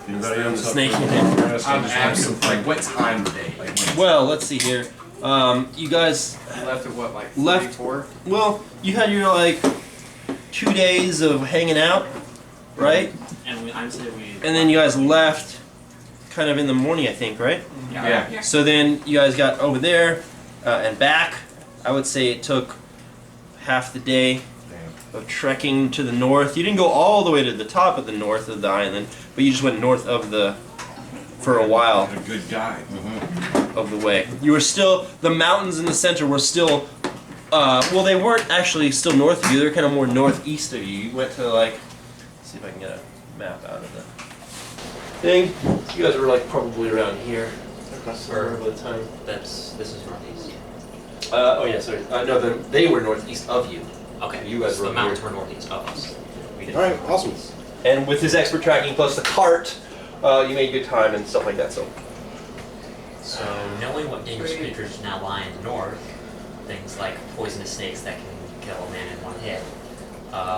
Speaker 2: Anybody else up
Speaker 14: Snake
Speaker 2: for a
Speaker 14: hit
Speaker 2: long rest?
Speaker 11: I'm absolutely. Like what time of day? Like when?
Speaker 14: Well, let's see here. You guys
Speaker 9: You left at what, like
Speaker 14: Left-
Speaker 9: 4?
Speaker 14: Well, you had your like 2 days of hanging out, right?
Speaker 6: And I'm saying we.
Speaker 14: And then you guys left kind of in the morning, I think, right?
Speaker 11: Yeah.
Speaker 14: So then you guys got over there and back. I would say it took half the day of trekking to the north. You didn't go all the way to the top of the north of the island, but you just went north of for a while
Speaker 2: A good guide.
Speaker 14: of the way. You were still, the mountains in the center were still, well, they weren't actually still north of you, they were kind of more northeast of you. You went to like, let's see if I can get a map out of the thing. You guys were like probably around here. Or by the time.
Speaker 6: This is northeast.
Speaker 14: Oh yeah, sorry. No, they were northeast of you.
Speaker 6: Okay.
Speaker 14: You guys
Speaker 6: so
Speaker 14: were
Speaker 6: the mountains
Speaker 14: here.
Speaker 6: were northeast of us. We didn't.
Speaker 11: All right, awesome.
Speaker 14: And with his expert tracking plus the cart, you made good time and stuff like that. So.
Speaker 6: So knowing what dangerous creatures now lie in the north, things like poisonous snakes that can kill a man in one hit,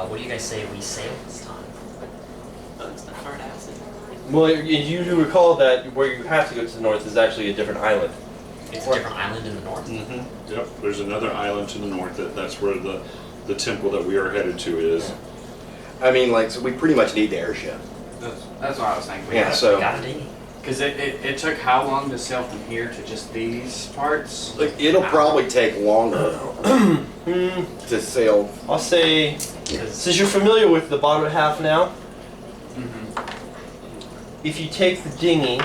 Speaker 6: what do you guys say we sail this time? It's not hard to ask.
Speaker 14: Well, you do recall that where you have to go to the north is actually a different island.
Speaker 6: It's a different island in the north.
Speaker 2: Mm-hmm. Yep. There's another island to the north. That's where the temple that we are headed to is.
Speaker 11: I mean, like, so we pretty much need the airship.
Speaker 9: That's what I was thinking.
Speaker 11: Yeah. So.
Speaker 6: Got a dinghy.
Speaker 9: Because it took how long to sail from here to just these parts?
Speaker 11: Like, it'll probably take longer to sail.
Speaker 14: I'll say, since you're familiar with the bottom half now, if you take the dinghy,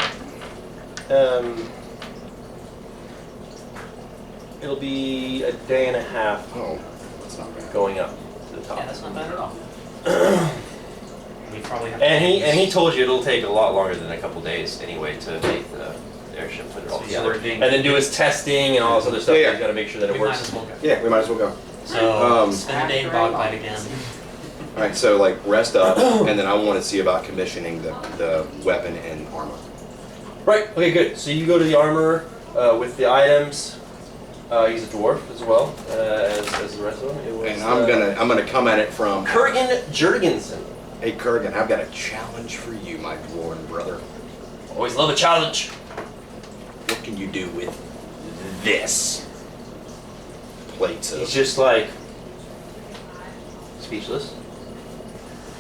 Speaker 14: it'll be a day and a half
Speaker 11: Oh, that's not bad.
Speaker 14: going up to the top.
Speaker 6: Yeah, that's not bad at all. We probably have.
Speaker 14: And he told you it'll take a lot longer than a couple days anyway to make the airship put it all
Speaker 6: So
Speaker 14: together,
Speaker 6: you're
Speaker 14: and then do his testing and all this other stuff.
Speaker 11: Yeah.
Speaker 14: He's got to make sure that it
Speaker 6: We might
Speaker 14: works.
Speaker 6: as well go.
Speaker 11: Yeah, we might as well go.
Speaker 6: So spend the day in Bogbite again.
Speaker 11: All right, so like rest up, and then I want to see about commissioning the weapon and armor.
Speaker 14: Right. Okay. Good. So you go to the armorer with the items. He's a dwarf as well as the rest of them. It was,
Speaker 11: And I'm gonna come at it from
Speaker 14: Kurgan Jurgensen.
Speaker 11: Hey Kurgan, I've got a challenge for you, my dwarven brother.
Speaker 14: Always love a challenge.
Speaker 11: What can you do with this? Plates
Speaker 14: He's
Speaker 11: of
Speaker 14: just like speechless.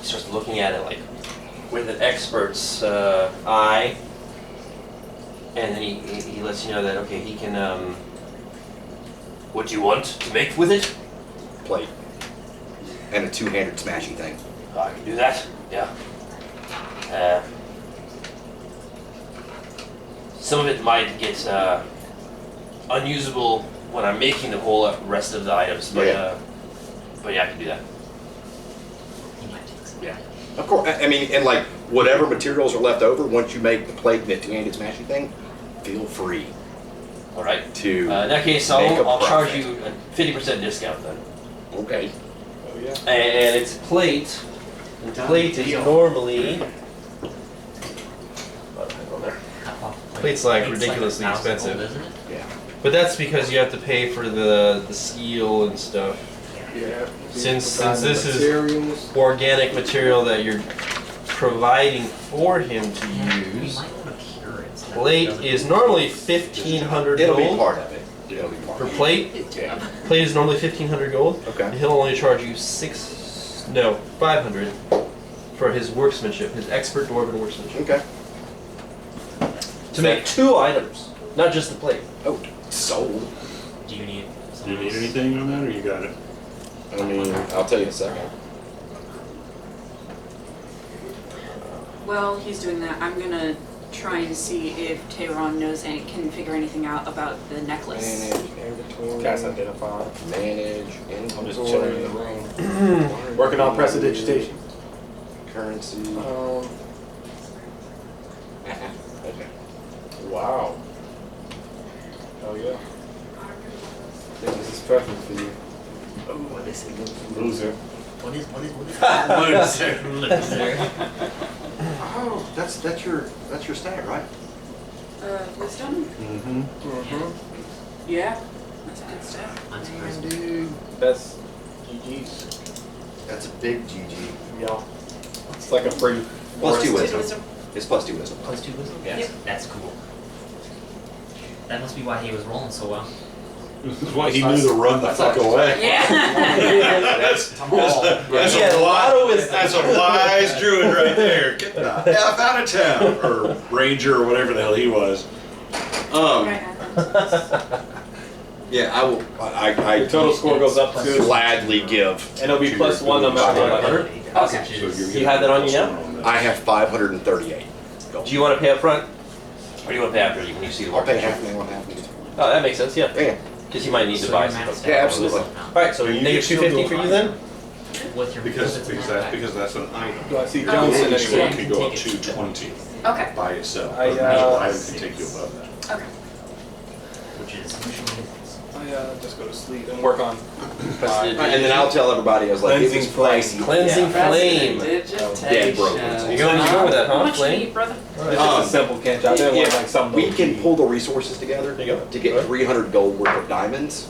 Speaker 14: He starts looking at it like with an expert's eye, and then he lets you know that okay, he can. What do you want to make with it?
Speaker 11: plate and a two-handed smashy thing.
Speaker 14: I can do that. Yeah. Some of it might get unusable when I'm making the whole rest of the items, but
Speaker 11: Yeah.
Speaker 14: but yeah, I can do that.
Speaker 6: He might take some.
Speaker 11: Yeah. Of course, I mean, and like whatever materials are left over, once you make the plate and the two-handed smashy thing, feel free
Speaker 14: All right.
Speaker 11: to.
Speaker 14: In that case,
Speaker 11: Make a
Speaker 14: I'll charge
Speaker 11: profit.
Speaker 14: you a 50% discount then.
Speaker 11: Okay.
Speaker 12: Oh yeah.
Speaker 14: And it's plate. And
Speaker 9: Done
Speaker 14: plate is
Speaker 9: deal.
Speaker 14: normally. Hang on there. Plate's like
Speaker 6: Plate's
Speaker 14: ridiculously
Speaker 6: 1,000
Speaker 14: expensive.
Speaker 6: gold, isn't it?
Speaker 11: Yeah.
Speaker 14: But that's because you have to pay for the steel and stuff.
Speaker 12: Yeah.
Speaker 14: Since
Speaker 12: Provide
Speaker 14: this is
Speaker 12: materials.
Speaker 14: organic material that you're providing for him to
Speaker 6: We
Speaker 14: use,
Speaker 6: might want to cure it. So that it
Speaker 14: plate
Speaker 6: doesn't-
Speaker 14: is normally 1,500
Speaker 11: It'll be
Speaker 14: gold
Speaker 11: part of it. It'll be part
Speaker 14: per
Speaker 11: of it.
Speaker 14: plate.
Speaker 11: Yeah.
Speaker 14: Plate is normally 1,500 gold.
Speaker 11: Okay.
Speaker 14: He'll only charge you 500 for his workmanship, his expert dwarven workmanship.
Speaker 11: Okay.
Speaker 14: To make 2 items, not just the plate.
Speaker 11: Oh, sold.
Speaker 6: Do you need?
Speaker 2: Do you need anything on that, or you got it?
Speaker 11: I mean, I'll tell you in a second.
Speaker 5: While he's doing that, I'm gonna try and see if Tehran knows and can figure anything out about the necklace.
Speaker 11: Manage inventory.
Speaker 12: Cast identify.
Speaker 11: Manage
Speaker 12: I'm just chilling in the
Speaker 11: inventory.
Speaker 12: room. Working on prestidigitation.
Speaker 11: Currency. Okay.
Speaker 12: Wow. Oh yeah. I think this is perfect for you.
Speaker 6: What is it?
Speaker 12: Loser.
Speaker 6: What is?
Speaker 11: Loser. Oh, that's your stat, right?
Speaker 5: Wisdom?
Speaker 2: Mm-hmm.
Speaker 5: Yeah. That's a good stat.
Speaker 6: Mine's charisma.
Speaker 11: Dude,
Speaker 12: That's GG's.
Speaker 11: that's a big GG.
Speaker 12: Yeah. It's like a free.
Speaker 11: Plus 2
Speaker 5: Wisdom.
Speaker 11: wisdom. It's plus 2 wisdom.
Speaker 6: Plus 2 wisdom.
Speaker 11: Yes.
Speaker 6: That's cool. That must be why he was rolling so well.
Speaker 2: This is why he knew to run the fuck away.
Speaker 5: Yeah.
Speaker 2: That's
Speaker 14: He had a lot of wisdom.
Speaker 2: That's a wise druid right there. Get the F out of town, or ranger, or whatever the hell he was.
Speaker 11: Yeah, I will. I
Speaker 12: Your total score goes up to.
Speaker 11: gladly give.
Speaker 12: And it'll be plus 1 no matter what.
Speaker 14: 500?
Speaker 6: Awesome.
Speaker 2: So you're
Speaker 14: You have that on you now?
Speaker 11: I have 538. Gold.
Speaker 14: Do you want to pay up front? Or do you want to pay after when you see the
Speaker 11: I'll pay
Speaker 14: workmanship?
Speaker 11: half now, half now.
Speaker 14: Oh, that makes sense, yeah.
Speaker 11: Yeah.
Speaker 14: Because you might need to
Speaker 6: So
Speaker 14: buy
Speaker 6: your
Speaker 14: some.
Speaker 6: max
Speaker 11: Yeah,
Speaker 6: stat
Speaker 11: absolutely.
Speaker 6: was now.
Speaker 14: Alright, so
Speaker 2: And you
Speaker 14: negative
Speaker 2: can still
Speaker 14: 250
Speaker 2: go
Speaker 14: for you
Speaker 2: higher.
Speaker 14: then?
Speaker 6: With your
Speaker 2: Because
Speaker 6: it's
Speaker 2: that's an item.
Speaker 12: Do I see
Speaker 6: Oh,
Speaker 12: Johnson
Speaker 6: yeah.
Speaker 2: So
Speaker 12: anywhere?
Speaker 2: it could go up to 20
Speaker 5: Okay.
Speaker 2: by itself.
Speaker 12: I,
Speaker 2: But no item can take you above that.
Speaker 5: Okay.
Speaker 6: which is usually
Speaker 12: I just go to sleep and work on.
Speaker 14: Prestidigitation.
Speaker 11: And then I'll tell everybody, I was like, it was
Speaker 12: Cleansing flame.
Speaker 11: pricey.
Speaker 14: Cleansing flame.
Speaker 11: Dead broke.
Speaker 14: You go with that,
Speaker 5: How
Speaker 14: huh?
Speaker 5: much do you
Speaker 14: Flame?
Speaker 5: need, brother?
Speaker 12: It's just a simple cantrip. I didn't want like something.
Speaker 11: We can pull the resources together
Speaker 14: There you go.
Speaker 11: to get 300 gold worth of diamonds.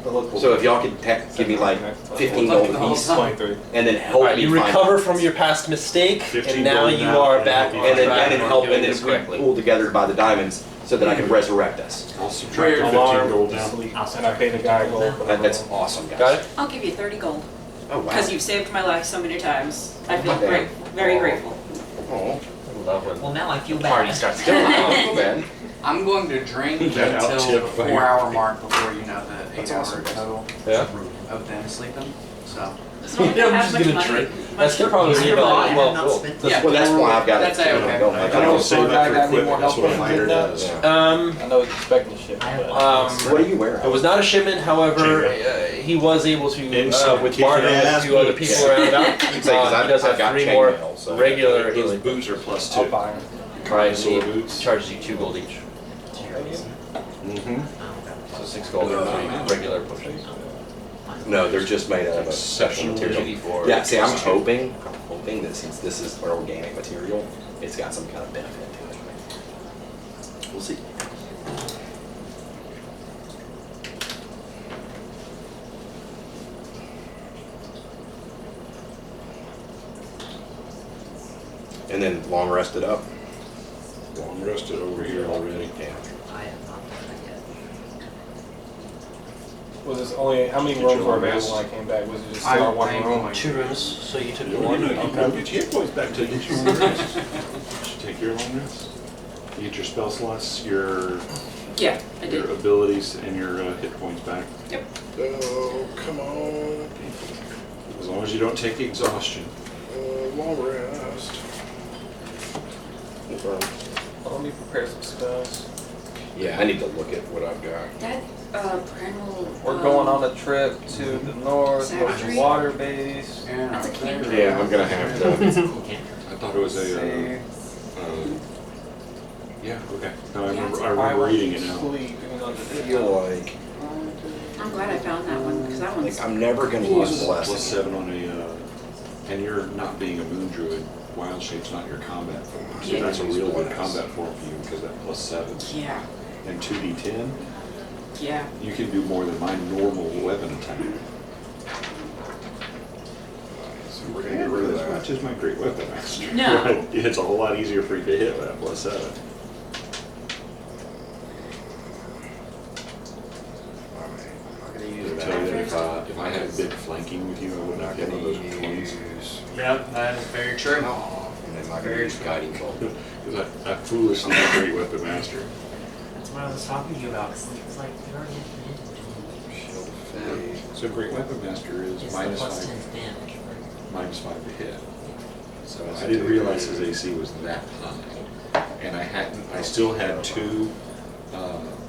Speaker 11: So if y'all could give me like 15 gold apiece,
Speaker 12: 23.
Speaker 11: and then help
Speaker 14: Alright,
Speaker 11: me
Speaker 14: you
Speaker 11: find
Speaker 14: recover from your past mistake,
Speaker 2: 15
Speaker 14: and now
Speaker 2: gold
Speaker 14: you
Speaker 2: now,
Speaker 14: are
Speaker 2: and
Speaker 14: back
Speaker 2: it'll
Speaker 14: on
Speaker 2: be
Speaker 11: and
Speaker 14: track
Speaker 11: then
Speaker 14: and
Speaker 11: help,
Speaker 14: doing
Speaker 11: and then
Speaker 14: this
Speaker 11: we
Speaker 14: correctly.
Speaker 11: pull together to buy the diamonds so that I can resurrect us.
Speaker 2: I'll subtract 15
Speaker 12: Alarm,
Speaker 2: gold now.
Speaker 12: sleep,
Speaker 6: I'll
Speaker 12: and I pay the guy gold. for the
Speaker 11: That's
Speaker 12: room.
Speaker 11: awesome, guys.
Speaker 14: Got it?
Speaker 5: I'll give you 30 gold.
Speaker 11: Oh wow.
Speaker 5: Because you've saved my life so many times. I feel
Speaker 11: Okay.
Speaker 5: very grateful.
Speaker 11: Oh,
Speaker 10: Love when
Speaker 6: Well, now I feel
Speaker 10: the party
Speaker 6: bad.
Speaker 10: starts going on. Then
Speaker 9: I'm going to drink
Speaker 2: That
Speaker 9: until
Speaker 2: outtip
Speaker 9: the
Speaker 2: by
Speaker 9: 4 hour mark before the 8 hour
Speaker 10: awesome.
Speaker 9: total
Speaker 10: yeah.
Speaker 9: of them sleeping. So
Speaker 5: I'm just gonna
Speaker 10: drink.
Speaker 14: That's probably
Speaker 6: Easier
Speaker 14: about
Speaker 6: buy,
Speaker 14: well,
Speaker 6: not
Speaker 14: cool.
Speaker 6: spent.
Speaker 9: yeah,
Speaker 11: well, that's why I've got
Speaker 9: that's
Speaker 11: it.
Speaker 9: A-okay.
Speaker 11: Don't like
Speaker 2: I
Speaker 11: it.
Speaker 2: don't save that for
Speaker 12: Got any
Speaker 2: equipment,
Speaker 12: more
Speaker 2: that's what a
Speaker 12: help
Speaker 2: fighter
Speaker 12: with that?
Speaker 2: does.
Speaker 12: I know it's expecting shit, but
Speaker 11: What are you wearing?
Speaker 14: It was not a shipment, however, he was able to, with barter with 2 other people around about.
Speaker 11: I'd say, 'cause
Speaker 14: He does
Speaker 11: I've
Speaker 14: have
Speaker 11: got
Speaker 14: 3 more
Speaker 11: chainmail, so-
Speaker 14: regular
Speaker 2: Those
Speaker 14: healing.
Speaker 2: boots are plus
Speaker 12: I'll
Speaker 2: 2.
Speaker 12: buy them.
Speaker 14: Right, and
Speaker 2: Sword
Speaker 14: he
Speaker 2: boots.
Speaker 14: charges you 2 gold each.
Speaker 11: Mm-hmm.
Speaker 14: So 6 gold are my regular potions.
Speaker 11: No, they're just made out of a special material.
Speaker 14: for
Speaker 11: Yeah, see, I'm hoping that since this is an organic material, it's got some kind of benefit to it. We'll see. And then long rested up.
Speaker 2: Long rested over here already.
Speaker 11: Yeah.
Speaker 6: I have not done that yet.
Speaker 12: Was this only, how many
Speaker 2: Get
Speaker 12: rooms
Speaker 2: your
Speaker 12: were
Speaker 2: long rest.
Speaker 12: available when I came back? Was it just still our one
Speaker 9: I'm
Speaker 12: room?
Speaker 9: going
Speaker 14: 2 rooms, so you took
Speaker 2: You
Speaker 14: the
Speaker 2: know,
Speaker 14: one.
Speaker 2: you don't get your hit points back till you get your long rest. You take your long rest. You get your spell slots, your
Speaker 5: Yeah, I did.
Speaker 2: abilities, and your hit points back.
Speaker 5: Yep.
Speaker 2: Oh, come on. As long as you don't take exhaustion. Long rest.
Speaker 12: Let me prepare some spells.
Speaker 11: Yeah, I need to look at what I've got.
Speaker 5: That primal.
Speaker 12: We're going on a trip to the north, with
Speaker 5: Savagery?
Speaker 12: the water base.
Speaker 9: and
Speaker 5: That's a cantrip.
Speaker 11: Yeah, I'm gonna have to.
Speaker 6: It's a cool cantrip.
Speaker 2: I thought it was a. Yeah, okay. No, I remember reading it now.
Speaker 12: Sleep, even though
Speaker 11: I
Speaker 12: the
Speaker 11: feel like
Speaker 5: I'm glad I found that one because that one's.
Speaker 11: I'm never gonna use
Speaker 2: Plus
Speaker 11: blessing.
Speaker 2: 7 on a. And you're not being a moon druid. Wild shape's not your combat form. So
Speaker 5: Yeah.
Speaker 2: that's a real good combat form for you because that plus 7
Speaker 5: Yeah,
Speaker 2: and 2d10.
Speaker 5: yeah.
Speaker 2: You can do more than my normal weapon attack.
Speaker 11: So we're gonna get rid of
Speaker 2: As
Speaker 11: that.
Speaker 2: much as my great weapon master.
Speaker 5: No.
Speaker 2: It's a whole lot easier for you to hit with that plus 7.
Speaker 11: I'm gonna use
Speaker 2: I
Speaker 11: that.
Speaker 2: tell you that if I hadn't been flanking with you, I would not get one of those 20s.
Speaker 9: Yep, that is very true.
Speaker 11: And then I'm not gonna use guiding bolt.
Speaker 2: Because I foolishly a great weapon master.
Speaker 6: That's what I was talking to you about. It's like you're already into
Speaker 11: Shield of Faith.
Speaker 2: So great weapon master is
Speaker 6: it's the
Speaker 2: minus
Speaker 6: plus
Speaker 2: 5,
Speaker 6: 10 damage. Right?
Speaker 2: minus 5 to hit.
Speaker 11: So
Speaker 2: I didn't realize his AC was that high. And I still had 2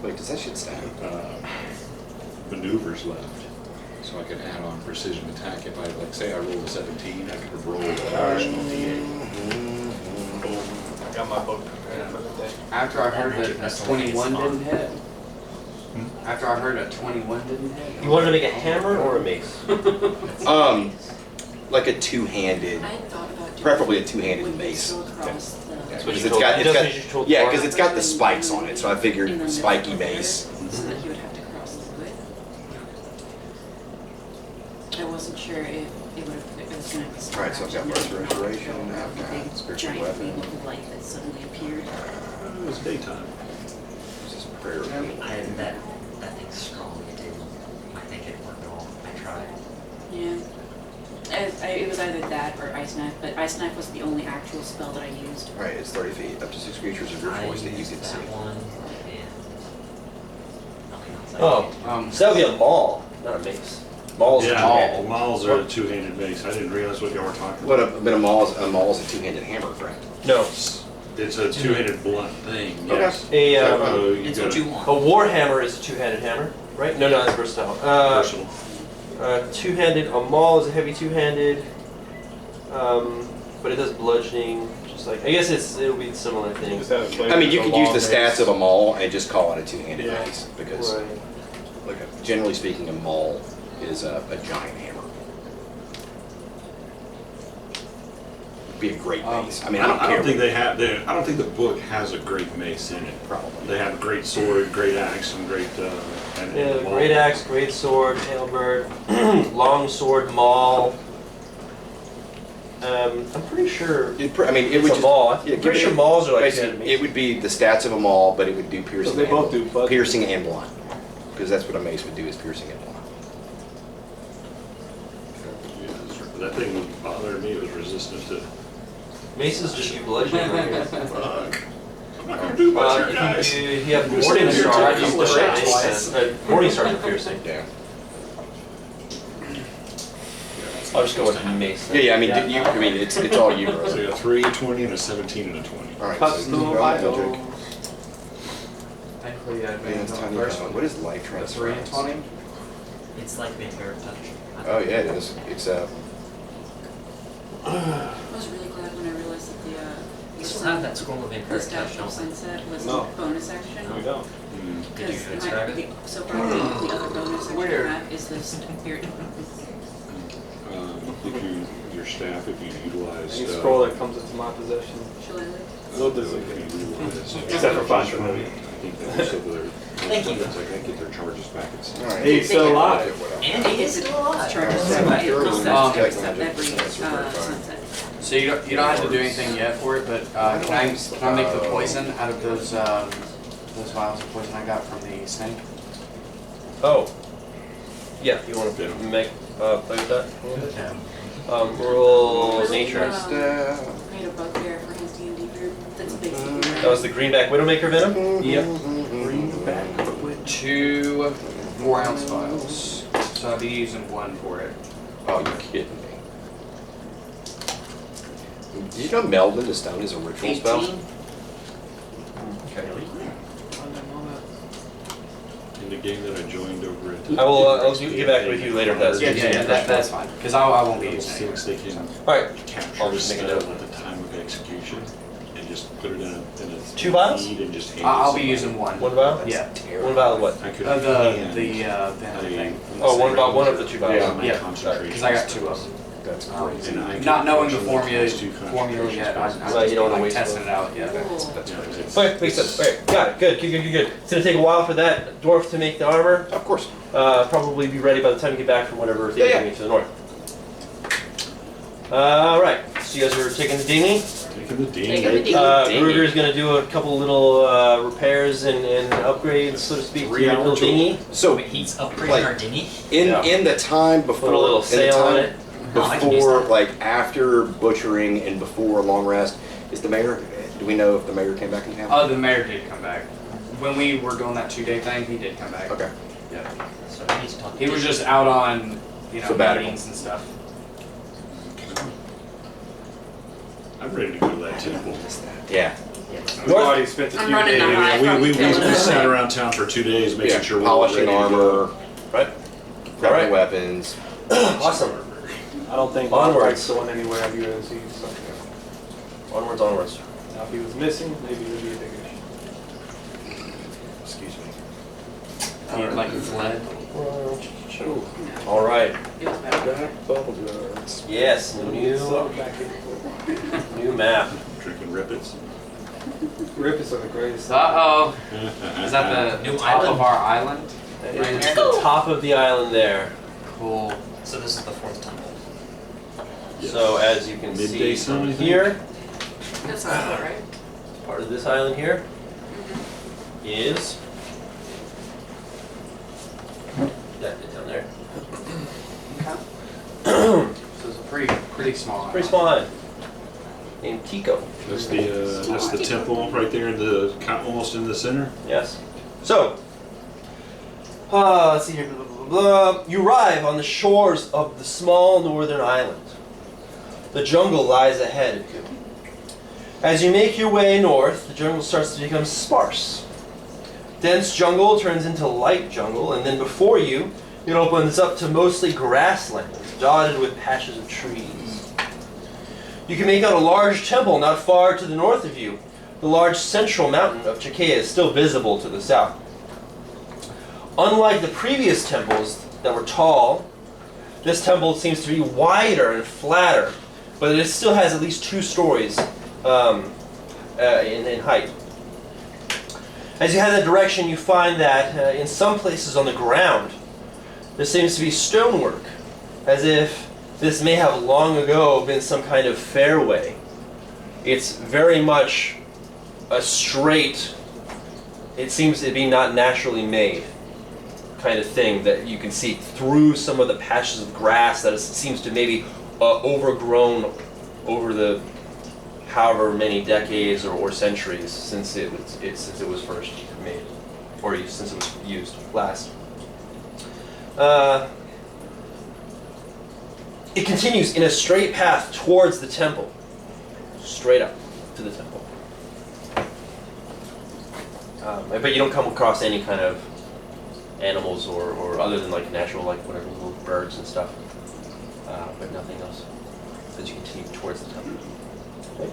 Speaker 11: Wait, does that shit stand?
Speaker 2: maneuvers left. So I could add on precision attack. If I, like, say I rolled a 17, I could have rolled an additional d8.
Speaker 12: I got my book prepared for the day.
Speaker 9: After I heard
Speaker 6: That
Speaker 9: that
Speaker 6: magic
Speaker 9: a 21
Speaker 6: missile
Speaker 9: didn't hit. After I heard a 21 didn't hit.
Speaker 14: You wanted to make a hammer or a mace?
Speaker 11: Like a two-handed,
Speaker 5: I had thought about doing.
Speaker 11: preferably a two-handed
Speaker 5: when you
Speaker 11: mace.
Speaker 5: still across the.
Speaker 14: That's what
Speaker 11: Because
Speaker 14: you
Speaker 11: it's
Speaker 14: told-
Speaker 11: got,
Speaker 14: that's
Speaker 11: it's
Speaker 14: what you
Speaker 11: got,
Speaker 14: told
Speaker 11: yeah,
Speaker 14: Mark.
Speaker 11: because it's got the spikes on it, so I
Speaker 5: In
Speaker 11: figured
Speaker 5: the middle
Speaker 11: spiky
Speaker 5: of the
Speaker 11: mace.
Speaker 5: So that he would have to cross the wood. I wasn't sure if it would, if it was gonna be.
Speaker 11: Alright, so I've got Birth Restoration, I've got
Speaker 5: Big
Speaker 11: Spiritual
Speaker 5: giant
Speaker 11: Weapon.
Speaker 5: beam of light that suddenly appeared.
Speaker 2: It was daytime.
Speaker 11: This is prayer.
Speaker 6: That thing's strong. It didn't. I think it worked at all. I tried.
Speaker 5: Yeah. It was either that or Ice Knife, but Ice Knife was the only actual spell that I used.
Speaker 11: Alright, it's 30 feet, up to 6 creatures of your
Speaker 6: I
Speaker 11: choice that you
Speaker 6: used
Speaker 11: can
Speaker 6: that
Speaker 11: see.
Speaker 6: one and nothing else. I
Speaker 14: Oh,
Speaker 6: did.
Speaker 14: so that would be a maul, not a mace. Maul's
Speaker 2: Yeah,
Speaker 14: two-handed.
Speaker 2: mauls are a two-handed mace. I didn't realize what y'all were talking
Speaker 11: But
Speaker 2: about.
Speaker 11: a maul is a two-handed hammer, correct?
Speaker 14: No,
Speaker 2: It's a two-handed blunt thing,
Speaker 11: Okay.
Speaker 2: yes.
Speaker 14: a
Speaker 2: You
Speaker 6: It's
Speaker 2: got
Speaker 6: what
Speaker 2: a
Speaker 6: you want.
Speaker 14: a war hammer is a two-handed hammer, right? No, that's versatile.
Speaker 2: versatile.
Speaker 14: Two-handed. A maul is a heavy two-handed, but it does bludgeoning. Just like I guess it'll be a similar thing.
Speaker 12: Just have it played
Speaker 11: I mean,
Speaker 12: with
Speaker 11: you
Speaker 12: a
Speaker 11: could use
Speaker 12: long
Speaker 11: the stats
Speaker 12: mace.
Speaker 11: of a maul and just call it a two-handed
Speaker 12: Yeah.
Speaker 11: mace, because,
Speaker 14: Right.
Speaker 11: like, generally speaking, a maul is a giant hammer. Be a great mace. I mean, I don't
Speaker 2: I
Speaker 11: care.
Speaker 2: don't think they have. I don't think the book has a great mace in it.
Speaker 11: Probably.
Speaker 2: They have a great sword, great axe, and great. And
Speaker 14: Yeah,
Speaker 2: maul.
Speaker 14: great axe, great sword, halberd, long sword, maul. I'm pretty sure
Speaker 11: I mean, it
Speaker 14: it's
Speaker 11: would
Speaker 14: a
Speaker 11: just.
Speaker 14: maul. I'm
Speaker 11: yeah,
Speaker 14: pretty
Speaker 11: give
Speaker 14: sure
Speaker 11: me-
Speaker 14: mauls are like
Speaker 11: Basically, it would be the stats of a maul, but it would do piercing.
Speaker 12: So they both
Speaker 11: and,
Speaker 12: do bludgeoning.
Speaker 11: piercing and blunt, because that's what a mace would do, is piercing and blunt.
Speaker 2: Yeah, that thing would bother me. It was resistant to
Speaker 14: Mace is just you bludgeoning.
Speaker 2: Fuck. I'm not gonna do much here, guys.
Speaker 14: You have
Speaker 2: Just
Speaker 14: Morning
Speaker 2: sit there
Speaker 14: Star.
Speaker 2: till
Speaker 14: You
Speaker 2: you
Speaker 14: push
Speaker 2: push
Speaker 14: twice. Morning Star is piercing.
Speaker 11: Yeah.
Speaker 14: I'll just go with Mace. then.
Speaker 11: Yeah, I mean, it's all you, bro.
Speaker 2: So you got 3, 20, and a 17 and a 20.
Speaker 11: All right.
Speaker 12: Custom
Speaker 11: so
Speaker 12: items.
Speaker 11: magic.
Speaker 9: Thankfully, I
Speaker 11: Man,
Speaker 9: advanced
Speaker 11: it's
Speaker 9: on
Speaker 11: tiny
Speaker 9: the first
Speaker 11: one.
Speaker 9: one.
Speaker 11: What is life
Speaker 9: The
Speaker 11: transfer?
Speaker 9: 3 and 20.
Speaker 6: It's like being very touch.
Speaker 11: Oh yeah, it is. It's
Speaker 5: I was really glad when I realized that
Speaker 6: You still have that scroll of
Speaker 5: the
Speaker 6: infinite
Speaker 5: Statue
Speaker 6: touch,
Speaker 5: of
Speaker 6: don't
Speaker 5: Sunset was
Speaker 12: No.
Speaker 5: bonus action.
Speaker 12: We don't.
Speaker 2: Mm.
Speaker 6: Did you
Speaker 5: Because
Speaker 6: transcribe it?
Speaker 5: so far the other bonus action
Speaker 9: Where?
Speaker 5: I have is the spirit.
Speaker 2: If you, your staff, if you utilize.
Speaker 12: Any scroll that comes into my possession.
Speaker 5: Shall I look?
Speaker 12: No
Speaker 2: if
Speaker 12: duplicate.
Speaker 2: you utilize.
Speaker 12: Except for fun.
Speaker 2: I think that was over there.
Speaker 6: Thank you.
Speaker 2: I can't get their charges back at some.
Speaker 11: all right.
Speaker 12: Hey, he's still alive.
Speaker 6: And he is still alive.
Speaker 5: Charges
Speaker 11: Yeah,
Speaker 5: every
Speaker 11: you're
Speaker 5: every
Speaker 11: right.
Speaker 5: sunset.
Speaker 9: So you don't have to do anything yet for it, but can I make the poison out of those vials of poison I got from the snake?
Speaker 14: Oh. Yeah, you want to make play with that?
Speaker 6: Yeah.
Speaker 14: Roll nature.
Speaker 5: I made a bugbear for his D&D group. That's basically
Speaker 14: That was the Greenback Widowmaker venom?
Speaker 9: Yep.
Speaker 12: Greenback.
Speaker 9: With 2 4-ounce vials. So I'll be using 1 for it.
Speaker 11: Oh, you're kidding me. Did you know Melvin to Stone is a ritual spell?
Speaker 5: 18.
Speaker 14: Okay.
Speaker 2: In the game that I joined over at.
Speaker 14: I'll get back with you later if that's
Speaker 9: Yeah, that's fine. Because I won't be using it.
Speaker 2: Since they can
Speaker 14: Alright.
Speaker 2: capture
Speaker 14: I'll
Speaker 2: the
Speaker 14: just make a
Speaker 2: spell
Speaker 14: note.
Speaker 2: at the time of execution and just put it in a
Speaker 14: 2 vials?
Speaker 2: feed and just hand it
Speaker 9: I'll be
Speaker 2: somebody.
Speaker 9: using 1.
Speaker 14: 1 vial?
Speaker 9: Yeah.
Speaker 14: One vial of what?
Speaker 2: I could
Speaker 9: The
Speaker 2: hand
Speaker 9: venom thing.
Speaker 14: Oh, one of the 2 vials.
Speaker 11: Yeah.
Speaker 9: Yeah.
Speaker 2: concentration
Speaker 9: Because I got 2 of them.
Speaker 11: That's
Speaker 9: Um,
Speaker 11: crazy.
Speaker 2: And I
Speaker 9: Not
Speaker 2: could
Speaker 9: knowing the
Speaker 2: unfortunately
Speaker 9: formula
Speaker 2: cast 2
Speaker 9: formula yet, I'm
Speaker 2: concentrations
Speaker 14: Well, you don't wanna
Speaker 9: like
Speaker 14: waste
Speaker 9: testing
Speaker 14: one.
Speaker 9: it out. Yeah.
Speaker 11: That's
Speaker 2: Yeah,
Speaker 11: crazy.
Speaker 2: it's-
Speaker 14: Okay, makes sense. Alright, got it. Good. It's gonna take a while for that dwarf to make the armor.
Speaker 11: Of course.
Speaker 14: Probably be ready by the time you get back from whatever thing
Speaker 11: Yeah,
Speaker 14: you to the north. Alright, so you guys are taking the dinghy.
Speaker 2: Taking the
Speaker 5: Taking the
Speaker 2: ding.
Speaker 5: dinghy.
Speaker 14: Gruger's gonna do a couple little repairs and upgrades, so to speak, to your little dinghy.
Speaker 11: So
Speaker 6: Wait, he's upgrading
Speaker 11: like,
Speaker 6: our dinghy?
Speaker 11: in the time before,
Speaker 14: Put a little
Speaker 11: in the
Speaker 14: sail on
Speaker 11: time
Speaker 14: it.
Speaker 6: Oh, I can use
Speaker 11: before,
Speaker 6: that.
Speaker 11: like after butchering and before a long rest, is the mayor? Do we know if the mayor came back in town?
Speaker 9: Oh, the mayor did come back. When we were doing that 2-day thing, he did come back.
Speaker 11: Okay.
Speaker 9: Yeah.
Speaker 6: So we need to talk.
Speaker 9: He was just out on,
Speaker 11: Sabbatical.
Speaker 9: meetings and stuff.
Speaker 2: I'm ready to go to that temple.
Speaker 11: Yeah.
Speaker 12: We've already spent a
Speaker 5: I'm
Speaker 12: few
Speaker 5: running
Speaker 12: days.
Speaker 5: the high
Speaker 2: We
Speaker 5: from killing
Speaker 2: sat
Speaker 5: them.
Speaker 2: around town for 2 days making
Speaker 11: Yeah.
Speaker 2: sure we were
Speaker 11: Polishing
Speaker 2: ready to go.
Speaker 11: armor,
Speaker 14: Right?
Speaker 11: prepping
Speaker 14: Alright.
Speaker 11: weapons.
Speaker 14: Awesome.
Speaker 12: I don't think
Speaker 14: Onwards.
Speaker 12: Bogbite's the one anywhere of UNC. So
Speaker 14: Onwards.
Speaker 12: now if he was missing, maybe it would be a big issue.
Speaker 11: Excuse me.
Speaker 9: He like fled.
Speaker 14: Alright.
Speaker 5: It was better.
Speaker 14: Yes, new map.
Speaker 2: Drinking rippets.
Speaker 12: Rippets are the greatest.
Speaker 9: Uh-oh. Is that the
Speaker 6: New
Speaker 9: top
Speaker 6: island?
Speaker 9: of our island?
Speaker 14: It's the top of the island there.
Speaker 9: Cool.
Speaker 6: So this is the 4th temple.
Speaker 14: So as you can
Speaker 2: Midday
Speaker 14: see
Speaker 2: sun,
Speaker 14: from
Speaker 2: I think?
Speaker 14: here,
Speaker 5: That sounds about right.
Speaker 14: part of this island here is that bit down there.
Speaker 9: So it's a pretty small.
Speaker 14: Pretty small island. Named Tico.
Speaker 2: That's the temple right there in the almost in the center.
Speaker 14: Yes. So, let's see here. Blah, blah, blah, blah. You arrive on the shores of the small northern island. The jungle lies ahead of you. As you make your way north, the jungle starts to become sparse. Dense jungle turns into light jungle, and then before you, it opens up to mostly grasslands, dotted with patches of trees. You can make out a large temple not far to the north of you. The large central mountain of Chakea is still visible to the south. Unlike the previous temples that were tall, this temple seems to be wider and flatter, but it still has at least 2 stories in height. As you head in that direction, you find that in some places on the ground, there seems to be stonework, as if this may have long ago been some kind of fairway. It's very much a straight, it seems to be not naturally made kind of thing that you can see through some of the patches of grass that seems to maybe overgrown over the however many decades or centuries since it was first made, or since it was used last. It continues in a straight path towards the temple, straight up to the temple. But you don't come across any kind of animals or other than like natural, like whatever little birds and stuff, but nothing else as you continue towards the temple. Okay.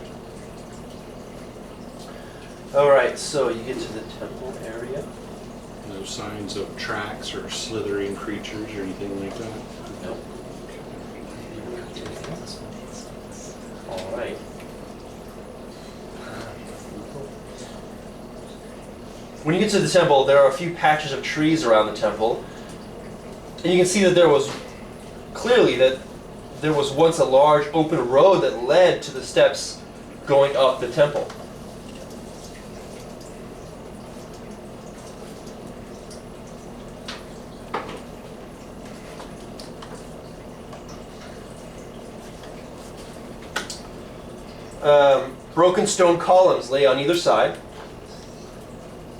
Speaker 14: All right, so you get to the temple area.
Speaker 3: No signs of tracks or slithering creatures or anything like that?
Speaker 14: Nope. All right. When you get to the temple, there are a few patches of trees around the temple, and you can see that there was once a large open road that led to the steps going up the temple. Broken stone columns lay on either side.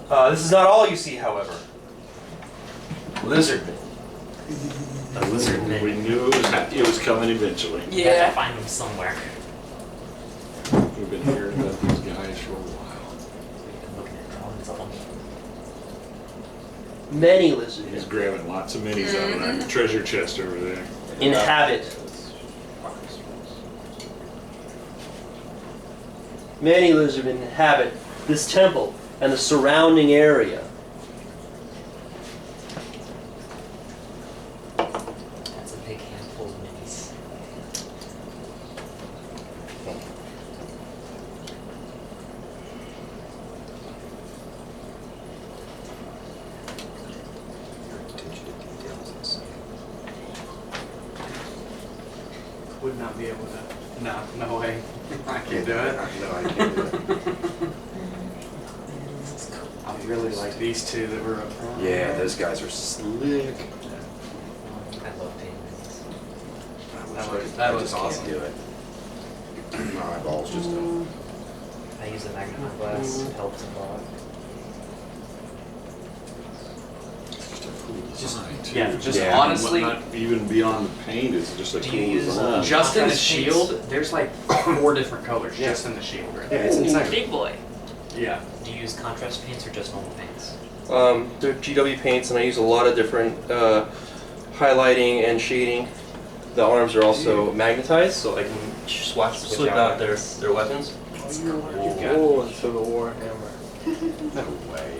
Speaker 14: This is not all you see, however. Lizardmen.
Speaker 6: A lizard man.
Speaker 3: We knew it was coming eventually.
Speaker 6: You have to find them somewhere.
Speaker 3: We've been hearing about these guys for a while.
Speaker 6: We've been looking at drawings of them.
Speaker 14: Many
Speaker 3: He's
Speaker 14: lizardmen
Speaker 3: grabbing lots of minis out of that treasure chest over there.
Speaker 14: inhabit. Many lizardmen inhabit this temple and the surrounding area.
Speaker 6: That's a big handful of minis.
Speaker 9: Would not be able to. No, no way. I can't do it.
Speaker 11: No, I can't do it.
Speaker 9: I really like these two that were up front.
Speaker 11: Yeah, those guys are slick.
Speaker 6: I love painting minis.
Speaker 9: That
Speaker 11: I
Speaker 9: was
Speaker 11: just
Speaker 9: awesome.
Speaker 11: can't do it. My eyeballs just don't.
Speaker 6: I use a magnifying glass. It helps a lot.
Speaker 3: Just a cool design, too.
Speaker 9: Yeah, just
Speaker 11: Yeah.
Speaker 9: honestly,
Speaker 3: Not even beyond the paint, it's just a
Speaker 6: Do
Speaker 3: cool
Speaker 6: you use
Speaker 3: design.
Speaker 9: just in the
Speaker 6: Contrast paints?
Speaker 9: shield, there's like 4 different colors just in the shield right
Speaker 11: Yeah,
Speaker 9: there.
Speaker 11: it's insane.
Speaker 5: Big boy.
Speaker 9: Yeah.
Speaker 6: Do you use contrast paints or just normal paints?
Speaker 14: They're GW paints, and I use a lot of different highlighting and shading. The arms are also magnetized, so I can slip out their weapons.
Speaker 7: Oh, and so the Warhammer.
Speaker 11: No way.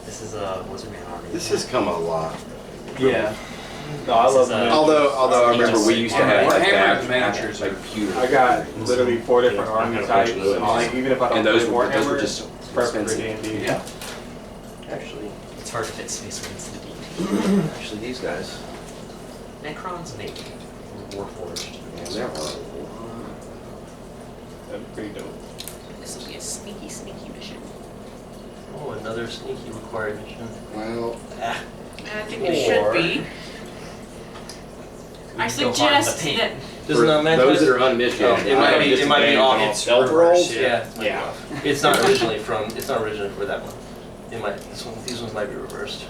Speaker 6: This is a Wizardman army.
Speaker 11: This has come a lot.
Speaker 7: Yeah. No, I
Speaker 6: This
Speaker 7: love
Speaker 6: is,
Speaker 7: them.
Speaker 11: Although I remember we used to have like
Speaker 9: Warhammer
Speaker 11: that.
Speaker 9: miniatures
Speaker 11: like
Speaker 9: are-
Speaker 11: pewter.
Speaker 7: I got literally 4 different
Speaker 3: Yeah, I
Speaker 7: army
Speaker 3: got a bunch
Speaker 7: types.
Speaker 3: of those.
Speaker 7: And like, even if I don't
Speaker 11: And those
Speaker 7: play
Speaker 11: were
Speaker 7: Warhammer,
Speaker 11: just
Speaker 7: it's perfect for
Speaker 11: expensive.
Speaker 7: D&D.
Speaker 9: Yeah.
Speaker 14: Actually,
Speaker 6: It's hard to fit Space Marines into D.
Speaker 14: actually these guys.
Speaker 6: Necrons, maybe. Warforged.
Speaker 11: Man, there are.
Speaker 7: That's pretty dope.
Speaker 5: This will be a sneaky, sneaky mission.
Speaker 14: Oh, another sneaky required mission.
Speaker 11: Well,
Speaker 5: I think it should be. I
Speaker 6: Go hard in the
Speaker 5: suggest
Speaker 6: paint.
Speaker 5: that
Speaker 14: Does it not match
Speaker 11: those
Speaker 14: this?
Speaker 11: that are unmissioned.
Speaker 14: Oh, it might be off.
Speaker 11: It's rolls.
Speaker 14: Yeah.
Speaker 9: Yeah.
Speaker 14: It's not originally for that one. It might. These ones might be reversed.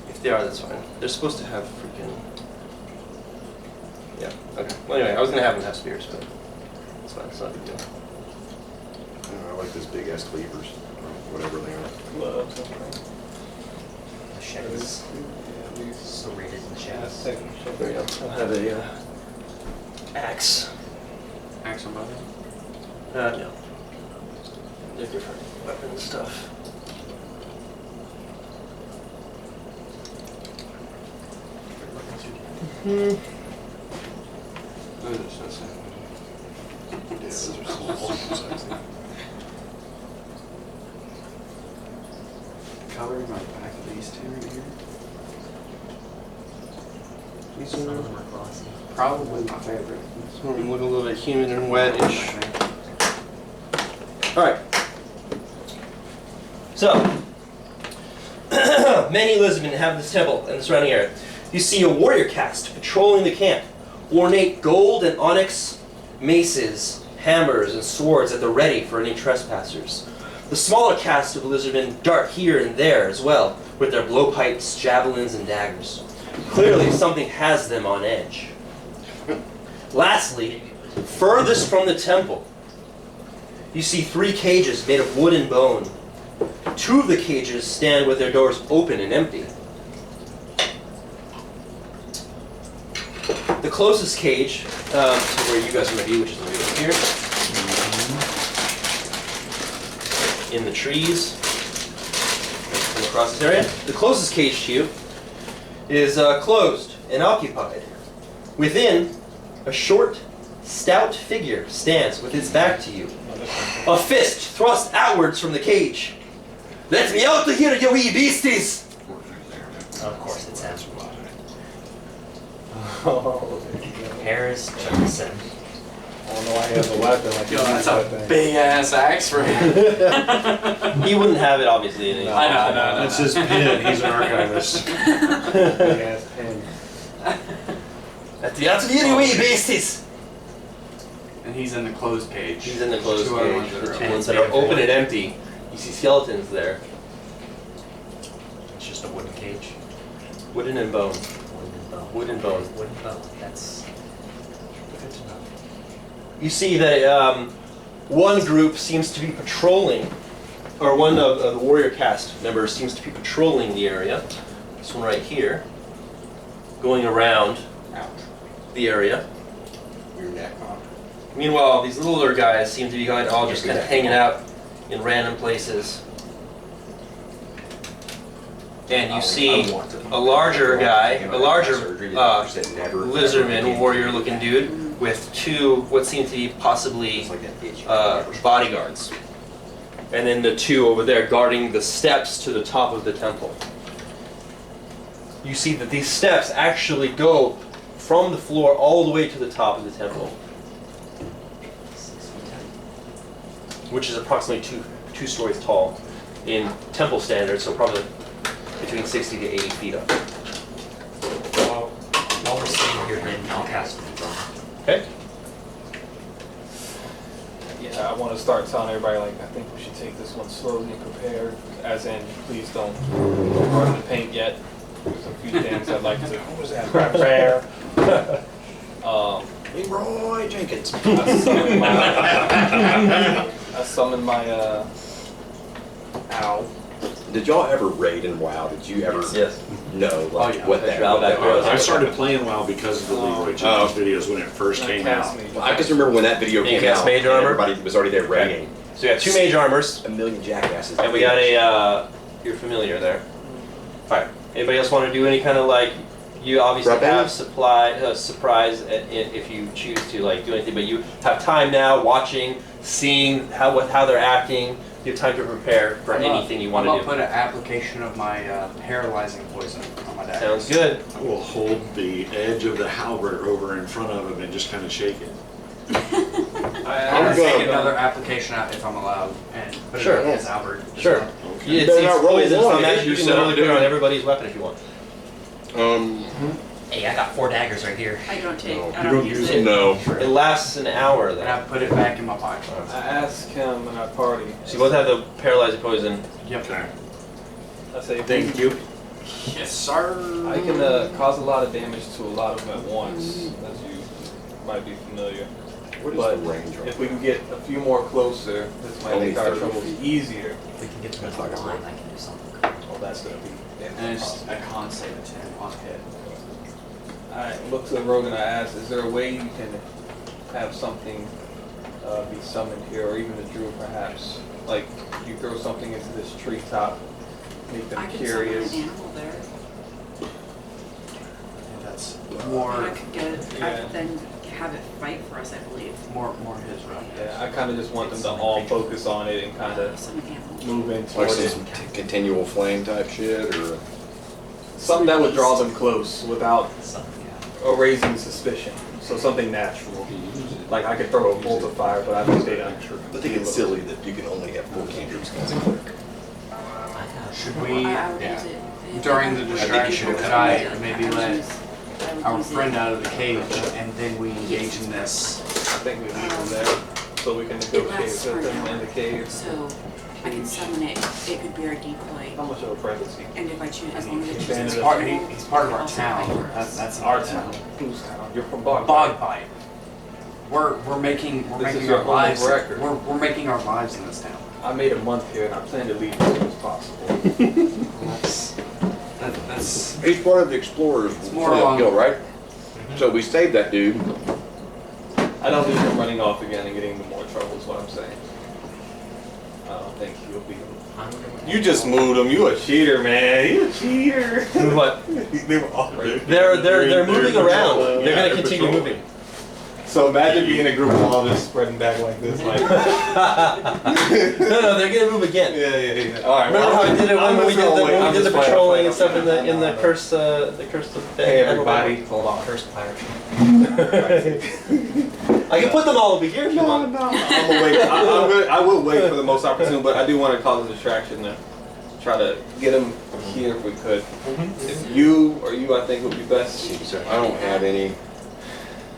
Speaker 14: If they are, that's fine. They're supposed to have freaking. Yeah. Okay. Well, anyway, I was gonna have them have spears, but it's fine. It's not a big deal.
Speaker 11: I like those big ass cleavers, or whatever they are.
Speaker 7: Love something.
Speaker 6: Machetes. Serrated machetes.
Speaker 14: There you go. I'll have a axe.
Speaker 9: Axe on button.
Speaker 14: No. They're different weapon stuff.
Speaker 11: Those are so sad. Yeah, those are so sexy.
Speaker 9: Color on the back of these two right here.
Speaker 6: Some of them are glossy.
Speaker 9: Probably my favorite.
Speaker 14: This one look a little bit humid and wet-ish. Alright. So, many lizardmen inhabit this temple and the surrounding area. You see a warrior caste patrolling the camp. Ornate gold and onyx maces hammers and swords at the ready for any trespassers. The smaller caste of lizardmen dart here and there as well, with their blowpipes, javelins, and daggers. Clearly, something has them on edge. Lastly, furthest from the temple, you see 3 cages made of wood and bone. 2 of the cages stand with their doors open and empty. The closest cage to where you guys are going to be, which is going to be up here, in the trees, come across this area. The closest cage to you is closed and occupied. Within, a short, stout figure stands with its back to you, a fist thrust outwards from the cage. "Let me out of here, you wee beasties!"
Speaker 6: Of course, it's him.
Speaker 12: Oh,
Speaker 6: Harris Johnson.
Speaker 12: I don't know why he has a weapon like
Speaker 9: Yo,
Speaker 12: he
Speaker 9: that's
Speaker 12: uses
Speaker 9: a
Speaker 12: that thing.
Speaker 9: big ass axe for him.
Speaker 14: He wouldn't have it, obviously, in any
Speaker 9: I know.
Speaker 2: That's his pin. He's an archivist.
Speaker 12: Big ass pin.
Speaker 14: Let me out of here, you wee beasties!
Speaker 9: And he's in the closed cage.
Speaker 14: He's in the closed
Speaker 9: Two other
Speaker 14: cage.
Speaker 9: ones that
Speaker 14: The
Speaker 9: are
Speaker 14: 2
Speaker 9: open.
Speaker 14: ones that are open and empty. You see skeletons there,
Speaker 6: It's just a wooden cage.
Speaker 14: wooden and bone.
Speaker 6: Wooden bone.
Speaker 14: Wooden bone.
Speaker 6: Wooden bone. That's good to know.
Speaker 14: You see that one group seems to be patrolling, or one of the warrior caste members seems to be patrolling the area. This one right here, going around the area.
Speaker 11: Your neck on.
Speaker 14: Meanwhile, these littler guys seem to be all just kind of hanging out in random places. And you see a larger guy, a larger lizardman, warrior-looking dude, with 2 what seem to be possibly bodyguards. And then the 2 over there guarding the steps to the top of the temple. You see that these steps actually go from the floor all the way to the top of the temple, which is approximately two stories tall in temple standards, so probably between 60 to 80 feet up.
Speaker 6: While we're sitting here, then I'll cast it.
Speaker 14: Okay?
Speaker 12: Yeah, I want to start telling everybody, like, I think we should take this one slowly and prepared. As in, please don't burn the paint yet. There's a few things I'd like to prepare.
Speaker 11: Leroy Jenkins.
Speaker 12: I summoned my owl.
Speaker 11: Did y'all ever raid in WoW? Did you ever
Speaker 14: Yes.
Speaker 11: know like,
Speaker 9: yeah.
Speaker 11: what that
Speaker 14: Drow back
Speaker 11: was?
Speaker 2: I started playing WoW because of the Leroy Jenkins videos when it first came out.
Speaker 11: I just remember when that video
Speaker 14: You
Speaker 11: came
Speaker 14: cast
Speaker 11: out.
Speaker 14: mage
Speaker 11: and
Speaker 14: armor?
Speaker 11: Everybody was already there raiding.
Speaker 14: So we got 2 mage armors,
Speaker 11: A million jackasses.
Speaker 14: and we got a, you're familiar there. Fire. Anybody else want to do any kind of you obviously
Speaker 11: Weapon?
Speaker 14: have surprise if you choose to do anything, but you have time now watching, seeing how they're acting. You have time to prepare for anything you want
Speaker 9: I'll
Speaker 14: to
Speaker 9: put an application of my paralyzing poison on my
Speaker 14: do.
Speaker 9: deck.
Speaker 14: Sounds good.
Speaker 2: I will hold the edge of the halberd over in front of him and just kind of shake it.
Speaker 9: I'm gonna take another application out if I'm allowed and put
Speaker 14: Sure.
Speaker 9: it on his Albert.
Speaker 14: Sure.
Speaker 2: Okay.
Speaker 14: It's
Speaker 11: better not roll
Speaker 14: poison, it's
Speaker 11: one,
Speaker 14: not magic.
Speaker 11: if
Speaker 14: You
Speaker 11: you
Speaker 14: can
Speaker 11: sell
Speaker 14: literally do it
Speaker 11: it.
Speaker 14: on everybody's weapon if you want.
Speaker 6: Hey, I got 4 daggers right here.
Speaker 5: I don't take,
Speaker 11: No,
Speaker 5: I don't use it.
Speaker 11: No.
Speaker 14: It lasts an hour
Speaker 9: And
Speaker 14: though.
Speaker 9: I put it back in my pocket.
Speaker 12: I asked him in our party.
Speaker 14: So you both have the paralyzing poison.
Speaker 9: Yep.
Speaker 2: Okay.
Speaker 12: I say,
Speaker 11: Thank you.
Speaker 9: Yes, sir.
Speaker 12: I can cause a lot of damage to a lot of them at once, as you might be familiar.
Speaker 11: What is
Speaker 12: But
Speaker 11: the range on
Speaker 12: if we can get a few more closer, this might
Speaker 11: Only
Speaker 12: make our
Speaker 11: 30
Speaker 12: troubles
Speaker 11: feet.
Speaker 12: easier.
Speaker 6: If we can get to the line, I can do something.
Speaker 12: Oh, that's gonna be.
Speaker 9: And it's a con save of 10 on hit.
Speaker 12: I looked to the rogue and I asked, is there a way you can have something be summoned here, or even the druid perhaps? Like, you throw something into this treetop, make them
Speaker 5: I could
Speaker 12: curious.
Speaker 5: summon an animal there.
Speaker 9: That's
Speaker 5: And I
Speaker 9: more
Speaker 5: could get, I could then have it fight for us, I believe.
Speaker 9: more his round.
Speaker 12: Yeah, I kind of just want them to all focus on it and kind of
Speaker 5: Summon animal.
Speaker 12: move in
Speaker 11: Like
Speaker 12: toward it.
Speaker 11: some continual flame type shit, or
Speaker 12: Something that would draw them close without
Speaker 6: Something,
Speaker 12: raising suspicion. So something natural. Like I could throw a bolt of fire, but I think they'd
Speaker 11: I think it's silly that you can only have 4 cantrips as a cleric.
Speaker 9: Should
Speaker 5: Well,
Speaker 9: we,
Speaker 5: I would
Speaker 11: yeah.
Speaker 5: use it.
Speaker 9: during the distraction,
Speaker 11: should.
Speaker 9: could I maybe let our friend out of the cage and then we engage in this?
Speaker 12: I think we leave them there. so we can
Speaker 5: It
Speaker 12: negotiate
Speaker 5: lasts for
Speaker 12: with
Speaker 5: an
Speaker 12: them in
Speaker 5: hour.
Speaker 12: the cave.
Speaker 5: So I can summon it. It could be our decoy.
Speaker 12: How much of a presence he
Speaker 5: And if I choose, as long as I choose
Speaker 12: He's
Speaker 5: a
Speaker 12: part-
Speaker 5: ritual,
Speaker 9: He's part of
Speaker 5: it
Speaker 9: our
Speaker 5: also
Speaker 9: town.
Speaker 5: affects-
Speaker 9: That's
Speaker 12: our town. Whose town? You're from Bogbite.
Speaker 9: Bogbite. We're making
Speaker 12: This is
Speaker 9: our
Speaker 12: your
Speaker 9: lives.
Speaker 12: home of record.
Speaker 9: We're making our lives in this town.
Speaker 12: I made a month here and I plan to leave as soon as possible.
Speaker 9: That's
Speaker 11: He's part of the explorers
Speaker 9: more
Speaker 11: from
Speaker 9: along-
Speaker 11: Gill, right? So we saved that dude.
Speaker 12: I don't need him running off again and getting into more trouble is what I'm saying. I don't think he'll be. You just moved him. You a cheater, man. You a cheater.
Speaker 14: What?
Speaker 12: They were all
Speaker 14: They're moving around. They're gonna continue
Speaker 12: patrolling.
Speaker 14: moving.
Speaker 12: So imagine being a group of all just spreading back like this, like.
Speaker 14: No, they're gonna move again.
Speaker 12: Yeah. All right.
Speaker 14: Remember how we did it
Speaker 12: I'm
Speaker 14: when we
Speaker 12: just
Speaker 14: did the
Speaker 12: gonna wait. I'm just playing,
Speaker 14: patrolling and
Speaker 12: I'm
Speaker 14: stuff
Speaker 12: playing.
Speaker 14: in the curse of
Speaker 12: Hey everybody, hold on.
Speaker 6: Cursed pirate.
Speaker 14: I can put them all over here if you want.
Speaker 12: No. I'm gonna wait. I will wait for the most opportune, but I do want to cause a distraction to try to get him here if we could. If you or you, I think would be best.
Speaker 11: I don't have any.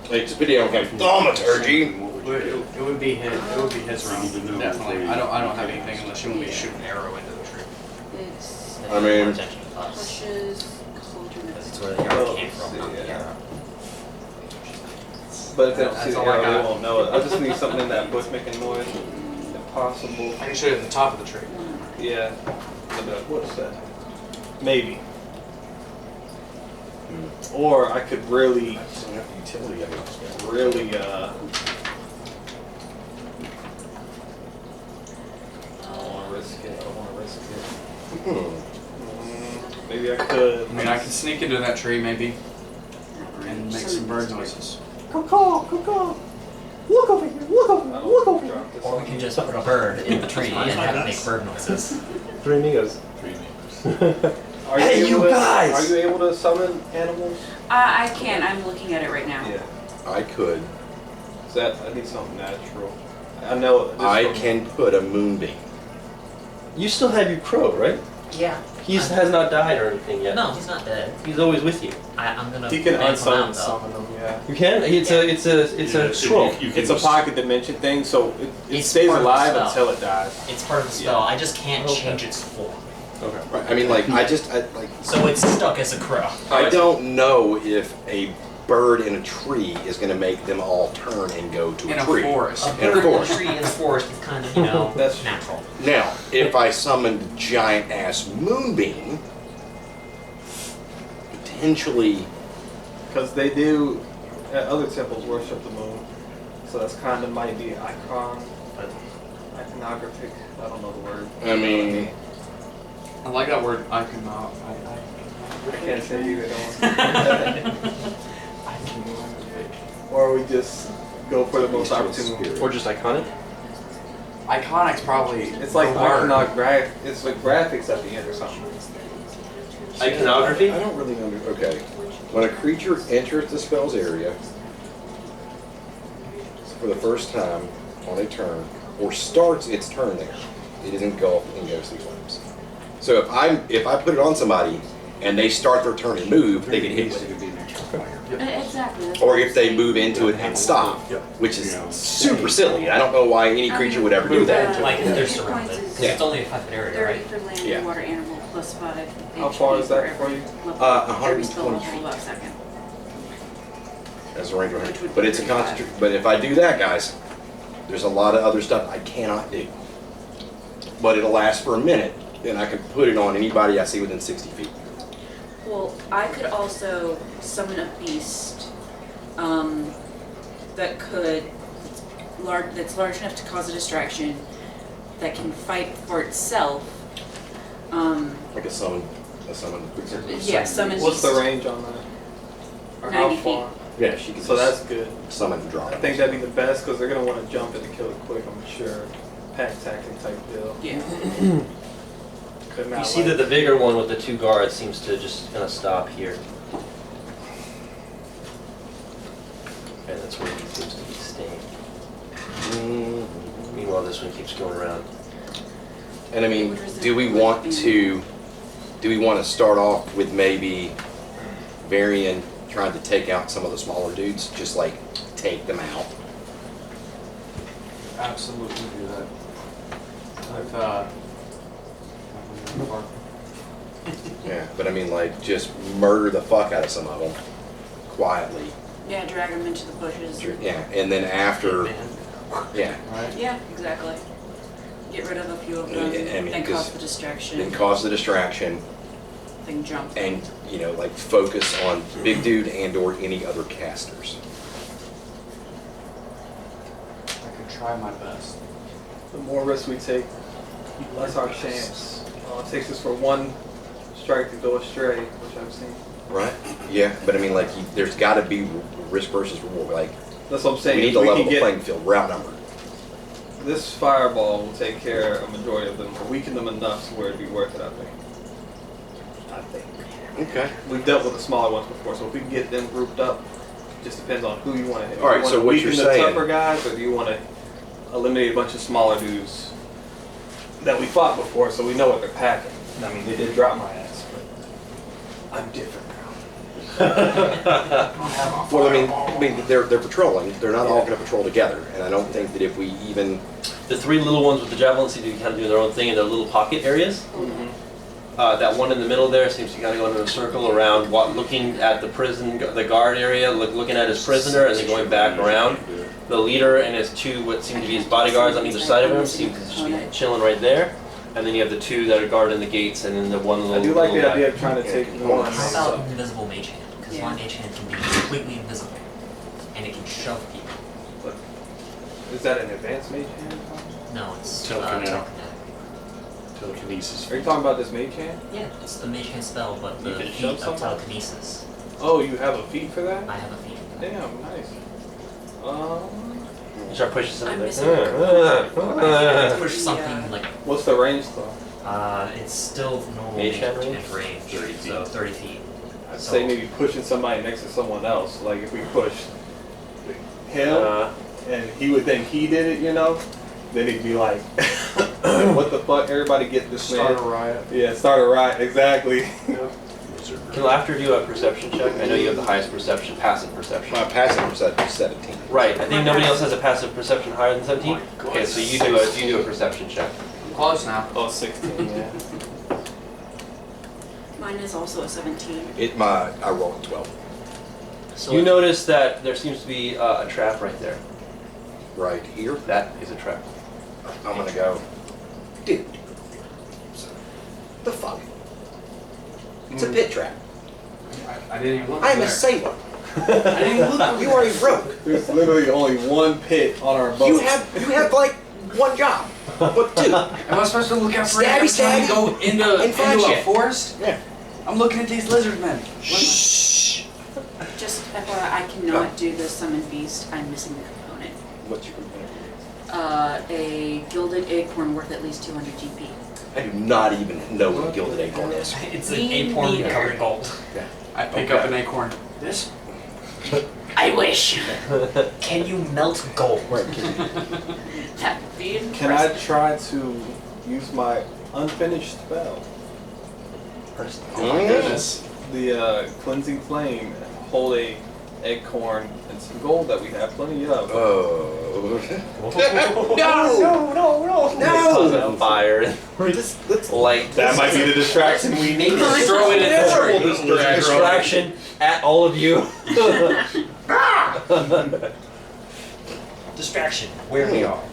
Speaker 11: Like, Speedy, I don't have thaumaturgy.
Speaker 9: it would be his round. Definitely. I don't have anything unless you want me to shoot an arrow into the tree.
Speaker 5: It's
Speaker 11: I mean-
Speaker 6: Attention to us.
Speaker 5: pushes, cauldron.
Speaker 6: That's where the arrow came from, not the
Speaker 12: Yeah.
Speaker 6: arrow.
Speaker 12: But if they don't
Speaker 9: That's
Speaker 12: see the
Speaker 9: all I
Speaker 12: arrow, they
Speaker 9: got.
Speaker 12: won't know it. I just need something in that bush making noise. If possible.
Speaker 9: I can shoot it at the top of the tree.
Speaker 12: Yeah. What's that? Maybe. Or I could really, really, I don't want to risk it. I don't want to risk it. Maybe I could.
Speaker 9: I mean, I can sneak into that tree maybe and make some bird noises.
Speaker 12: Caw. Look over here. Look over here.
Speaker 6: Or we can just put a bird in the tree and have it make bird noises.
Speaker 12: Three amigos. Are
Speaker 14: Hey, you
Speaker 12: able to-
Speaker 14: guys!
Speaker 12: Are you able to summon animals?
Speaker 5: I can. I'm looking at it right now.
Speaker 12: Yeah.
Speaker 11: I could.
Speaker 12: I need something natural. I know. this
Speaker 11: I
Speaker 12: from-
Speaker 11: can put a moonbeam.
Speaker 14: You still have your crow, right?
Speaker 6: Yeah.
Speaker 14: He has not died or anything yet.
Speaker 6: No, he's not dead.
Speaker 14: He's always with you.
Speaker 6: I'm gonna
Speaker 12: He can
Speaker 6: ban him out, though.
Speaker 12: summon them. Yeah.
Speaker 14: You can? It's a scroll.
Speaker 12: It's a pocket dimension thing, so it
Speaker 6: It's
Speaker 12: stays
Speaker 6: part of the
Speaker 12: alive
Speaker 6: spell.
Speaker 12: until it dies.
Speaker 6: It's part of the spell. I just can't
Speaker 14: Okay.
Speaker 6: change its form.
Speaker 12: Okay.
Speaker 11: Right. I mean, like, I
Speaker 6: So it's stuck as a crow.
Speaker 11: I don't know if a bird in a tree is going to make them all turn and go to
Speaker 9: In
Speaker 11: a
Speaker 9: a
Speaker 11: tree.
Speaker 9: forest.
Speaker 6: A
Speaker 11: In a
Speaker 6: bird in a
Speaker 11: forest.
Speaker 6: tree in a forest is kind of,
Speaker 12: That's
Speaker 6: natural.
Speaker 11: Now, if I summoned a giant ass moonbeam, potentially,
Speaker 12: because they do at other temples worship the moon, so that's kind of might be iconographic. I don't know the word.
Speaker 11: I mean,
Speaker 9: I like that word. I could not.
Speaker 12: I can't say either. Or we just go for the most opportune.
Speaker 14: Or just iconic?
Speaker 9: Iconic's probably.
Speaker 12: It's like
Speaker 9: the word.
Speaker 12: iconographic. It's like graphics at the end or something.
Speaker 14: Iconography?
Speaker 11: I don't really understand. Okay. When a creature enters the spell's area for the first time on a turn, or starts its turn there, it is engulfed in ghostly flames. So if I put it on somebody and they start their turn and move, they get hit with it.
Speaker 5: Exactly. that's
Speaker 11: Or
Speaker 5: what
Speaker 11: if they
Speaker 5: I'm
Speaker 11: move into it and stop, which is super silly. I don't know why any creature would ever do that.
Speaker 6: Like if they're surrounded.
Speaker 11: Yeah.
Speaker 6: It's only a 5-foot area,
Speaker 5: 30
Speaker 6: right?
Speaker 5: for land
Speaker 11: Yeah.
Speaker 5: and water animal plus 5.
Speaker 12: How far is that
Speaker 5: HP
Speaker 12: for you?
Speaker 5: every spell
Speaker 11: 120
Speaker 5: level
Speaker 11: feet.
Speaker 5: a second.
Speaker 11: As a ranger, but it's a concentrate. But if I do that, guys, there's a lot of other stuff I cannot do. But it'll last for a minute, then I can put it on anybody I see within 60 feet.
Speaker 5: Well, I could also summon a beast that's large enough to cause a distraction, that can fight for itself.
Speaker 11: Like a summon.
Speaker 5: Yeah, summon
Speaker 12: What's the
Speaker 5: beast.
Speaker 12: range on that? Or
Speaker 5: 90
Speaker 12: how far?
Speaker 11: Yeah, she can.
Speaker 12: So
Speaker 11: just
Speaker 12: that's good.
Speaker 11: summon and drop.
Speaker 12: I think that'd be the best because they're gonna want to jump it and kill it quick. I'm sure. Pack tacking type deal.
Speaker 5: Yeah.
Speaker 12: Could not
Speaker 14: You see that the bigger one with the 2 guards seems to just kind of stop here. And that's where he seems to be staying. Meanwhile, this one keeps going around.
Speaker 11: And I mean, do we want to start off with maybe Varian trying to take out some of the smaller dudes, just like take them out?
Speaker 9: absolutely do that. I've
Speaker 11: Yeah, but I mean, like, just murder the fuck out of some of them quietly.
Speaker 5: Yeah, drag them into the bushes.
Speaker 11: Yeah, and then after, yeah,
Speaker 9: right?
Speaker 5: Yeah, exactly. Get rid of a few of them,
Speaker 11: Yeah, I mean,
Speaker 5: then
Speaker 11: 'cause
Speaker 5: cause the distraction,
Speaker 11: then cause the distraction,
Speaker 5: then jump.
Speaker 11: and you know, like, focus on Big Dude and/or any other casters.
Speaker 9: I could try my best.
Speaker 7: The more risks we take, the less our chance. It takes us for one strike to go astray, which I've seen.
Speaker 11: Right? Yeah, but I mean, like, there's got to be risk versus reward. Like,
Speaker 7: That's what I'm saying.
Speaker 11: we need
Speaker 7: If
Speaker 11: to
Speaker 7: we
Speaker 11: level
Speaker 7: can
Speaker 11: the
Speaker 7: get
Speaker 11: playing field. We're outnumbered.
Speaker 7: this fireball will take care of a majority of them, or weaken them enough to where it'd be worth it, I think.
Speaker 11: Okay.
Speaker 7: We've dealt with the smaller ones before, so if we can get them grouped up, it just depends on who you want to hit.
Speaker 11: All right,
Speaker 7: You wanna
Speaker 11: so what you're
Speaker 7: weaken
Speaker 11: saying-
Speaker 7: the tougher guys, or do you want to eliminate a bunch of smaller dudes that we fought before, so we know what they're packing? I mean, they did drop my ass, but I'm different now.
Speaker 11: Well, I mean, they're patrolling. They're not all going to patrol together, and I don't think that if we even
Speaker 14: The three little ones with the javelins seem to be kind of doing their own thing in their little pocket areas. That one in the middle there seems to kind of go into a circle around, looking at the prison, the guard area, looking at his prisoner, and then going back around. The leader and his two, what seem to be his bodyguards on either side of him, seem to just be chilling right there. And then you have the two that are guarding the gates, and then the one little.
Speaker 7: I do like the
Speaker 14: little guy.
Speaker 7: idea of trying to take one.
Speaker 6: How about invisible mage hand? Because
Speaker 5: Yeah.
Speaker 6: one mage hand can be completely invisible, and it can shove people.
Speaker 7: Is that an advanced mage hand?
Speaker 6: No, it's
Speaker 2: Telekinetic.
Speaker 6: telekinetic.
Speaker 2: Telekinesis.
Speaker 7: Are you talking about this mage hand?
Speaker 6: Yeah, it's the mage hand spell, but
Speaker 7: You
Speaker 6: the
Speaker 7: can
Speaker 6: feat
Speaker 7: shove
Speaker 6: of
Speaker 7: somebody?
Speaker 6: telekinesis.
Speaker 7: Oh, you have a feat for that?
Speaker 6: I have a feat.
Speaker 7: Damn, nice.
Speaker 14: You start pushing something
Speaker 5: I'm
Speaker 14: like
Speaker 5: missing
Speaker 6: I have to push something like
Speaker 7: What's the range though?
Speaker 6: it's still normal
Speaker 14: Mage hand
Speaker 6: range,
Speaker 14: range?
Speaker 2: 30 feet.
Speaker 6: so 30 feet.
Speaker 7: I'd
Speaker 6: So-
Speaker 7: say maybe pushing somebody next to someone else. Like if we push him and he would think he did it, you know, then he'd be like, what the fuck? Everybody get this
Speaker 9: Start a
Speaker 7: man.
Speaker 9: riot.
Speaker 7: Yeah, start a riot, exactly.
Speaker 14: Can Laughter do a perception check? I know you have the highest perception, passive perception.
Speaker 11: my passive perception is 17.
Speaker 14: Right, I think nobody else has a passive perception higher than 17? Okay, so you do a perception check.
Speaker 9: I'm close now.
Speaker 7: Oh, 16, yeah.
Speaker 5: Mine is also a 17.
Speaker 11: I rolled a 12.
Speaker 6: So
Speaker 14: You notice that there seems to be a trap right there.
Speaker 11: Right here.
Speaker 14: That is a trap.
Speaker 11: I'm gonna go. Dude. The fuck? It's a pit trap.
Speaker 9: I didn't even look
Speaker 11: I am a
Speaker 9: there.
Speaker 11: sailor. You are a rogue.
Speaker 7: There's literally only one pit on our boat.
Speaker 11: You have like one job, but two.
Speaker 9: Am I supposed to look out for it
Speaker 11: Stabby,
Speaker 9: every time you
Speaker 11: stabby,
Speaker 9: go into
Speaker 11: and find
Speaker 9: a
Speaker 11: shit.
Speaker 9: forest?
Speaker 11: Yeah.
Speaker 9: I'm looking at these lizard men.
Speaker 11: Shh.
Speaker 5: Just FYI, I cannot do the summon beast. I'm missing the component.
Speaker 11: What's your component?
Speaker 5: A gilded acorn worth at least 200 GP.
Speaker 11: I do not even know what gilded acorn is.
Speaker 6: it's an
Speaker 5: Me
Speaker 6: acorn
Speaker 5: neither.
Speaker 6: covered in gold.
Speaker 9: I pick up an acorn. This?
Speaker 5: I wish.
Speaker 6: Can you melt gold?
Speaker 5: That would be
Speaker 7: Can I
Speaker 5: impressive.
Speaker 7: try to use my unfinished spell?
Speaker 11: Oh my goodness.
Speaker 7: The cleansing flame, hold a acorn and some gold that we have plenty of.
Speaker 11: Oh.
Speaker 14: Cause it on fire.
Speaker 11: Let's
Speaker 14: Light.
Speaker 7: That might be the distraction we need.
Speaker 14: Just throw it in the distraction at all of you.
Speaker 6: Distraction, where we are.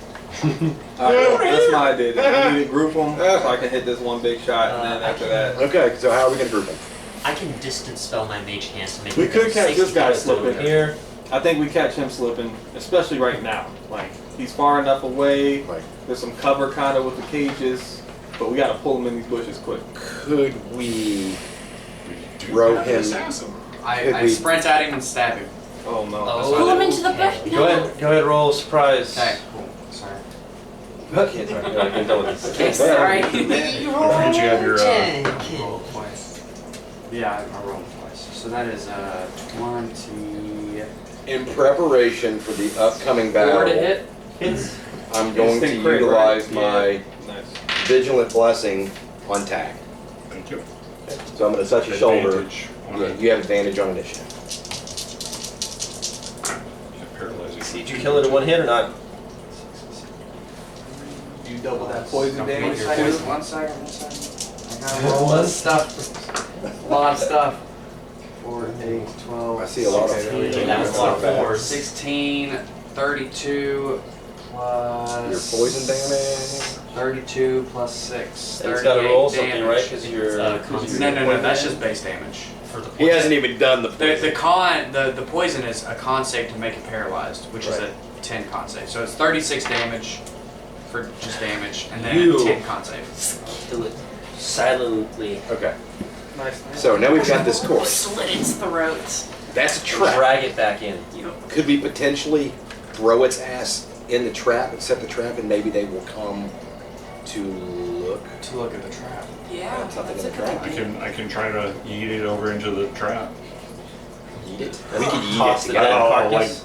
Speaker 7: Alright, that's my idea. We need to group them so I can hit this one big shot, and then after that.
Speaker 11: Okay, so how are we gonna group them?
Speaker 6: I can distance spell my mage hand to make
Speaker 7: We
Speaker 6: it
Speaker 7: could
Speaker 6: go
Speaker 7: catch
Speaker 6: 60
Speaker 7: this guy
Speaker 6: feet
Speaker 7: slipping
Speaker 6: over.
Speaker 7: here. I think we catch him slipping, especially right now. Like, he's far enough away.
Speaker 11: Like,
Speaker 7: There's some cover kind of with the cages, but we gotta pull him in these bushes quick.
Speaker 11: could we throw him?
Speaker 9: I sprint at him and stab him.
Speaker 7: Oh no.
Speaker 6: Oh.
Speaker 5: Pull him into the bush.
Speaker 14: Go ahead, roll surprise.
Speaker 9: Okay, cool. Sorry.
Speaker 14: Okay, sorry, I can done with this.
Speaker 5: Okay, sorry.
Speaker 2: Did you have your,
Speaker 9: Roll twice. Yeah, I rolled twice. So that is 20.
Speaker 11: In preparation for the upcoming
Speaker 9: 4 to
Speaker 11: battle,
Speaker 9: hit.
Speaker 14: Hits.
Speaker 11: I'm going to
Speaker 7: Instinct crit,
Speaker 11: utilize
Speaker 7: right?
Speaker 11: my
Speaker 7: Yeah. Nice.
Speaker 11: Vigilant Blessing on tag.
Speaker 2: Thank you.
Speaker 11: So I'm going to touch your shoulder.
Speaker 2: Advantage on
Speaker 11: Yeah,
Speaker 2: it.
Speaker 11: you have advantage on initiative.
Speaker 2: Paralyzing.
Speaker 14: Did you kill it in one hit or not?
Speaker 12: you double that poison
Speaker 6: Don't
Speaker 12: damage
Speaker 6: forget
Speaker 12: too?
Speaker 6: your
Speaker 4: One second. I gotta roll this stuff. A lot of stuff. 4, 8, 12.
Speaker 11: I see a lot of
Speaker 4: 16,
Speaker 6: That was a lot of fours.
Speaker 4: 16, 32 plus.
Speaker 11: Your poison damage.
Speaker 4: 32 plus 6.
Speaker 14: And it's got to roll
Speaker 4: 38
Speaker 14: something, right? Because you're.
Speaker 4: No, that's just base damage.
Speaker 6: For the
Speaker 11: He hasn't even done the
Speaker 4: The poison is a con save to make it paralyzed, which is
Speaker 14: Right.
Speaker 4: a 10 con save. So it's 36 damage for just damage, and then
Speaker 14: You-
Speaker 4: 10 con save.
Speaker 14: Kill it silently.
Speaker 11: Okay.
Speaker 12: Nice.
Speaker 11: So now we've got this corpse.
Speaker 5: Slit its throat.
Speaker 11: That's a trap.
Speaker 14: Drag it back in.
Speaker 11: Could we potentially throw its ass in the trap and set the trap, and maybe they will come to look?
Speaker 4: To look at the trap.
Speaker 5: Yeah,
Speaker 11: Something
Speaker 5: that's a
Speaker 11: in the
Speaker 5: good
Speaker 11: trap.
Speaker 5: idea.
Speaker 2: I can try to yeet it over into the trap.
Speaker 11: Eat it. We could eat
Speaker 14: Toss
Speaker 11: it
Speaker 14: the
Speaker 11: together.
Speaker 14: dead
Speaker 2: I'll
Speaker 14: carcass.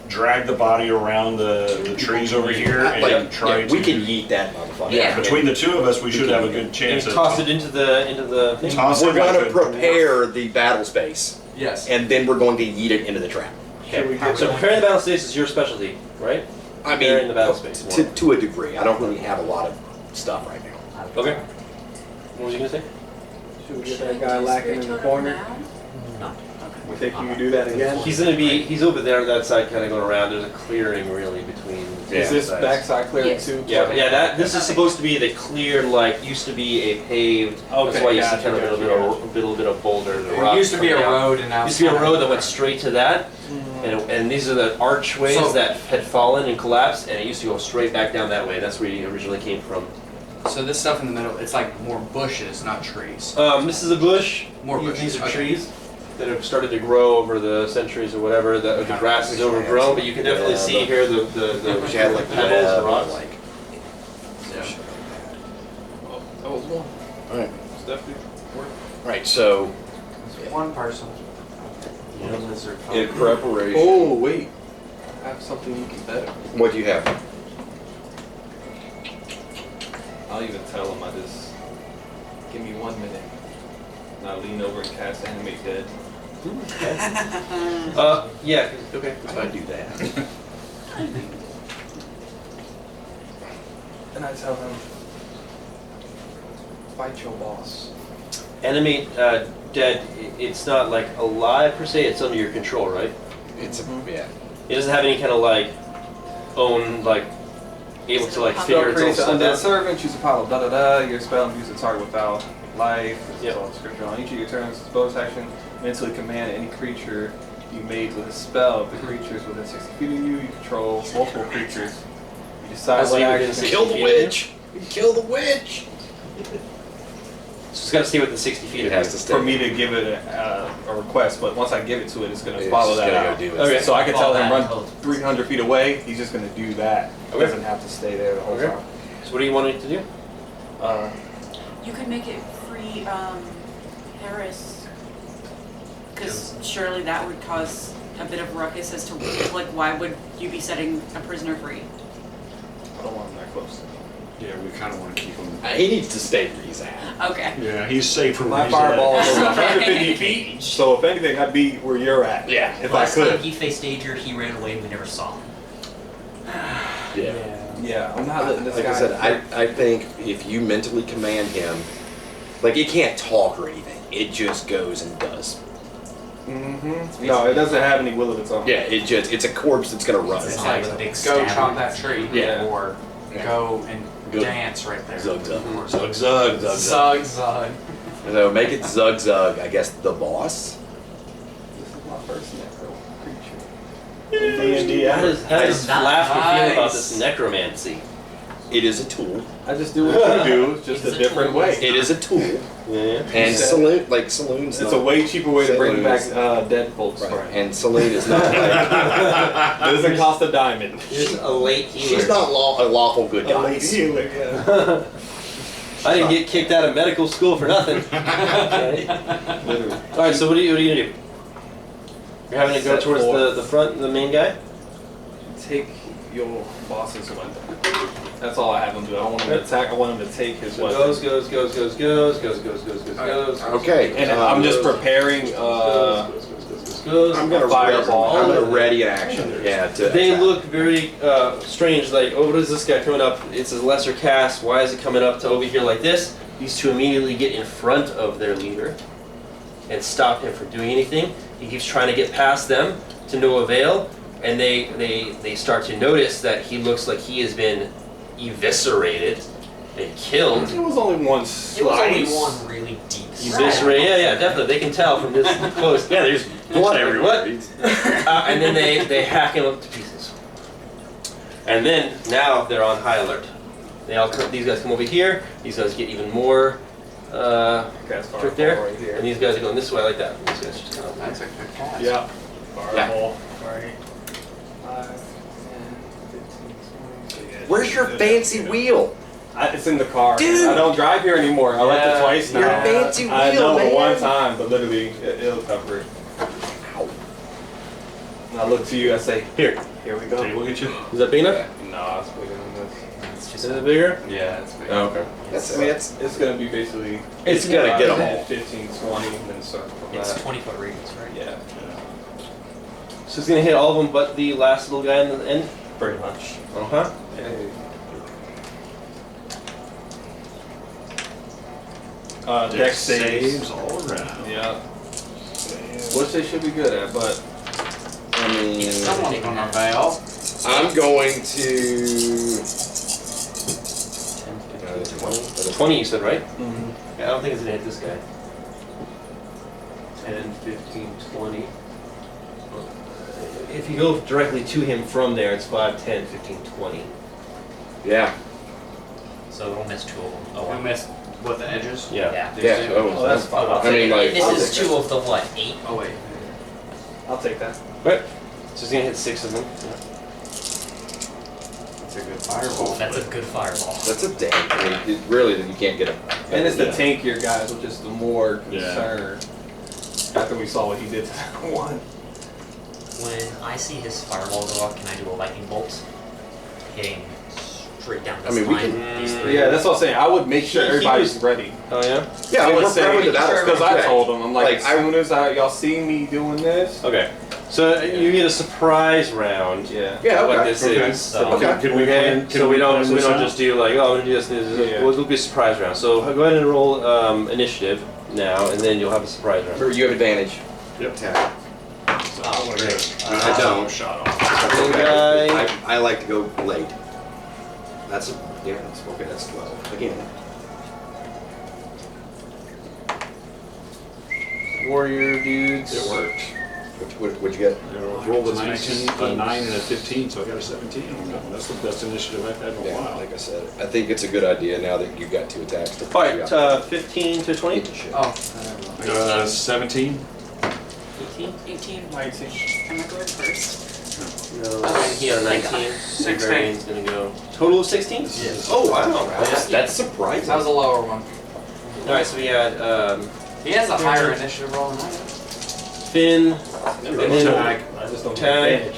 Speaker 2: drag the body around the trees over here and
Speaker 11: Like,
Speaker 2: try
Speaker 11: yeah,
Speaker 2: to.
Speaker 11: we can eat that motherfucker.
Speaker 5: Yeah.
Speaker 2: Between the two of us, we should have a good
Speaker 14: And
Speaker 2: chance
Speaker 14: you
Speaker 2: of.
Speaker 14: toss it into the thing.
Speaker 2: Toss
Speaker 11: We're
Speaker 2: it back
Speaker 11: going to
Speaker 2: to-
Speaker 11: prepare the battle space,
Speaker 4: Yes.
Speaker 11: and then we're going to eat it into the trap.
Speaker 12: Should we
Speaker 14: Okay.
Speaker 12: get
Speaker 14: So preparing the battle space is your specialty, right?
Speaker 11: I
Speaker 14: Preparing
Speaker 11: mean,
Speaker 14: the battle space.
Speaker 11: to a degree. I don't really have a lot of stuff right now.
Speaker 14: Okay. What was you gonna say?
Speaker 12: Should we get that guy lacking in the corner?
Speaker 6: No.
Speaker 12: We think you can do that again?
Speaker 14: He's over there on that side, kind of going around. There's a clearing really between.
Speaker 12: Is this
Speaker 14: sides.
Speaker 12: backside clearing
Speaker 5: Yes.
Speaker 12: too?
Speaker 14: Yeah. This is supposed to be the cleared, like used to be a paved. That's
Speaker 12: Okay,
Speaker 14: why you see
Speaker 12: gotcha,
Speaker 14: kind of a little bit of boulder. The
Speaker 4: It
Speaker 14: rock
Speaker 4: used to be a
Speaker 14: coming down.
Speaker 4: road, and now
Speaker 14: Used to be a road that went straight to that, and these are the archways
Speaker 4: So-
Speaker 14: that had fallen and collapsed, and it used to go straight back down that way. That's where you originally came from.
Speaker 4: So this stuff in the middle, it's like more bushes, not trees.
Speaker 14: This is a bush.
Speaker 4: More
Speaker 14: These
Speaker 4: bushes.
Speaker 14: are
Speaker 4: Okay.
Speaker 14: trees that have started to grow over the centuries or whatever. The grass is overgrown, but you can definitely see here the
Speaker 11: She had like
Speaker 14: pebbles, the rocks.
Speaker 11: like.
Speaker 4: Yeah.
Speaker 12: That was one.
Speaker 11: All right.
Speaker 12: It's definitely worth
Speaker 11: Right. So
Speaker 4: One person. One lizard.
Speaker 11: in preparation,
Speaker 12: Oh, wait. I have something even better.
Speaker 11: what do you have?
Speaker 12: I'll even tell him give me 1 minute. And I lean over and cast Animate Dead.
Speaker 14: Yeah. Okay.
Speaker 11: I do that.
Speaker 12: And I tell him, fight your boss.
Speaker 14: Enemy dead. It's not like alive per se. It's under your control, right?
Speaker 11: It's yeah.
Speaker 14: It doesn't have any kind of like own like able to like figure its own
Speaker 12: Creates an
Speaker 14: stuff
Speaker 12: undead
Speaker 14: out.
Speaker 12: servant, choose a pile of da-da-da. Your spell imbues a target without life. This
Speaker 14: Yep.
Speaker 12: is all the scripture on each of your turns. As bonus action, mentally command any creature you made with a spell. If the creature is within 60 feet of you, you control multiple creatures. You decide
Speaker 14: Has to
Speaker 12: what
Speaker 14: be within
Speaker 12: action.
Speaker 14: 60
Speaker 11: Kill the
Speaker 14: feet.
Speaker 11: witch. Kill the witch.
Speaker 14: So it's got to stay within 60 feet
Speaker 11: It
Speaker 14: of
Speaker 11: has
Speaker 14: you.
Speaker 11: to stay.
Speaker 12: For me to give it a request, but once I give it to it, it's going to
Speaker 11: It's
Speaker 12: follow
Speaker 11: just
Speaker 12: that
Speaker 11: gonna
Speaker 12: out.
Speaker 11: go do it.
Speaker 14: Okay.
Speaker 12: So I can tell
Speaker 6: Follow
Speaker 12: him
Speaker 6: that
Speaker 12: run
Speaker 6: code.
Speaker 12: 300 feet away. He's just going to do that. He
Speaker 14: Okay.
Speaker 12: doesn't have to stay there the whole
Speaker 14: Okay.
Speaker 12: time.
Speaker 14: So what do you want it to do?
Speaker 5: You could make it free Harris, because surely that would cause a bit of ruckus as to like why would you be setting a prisoner free?
Speaker 12: I don't want him that close.
Speaker 2: Yeah, we kind of want to keep him.
Speaker 11: He needs to stay where he's at.
Speaker 5: Okay.
Speaker 2: Yeah, he's safe from
Speaker 12: My
Speaker 2: where he's at.
Speaker 12: fireball is over 150 feet, so if anything, I'd be where you're at.
Speaker 11: Yeah.
Speaker 12: If
Speaker 6: Last
Speaker 12: I
Speaker 6: time
Speaker 12: could.
Speaker 6: he faced danger, he ran away and we never saw him.
Speaker 11: Yeah.
Speaker 12: Yeah, I'm not letting this
Speaker 11: Like
Speaker 12: guy.
Speaker 11: I said, I think if you mentally command him, like it can't talk or anything. It just goes and does.
Speaker 12: Mm-hmm. No, it doesn't have any will of its own.
Speaker 11: Yeah, it's a corpse that's gonna run.
Speaker 6: It's
Speaker 4: It's
Speaker 6: like
Speaker 4: like,
Speaker 6: a big
Speaker 4: go
Speaker 6: stab.
Speaker 4: chomp that tree,
Speaker 11: Yeah.
Speaker 4: or
Speaker 11: Yeah.
Speaker 4: go and
Speaker 11: Go.
Speaker 4: dance right there.
Speaker 11: Zug zug. Zug zug. Zug zug.
Speaker 4: Zug, zug.
Speaker 11: So make it zug zug. I guess the boss.
Speaker 12: This is my first necro creature. D&D,
Speaker 14: How does
Speaker 6: Nice.
Speaker 14: Flask feel about
Speaker 4: Nice.
Speaker 14: this necromancy?
Speaker 11: It is a tool.
Speaker 12: I just do what you do, just
Speaker 6: It's
Speaker 12: a
Speaker 6: a
Speaker 12: different
Speaker 6: tool.
Speaker 12: way.
Speaker 11: It is a tool.
Speaker 14: Yeah.
Speaker 11: And
Speaker 12: said-
Speaker 11: saloons.
Speaker 12: It's a way cheaper way to bring back dead folks.
Speaker 11: Right. And saloon is not like
Speaker 12: It doesn't cost a diamond.
Speaker 14: Here's a late healer.
Speaker 11: she's not a lawful good
Speaker 12: A late
Speaker 11: goddess.
Speaker 12: healer, yeah.
Speaker 14: I didn't get kicked out of medical school for nothing. Okay.
Speaker 12: Literally.
Speaker 14: All right, so what are you gonna do? You're having to go
Speaker 12: Set
Speaker 14: towards
Speaker 12: forth.
Speaker 14: the front, the main guy.
Speaker 12: Take your boss's weapon. That's all I have him do. I don't want him to attack. I want him to take his
Speaker 14: So
Speaker 12: weapon.
Speaker 14: goes.
Speaker 11: Okay.
Speaker 12: And I'm just preparing.
Speaker 14: goes.
Speaker 10: I'm gonna
Speaker 12: Fireball.
Speaker 11: I'm gonna ready an action. Yeah. To
Speaker 14: They
Speaker 11: attack.
Speaker 14: look very strange. Like, oh, what is this guy coming up? It's a lesser cast. Why is it coming up to over here like this? These two immediately get in front of their leader and stop him from doing anything. He keeps trying to get past them to no avail, and they start to notice that he looks like he has been eviscerated and killed.
Speaker 12: It was only one
Speaker 6: It
Speaker 12: slice.
Speaker 6: was only one really deep
Speaker 14: Eviscerated, yeah, definitely. They can tell from this close.
Speaker 11: Yeah, there's blood everywhere.
Speaker 14: What? And then they hack him up to pieces. And then now they're on high alert. They all come, these guys come over here. These guys get even more trick there.
Speaker 12: Right here.
Speaker 14: And these guys are going this way like that. These guys just kind of.
Speaker 9: That's a good cast.
Speaker 12: Yeah. Fireball.
Speaker 13: Right.
Speaker 12: 5, 10, 15, 20. Yeah,
Speaker 11: Where's your
Speaker 12: just-
Speaker 11: fancy wheel?
Speaker 12: It's in the car.
Speaker 11: Dude!
Speaker 12: I don't drive here anymore. I left it twice now.
Speaker 11: Your fancy wheel,
Speaker 12: I know,
Speaker 11: man.
Speaker 12: but one time, but literally, it'll cover it. And I look to you, I say, here we go.
Speaker 2: Take a look at you.
Speaker 14: Is that big enough?
Speaker 12: No, it's bigger than this.
Speaker 6: It's
Speaker 14: Is
Speaker 6: just
Speaker 14: it bigger?
Speaker 12: Yeah, it's bigger.
Speaker 14: Oh, okay.
Speaker 11: That's, I mean,
Speaker 12: It's gonna be basically.
Speaker 11: It's gonna get 'em all.
Speaker 12: 15, 20, and then circle from
Speaker 6: it's
Speaker 12: that.
Speaker 6: 20-foot radius, right?
Speaker 12: Yeah,
Speaker 14: So it's gonna hit all of them, but the last little guy in the end.
Speaker 12: pretty much.
Speaker 14: Uh huh.
Speaker 12: Dex saves.
Speaker 2: all around.
Speaker 12: Yeah. Which they should be good at, but
Speaker 11: I mean,
Speaker 9: Someone's gonna fail.
Speaker 11: I'm going to.
Speaker 14: 20, you said, right? Yeah, I don't think it's gonna hit this guy. 10, 15, 20. If you go directly to him from there, it's 5, 10, 15, 20.
Speaker 11: Yeah.
Speaker 6: So it'll miss 2 of them. Oh,
Speaker 9: We
Speaker 6: well.
Speaker 9: missed with the edges.
Speaker 14: Yeah.
Speaker 6: Yeah.
Speaker 11: Yeah.
Speaker 12: oh, that's
Speaker 6: Oh, well.
Speaker 11: I mean, like,
Speaker 6: This
Speaker 11: I'll
Speaker 6: is
Speaker 11: take
Speaker 6: 2 of the what? 8?
Speaker 9: Oh wait.
Speaker 12: I'll take that.
Speaker 14: Right. So it's gonna hit 6 of them.
Speaker 9: That's a good fireball.
Speaker 6: That's a good fireball.
Speaker 11: That's a damn. I mean, really, you can't get a.
Speaker 12: And it's the
Speaker 11: yeah.
Speaker 12: tankier guys, which is the more
Speaker 2: Yeah.
Speaker 12: concern. After we saw what he did to that one.
Speaker 6: When I see his fireball go off, can I do a lightning bolt? Hitting straight down this
Speaker 11: I mean, we
Speaker 6: line,
Speaker 11: can-
Speaker 6: these 3.
Speaker 12: Yeah, that's what I'm saying. I would make sure
Speaker 14: He
Speaker 12: everybody's
Speaker 14: was-
Speaker 12: ready.
Speaker 14: Oh yeah.
Speaker 11: Yeah,
Speaker 12: I would
Speaker 11: we're
Speaker 12: say,
Speaker 11: probably that
Speaker 12: because I told them, I'm like,
Speaker 11: Like,
Speaker 12: as soon as y'all see me doing this.
Speaker 14: Okay. So you get a surprise round.
Speaker 12: Yeah.
Speaker 11: Yeah.
Speaker 14: What
Speaker 11: Okay.
Speaker 14: this
Speaker 2: Okay.
Speaker 14: is.
Speaker 6: So,
Speaker 11: Okay.
Speaker 2: Can we plan?
Speaker 14: So we don't
Speaker 2: this out?
Speaker 14: just do like, oh, I'm gonna do this. And this.
Speaker 12: Yeah.
Speaker 14: It'll be a surprise round. So go ahead and roll initiative now, and then you'll have a surprise round.
Speaker 11: You have advantage.
Speaker 2: Yep.
Speaker 11: Attack.
Speaker 6: oh, great.
Speaker 11: I don't.
Speaker 2: Shot off.
Speaker 11: That's
Speaker 14: Little
Speaker 11: okay.
Speaker 14: guy.
Speaker 11: I like to go late. That's yeah. That's okay. That's 12 again.
Speaker 14: Warrior dudes.
Speaker 2: It worked.
Speaker 11: What'd you get?
Speaker 2: Rolled a 19, a 9, and a 15, so I got a 17 on that one. That's the best initiative I've had in a
Speaker 11: Yeah,
Speaker 2: while.
Speaker 11: like I said, I think it's a good idea now that you've got 2 attacks. To
Speaker 14: All right, 15 to 20.
Speaker 9: Oh.
Speaker 2: 17.
Speaker 6: 18?
Speaker 5: 18.
Speaker 12: 19.
Speaker 5: I'm gonna go first.
Speaker 14: No, he had a 19.
Speaker 9: 16.
Speaker 14: Varian's gonna go. Total of 16?
Speaker 6: Yes.
Speaker 14: Oh wow.
Speaker 11: That's surprising.
Speaker 9: That was a lower one.
Speaker 14: All right, so we had
Speaker 9: He has a higher initiative roll than I do.
Speaker 14: Finn, and then
Speaker 12: I just don't
Speaker 14: Tag.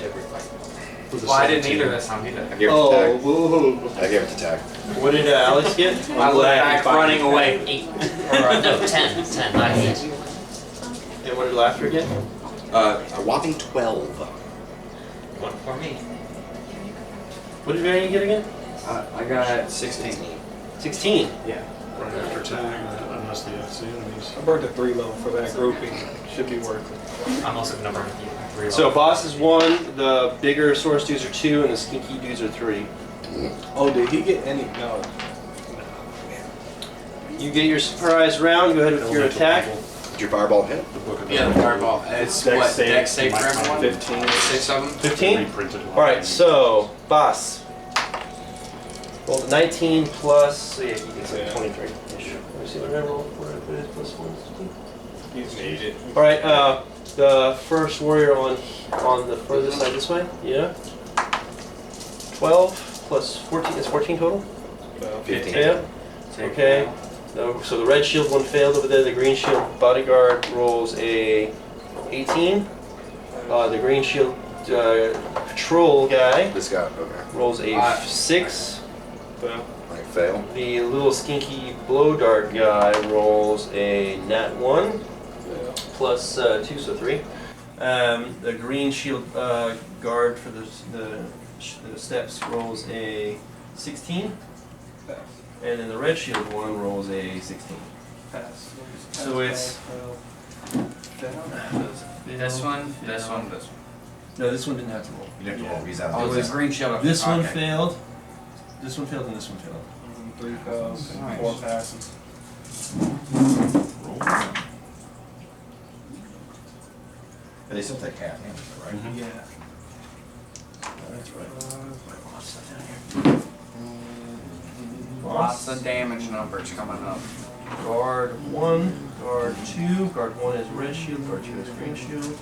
Speaker 9: Well, I didn't either this time either.
Speaker 11: I gave it to
Speaker 14: Oh,
Speaker 11: tag.
Speaker 14: woo-hoo.
Speaker 11: I gave it to tag.
Speaker 14: What did Alex get?
Speaker 9: I look back running away.
Speaker 6: 8. Or, no, 10. 10, not 8.
Speaker 14: And what did Laughter get?
Speaker 11: A whopping 12.
Speaker 6: 1 for me.
Speaker 14: What did Varian get again?
Speaker 9: I got 16.
Speaker 14: 16.
Speaker 9: Yeah.
Speaker 2: Right after tag, unless the enemies.
Speaker 12: I burnt a 3 level for that grouping. Should be worth it.
Speaker 6: I'm also gonna burn with you. 3
Speaker 14: So boss is 1, the bigger source dudes are 2, and the skinky dudes are 3.
Speaker 12: Oh, did he get any? No.
Speaker 14: You get your surprise round, go ahead with your attack.
Speaker 11: Did your fireball hit?
Speaker 2: The book of
Speaker 9: Yeah, the fireball. It's
Speaker 12: Dex
Speaker 9: what?
Speaker 12: save.
Speaker 9: Dex save for everyone?
Speaker 12: 15.
Speaker 9: 6 of them?
Speaker 14: 15?
Speaker 2: reprinted.
Speaker 14: Alright, so, boss. Roll the 19 plus, so yeah, he gets like
Speaker 12: Yeah.
Speaker 14: 23. Let me see what I roll for it, but it's plus 1.
Speaker 12: He's made it.
Speaker 14: Alright, the first warrior on the furthest side this way, yeah. 12 plus 14, is 14 total?
Speaker 11: 15.
Speaker 14: Yeah.
Speaker 9: Take
Speaker 14: Okay.
Speaker 9: it out.
Speaker 14: No, so the red shield one failed over there, the green shield bodyguard rolls a 18. The green shield patrol guy
Speaker 11: This guy, okay.
Speaker 14: rolls a 6.
Speaker 11: I fail.
Speaker 14: The little skinky blow dart guy rolls a nat 1 plus 2, so 3.
Speaker 1: The green shield guard for the steps rolls a 16,
Speaker 13: Pass.
Speaker 1: and then the red shield one rolls a 16.
Speaker 13: Pass.
Speaker 1: So it's
Speaker 4: This one, this one, this one.
Speaker 1: no, this one didn't have to roll.
Speaker 8: You have to roll. He's out.
Speaker 9: Oh,
Speaker 1: It was
Speaker 9: the green shield.
Speaker 1: This one
Speaker 9: Okay.
Speaker 1: failed. This one failed, and this one failed.
Speaker 13: 3 fails,
Speaker 9: Nice.
Speaker 13: 4 passes.
Speaker 2: Roll.
Speaker 8: But they still take half damage, though, right?
Speaker 1: Mm-hmm.
Speaker 13: Yeah.
Speaker 1: That's right.
Speaker 4: Lots of damage numbers coming up.
Speaker 1: Guard 1, guard 2. Guard 1 is red shield, guard 2 is green shield.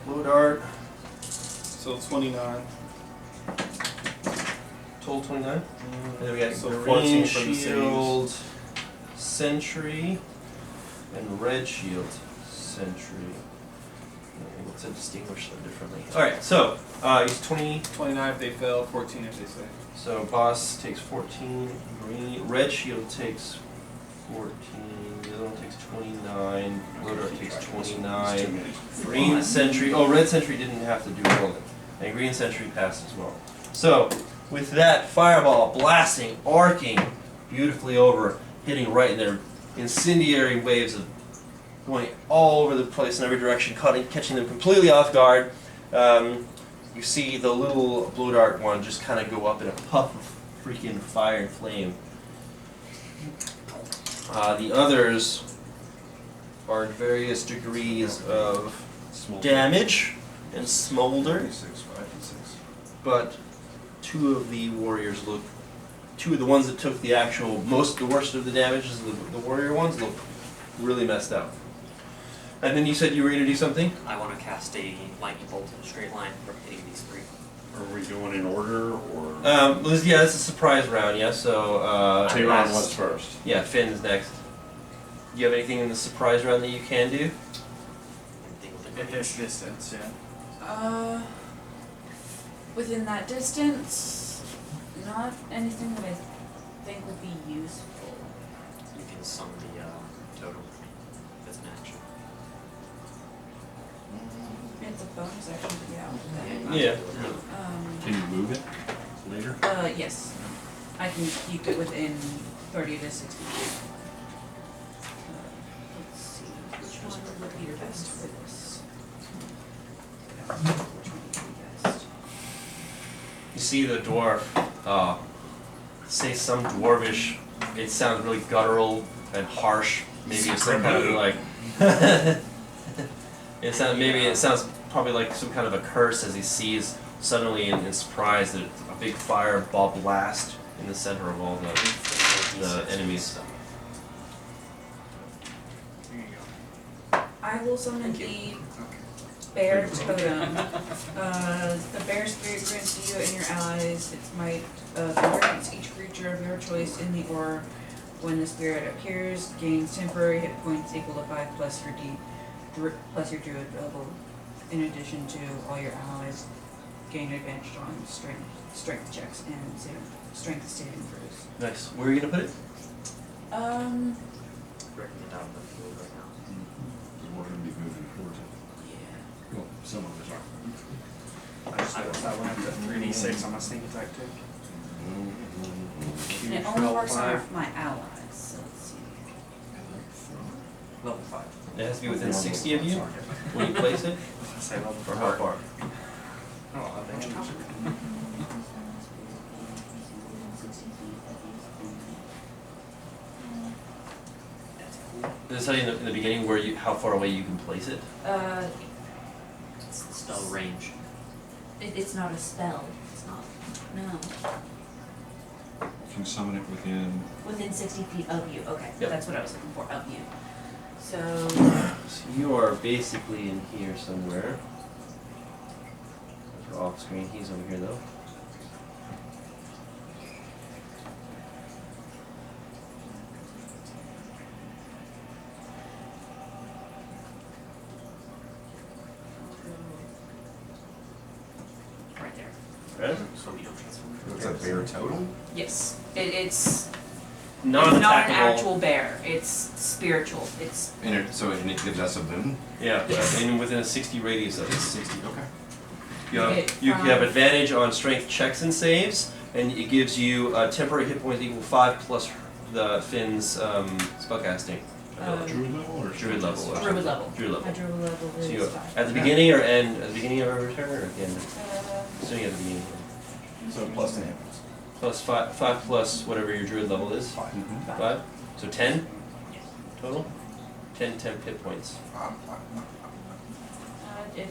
Speaker 1: Blue dart.
Speaker 13: So 29.
Speaker 1: Total 29. And then we got
Speaker 13: So
Speaker 1: green
Speaker 13: 14 for the
Speaker 1: shield, sentry, and red shield, sentry. I'm able to distinguish them differently. Alright, so he's 20.
Speaker 13: 29 if they fail, 14 if they save.
Speaker 1: So boss takes 14. Red shield takes 14. The other one takes 29. Blue dart takes 29. Green sentry. Oh, red sentry didn't have to do rolling, and green sentry passed as well. So with that fireball blasting, arcing beautifully over, hitting right in their incendiary waves of going all over the place in every direction, catching them completely off guard. You see the little blue dart one just kind of go up in a puff of freaking fire and flame. The others are in various degrees of damage and smolder,
Speaker 2: 5 and 6.
Speaker 1: but two of the warriors look, two of the ones that took the worst of the damage, is the warrior ones, look really messed up. And then you said you were going to do something?
Speaker 6: I want to cast a lightning bolt in a straight line from hitting these three.
Speaker 2: Are we going in order or?
Speaker 1: Yeah, it's a surprise round, yeah, so...
Speaker 2: T-Ron was first.
Speaker 1: Yeah, Finn's next. Do you have anything in the surprise round that you can do?
Speaker 6: Anything with
Speaker 4: At
Speaker 6: a
Speaker 4: this distance, yeah.
Speaker 5: Within that distance, not anything that I think would be useful.
Speaker 6: You can summon the totem. That's an action.
Speaker 5: It's a bonus action to get out of that.
Speaker 1: Yeah.
Speaker 2: Can you move it later?
Speaker 5: Yes. I can keep it within 30 to 60 feet. Let's see, which one would be your best for this? Which one would be best?
Speaker 1: You see the dwarf say some dwarvish, it sounds really guttural and harsh, maybe it's some kind of like, it sounds probably like some kind of a curse as he sees suddenly in surprise that a big fireball blast in the center of all the enemies.
Speaker 4: Here you go.
Speaker 5: I will summon the bear totem. The bear spirit grants to you and your allies its might of endurance. Each creature of your choice in the aura, when the spirit appears, gains temporary hit points equal to 5 plus your druid level. In addition to all your allies gain advantage on strength checks and strength saving throws.
Speaker 1: Nice. Where are you gonna put it?
Speaker 6: Breaking it out of the field right now.
Speaker 2: We're going to be moving towards it.
Speaker 6: Yeah.
Speaker 2: Well, some of us are.
Speaker 4: I just noticed that one at the 3d6 on my sneak attack too.
Speaker 5: And it only works on my allies, so let's see.
Speaker 4: Level 5.
Speaker 1: It has to be within 60 of you when you place it,
Speaker 4: I say level 4.
Speaker 1: or how far?
Speaker 4: Oh, I think it's
Speaker 1: Does it tell you in the beginning how far away you can place it?
Speaker 6: It's the spell range.
Speaker 5: It's not a spell. It's not. No.
Speaker 2: Can summon it within.
Speaker 5: Within 60 feet of you. Okay,
Speaker 1: Yep.
Speaker 5: that's what I was looking for. Of you. So.
Speaker 1: So you are basically in here somewhere. Those are off screen. He's over here though.
Speaker 5: Right there.
Speaker 1: Right?
Speaker 6: So you don't transform.
Speaker 8: It's a bear totem?
Speaker 5: Yes. It's
Speaker 1: non-attackable.
Speaker 15: It's not an actual bear. It's spiritual. It's
Speaker 8: And it gives us a boon.
Speaker 1: Yeah,
Speaker 15: Yes.
Speaker 1: and within a 60 radius of it.
Speaker 8: 60. Okay.
Speaker 1: You have advantage on strength checks and saves, and it gives you temporary hit points equal 5 plus the Finn's spellcasting ability.
Speaker 2: Druid level or
Speaker 1: Druid level. or
Speaker 15: druid
Speaker 1: something.
Speaker 15: level.
Speaker 1: Druid level.
Speaker 15: My druid level
Speaker 1: So
Speaker 15: is
Speaker 1: you
Speaker 15: 5.
Speaker 1: at the beginning or end? At the beginning of every turn or at the end? Assuming at the beginning.
Speaker 8: So plus 10.
Speaker 1: Plus 5 plus whatever your druid level is.
Speaker 8: 5.
Speaker 1: 5. So 10 total. 10 hit points.
Speaker 15: It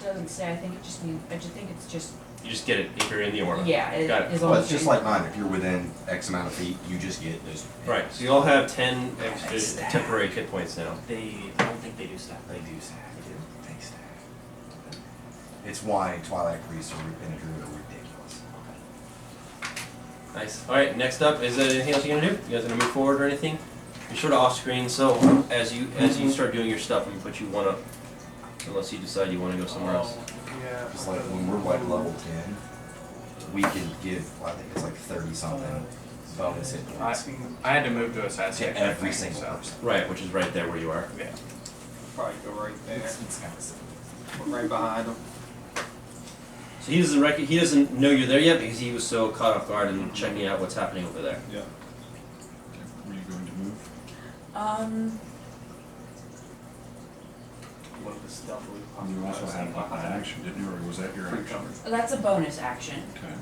Speaker 15: doesn't say. I think it just means. I just think it's just.
Speaker 1: You just get it if you're in the aura.
Speaker 15: Yeah, it
Speaker 1: Got it.
Speaker 15: is
Speaker 8: Well,
Speaker 15: on
Speaker 8: it's just like mine. If you're within X amount of feet, you just get those.
Speaker 1: Right. So you all have 10 extra temporary hit points now.
Speaker 6: I don't think they do stack.
Speaker 8: They do stack. They stack. It's why Twilight Priests and a Druid are ridiculous.
Speaker 1: Nice. All right. Next up, is there anything else you're gonna do? You guys gonna move forward or anything? You're sort of off screen, so as you start doing your stuff, I'm gonna put you one up, unless you decide you want to go somewhere else.
Speaker 13: Yeah.
Speaker 8: It's like when we're like level 10, we can give, I think it's like 30 something bonus hit points
Speaker 4: I had to move to assassinate
Speaker 8: to every single person.
Speaker 1: Right, which is right there where you are.
Speaker 4: Yeah.
Speaker 13: Probably go right there.
Speaker 8: It's kind of silly.
Speaker 13: Right behind him.
Speaker 1: So he doesn't know you're there yet because he was so caught off guard and checking out what's happening over there.
Speaker 13: Yeah.
Speaker 2: Were you going to move?
Speaker 13: One of the stealthily.
Speaker 2: You also had an action, didn't you, or was that your action?
Speaker 15: That's a bonus action.
Speaker 2: Okay.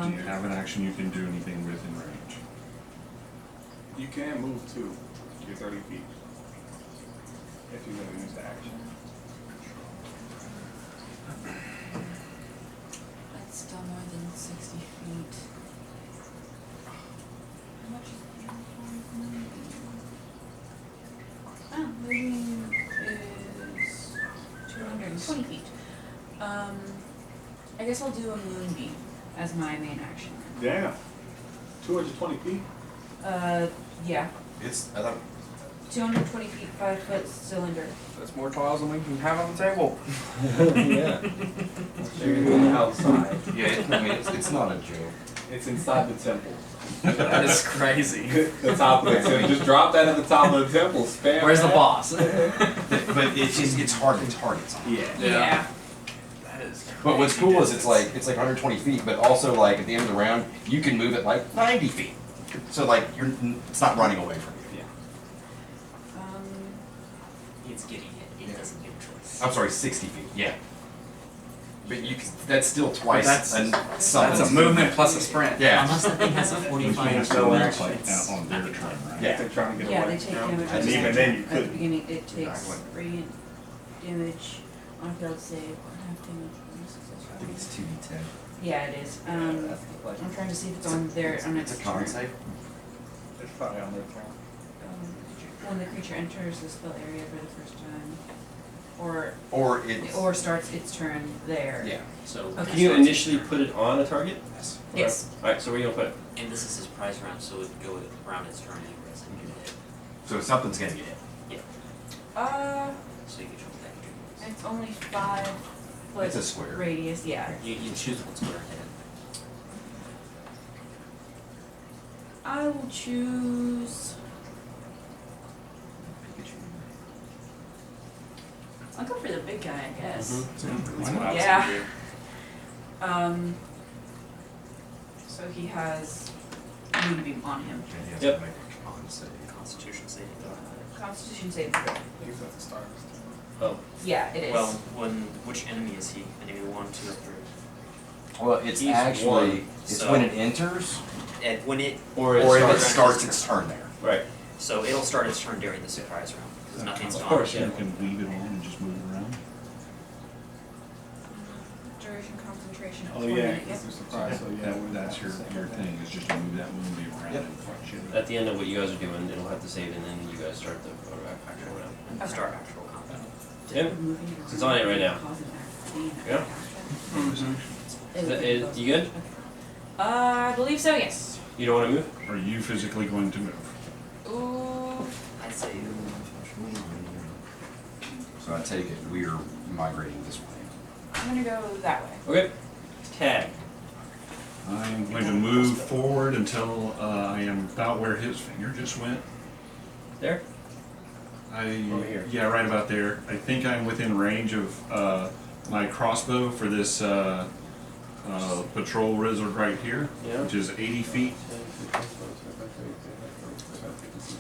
Speaker 2: Do you have an action you can do anything with in range?
Speaker 13: You can move too. You're 30 feet. If you're going to use the action.
Speaker 15: That's still more than 60 feet. How much is Oh, moving is 220 feet. I guess I'll do a moonbeam as my main action.
Speaker 13: Damn. 220 feet?
Speaker 15: Yeah.
Speaker 8: It's, I thought,
Speaker 15: 220 feet, 5-foot cylinder.
Speaker 4: That's more tiles than we can have on the table.
Speaker 1: Yeah. They're going outside.
Speaker 8: yeah, I mean, it's not a joke.
Speaker 13: It's inside the temple.
Speaker 4: That is crazy.
Speaker 13: The top of the temple. Just drop that at the top of the temple. Spam
Speaker 4: Where's the
Speaker 13: that.
Speaker 4: boss?
Speaker 8: But it's hard to target something.
Speaker 15: Yeah.
Speaker 4: That is
Speaker 8: But what's cool is it's like 120 feet, but also like at the end of the round, you can move it like 90 feet. So like it's not running away from you.
Speaker 6: It's getting hit. It doesn't get a choice.
Speaker 8: I'm sorry, 60 feet. Yeah. But you can, that's still twice.
Speaker 4: That's
Speaker 8: something.
Speaker 4: a movement plus a sprint.
Speaker 8: Yeah.
Speaker 6: Unless that thing has a
Speaker 2: Which
Speaker 6: 45
Speaker 2: means
Speaker 6: go
Speaker 2: they're
Speaker 6: action.
Speaker 2: like out on their turn, right?
Speaker 8: Yeah.
Speaker 13: They're trying to get
Speaker 15: Yeah,
Speaker 13: away.
Speaker 15: they take damage.
Speaker 13: And even then you
Speaker 15: At the
Speaker 13: couldn't.
Speaker 15: beginning, it takes
Speaker 8: Exactly.
Speaker 15: radiant damage on a failed save or half damage on a successful.
Speaker 8: I think it's 2d10.
Speaker 15: Yeah, it is. I'm trying to see if it's on their on
Speaker 8: It's a con save.
Speaker 13: It's probably on their turn.
Speaker 15: When the creature enters the spell area for the first time, or
Speaker 8: Or
Speaker 15: starts its turn there.
Speaker 8: yeah.
Speaker 6: So
Speaker 15: Okay.
Speaker 1: Can you initially put it on a target?
Speaker 8: Yes.
Speaker 15: Yes.
Speaker 1: Alright, so where are you gonna put it?
Speaker 6: and this is his prize round, so it would go around its turn anyways and get hit.
Speaker 8: So something's gonna get hit.
Speaker 6: So you can choose that.
Speaker 15: It's only 5-foot
Speaker 8: It's a square.
Speaker 15: radius. Yeah.
Speaker 6: You choose one square and hit it.
Speaker 15: I will choose. I'll go for the big guy, I guess.
Speaker 2: Why not?
Speaker 15: Yeah. So he has moonbeam on him.
Speaker 1: Yep.
Speaker 6: Constitution saving throw.
Speaker 15: Constitution saving throw.
Speaker 13: Use that to start.
Speaker 1: Oh.
Speaker 15: Yeah, it is.
Speaker 6: Well, which enemy is he? Enemy 1, 2, or 3?
Speaker 8: Well, it's
Speaker 1: He's
Speaker 8: actually
Speaker 1: one,
Speaker 8: it's
Speaker 6: so-
Speaker 8: when it enters,
Speaker 6: And when it
Speaker 1: Or
Speaker 8: or if it
Speaker 6: starts-
Speaker 8: starts its turn there.
Speaker 1: Right.
Speaker 6: so it'll start its turn during the surprise round because nothing's
Speaker 1: Of
Speaker 6: gone.
Speaker 1: course,
Speaker 2: So
Speaker 1: yeah.
Speaker 2: you can leave it on and just move it around?
Speaker 15: Duration concentration.
Speaker 13: Oh
Speaker 15: 20
Speaker 13: yeah,
Speaker 15: minutes.
Speaker 13: because they're surprised. So yeah,
Speaker 2: That's your thing, is just to move that moonbeam around
Speaker 8: Yep.
Speaker 2: and fuck shit up.
Speaker 1: At the end of what you guys are doing, it'll have to save and then you guys start the actual round.
Speaker 6: And
Speaker 15: Okay.
Speaker 6: start actual combat.
Speaker 1: Yep. It's on it right now. Yeah. You good?
Speaker 15: I believe so. Yes.
Speaker 1: You don't want to move?
Speaker 2: Are you physically going to move?
Speaker 15: Ooh.
Speaker 6: I'd say
Speaker 8: So I take it we're migrating this way.
Speaker 15: I'm gonna go that way.
Speaker 1: Okay. Tag.
Speaker 2: I'm going to move forward until I am about where his finger just went.
Speaker 1: There? Over here.
Speaker 2: Yeah, right about there. I think I'm within range of my crossbow for this patrol wizard right here,
Speaker 1: Yeah.
Speaker 2: which is 80 feet.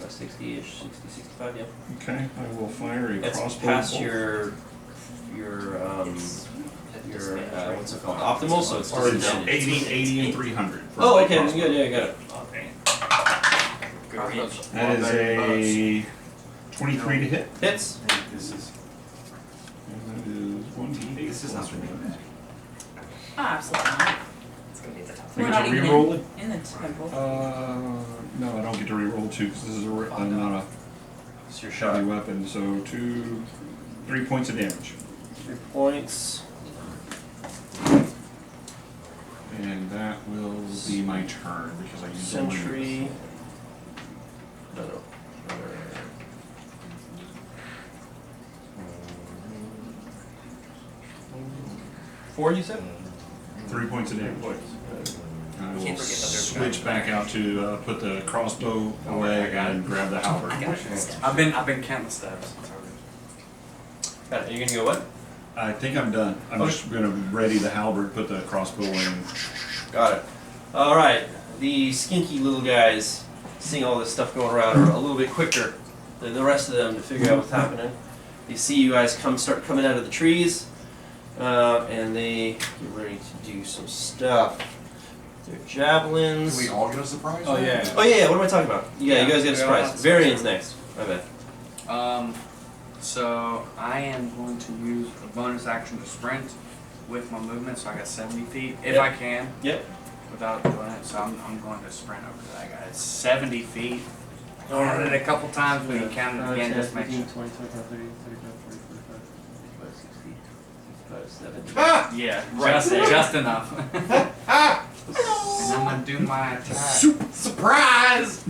Speaker 1: 60-ish, 60, 65, yeah.
Speaker 2: Okay, I will fire a
Speaker 1: It's
Speaker 2: crossbow
Speaker 1: past
Speaker 2: bolt.
Speaker 1: your what's it called? Optimal, so it's
Speaker 2: Or it's
Speaker 1: disadvantage.
Speaker 2: 80, and 300. for
Speaker 1: Oh,
Speaker 2: my
Speaker 1: okay,
Speaker 2: crossbow.
Speaker 1: good, yeah, I got it.
Speaker 6: Good range.
Speaker 2: That is a 23 to hit.
Speaker 1: Hits.
Speaker 2: And that is 1d8.
Speaker 11: This is not really bad.
Speaker 15: Oh, absolutely not.
Speaker 6: It's gonna be the top.
Speaker 2: I
Speaker 15: We're
Speaker 2: get
Speaker 15: not
Speaker 2: to
Speaker 15: even
Speaker 2: re-roll it?
Speaker 15: in the temple.
Speaker 2: No, I don't get to re-roll 2 because this is not
Speaker 1: It's your
Speaker 2: a
Speaker 1: shot.
Speaker 2: heavy weapon. So 3 points of damage.
Speaker 1: 3 points.
Speaker 2: And that will be my turn because I used the limit.
Speaker 1: Sentry. No. 4, you said?
Speaker 2: 3 points of damage. I will
Speaker 6: Can't forget that there's
Speaker 2: switch back out to put the crossbow away and grab the halberd.
Speaker 9: I've been counting the steps.
Speaker 1: Got it. You're gonna go what?
Speaker 2: I think I'm done. I'm
Speaker 1: Okay.
Speaker 2: just going to ready the halberd, put the crossbow in.
Speaker 1: Got it. Alright. The skinky little guys, seeing all this stuff going around, are a little bit quicker than the rest of them to figure out what's happening. They see you guys start coming out of the trees, and they get ready to do some stuff. Their javelins.
Speaker 11: Can we all get a surprise?
Speaker 9: Oh yeah.
Speaker 1: Oh yeah, what am I talking about? Yeah, you guys get a
Speaker 9: we all have
Speaker 1: surprise.
Speaker 9: to-
Speaker 1: Varian's next. My bad.
Speaker 9: So I am going to use a bonus action to sprint with my movement, so I got 70 feet if
Speaker 1: Yep.
Speaker 9: I can.
Speaker 1: Yep.
Speaker 9: Without doing it, so I'm going to sprint over to that guy. It's 70 feet. Counted it a couple times, but you count it again just to make sure.
Speaker 1: 20, 25, 30, 35, 40, 45, 50, 60, 65, 70.
Speaker 9: Ah! Yeah, just enough. And I'm gonna do my attack.
Speaker 11: Surprise!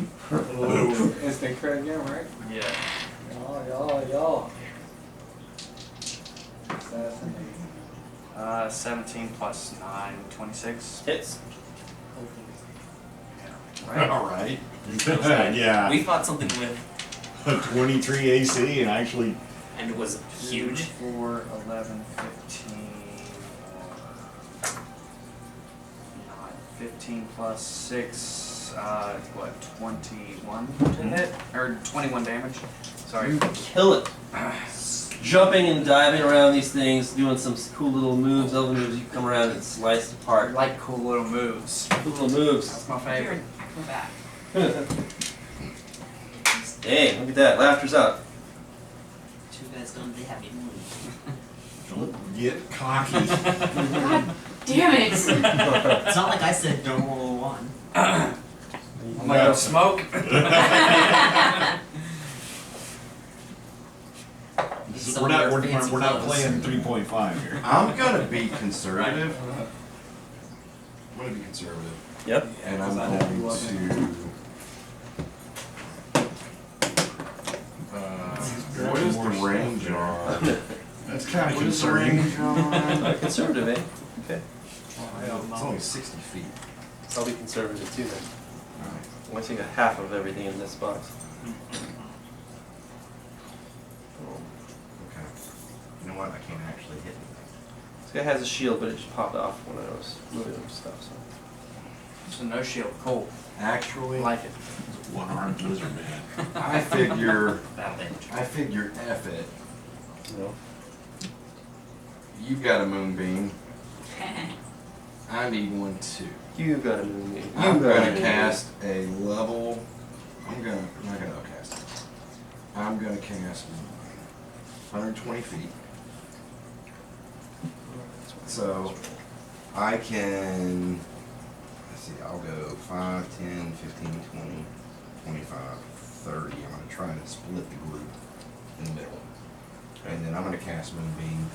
Speaker 13: Instant crit again, right?
Speaker 9: Yeah.
Speaker 13: Y'all. Assassinate.
Speaker 9: 17 plus 9, 26.
Speaker 1: Hits.
Speaker 9: Right.
Speaker 11: All right.
Speaker 2: Yeah.
Speaker 6: We fought something with,
Speaker 2: A 23 AC and actually.
Speaker 6: and it was huge.
Speaker 9: 4, 11, 15. 15 plus 6, 21 to hit? Or 21 damage? Sorry.
Speaker 1: You kill it. Jumping and diving around these things, doing some cool little moves, elven moves. You come around and slice
Speaker 9: I
Speaker 1: apart.
Speaker 9: like cool little moves.
Speaker 1: Cool little moves.
Speaker 9: That's my
Speaker 15: You're
Speaker 9: favorite.
Speaker 15: an acrobat.
Speaker 1: Hey, look at that. Laughter's out.
Speaker 6: Two guys don't they have any money.
Speaker 2: Don't get cocky.
Speaker 15: God damn it!
Speaker 6: It's not like I said don't roll a 1.
Speaker 9: I'm gonna go smoke.
Speaker 2: We're not playing 3.5 here.
Speaker 8: I'm gonna be conservative. I'm gonna be conservative.
Speaker 1: Yep.
Speaker 8: And I'm going to. What is the range on?
Speaker 2: That's kind of
Speaker 8: What is the
Speaker 2: concerning.
Speaker 8: range on?
Speaker 1: Conservative, eh? Okay.
Speaker 8: It's only 60 feet.
Speaker 1: I'll be conservative too then.
Speaker 8: Alright.
Speaker 1: I'm going to take a half of everything in this box.
Speaker 8: Okay. You know what? I can't actually hit anything.
Speaker 1: This guy has a shield, but it just popped off when I was moving him stuff. So.
Speaker 9: So no shield. Cool.
Speaker 8: Actually,
Speaker 9: Like it.
Speaker 2: One-armed lizard man.
Speaker 8: I figure
Speaker 6: Battle damage.
Speaker 8: F it.
Speaker 1: You know.
Speaker 8: You've got a moonbeam. I need one too.
Speaker 1: You've got a moonbeam.
Speaker 8: I'm gonna cast a level. I'm not gonna cast it. I'm gonna cast 120 feet. So I can. Let's see. I'll go 5, 10, 15, 20, 25, 30. I'm gonna try to split the group in the middle, and then I'm gonna cast moonbeam.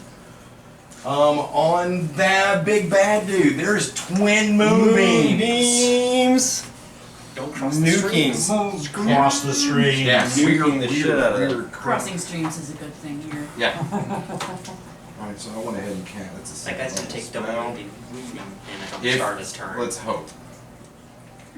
Speaker 8: On that big bad dude, there's twin moonbeams.
Speaker 6: Don't cross the
Speaker 1: Nuking.
Speaker 6: streams.
Speaker 2: Cross the stream.
Speaker 8: Yeah,
Speaker 1: Nuking the shit out of that.
Speaker 15: Crossing streams is a good thing here.
Speaker 8: Yeah. Alright, so I went ahead and cast. That's a
Speaker 6: That guy's gonna take double
Speaker 8: spell.
Speaker 6: moving damage on the
Speaker 8: If-
Speaker 6: start of his turn.
Speaker 8: Let's hope.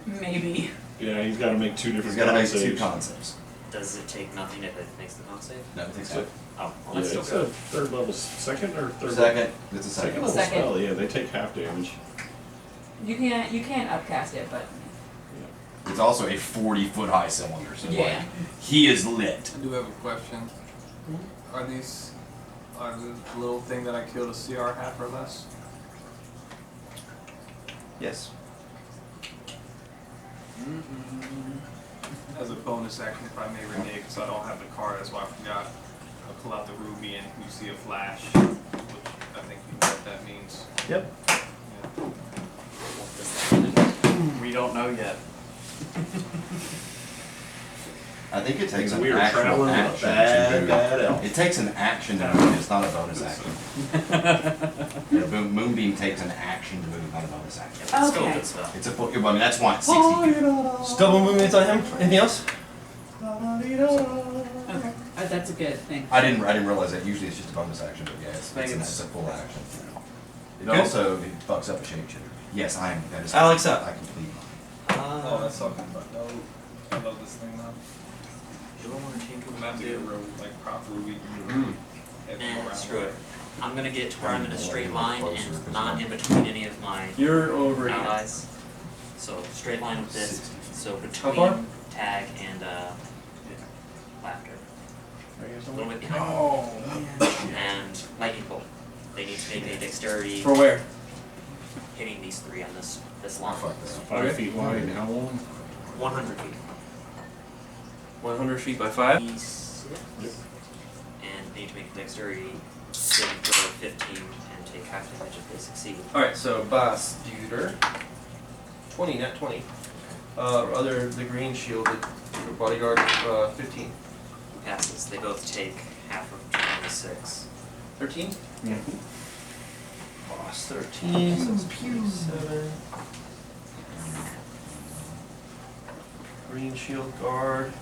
Speaker 15: Maybe.
Speaker 2: Yeah, he's got to make 2 different.
Speaker 8: He's gotta make
Speaker 2: con
Speaker 8: 2
Speaker 2: saves.
Speaker 8: con saves.
Speaker 6: Does it take nothing if it makes the con save?
Speaker 8: No, it takes
Speaker 2: So-
Speaker 8: 2.
Speaker 6: Oh, well,
Speaker 2: Yeah,
Speaker 6: that's still
Speaker 2: it's
Speaker 6: good.
Speaker 2: a 3rd level, 2nd or 3rd?
Speaker 8: Second. It's a
Speaker 2: Second
Speaker 8: second.
Speaker 2: level
Speaker 15: Second.
Speaker 2: spell. Yeah, they take half damage.
Speaker 15: You can't upcast it, but
Speaker 8: It's also a 40-foot high cylinder, so
Speaker 15: yeah.
Speaker 8: like, he is lit.
Speaker 13: I do have a question. Are these the little thing that I killed a CR half or less?
Speaker 1: Yes.
Speaker 13: As a bonus action, if I may renege, because I don't have the card, that's why I forgot. I'll pull out the ruby and you see a flash, which I think you know what that means.
Speaker 1: Yep.
Speaker 13: Yeah.
Speaker 4: We don't know yet.
Speaker 8: I think it takes an
Speaker 2: We are
Speaker 8: actual
Speaker 2: traveling
Speaker 8: action
Speaker 2: with a bad,
Speaker 8: to move.
Speaker 2: bad elf.
Speaker 8: It takes an action to move. It's not a bonus action. Moonbeam takes an action to move, not a bonus action.
Speaker 6: It's still a
Speaker 15: Okay.
Speaker 6: good spell.
Speaker 8: It's a full. I mean, that's why it's 60 feet.
Speaker 1: Just double movement on him. Anything else?
Speaker 15: Okay. That's a good thing.
Speaker 8: I didn't realize that. Usually it's just a bonus action, but yeah, it's a full action. It also fucks up a shapeshifter. Yes, I am. That is.
Speaker 1: Alex up.
Speaker 8: I complete mine.
Speaker 13: Oh, that's talking about no. I love this thing now.
Speaker 6: Do I want to change
Speaker 13: I'm
Speaker 6: what
Speaker 13: gonna
Speaker 6: I
Speaker 13: have to get a
Speaker 6: do?
Speaker 13: real like proper ruby.
Speaker 6: Screw it. I'm gonna get to where I'm in a straight line and not in between any of my
Speaker 1: You're over here.
Speaker 6: allies. So straight line with this.
Speaker 8: 60.
Speaker 6: So
Speaker 1: How far?
Speaker 6: between tag and laughter. A little bit behind.
Speaker 1: Oh.
Speaker 6: And lightning bolt. They need to make a dexterity
Speaker 1: For where?
Speaker 6: hitting these 3 on this line.
Speaker 2: 5 feet wide and how long?
Speaker 6: 100 feet.
Speaker 1: 100 feet by 5.
Speaker 6: D6. And they need to make a dexterity saving throw of 15 and take half damage if they succeed.
Speaker 1: Alright, so Boss Duder. 20, not 20. The green shielded bodyguard, 15.
Speaker 6: Passes. They both take half of 26.
Speaker 1: 13? Yeah. Boss 13, so it's 27. Green shield guard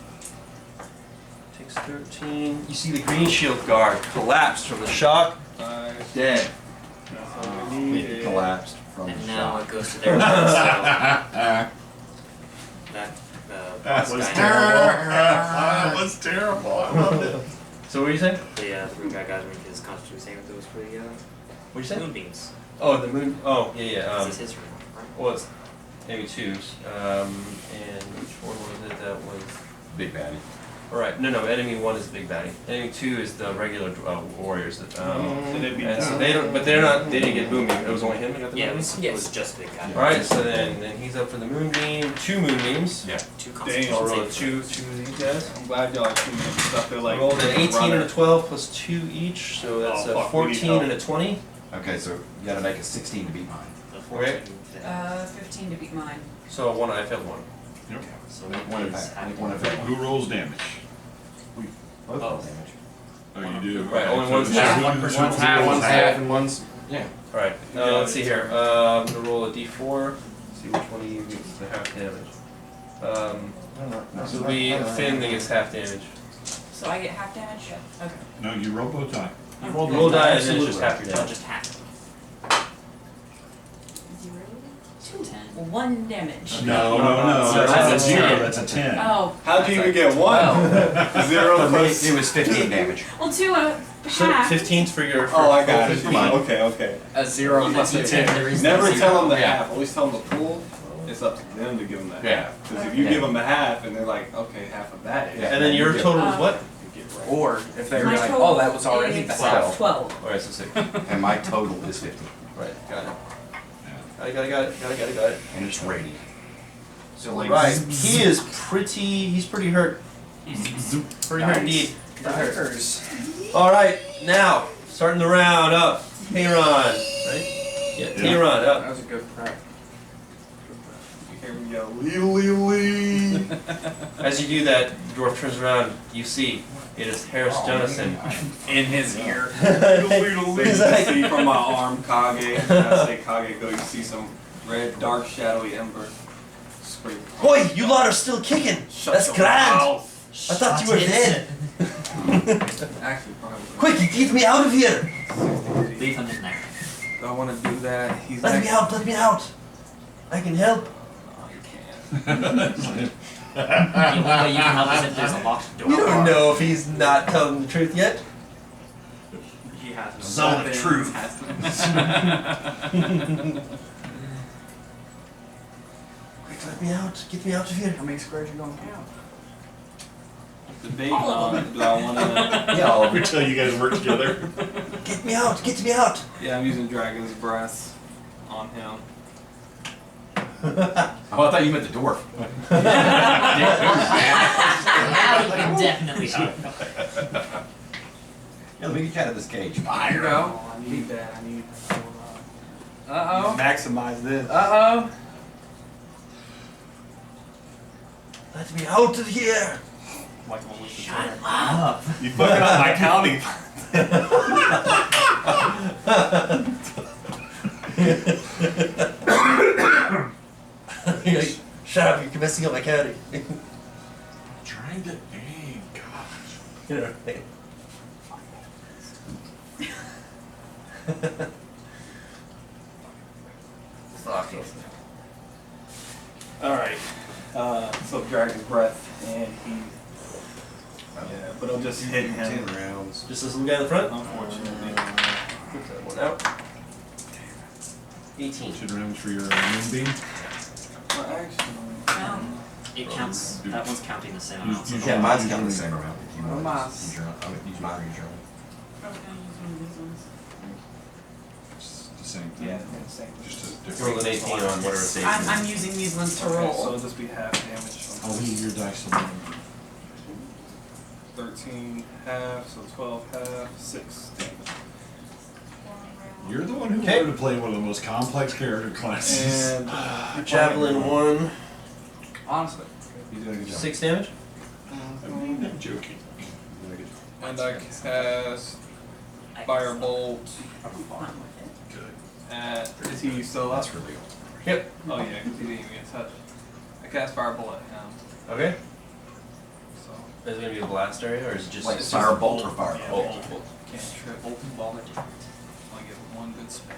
Speaker 1: takes 13. You see the green shield guard collapsed from the shock.
Speaker 13: Nice.
Speaker 1: Dead.
Speaker 13: That's all we
Speaker 8: He
Speaker 13: need.
Speaker 8: collapsed from
Speaker 6: And
Speaker 8: the
Speaker 6: now
Speaker 8: shock.
Speaker 6: it goes to their turn, so that boss
Speaker 2: was
Speaker 6: guy,
Speaker 2: That was terrible. I loved it.
Speaker 1: So what are you saying?
Speaker 6: the green guy guys make his constitution saving throws for the
Speaker 1: What you say?
Speaker 6: moonbeams.
Speaker 1: Oh, the moon. Oh, yeah.
Speaker 6: This is his turn, right?
Speaker 1: Well, it's maybe 2s. And which one was it? That was.
Speaker 8: Big baddie.
Speaker 1: Alright, no, enemy 1 is the big baddie. Enemy 2 is the regular warriors that,
Speaker 13: So they beat
Speaker 1: and so
Speaker 13: down.
Speaker 1: they don't, but they're not, they didn't get moonbeam, it was only him that got the
Speaker 6: Yeah,
Speaker 1: moonbeam?
Speaker 6: it was just big guy.
Speaker 1: Alright, so then he's up for the moonbeam, 2 moonbeams.
Speaker 8: Yeah.
Speaker 6: 2
Speaker 13: Dang.
Speaker 6: constitution
Speaker 1: I'll roll
Speaker 6: saving
Speaker 1: two
Speaker 6: throws.
Speaker 1: of these guys.
Speaker 13: I'm glad y'all like doing stuff. They're
Speaker 1: I
Speaker 13: like
Speaker 1: rolled an 18 and
Speaker 13: runner.
Speaker 1: a 12 plus 2 each, so that's
Speaker 13: Oh,
Speaker 1: a
Speaker 13: fuck, we need
Speaker 1: 14
Speaker 13: help.
Speaker 1: and a 20.
Speaker 8: Okay, so you gotta make a 16 to beat mine.
Speaker 6: The 14 fails.
Speaker 15: 15 to beat mine.
Speaker 1: So I failed 1.
Speaker 2: Yep.
Speaker 6: So
Speaker 8: Make
Speaker 6: that
Speaker 8: one
Speaker 6: is
Speaker 8: effect.
Speaker 6: half
Speaker 8: Make one
Speaker 6: damage.
Speaker 8: effect.
Speaker 2: Who rolls damage?
Speaker 8: Both
Speaker 1: Oh.
Speaker 8: roll damage.
Speaker 2: Oh, you do?
Speaker 1: Right, only
Speaker 2: So
Speaker 1: one's
Speaker 2: this
Speaker 1: half.
Speaker 2: is
Speaker 11: One's
Speaker 2: who
Speaker 11: half,
Speaker 2: rolls
Speaker 11: one's half, and one's yeah.
Speaker 1: Alright, let's see here. I'm gonna roll a d4, see which one of you gets the half damage. This will be Finn that gets half damage.
Speaker 15: So I get half damage? Okay.
Speaker 2: No, you roll both die.
Speaker 1: You roll die and then it's just half your
Speaker 6: No,
Speaker 1: damage.
Speaker 6: just half.
Speaker 15: 0,
Speaker 6: 2, 10.
Speaker 15: 1 damage.
Speaker 2: No,
Speaker 1: So
Speaker 2: that's a 0,
Speaker 6: 10.
Speaker 2: that's a 10.
Speaker 15: Oh.
Speaker 13: How'd you even get 1? 0
Speaker 8: For me,
Speaker 13: plus.
Speaker 8: it was 15 damage.
Speaker 15: Well, 2
Speaker 1: So
Speaker 15: half.
Speaker 1: 15's for your.
Speaker 13: Oh, I got it.
Speaker 1: for mine.
Speaker 13: Okay.
Speaker 9: A 0 plus a 10.
Speaker 13: Never tell them the
Speaker 11: Yeah.
Speaker 13: half. Always tell them the full. It's up to them to give them the
Speaker 8: Yeah.
Speaker 13: half. Because if you
Speaker 8: Yeah.
Speaker 13: give them the half and they're like, okay, half of that is.
Speaker 8: Yeah.
Speaker 1: And then your total is what?
Speaker 13: You get right.
Speaker 9: Or if they were
Speaker 15: My
Speaker 9: like,
Speaker 15: total
Speaker 9: oh, that was already
Speaker 15: is
Speaker 9: the half.
Speaker 15: 12.
Speaker 1: Alright, so 6.
Speaker 8: And my total is 15.
Speaker 1: Right, got it. Got it.
Speaker 8: And it's radiant. So like,
Speaker 1: Right, he's pretty hurt. Pretty hurt indeed. Alright, now, starting the round up. Tehran, right? Yeah, Tehran, up.
Speaker 9: That was a good crack.
Speaker 13: You hear me yell, Lee, Lee, Lee.
Speaker 1: As you do that, the dwarf turns around, you see, it is Harris Jonathan.
Speaker 9: In his ear.
Speaker 1: He's like-
Speaker 13: See from my arm, Kage. And I say Kage, go. You see some red, dark, shadowy ember. Scream.
Speaker 1: Boy, you lot are still kicking!
Speaker 13: Shut
Speaker 1: That's
Speaker 13: your
Speaker 1: grand!
Speaker 13: mouth.
Speaker 1: I thought you were dead!
Speaker 13: Actually, probably.
Speaker 1: Quick, get me out of here!
Speaker 6: Leave him in there.
Speaker 13: Do I want to do that? He's
Speaker 1: Let
Speaker 13: next.
Speaker 1: me out, let me out. I can help.
Speaker 13: Oh, you can't.
Speaker 6: The only way you can help is if there's a locked door.
Speaker 1: You don't know if he's not telling the truth yet.
Speaker 4: He has no
Speaker 1: Zone of
Speaker 4: weapons,
Speaker 1: truth.
Speaker 4: has no-
Speaker 1: Quick, let me out. Get me out of here.
Speaker 9: How many squares you gonna count?
Speaker 13: Debate on do I want to.
Speaker 1: Yeah, all of
Speaker 2: Every time you guys work together.
Speaker 1: Get me out. Get me out.
Speaker 13: Yeah, I'm using Dragon's Breath on him.
Speaker 8: Oh, I thought you meant the dwarf.
Speaker 6: Now you can definitely shoot.
Speaker 8: Yeah, let me get you out of this cage.
Speaker 4: Here you
Speaker 8: Fire.
Speaker 4: go.
Speaker 13: Oh, I need that. I need.
Speaker 4: Uh
Speaker 13: Maximize this.
Speaker 4: oh. Uh
Speaker 1: Let me out of here.
Speaker 13: Like when we
Speaker 6: Shut up.
Speaker 13: You fucking up my counting.
Speaker 1: Shut up, you're messing up my county.
Speaker 2: Trying to aim, gosh.
Speaker 1: You know, Fuck it.
Speaker 13: Alright. So Dragon's Breath, and he. Yeah, but it'll just hit him.
Speaker 8: 10 rounds.
Speaker 1: Just this little guy in the front?
Speaker 13: Unfortunately.
Speaker 1: Put that one out. 18.
Speaker 2: 10 rounds for your moonbeam.
Speaker 13: Well, actually.
Speaker 6: It counts. That one's counting the same amount.
Speaker 2: You-
Speaker 6: so
Speaker 8: Yeah,
Speaker 6: don't-
Speaker 8: mine's counting the same amount. If you
Speaker 9: Well,
Speaker 8: want
Speaker 9: mine's-
Speaker 8: to use your own, use mine or use your own.
Speaker 15: Probably gonna use one of these ones.
Speaker 2: It's the same thing.
Speaker 13: Yeah, same.
Speaker 2: Just a
Speaker 1: Roll
Speaker 2: different.
Speaker 1: an 18 on whatever save.
Speaker 15: I'm using these ones to
Speaker 13: Okay, so
Speaker 15: roll.
Speaker 13: it'll just be half damage.
Speaker 2: I'll leave your dice alone.
Speaker 13: 13 half, so 12 half, 6 damage.
Speaker 2: You're the one who
Speaker 1: Okay.
Speaker 2: wanted to play one of the most complex character classes.
Speaker 13: And
Speaker 1: Javelin 1.
Speaker 9: Honestly.
Speaker 8: He's doing a good job.
Speaker 1: 6 damage.
Speaker 2: I'm joking.
Speaker 13: and I cast Firebolt
Speaker 2: Good.
Speaker 13: at. Is he still up?
Speaker 8: That's really old.
Speaker 1: Yep.
Speaker 13: Oh yeah, because he didn't even get touched. I cast Firebolt at him.
Speaker 1: Okay.
Speaker 13: So.
Speaker 1: Is it going to be a blast area or is it just
Speaker 8: Like
Speaker 1: it's
Speaker 8: fire
Speaker 1: just
Speaker 8: bolt or
Speaker 1: bolt?
Speaker 8: fire
Speaker 13: Yeah,
Speaker 8: bolt?
Speaker 13: bolt. Can't trip. Bolt ball. Only get one good spell.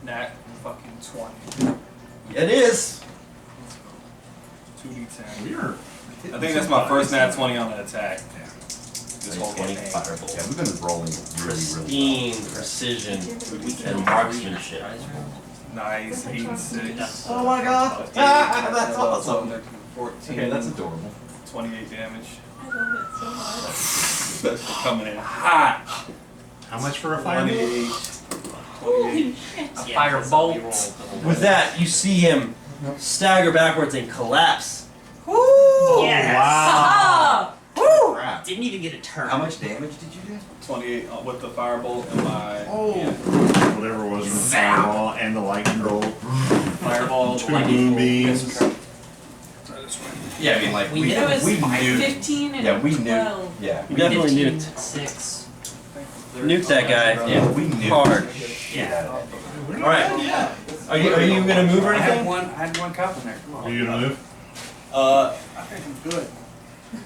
Speaker 13: Nat fucking 20.
Speaker 1: Yeah, it is.
Speaker 13: Let's go. 2d10.
Speaker 2: We are.
Speaker 13: I think that's my first nat 20 on the attack. This whole
Speaker 1: 20
Speaker 13: campaign.
Speaker 1: firebolt.
Speaker 8: Yeah, we've been rolling really, really
Speaker 1: Pristine precision and marksmanship.
Speaker 13: Nice. 8-6.
Speaker 8: Oh my god! That's awesome.
Speaker 13: 14.
Speaker 8: Okay, that's adorable.
Speaker 13: 28 damage.
Speaker 15: I love it so much.
Speaker 13: That's coming in hot.
Speaker 2: How much for a fireball?
Speaker 13: 28.
Speaker 15: Holy shit.
Speaker 4: A firebolt.
Speaker 1: With that, you see him stagger backwards and collapse.
Speaker 6: Yes!
Speaker 15: Ah!
Speaker 8: Crap.
Speaker 6: Didn't even get a turn.
Speaker 8: How much damage did you do?
Speaker 13: 28 with the firebolt and my.
Speaker 8: Oh.
Speaker 13: Yeah.
Speaker 2: Whatever it was with the fireball and the lightning bolt.
Speaker 4: Fireball,
Speaker 2: Two
Speaker 4: lightning bolt.
Speaker 2: moonbeams.
Speaker 8: Yeah, I mean, like,
Speaker 6: We
Speaker 8: we,
Speaker 6: did-
Speaker 15: It was
Speaker 8: we knew.
Speaker 15: 15 and
Speaker 8: Yeah, we knew.
Speaker 15: 12.
Speaker 8: Yeah.
Speaker 1: You definitely
Speaker 6: 15,
Speaker 1: nuked.
Speaker 6: 6.
Speaker 1: Nuked that guy.
Speaker 8: Yeah, we knew.
Speaker 1: Hard.
Speaker 6: Yeah.
Speaker 1: Alright. Are you gonna move or
Speaker 9: I had
Speaker 1: anything?
Speaker 9: one. I had one cup in there. Come
Speaker 2: Are
Speaker 9: on.
Speaker 2: you gonna move?
Speaker 9: I think I'm good.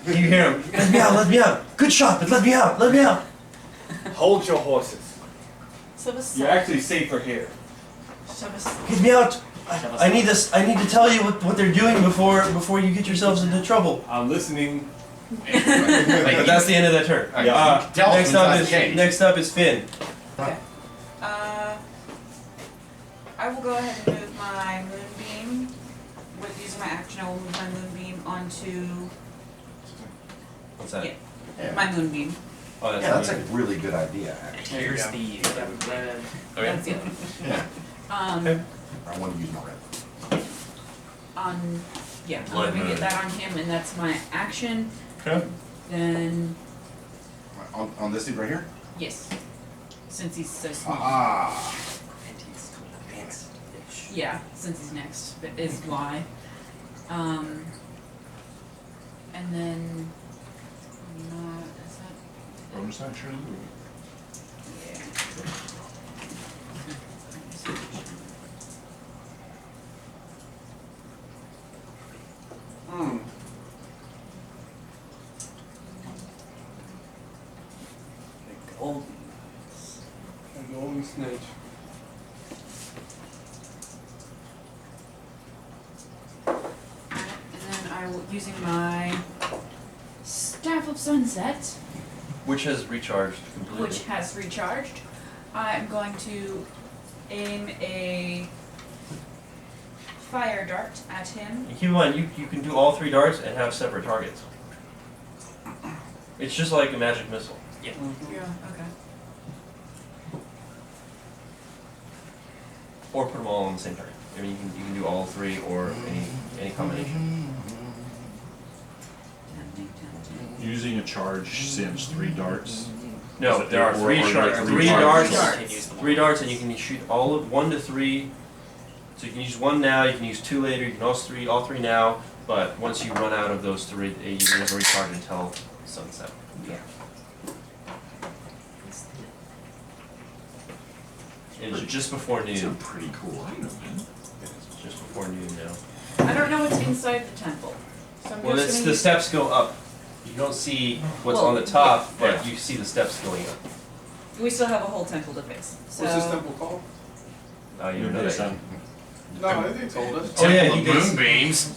Speaker 1: You hear him. Let me out, let me out. Good shot, but let me out, let me out.
Speaker 13: Hold your horses.
Speaker 15: So was
Speaker 13: You're actually safer here.
Speaker 1: Get me out. I need this. I need to tell you what they're doing before you get yourselves into trouble.
Speaker 13: I'm listening.
Speaker 1: But that's the end of that turn.
Speaker 8: Yeah, tell us
Speaker 1: Next
Speaker 8: when
Speaker 1: up
Speaker 8: it's
Speaker 1: is
Speaker 8: changed.
Speaker 1: Finn.
Speaker 15: Okay. I will go ahead and move my moonbeam. With using my action, I will move my moonbeam onto
Speaker 1: What's that?
Speaker 15: Yeah. my moonbeam.
Speaker 1: Oh,
Speaker 8: Yeah, that's a really good idea, actually.
Speaker 6: Here's the red.
Speaker 15: That's the other one.
Speaker 8: Yeah.
Speaker 1: Okay.
Speaker 8: I want to use my red.
Speaker 15: Yeah,
Speaker 1: Blood
Speaker 15: I'm gonna
Speaker 1: moon.
Speaker 15: get that on him, and that's my action.
Speaker 1: Okay.
Speaker 15: Then,
Speaker 8: On this dude right here?
Speaker 15: yes, since he's so small.
Speaker 8: Ah.
Speaker 15: Yeah, since he's next, but is why. And then, is that?
Speaker 2: Bonus action.
Speaker 15: Yeah.
Speaker 13: Gold.
Speaker 15: using my Staff of Sunset,
Speaker 1: Which has recharged completely.
Speaker 15: which has recharged, I'm going to aim a fire dart at him.
Speaker 1: And keep in mind, you can do all 3 darts and have separate targets. It's just like a magic missile.
Speaker 6: Yeah.
Speaker 15: Yeah, okay.
Speaker 1: Or put them all on the same target. I mean, you can do all 3 or any combination.
Speaker 2: Using a charge sends 3 darts.
Speaker 1: No,
Speaker 2: Is it-
Speaker 1: there are
Speaker 2: or-
Speaker 1: 3
Speaker 2: or
Speaker 1: darts.
Speaker 2: like
Speaker 1: 3
Speaker 2: charges?
Speaker 1: darts. 3 darts, and you can shoot all of 1 to 3. So you can use 1 now. You can use 2 later. You can also all 3 now. But once you run out of those 3, you never recharge until sunset.
Speaker 15: Yeah.
Speaker 1: It's just before
Speaker 2: It's a
Speaker 1: noon.
Speaker 2: pretty cool item, man.
Speaker 1: It's just before noon now.
Speaker 15: I don't know what's inside the temple, so I'm
Speaker 1: Well,
Speaker 15: just
Speaker 1: it's,
Speaker 15: gonna
Speaker 1: the
Speaker 15: use-
Speaker 1: steps go up. You don't see what's
Speaker 15: Well,
Speaker 1: on the top,
Speaker 15: yeah.
Speaker 1: but you see the steps going up.
Speaker 15: We still have a whole temple to face. So
Speaker 13: What's this temple called?
Speaker 1: You know that.
Speaker 13: No, they told us.
Speaker 1: Oh yeah,
Speaker 2: Temple
Speaker 1: he
Speaker 2: of
Speaker 1: does.
Speaker 2: Moonbeams.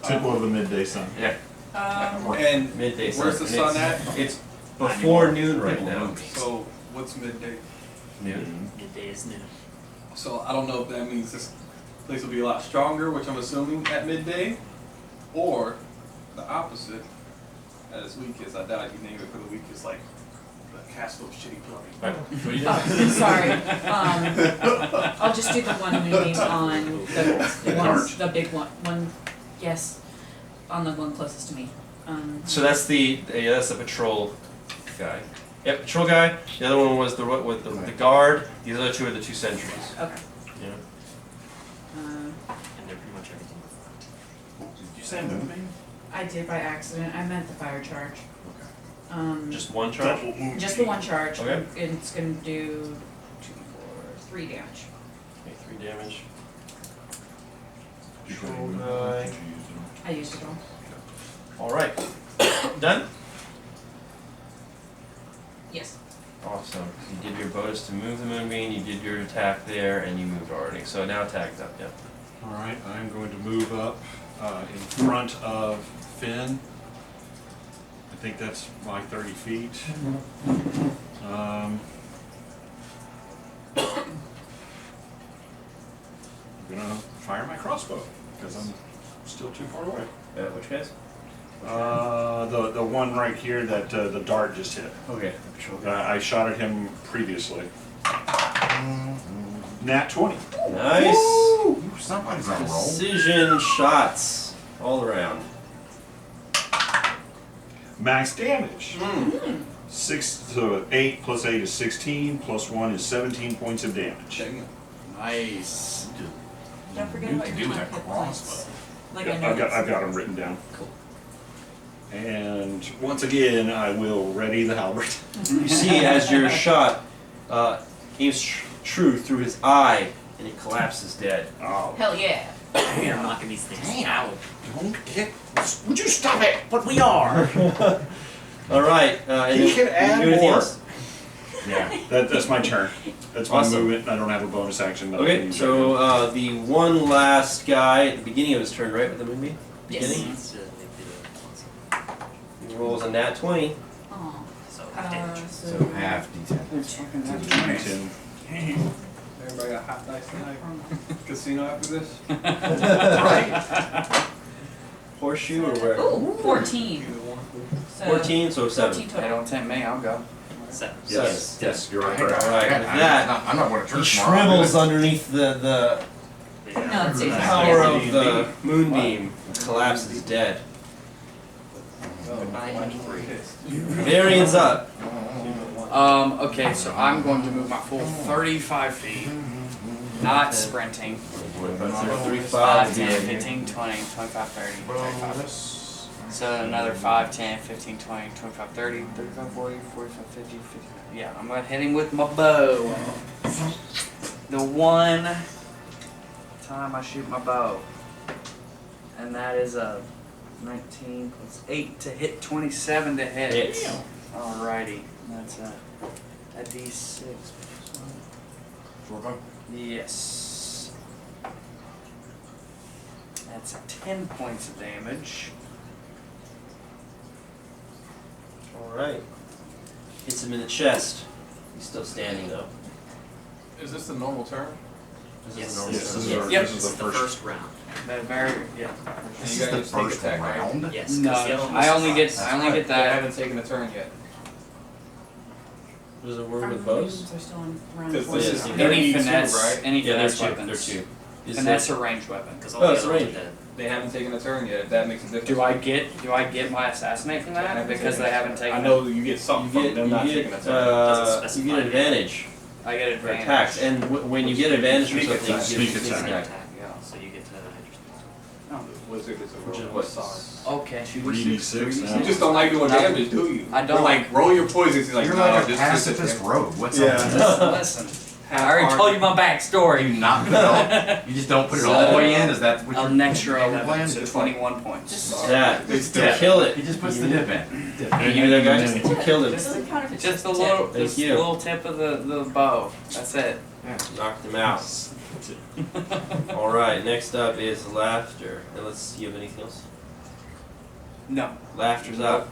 Speaker 2: Temple of the Midday Sun.
Speaker 1: Yeah,
Speaker 13: And
Speaker 1: midday sun.
Speaker 13: where's the
Speaker 1: And
Speaker 13: sun
Speaker 1: it's-
Speaker 13: at?
Speaker 1: It's before noon right
Speaker 2: Temple of
Speaker 1: now.
Speaker 2: Moonbeams.
Speaker 13: So what's midday?
Speaker 1: Noon.
Speaker 6: Midday is noon.
Speaker 13: So I don't know if that means this place will be a lot stronger, which I'm assuming at midday, or the opposite, as weak as I doubt you name it for the weakest, like the castle of shitty plumbing.
Speaker 1: Right. What do you
Speaker 15: Oh, sorry. I'll just do the one moonbeam on the ones, the big one. Yes, on the one closest to me.
Speaker 1: So that's the patrol guy. Yep, patrol guy. The other one was the guard. The other 2 are the 2 sentries.
Speaker 15: Okay.
Speaker 1: Yeah.
Speaker 6: And they're pretty much everything.
Speaker 2: Did you say Moonbeam?
Speaker 15: I did by accident. I meant the fire charge.
Speaker 1: Just 1 charge.
Speaker 15: Just the 1 charge.
Speaker 1: Okay.
Speaker 15: And it's gonna do 2, 4, 3 damage.
Speaker 1: Okay, 3 damage.
Speaker 2: Did you put
Speaker 1: Patrol
Speaker 2: any
Speaker 1: guy.
Speaker 2: Moonbeam? Did you use them?
Speaker 15: I used it all.
Speaker 1: All right. Done.
Speaker 15: Yes.
Speaker 1: Awesome. You did your bonus to move the moonbeam. You did your attack there, and you moved already. So now attack's up. Yep.
Speaker 2: All right, I'm going to move up in front of Finn. I think that's my 30 feet. I'm gonna fire my crossbow because I'm still too far away.
Speaker 1: Which guys?
Speaker 2: The one right here that the dart just hit.
Speaker 1: Okay.
Speaker 2: I shot at him previously. Nat 20.
Speaker 1: Nice.
Speaker 8: Woo! Somebody's on a roll.
Speaker 1: Precision shots all around.
Speaker 2: Max damage. 8 plus 8 is 16, plus 1 is 17 points of damage.
Speaker 9: Nice.
Speaker 15: Don't forget about your hit points. Like I
Speaker 2: I've
Speaker 15: know.
Speaker 2: got them written down. Cool. And once again, I will ready the halberd.
Speaker 1: You see, as your shot aims true through his eye, and he collapses dead.
Speaker 2: Oh.
Speaker 15: Hell yeah.
Speaker 6: We are knocking these things out.
Speaker 11: Don't get. Would you stop it?
Speaker 6: But we are!
Speaker 1: All right.
Speaker 11: He
Speaker 1: and
Speaker 11: can add
Speaker 1: you do anything
Speaker 11: more.
Speaker 1: else?
Speaker 2: Yeah, that's my turn. That's my
Speaker 1: Awesome.
Speaker 2: movement. I don't have a bonus action. That I can
Speaker 1: Okay,
Speaker 2: use
Speaker 1: so
Speaker 2: right
Speaker 1: the one last guy at the beginning of his turn, right, with the moonbeam?
Speaker 15: Yes.
Speaker 1: Beginning? He rolls a nat 20.
Speaker 15: Aw.
Speaker 6: So half damage.
Speaker 8: So half D10.
Speaker 2: now. 10.
Speaker 13: Everybody got hot dice tonight? Casino after this?
Speaker 8: Right?
Speaker 1: Horseshoe or where?
Speaker 15: Ooh, 14.
Speaker 13: Either one.
Speaker 15: So
Speaker 1: 14, so 7.
Speaker 15: 14
Speaker 9: Hey,
Speaker 15: total.
Speaker 9: don't tempt me, I'll go.
Speaker 6: 7.
Speaker 1: Yes.
Speaker 2: Yes, you're
Speaker 8: Right.
Speaker 2: right.
Speaker 1: All right, with that,
Speaker 8: I'm not going to
Speaker 1: he
Speaker 8: church tomorrow.
Speaker 1: shrivels underneath the
Speaker 15: No, it's safe.
Speaker 1: power of the moonbeam and collapses dead.
Speaker 6: Goodbye, honey.
Speaker 1: Marion's up.
Speaker 9: Okay, so I'm going to move my full 35 feet. Not sprinting.
Speaker 1: 35,
Speaker 9: 5, 10,
Speaker 1: yeah.
Speaker 9: 15, 20, 25, 30, 35. So another 5, 10, 15, 20, 25, 30, 35, 40, 45, 50, 50. Yeah, I'm going to hit him with my bow. The one time I shoot my bow. And that is a 19 plus 8 to hit, 27 to hit.
Speaker 1: Hits.
Speaker 9: Alrighty. That's a D6. Yes.
Speaker 4: That's 10 points of damage.
Speaker 1: Alright. Hits him in the chest. He's still standing though.
Speaker 13: Is this the normal turn?
Speaker 1: This
Speaker 6: Yes.
Speaker 1: is a normal
Speaker 2: Yes, this is
Speaker 1: turn.
Speaker 2: our-
Speaker 4: Yep.
Speaker 2: this
Speaker 6: This
Speaker 2: is
Speaker 6: is
Speaker 2: the
Speaker 6: the
Speaker 2: first.
Speaker 6: first round.
Speaker 4: The very, yeah.
Speaker 8: This
Speaker 13: You
Speaker 8: is
Speaker 13: got
Speaker 8: the
Speaker 13: your sneak
Speaker 8: first
Speaker 13: attack, right?
Speaker 8: round.
Speaker 6: Yes. 'cause
Speaker 4: No,
Speaker 6: the other one
Speaker 4: I
Speaker 6: was
Speaker 4: only
Speaker 6: a
Speaker 4: get
Speaker 6: surprise.
Speaker 4: I only get
Speaker 13: They
Speaker 4: that.
Speaker 13: haven't taken a turn yet.
Speaker 1: There's a word
Speaker 15: Our
Speaker 1: with bows?
Speaker 15: moves are still on round
Speaker 13: Because
Speaker 15: four.
Speaker 13: this
Speaker 1: Yeah,
Speaker 13: is
Speaker 1: so
Speaker 4: Any
Speaker 13: 32,
Speaker 4: finesse,
Speaker 13: right?
Speaker 4: any
Speaker 1: Yeah, there's
Speaker 4: finesse
Speaker 1: two.
Speaker 4: weapons.
Speaker 1: There's two. Is
Speaker 4: Finesse
Speaker 1: that-
Speaker 4: or ranged weapon.
Speaker 6: Because
Speaker 1: Oh,
Speaker 6: all the
Speaker 1: it's
Speaker 6: other ones are
Speaker 1: ranged.
Speaker 6: dead.
Speaker 13: They haven't taken a turn yet. If that makes a difference.
Speaker 4: Do I get my assassinate from that because they haven't taken?
Speaker 13: I know you get something
Speaker 1: You
Speaker 13: from them not taking a turn.
Speaker 6: Doesn't
Speaker 1: you
Speaker 6: specify
Speaker 1: get advantage
Speaker 4: I get
Speaker 1: for
Speaker 4: advantage.
Speaker 1: attacks, and when you get advantage for
Speaker 13: Sneak
Speaker 1: something, you
Speaker 13: attack.
Speaker 1: get
Speaker 2: Sneak
Speaker 1: a sneak
Speaker 2: attack.
Speaker 1: attack.
Speaker 4: Yeah.
Speaker 6: So you get to
Speaker 4: Oh,
Speaker 13: Wizard is a
Speaker 1: Which is
Speaker 13: roll.
Speaker 1: what?
Speaker 13: Sorry.
Speaker 4: okay.
Speaker 2: 3d6 now.
Speaker 13: You just don't like doing
Speaker 4: No.
Speaker 13: damage, do you?
Speaker 4: I don't.
Speaker 13: We're like roll your poisons. He's like,
Speaker 8: You're
Speaker 13: no,
Speaker 8: like a
Speaker 13: just
Speaker 8: pacifist rogue. What's
Speaker 13: Yeah.
Speaker 8: up?
Speaker 4: Listen. I already told you my
Speaker 8: You
Speaker 4: backstory.
Speaker 8: not put it all, you just don't put it all the way in? Is that what
Speaker 4: An extra
Speaker 8: your
Speaker 4: 11,
Speaker 8: plan?
Speaker 4: so 21 points.
Speaker 1: That.
Speaker 13: It's
Speaker 1: To
Speaker 13: dead.
Speaker 1: kill it.
Speaker 8: He just puts the dip in. Dip.
Speaker 1: Can you give me that guy? You killed him.
Speaker 15: Just the counter-
Speaker 4: Just the little,
Speaker 1: Thank
Speaker 4: just the
Speaker 1: you.
Speaker 4: little tip of the bow. That's it.
Speaker 1: Knocked him out. Alright, next up is Laughter. And let's see, you have anything else?
Speaker 4: No.
Speaker 1: Laughter's up.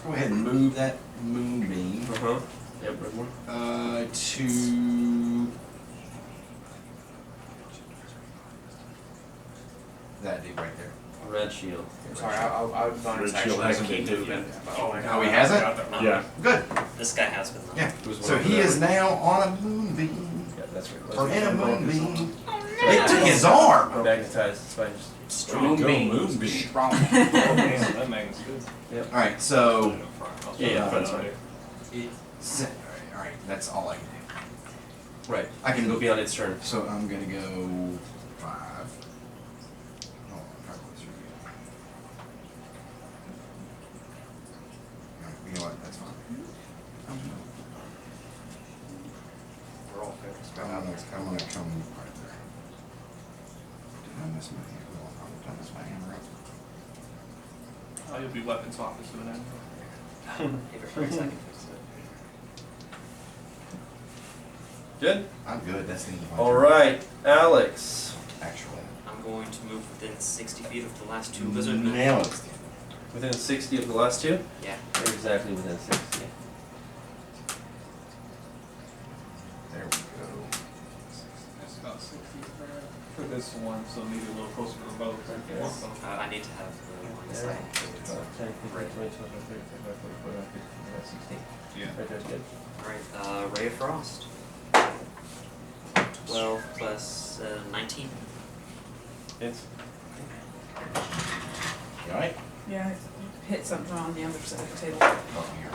Speaker 8: Go ahead and move that moonbeam.
Speaker 1: Uh-huh. Yep, bring one.
Speaker 8: To that dude right there.
Speaker 1: Red shield.
Speaker 4: Sorry, I would bonus
Speaker 2: Red shield
Speaker 4: actually
Speaker 2: hasn't
Speaker 4: keep
Speaker 2: been
Speaker 4: moving.
Speaker 13: Oh my
Speaker 8: Oh, he hasn't?
Speaker 2: Yeah.
Speaker 8: Good.
Speaker 6: This guy has been. Though.
Speaker 8: Yeah.
Speaker 1: Who's one
Speaker 8: So
Speaker 1: over
Speaker 8: he
Speaker 1: there?
Speaker 8: is now on a moonbeam.
Speaker 1: Yeah, that's right.
Speaker 8: Or in a moonbeam.
Speaker 1: Oh,
Speaker 8: It took his arm.
Speaker 1: Magnetized, it's fine. Just
Speaker 6: Strong.
Speaker 2: Go,
Speaker 4: Moonbeam.
Speaker 2: Moonbeam.
Speaker 4: Strong.
Speaker 13: Oh, man, that magnet's good.
Speaker 8: All right. So.
Speaker 1: Yeah, that's right.
Speaker 8: All right. That's all I can do.
Speaker 1: Right.
Speaker 8: I can
Speaker 1: Go
Speaker 8: go.
Speaker 1: beyond its turn.
Speaker 8: So I'm gonna go 5. Oh, probably 3. No, you know what? That's fine.
Speaker 4: We're all good.
Speaker 8: I'm gonna come right there. Did I miss my hand? Well, did I miss my hammer up?
Speaker 13: Oh, you'll be weapon swapping soon anyway.
Speaker 6: Give it for a second. Fix it.
Speaker 1: Good?
Speaker 8: I'm good. That's the end of my turn.
Speaker 1: Alright, Alex.
Speaker 8: Actually.
Speaker 6: I'm going to move within 60 feet of the last two lizard men.
Speaker 8: Now it's the end.
Speaker 1: Within 60 of the last two?
Speaker 6: Yeah.
Speaker 1: You're exactly within 60.
Speaker 8: There we go.
Speaker 13: That's about 60 for this one, so maybe a little closer to the bow.
Speaker 1: Yes.
Speaker 6: I need to have the line of
Speaker 1: There.
Speaker 6: sight.
Speaker 1: 10, 15, 20, 25, 30, 35, 40, 45, 50, 60.
Speaker 13: Yeah.
Speaker 1: Right there's good.
Speaker 6: Alright, Ray of Frost. 12 plus 19.
Speaker 1: Hits.
Speaker 8: You alright?
Speaker 15: Yeah, I hit something on the other side of the table.
Speaker 8: Oh, here.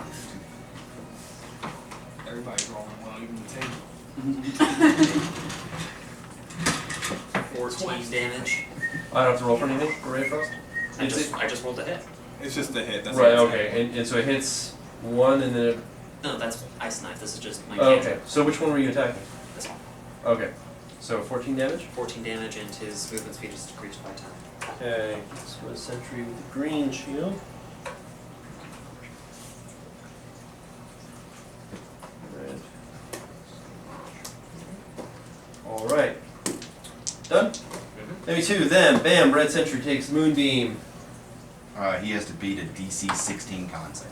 Speaker 13: Everybody's rolling well, even the table.
Speaker 6: 14 damage.
Speaker 1: I don't have to roll for anything for Ray of Frost?
Speaker 6: I just rolled a hit.
Speaker 13: It's just a hit. That's
Speaker 1: Right,
Speaker 13: all.
Speaker 1: okay. And so it hits one and then it.
Speaker 6: No, that's Ice Knife. This is just my
Speaker 1: Oh,
Speaker 6: cantrip.
Speaker 1: okay. So which one were you attacking?
Speaker 6: This one.
Speaker 1: Okay. So 14 damage?
Speaker 6: 14 damage and his movement speed is decreased by 10.
Speaker 1: Okay. Let's go to Sentry with the green shield. Red. Alright. Done? Maybe two. Then, bam, Red Sentry takes Moonbeam.
Speaker 8: He has to beat a DC 16 con save.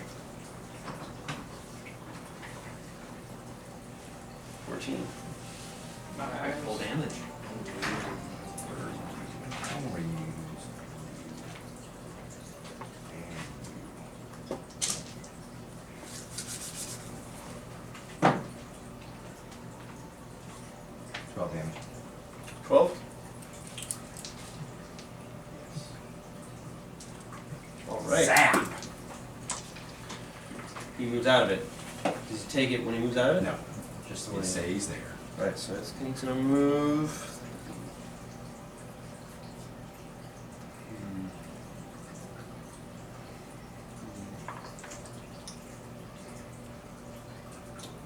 Speaker 1: 14.
Speaker 6: Alright, full damage.
Speaker 8: I'll reuse. And 12 damage.
Speaker 1: 12? Alright.
Speaker 8: Zap!
Speaker 1: He moves out of it. Does he take it when he moves out of it?
Speaker 8: No.
Speaker 1: Just the
Speaker 8: It
Speaker 1: way he
Speaker 8: stays there.
Speaker 1: Right, so he's gonna move.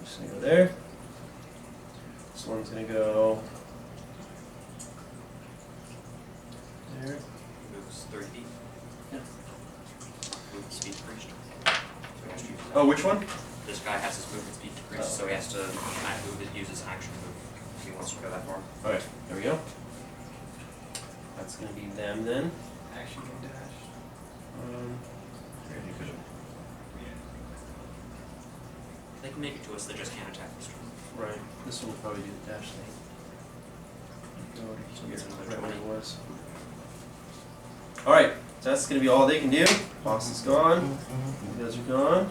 Speaker 1: Just gonna go there. This one's gonna go there.
Speaker 6: Moves 30 feet.
Speaker 1: Yeah.
Speaker 6: Movement speed decreased.
Speaker 1: Oh, which one?
Speaker 6: This guy has his movement speed decreased, so he has to use his action move if he wants to go that far.
Speaker 1: Okay, there we go. That's gonna be them then.
Speaker 4: Action and dash.
Speaker 6: They can make it to us, they just can't attack this one.
Speaker 1: Right. This one will probably do the dash thing. Go over here, right where it was. Alright, so that's gonna be all they can do. Boss is gone. You guys are gone.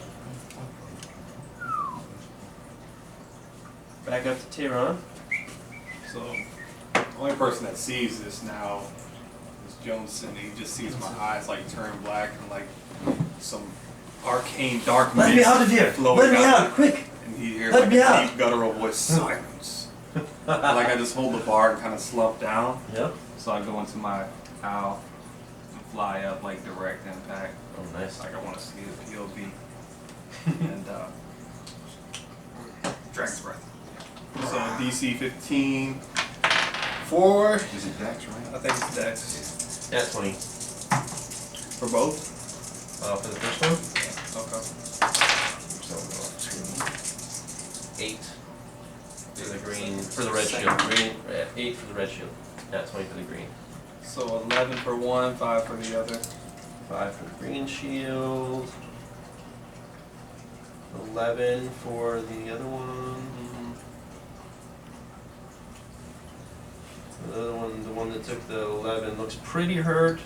Speaker 1: Back up to Tehran.
Speaker 13: So, the only person that sees this now is Joneson. He just sees my eyes like turn black and like some arcane dark mist.
Speaker 1: Let me out of here! Let me out, quick!
Speaker 13: And he hears
Speaker 1: Let
Speaker 13: like
Speaker 1: me
Speaker 13: a
Speaker 1: out!
Speaker 13: deep guttural voice, silence. Like I just hold the bar and kind of slump down.
Speaker 1: Yep.
Speaker 13: So I go into my owl and fly up like direct impact.
Speaker 1: Oh, nice.
Speaker 13: Like I want to see the POV. And Dragon's Breath. So DC 15 for
Speaker 8: Is it Dex, right?
Speaker 13: I think it's Dex.
Speaker 1: That's 20.
Speaker 13: For both?
Speaker 1: For the first one?
Speaker 13: Okay.
Speaker 8: So,
Speaker 1: 8 for the green, for the red shield. Green, 8 for the red shield. Not 20 for the green.
Speaker 13: So 11 for one, 5 for the other.
Speaker 1: 5 for the green shield. 11 for the other one. The other one, the one that took the 11, looks pretty hurt.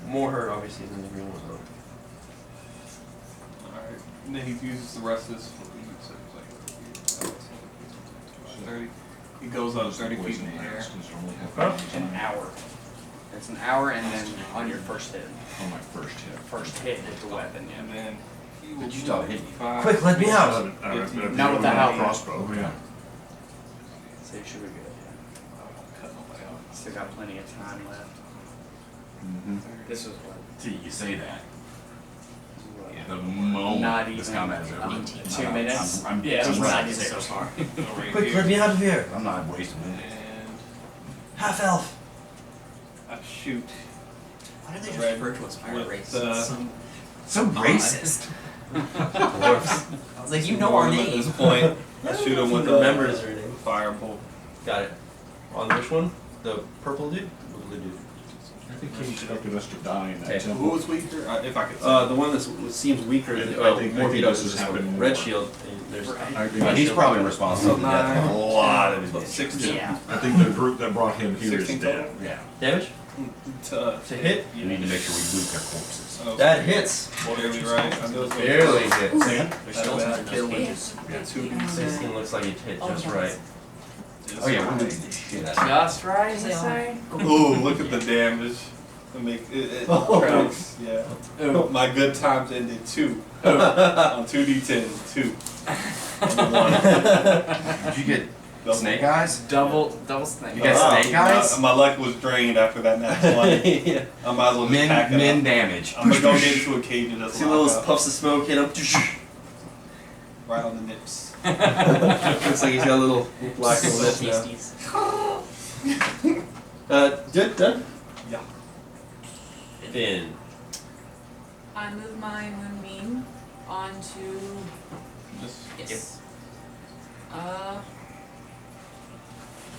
Speaker 1: More hurt, obviously, than the green one, though.
Speaker 13: Alright. And then he uses the rest of his 30. He goes up 30 feet in the air.
Speaker 4: An hour. It's an hour and then on your first hit.
Speaker 2: On my first hit.
Speaker 4: First hit with the weapon, yeah.
Speaker 13: And then he will
Speaker 8: But you thought it hit you.
Speaker 13: 5,
Speaker 1: Quick, let me out!
Speaker 13: 15,
Speaker 4: Not with the help.
Speaker 2: Crossbow.
Speaker 8: Oh, yeah.
Speaker 4: So you should be good.
Speaker 13: cut nobody off.
Speaker 4: Still got plenty of time left.
Speaker 8: Mm-hmm.
Speaker 4: This is what?
Speaker 8: See, you say that.
Speaker 4: What?
Speaker 8: The moment
Speaker 4: Not
Speaker 8: this
Speaker 4: even
Speaker 8: combat is over.
Speaker 4: 2 minutes?
Speaker 8: I'm
Speaker 4: Yeah,
Speaker 8: I'm
Speaker 4: it's
Speaker 8: right
Speaker 4: not
Speaker 8: to
Speaker 4: even
Speaker 8: say
Speaker 4: so
Speaker 8: it.
Speaker 4: far.
Speaker 1: Quick, let me out of here!
Speaker 8: I'm not wasting it.
Speaker 13: And
Speaker 1: Half elf!
Speaker 13: I shoot.
Speaker 6: Why do they
Speaker 13: The
Speaker 6: just
Speaker 13: red
Speaker 6: refer to us by
Speaker 13: with
Speaker 6: race?
Speaker 13: the-
Speaker 6: It's so
Speaker 8: So racist.
Speaker 1: Dwarfs.
Speaker 6: I was like, you know our
Speaker 13: At
Speaker 6: name.
Speaker 13: this point, I shoot him with
Speaker 1: Who remembers their name?
Speaker 13: firebolt.
Speaker 1: Got it. On which one? The purple dude? Or the blue dude?
Speaker 2: I think he expected us to die in that
Speaker 1: Okay.
Speaker 13: Who
Speaker 2: temple.
Speaker 13: was weaker? If I could say.
Speaker 1: The one that seems weaker,
Speaker 2: I
Speaker 1: well,
Speaker 2: think
Speaker 1: more beat up
Speaker 2: this
Speaker 1: is
Speaker 2: has
Speaker 1: this one.
Speaker 2: happened
Speaker 1: Red
Speaker 2: more.
Speaker 1: shield. And there's
Speaker 8: He's probably responsible for the death of a lot of his
Speaker 13: So
Speaker 8: bitches.
Speaker 13: 16.
Speaker 6: Yeah.
Speaker 2: I think the group that brought him here is
Speaker 13: 16
Speaker 2: dead.
Speaker 13: total?
Speaker 8: Yeah.
Speaker 1: damage
Speaker 13: To
Speaker 1: hit.
Speaker 8: You need to make sure we loot their corpses.
Speaker 13: Oh,
Speaker 1: That hits.
Speaker 13: barely right. I know it's gonna
Speaker 1: Barely
Speaker 13: kill.
Speaker 1: hits.
Speaker 6: There's skeletons in those cages.
Speaker 13: Yeah, 2d6.
Speaker 1: 16 looks like it hit just right.
Speaker 8: Oh yeah, we're looting this shit out of
Speaker 4: Just right, you
Speaker 15: They are.
Speaker 4: say?
Speaker 13: Ooh, look at the damage. To make it tracks. Yeah. My good times ended 2. On 2d10, 2. On the 1.
Speaker 8: Did you get snake eyes?
Speaker 4: Double snake.
Speaker 8: You got snake eyes?
Speaker 13: My luck was drained after that next one.
Speaker 1: Yeah.
Speaker 13: I might as well just pack it
Speaker 8: Min
Speaker 13: up.
Speaker 8: damage.
Speaker 13: I'm gonna go get into a cage and just
Speaker 1: See
Speaker 13: lock
Speaker 1: little
Speaker 13: up.
Speaker 1: puffs of smoke hit him.
Speaker 13: Right on the nips.
Speaker 1: Looks like he's got a little black little lip now.
Speaker 6: Tasties.
Speaker 1: Good, done?
Speaker 13: Yeah.
Speaker 1: Finn.
Speaker 15: I move my moonbeam onto
Speaker 13: Just
Speaker 15: yes.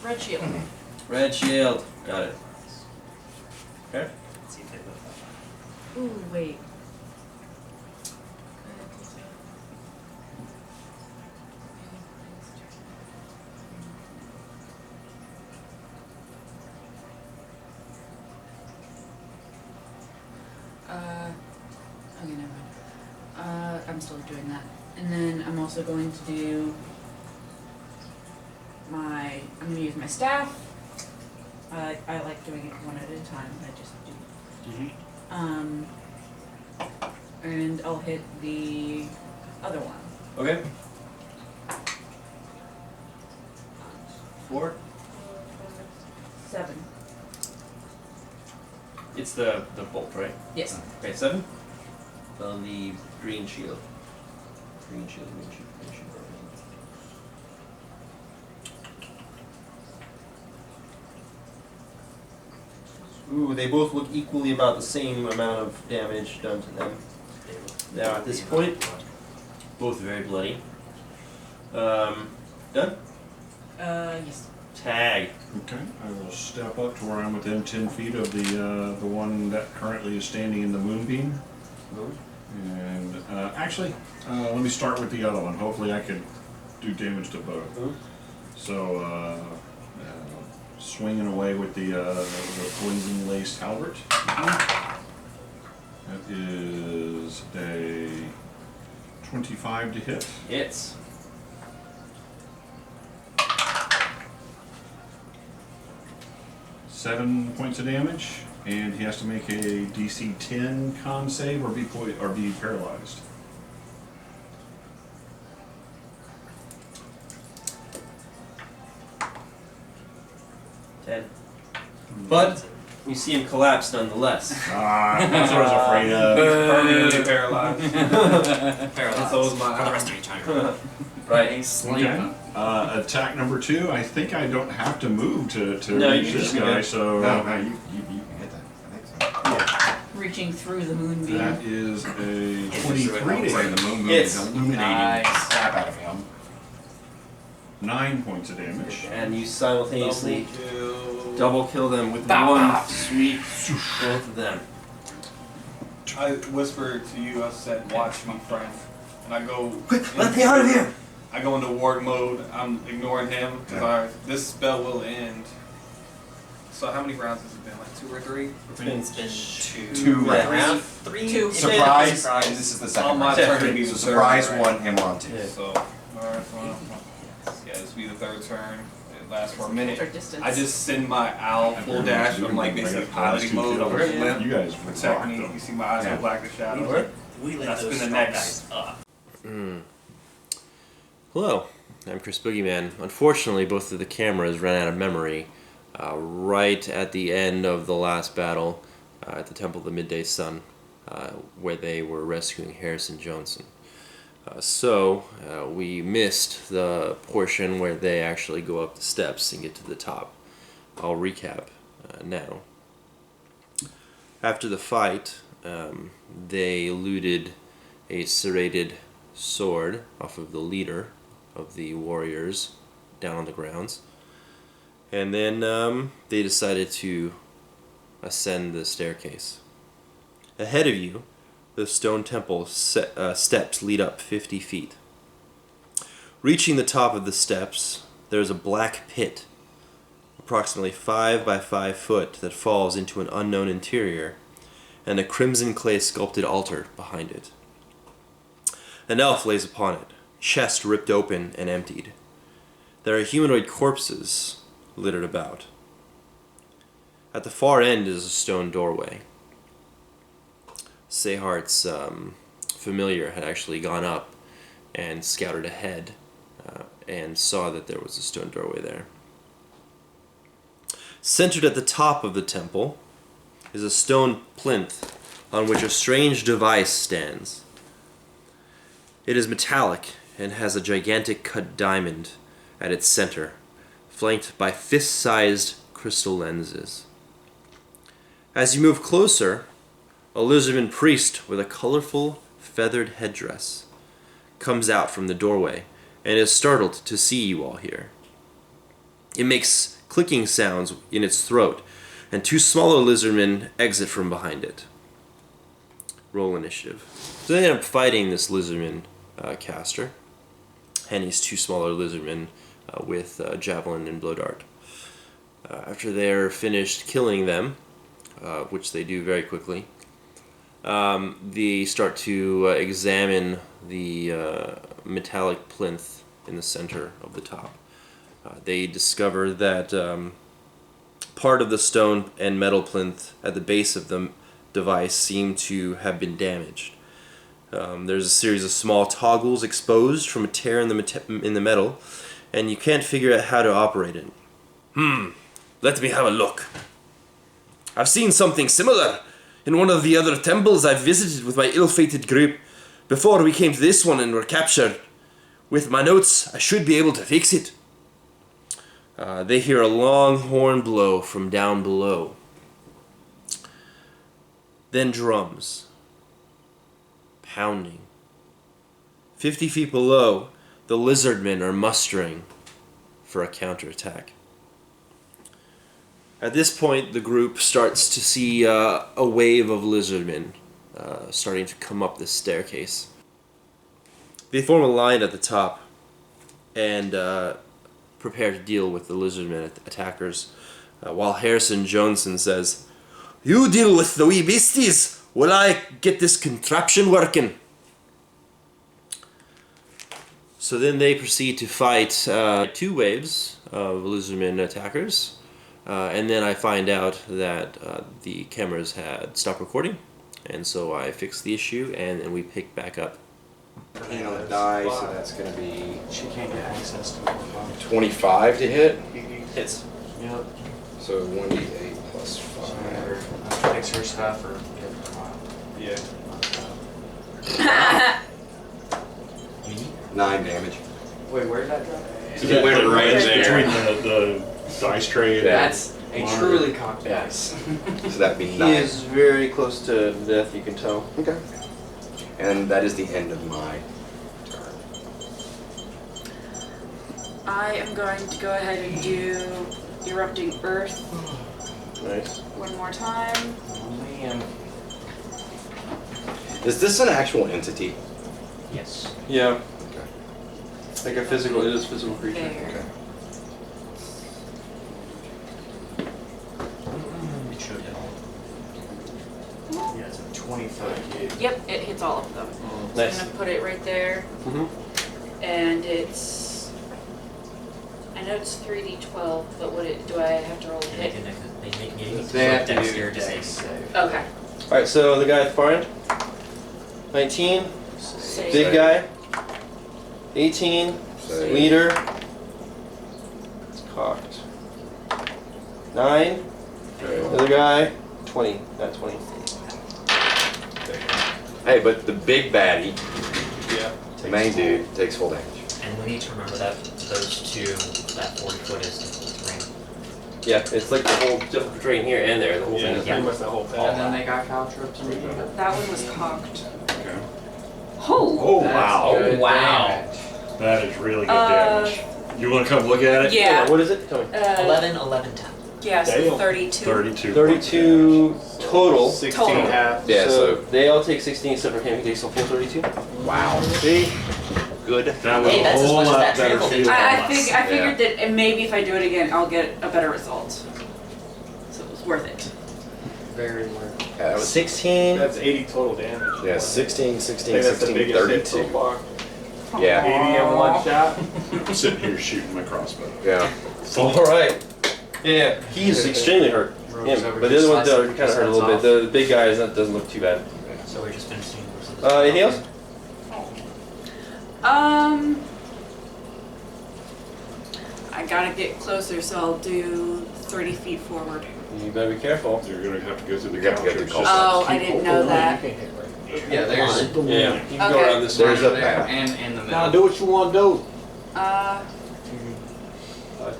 Speaker 15: Red shield.
Speaker 1: Red shield. Got it. Okay.
Speaker 6: Let's see if they live that.
Speaker 15: Ooh, wait. Okay, never mind. I'm still doing that. And then I'm also going to do I'm gonna use my staff. I like doing it one at a time. I just do. And I'll hit the other one.
Speaker 1: Okay. 4.
Speaker 15: 7.
Speaker 1: It's the bolt, right?
Speaker 15: Yes.
Speaker 1: Okay, 7. On the green shield. Green shield, green shield, green shield. Ooh, they both look equally about the same amount of damage done to them. Now at this point, both very bloody. Done?
Speaker 15: Yes.
Speaker 1: Tag.
Speaker 2: Okay, I will step up to where I'm within 10 feet of the one that currently is standing in the moonbeam. And actually, let me start with the other one. Hopefully I can do damage to both. So, swinging away with the poison laced halberd. That is a 25 to hit.
Speaker 1: Hits.
Speaker 2: Seven points of damage, and he has to make a DC 10 con save or be paralyzed.
Speaker 1: But you see him collapse nonetheless.
Speaker 2: That's what I was afraid of.
Speaker 13: Permanently paralyzed.
Speaker 6: Paralyzed.
Speaker 13: So is mine.
Speaker 6: For the rest of your time.
Speaker 1: Right.
Speaker 2: Okay. Attack number 2. I think I don't have to move to
Speaker 1: No,
Speaker 2: reach
Speaker 1: you
Speaker 2: this
Speaker 1: can
Speaker 2: guy,
Speaker 1: go.
Speaker 2: so
Speaker 8: No, you can hit that. I think so.
Speaker 15: Reaching through the moonbeam.
Speaker 2: that is a
Speaker 6: It's
Speaker 2: 23 to
Speaker 8: Right,
Speaker 2: hit.
Speaker 8: the moon
Speaker 1: Hits.
Speaker 8: is illuminating
Speaker 9: Nice.
Speaker 8: crap out of him.
Speaker 2: 9 points of damage.
Speaker 1: And you simultaneously
Speaker 13: Kill.
Speaker 1: double kill them with
Speaker 9: Bow,
Speaker 1: one
Speaker 9: bow.
Speaker 1: sweep. Both of them.
Speaker 13: I whispered to you, I said, watch me, friend. And I go.
Speaker 1: Quick, let me out of here!
Speaker 13: I go into ward mode. I'm ignoring him because this spell will end. So how many rounds has it been? Like 2 or 3?
Speaker 6: It's been
Speaker 8: Two
Speaker 6: round
Speaker 8: rounds.
Speaker 6: three.
Speaker 15: Two.
Speaker 8: Surprise, and this is the second
Speaker 13: On my
Speaker 8: round.
Speaker 13: turn, it'd be
Speaker 8: So
Speaker 13: the
Speaker 8: surprise
Speaker 13: third, right?
Speaker 8: 1 and we're on 2.
Speaker 1: Yeah.
Speaker 13: So, alright, well, yeah, this will be the 3rd turn. It lasts for a minute.
Speaker 15: Short distance.
Speaker 13: I just send my owl full dash. I'm like basically piloting mode. I'm just limp.
Speaker 2: You guys
Speaker 13: Protect
Speaker 2: rock,
Speaker 13: me.
Speaker 2: though.
Speaker 13: You see my eyes
Speaker 8: Yeah.
Speaker 13: go black as shadow.
Speaker 6: We let
Speaker 13: That's
Speaker 6: those
Speaker 13: been the
Speaker 6: strong
Speaker 13: next-
Speaker 6: guys up.
Speaker 10: Hello, I'm ChrisBoogeyman. Unfortunately, both of the cameras ran out of memory right at the end of the last battle at the Temple of the Midday Sun, where they were rescuing Harrison Johnson. So we missed the portion where they actually go up the steps and get to the top. I'll recap now. After the fight, they looted a serrated sword off of the leader of the warriors down on the grounds. And then they decided to ascend the staircase. Ahead of you, the stone temple steps lead up 50 feet. Reaching the top of the steps, there's a black pit, approximately 5 by 5 foot, that falls into an unknown interior, and a crimson clay sculpted altar behind it. An elf lays upon it, chest ripped open and emptied. There are humanoid corpses littered about. At the far end is a stone doorway. Sehart's familiar had actually gone up and scouted ahead and saw that there was a stone doorway there. Centered at the top of the temple is a stone plinth on which a strange device stands. It is metallic and has a gigantic cut diamond at its center, flanked by fist-sized crystal lenses. As you move closer, a lizardman priest with a colorful, feathered headdress comes out from the doorway and is startled to see you all here. It makes clicking sounds in its throat, and 2 smaller lizardmen exit from behind it. Roll initiative. So they end up fighting this lizardman caster, and his 2 smaller lizardmen with javelin and blow dart. After they're finished killing them, which they do very quickly, they start to examine the metallic plinth in the center of the top. They discover that part of the stone and metal plinth at the base of the device seem to have been damaged. There's a series of small toggles exposed from a tear in the metal, and you can't figure out how to operate it. Let me have a look. I've seen something similar in one of the other temples I've visited with my ill-fated group before we came to this one and were captured. With my notes, I should be able to fix it. They hear a long horn blow from down below. Then drums. Pounding. 50 feet below, the lizardmen are mustering for a counterattack.
Speaker 14: At this point, the group starts to see a wave of lizardmen starting to come up this staircase. They form a line at the top and prepare to deal with the lizardmen attackers, while Harrison Johnson says, "You deal with the wee beasties while I get this contraption working." So then they proceed to fight 2 waves of lizardmen attackers, and then I find out that the cameras had stopped recording, and so I fix the issue, and then we pick back up.
Speaker 11: Hand on the die, so that's going to be
Speaker 9: She can't get access to it.
Speaker 11: 25 to hit.
Speaker 14: Hits.
Speaker 9: Yep.
Speaker 11: So 1d8 plus 5.
Speaker 9: So either fix her stuff or get her file.
Speaker 7: Yeah.
Speaker 11: 9 damage.
Speaker 9: Wait, where did that drop?
Speaker 2: So
Speaker 11: It went right there.
Speaker 2: Between the dice tray and
Speaker 9: That's a
Speaker 2: monitor.
Speaker 9: truly cocked dice.
Speaker 11: So that'd be
Speaker 14: He
Speaker 11: 9.
Speaker 14: is very close to death, you can tell.
Speaker 11: Okay. And that is the end of my turn.
Speaker 5: I am going to go ahead and do Erupting Earth
Speaker 14: Nice.
Speaker 5: one more time.
Speaker 9: Oh man.
Speaker 11: Is this an actual entity?
Speaker 6: Yes.
Speaker 14: Yeah.
Speaker 11: Okay.
Speaker 14: Like a physical, it is a physical creature.
Speaker 5: There.
Speaker 11: Okay.
Speaker 6: It showed it all.
Speaker 9: Yeah, it's a 20-foot.
Speaker 5: Yep, it hits all of them. So
Speaker 14: Nice.
Speaker 5: I'm gonna put it right there,
Speaker 14: Mm-hmm.
Speaker 5: and it's. I know it's 3d12, but do I have to roll a
Speaker 6: And
Speaker 5: hit?
Speaker 6: they need to
Speaker 9: They have to do
Speaker 6: dexterity
Speaker 9: dex
Speaker 6: save.
Speaker 9: save.
Speaker 5: Okay.
Speaker 14: Alright, so the guy at the far end. 19.
Speaker 5: Save.
Speaker 14: Big guy. 18.
Speaker 11: Save.
Speaker 14: Leader. It's cocked. 9.
Speaker 11: Fail.
Speaker 14: Other guy. 20. Not 20.
Speaker 11: Hey, but the big baddie,
Speaker 7: Yeah.
Speaker 11: the main dude, takes full damage.
Speaker 6: And we need to remember that those 2, that 40 foot is difficult terrain.
Speaker 14: Yeah, it's like the whole different terrain here and there. The whole
Speaker 7: Yeah,
Speaker 14: thing
Speaker 7: that's
Speaker 14: is
Speaker 7: pretty much the whole
Speaker 9: And
Speaker 7: thing.
Speaker 9: then they got caltrops and
Speaker 5: That one was cocked.
Speaker 2: Okay.
Speaker 5: Oh!
Speaker 2: Oh,
Speaker 9: That's
Speaker 2: wow.
Speaker 9: good
Speaker 6: Wow.
Speaker 9: damage.
Speaker 2: That is really good damage. You want to come look at it?
Speaker 5: Yeah.
Speaker 14: What is it? Tell me.
Speaker 6: 11, 11, 10.
Speaker 5: Yeah, so
Speaker 7: Damn.
Speaker 5: 32.
Speaker 2: 32.
Speaker 14: 32 total.
Speaker 7: 16
Speaker 5: Total.
Speaker 7: half.
Speaker 11: Yeah, so
Speaker 14: they all take 16 except for him. He takes a full 32.
Speaker 11: wow.
Speaker 14: See?
Speaker 11: Good.
Speaker 2: That was
Speaker 6: Hey,
Speaker 2: a
Speaker 6: that's as
Speaker 2: whole
Speaker 6: much as
Speaker 2: lot
Speaker 6: that
Speaker 2: better
Speaker 6: trample
Speaker 2: feel
Speaker 6: did.
Speaker 5: I
Speaker 2: on us.
Speaker 5: figured that maybe if I do it again, I'll get a better result. So it was worth it.
Speaker 9: Very worth.
Speaker 11: Yeah,
Speaker 14: 16.
Speaker 7: That's 80 total damage.
Speaker 11: yeah, 16,
Speaker 7: I
Speaker 11: 16,
Speaker 7: think that's the
Speaker 11: 16,
Speaker 7: biggest hit so
Speaker 11: 32.
Speaker 7: far.
Speaker 11: Yeah.
Speaker 7: 80 in one shot.
Speaker 2: I'm sitting here shooting my crossbow.
Speaker 11: Yeah.
Speaker 14: Alright. Yeah, he's extremely hurt. Him. But the other one kind of hurt a little bit. The big guy doesn't look too bad.
Speaker 6: So we're just finishing.
Speaker 14: Anything else?
Speaker 5: I gotta get closer, so I'll do 30 feet forward.
Speaker 14: You better be careful.
Speaker 2: You're going to have to go through the
Speaker 11: You're gonna have to go through
Speaker 2: caltrops.
Speaker 5: Oh, I didn't know that.
Speaker 9: Yeah, there's
Speaker 14: Yeah.
Speaker 7: You can go
Speaker 5: Okay.
Speaker 7: around this
Speaker 11: There's
Speaker 7: way.
Speaker 11: a path.
Speaker 9: and in the middle.
Speaker 7: Now do what you want to do.
Speaker 14: 5,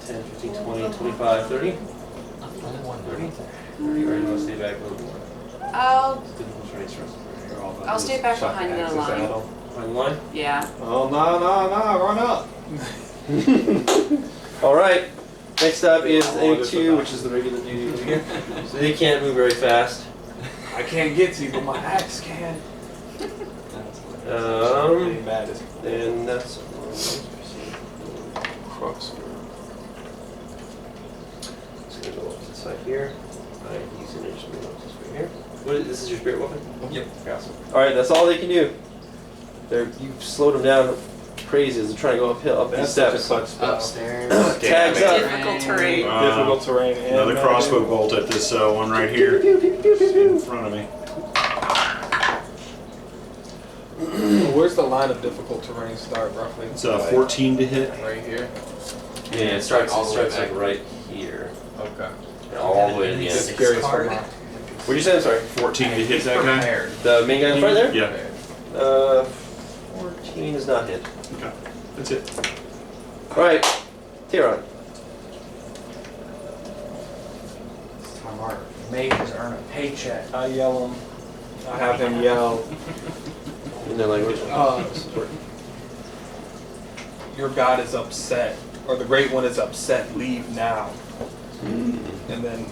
Speaker 14: 10, 15, 20, 25, 30. 30. Or you want to stay back a little more?
Speaker 5: I'll stay back behind the line.
Speaker 14: Behind the line?
Speaker 5: Yeah.
Speaker 7: Oh, no, run up.
Speaker 14: Alright. Next up is A2, which is the regular duty over here. So they can't move very fast.
Speaker 7: I can't get to you, but my axe can.
Speaker 14: Then that's crux. Just gonna go up to the side here. Alright, he's gonna just move up this way here. This is your spirit weapon?
Speaker 6: Yep.
Speaker 14: Awesome. Alright, that's all they can do. You've slowed them down crazy as they're trying to go uphill, up these
Speaker 7: That's such a
Speaker 14: steps.
Speaker 7: clutch spell.
Speaker 9: Upstairs.
Speaker 14: Tags up.
Speaker 5: Difficult terrain.
Speaker 7: Difficult terrain. and
Speaker 2: Another crossbow bolt at this one right here in front of me.
Speaker 7: Where's the line of difficult terrain start roughly?
Speaker 2: It's 14 to hit.
Speaker 7: Right here.
Speaker 14: Yeah, it starts
Speaker 9: all the way
Speaker 14: like
Speaker 9: back.
Speaker 14: right here.
Speaker 7: Okay.
Speaker 14: And all the way to the
Speaker 7: Just
Speaker 14: end.
Speaker 7: curious for my.
Speaker 14: What'd you say? I'm sorry.
Speaker 2: 14 to hit that guy?
Speaker 9: Prepared.
Speaker 14: The main guy in front there?
Speaker 2: Yeah.
Speaker 14: 14 is not hit.
Speaker 2: Okay. That's it.
Speaker 14: Alright, Tyron.
Speaker 9: This time our mages earn a paycheck.
Speaker 7: I yell him. I have him yell.
Speaker 14: In their language.
Speaker 7: Your god is upset, or the Great One is upset. Leave now.
Speaker 12: and then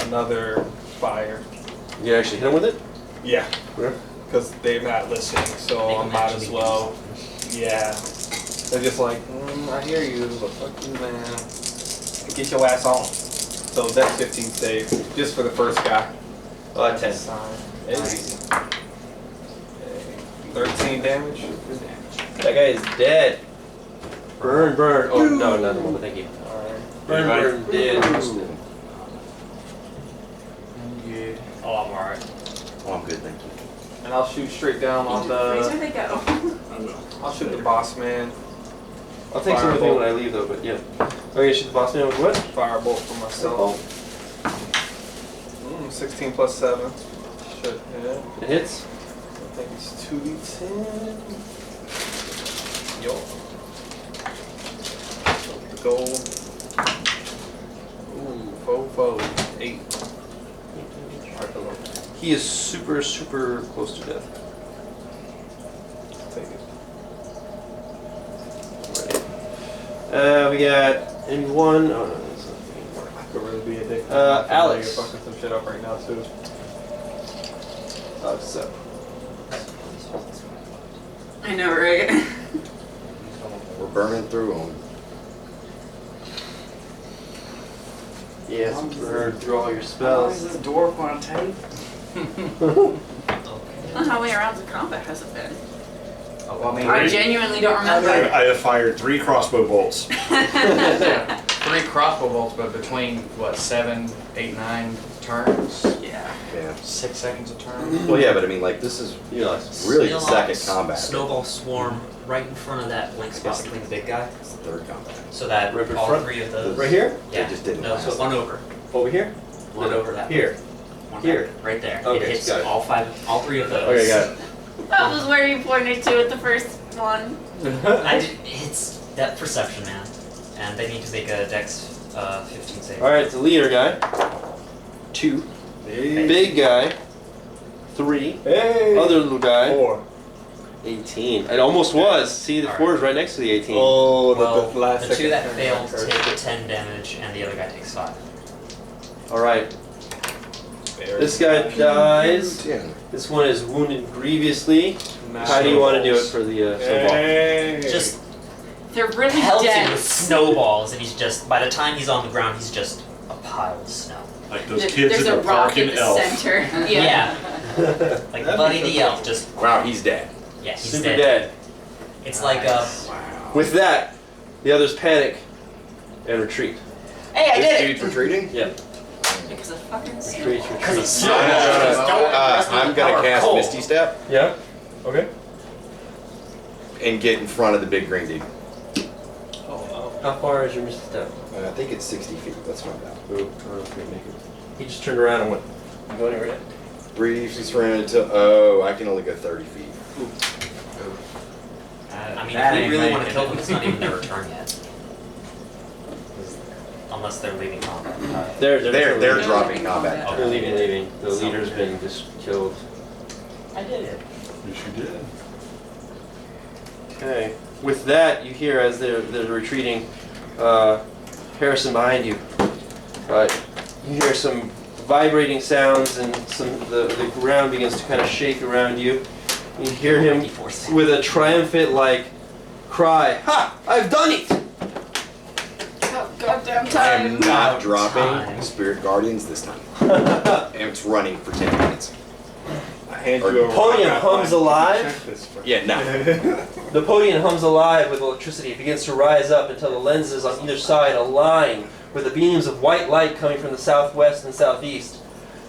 Speaker 12: another fire.
Speaker 10: You actually hit him with it?
Speaker 12: Yeah,
Speaker 10: Yeah.
Speaker 12: because they're not listening, so
Speaker 6: Make
Speaker 12: I
Speaker 6: them
Speaker 12: might
Speaker 6: actually
Speaker 12: as
Speaker 6: do
Speaker 12: well.
Speaker 6: something.
Speaker 12: Yeah, they're just like, I hear you, but fuck you, man. Get your ass on. So that's 15 save, just for the first guy.
Speaker 10: 10.
Speaker 12: Easy. 13 damage.
Speaker 10: That guy is dead. Burn, burn. Oh, no, another one, thank you.
Speaker 12: Alright.
Speaker 10: Burn, burn, dead.
Speaker 9: Good.
Speaker 6: Oh, I'm alright.
Speaker 11: Oh, I'm good, thank you.
Speaker 12: And I'll shoot straight down on
Speaker 5: Into the freezer
Speaker 12: the.
Speaker 5: they go.
Speaker 2: I will.
Speaker 12: I'll shoot the boss man.
Speaker 10: I'll take some with me when I leave, though, but yeah. Oh, you shoot the boss man with what?
Speaker 12: Firebolt for myself. 16 plus 7. Should hit.
Speaker 10: It hits.
Speaker 12: I think it's 2d10. Yo. The gold. Ooh, 8. Right below.
Speaker 10: He is super, super close to death.
Speaker 12: Take it.
Speaker 10: We got anyone? Oh no, that's not anymore.
Speaker 12: I could really be a dick.
Speaker 10: Alex.
Speaker 12: You're fucking some shit up right now too.
Speaker 10: So.
Speaker 5: I know, right?
Speaker 11: We're burning through them.
Speaker 10: Yes, burn through all your
Speaker 9: How long is
Speaker 10: spells.
Speaker 9: this dwarf gonna take?
Speaker 5: How many rounds of combat has it been?
Speaker 9: Oh, well, I mean,
Speaker 5: I genuinely don't remember.
Speaker 2: I have fired 3 crossbow bolts.
Speaker 9: 3 crossbow bolts, but between what 7, 8, 9 turns?
Speaker 5: Yeah.
Speaker 11: Yeah.
Speaker 9: 6 seconds a turn.
Speaker 11: Well, yeah, but I mean, like, this is
Speaker 10: You know,
Speaker 11: really the
Speaker 6: Snowball-
Speaker 11: second combat.
Speaker 6: Snowball swarm right in front of that blank spot between the big guy,
Speaker 11: It's the third combat.
Speaker 6: so that
Speaker 10: Right in
Speaker 6: all
Speaker 10: front?
Speaker 6: 3 of those.
Speaker 10: Right here?
Speaker 11: They
Speaker 6: Yeah.
Speaker 11: just didn't
Speaker 6: No, so
Speaker 11: last.
Speaker 6: one over.
Speaker 10: Over here?
Speaker 6: One over that.
Speaker 10: Here.
Speaker 6: One
Speaker 10: Here.
Speaker 6: back, right there.
Speaker 10: Okay,
Speaker 6: it hits
Speaker 10: got it.
Speaker 6: all 3 of those.
Speaker 10: Okay, got it.
Speaker 5: That was where you pointed to at the first one.
Speaker 6: It's depth perception, man, and they need to make a Dex 15 save.
Speaker 10: All right, it's the leader guy. 2. Big guy. 3.
Speaker 12: Hey.
Speaker 10: Other little guy.
Speaker 12: 4.
Speaker 10: 18. It almost was. See, the
Speaker 6: All
Speaker 10: 4 is right next to the 18.
Speaker 12: Oh,
Speaker 6: Well,
Speaker 12: the last
Speaker 6: the 2
Speaker 12: second
Speaker 6: that
Speaker 12: turn
Speaker 6: failed
Speaker 12: occurred.
Speaker 6: take 10 damage, and the other guy takes 5.
Speaker 10: All right.
Speaker 12: Very
Speaker 10: This guy
Speaker 12: nice.
Speaker 10: dies.
Speaker 11: 10.
Speaker 10: This one is wounded grievously.
Speaker 12: Nice.
Speaker 10: How do you want to do it for the snowball?
Speaker 12: Hey.
Speaker 6: Just
Speaker 5: They're really
Speaker 6: pelted with
Speaker 5: dense.
Speaker 6: snowballs, and he's just, by the time he's on the ground, he's just a pile of snow.
Speaker 2: Like those
Speaker 5: There-
Speaker 2: kids
Speaker 5: There's
Speaker 2: in
Speaker 5: a
Speaker 2: the
Speaker 5: rock
Speaker 2: park
Speaker 5: in
Speaker 2: in
Speaker 5: the
Speaker 2: Elf.
Speaker 5: center.
Speaker 6: Yeah. Like Buddy the Elf, just,
Speaker 11: Wow, he's dead.
Speaker 6: yeah, he's
Speaker 10: Super
Speaker 6: dead.
Speaker 10: dead.
Speaker 6: It's like,
Speaker 11: Wow.
Speaker 10: With that, the others panic and retreat.
Speaker 5: Hey, I
Speaker 11: This
Speaker 5: did it!
Speaker 11: dude's retreating?
Speaker 10: Yep.
Speaker 5: Because of fucking snow.
Speaker 10: Retreat,
Speaker 6: because
Speaker 10: retreat.
Speaker 6: it's snow.
Speaker 11: I'm gonna cast Misty Step
Speaker 10: Yeah? Okay.
Speaker 11: and get in front of the big green dude.
Speaker 12: Oh,
Speaker 10: How far is your Misty Step?
Speaker 11: I think it's 60 feet. That's not bad.
Speaker 10: Ooh, I don't know if we can make it. He just turned around and went, you go anywhere yet?
Speaker 11: Briefly surrounded to. Oh, I can only go 30 feet.
Speaker 6: I mean,
Speaker 9: That
Speaker 6: if we
Speaker 9: ain't
Speaker 6: really
Speaker 9: making
Speaker 6: want to kill
Speaker 9: it.
Speaker 6: them, it's not even their turn yet. Unless they're leaving combat.
Speaker 10: They're
Speaker 11: They're
Speaker 5: They're
Speaker 11: dropping
Speaker 5: leaving
Speaker 11: combat.
Speaker 5: combat.
Speaker 10: They're leaving. The leader's been just killed.
Speaker 6: I did it.
Speaker 2: Yes, you did.
Speaker 10: Okay. With that, you hear as they're retreating, Harrison behind you. You hear some vibrating sounds and the ground begins to kind of shake around you. You hear him with a triumphant cry, "Ha! I've done it!"
Speaker 5: Goddamn
Speaker 11: I
Speaker 5: time.
Speaker 11: am not dropping
Speaker 6: Time.
Speaker 11: Spirit Guardians this time. And it's running for 10 minutes.
Speaker 12: I hand you a
Speaker 10: Podium
Speaker 12: rock
Speaker 10: hums
Speaker 12: outline.
Speaker 10: alive.
Speaker 12: Check this first.
Speaker 11: Yeah, no.
Speaker 10: The podium hums alive with electricity. It begins to rise up until the lenses on either side align with the beams of white light coming from the southwest and southeast.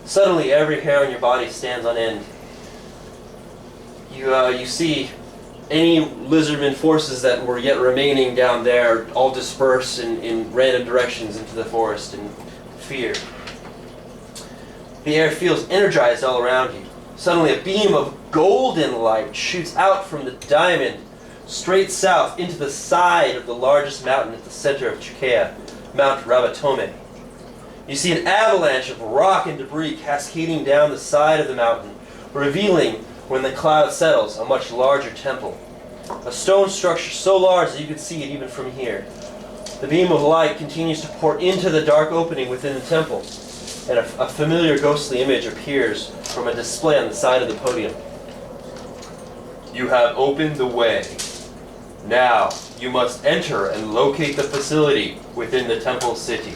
Speaker 10: Suddenly, every hair on your body stands on end. You see any lizardman forces that were yet remaining down there all disperse in random directions into the forest in fear. The air feels energized all around you. Suddenly, a beam of golden light shoots out from the diamond straight south into the side of the largest mountain at the center of Chukea, Mount Rabatome. You see an avalanche of rock and debris cascading down the side of the mountain, revealing, when the cloud settles, a much larger temple. A stone structure so large that you could see it even from here.
Speaker 14: The beam of light continues to pour into the dark opening within the temple, and a familiar ghostly image appears from a display on the side of the podium. You have opened the way. Now, you must enter and locate the facility within the temple city.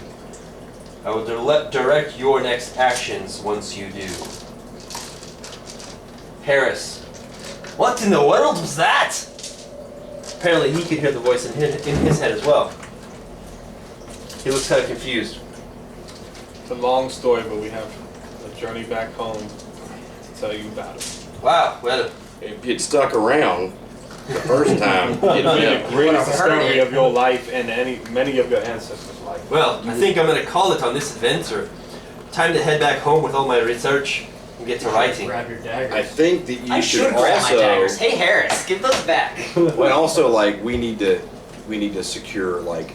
Speaker 14: I will direct your next actions once you do. Harris. What in the world was that? Apparently he could hear the voice in his head as well. He looks kind of confused.
Speaker 12: It's a long story, but we have a journey back home to tell you about it.
Speaker 14: Wow, well,
Speaker 11: If you'd stuck around the first time,
Speaker 12: It'd
Speaker 11: you'd
Speaker 12: be
Speaker 11: been
Speaker 12: the greatest discovery of your life and many of your ancestors' life.
Speaker 14: well, I think I'm going to call it on this adventure. Time to head back home with all my research and get to writing.
Speaker 6: Grab your daggers.
Speaker 11: I think that you
Speaker 6: I should grab my daggers.
Speaker 11: also,
Speaker 6: Hey Harris, give those back.
Speaker 11: well, also like we need to secure like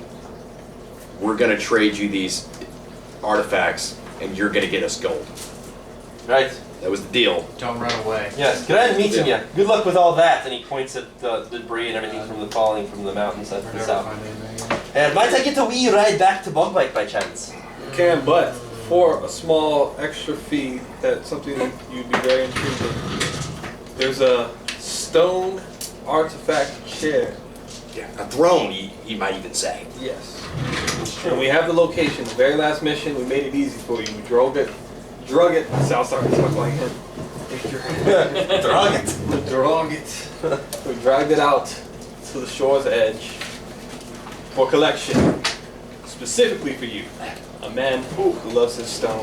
Speaker 11: we're gonna trade you these artifacts and you're gonna get us gold.
Speaker 14: Right?
Speaker 11: That was the deal.
Speaker 9: Don't run away.
Speaker 14: Yes, grand meeting you. Good luck with all that. And he points at the debris and everything from the falling from the mountainside to the south. And might I get a wee ride back to Bogbite by chance?
Speaker 12: You can, but for a small extra fee, that's something that you'd be very intrigued in. There's a stone artifact chair.
Speaker 11: Yeah, a throne. You might even say.
Speaker 12: Yes. And we have the location. The very last mission, we made it easy for you. We drug it. South starting to talk like him.
Speaker 14: Drag it.
Speaker 12: Drug it. We dragged it out to the shore's edge for collection, specifically for you, a man who loves his stone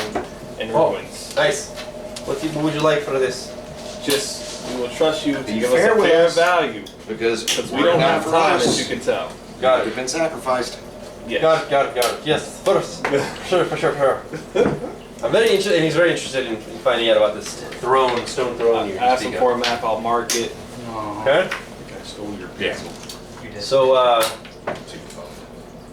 Speaker 12: and ruins.
Speaker 14: Nice. What would you like for this?
Speaker 12: Just, we will trust you to
Speaker 11: Be
Speaker 12: give
Speaker 11: fair
Speaker 12: us a
Speaker 11: with
Speaker 12: fair
Speaker 11: us.
Speaker 12: value,
Speaker 11: Because
Speaker 12: because we don't have time, as you can tell.
Speaker 14: Got
Speaker 11: We've
Speaker 14: it.
Speaker 11: been sacrificed.
Speaker 12: Yes.
Speaker 14: Got it. Yes, first. Sure. I'm very interested, and he's very interested in finding out about this stone throne you
Speaker 12: Ask him
Speaker 14: speak
Speaker 12: for
Speaker 14: of.
Speaker 12: a map, I'll mark it.
Speaker 14: Okay.
Speaker 11: I think I stole your pencil.
Speaker 6: You did.
Speaker 14: So,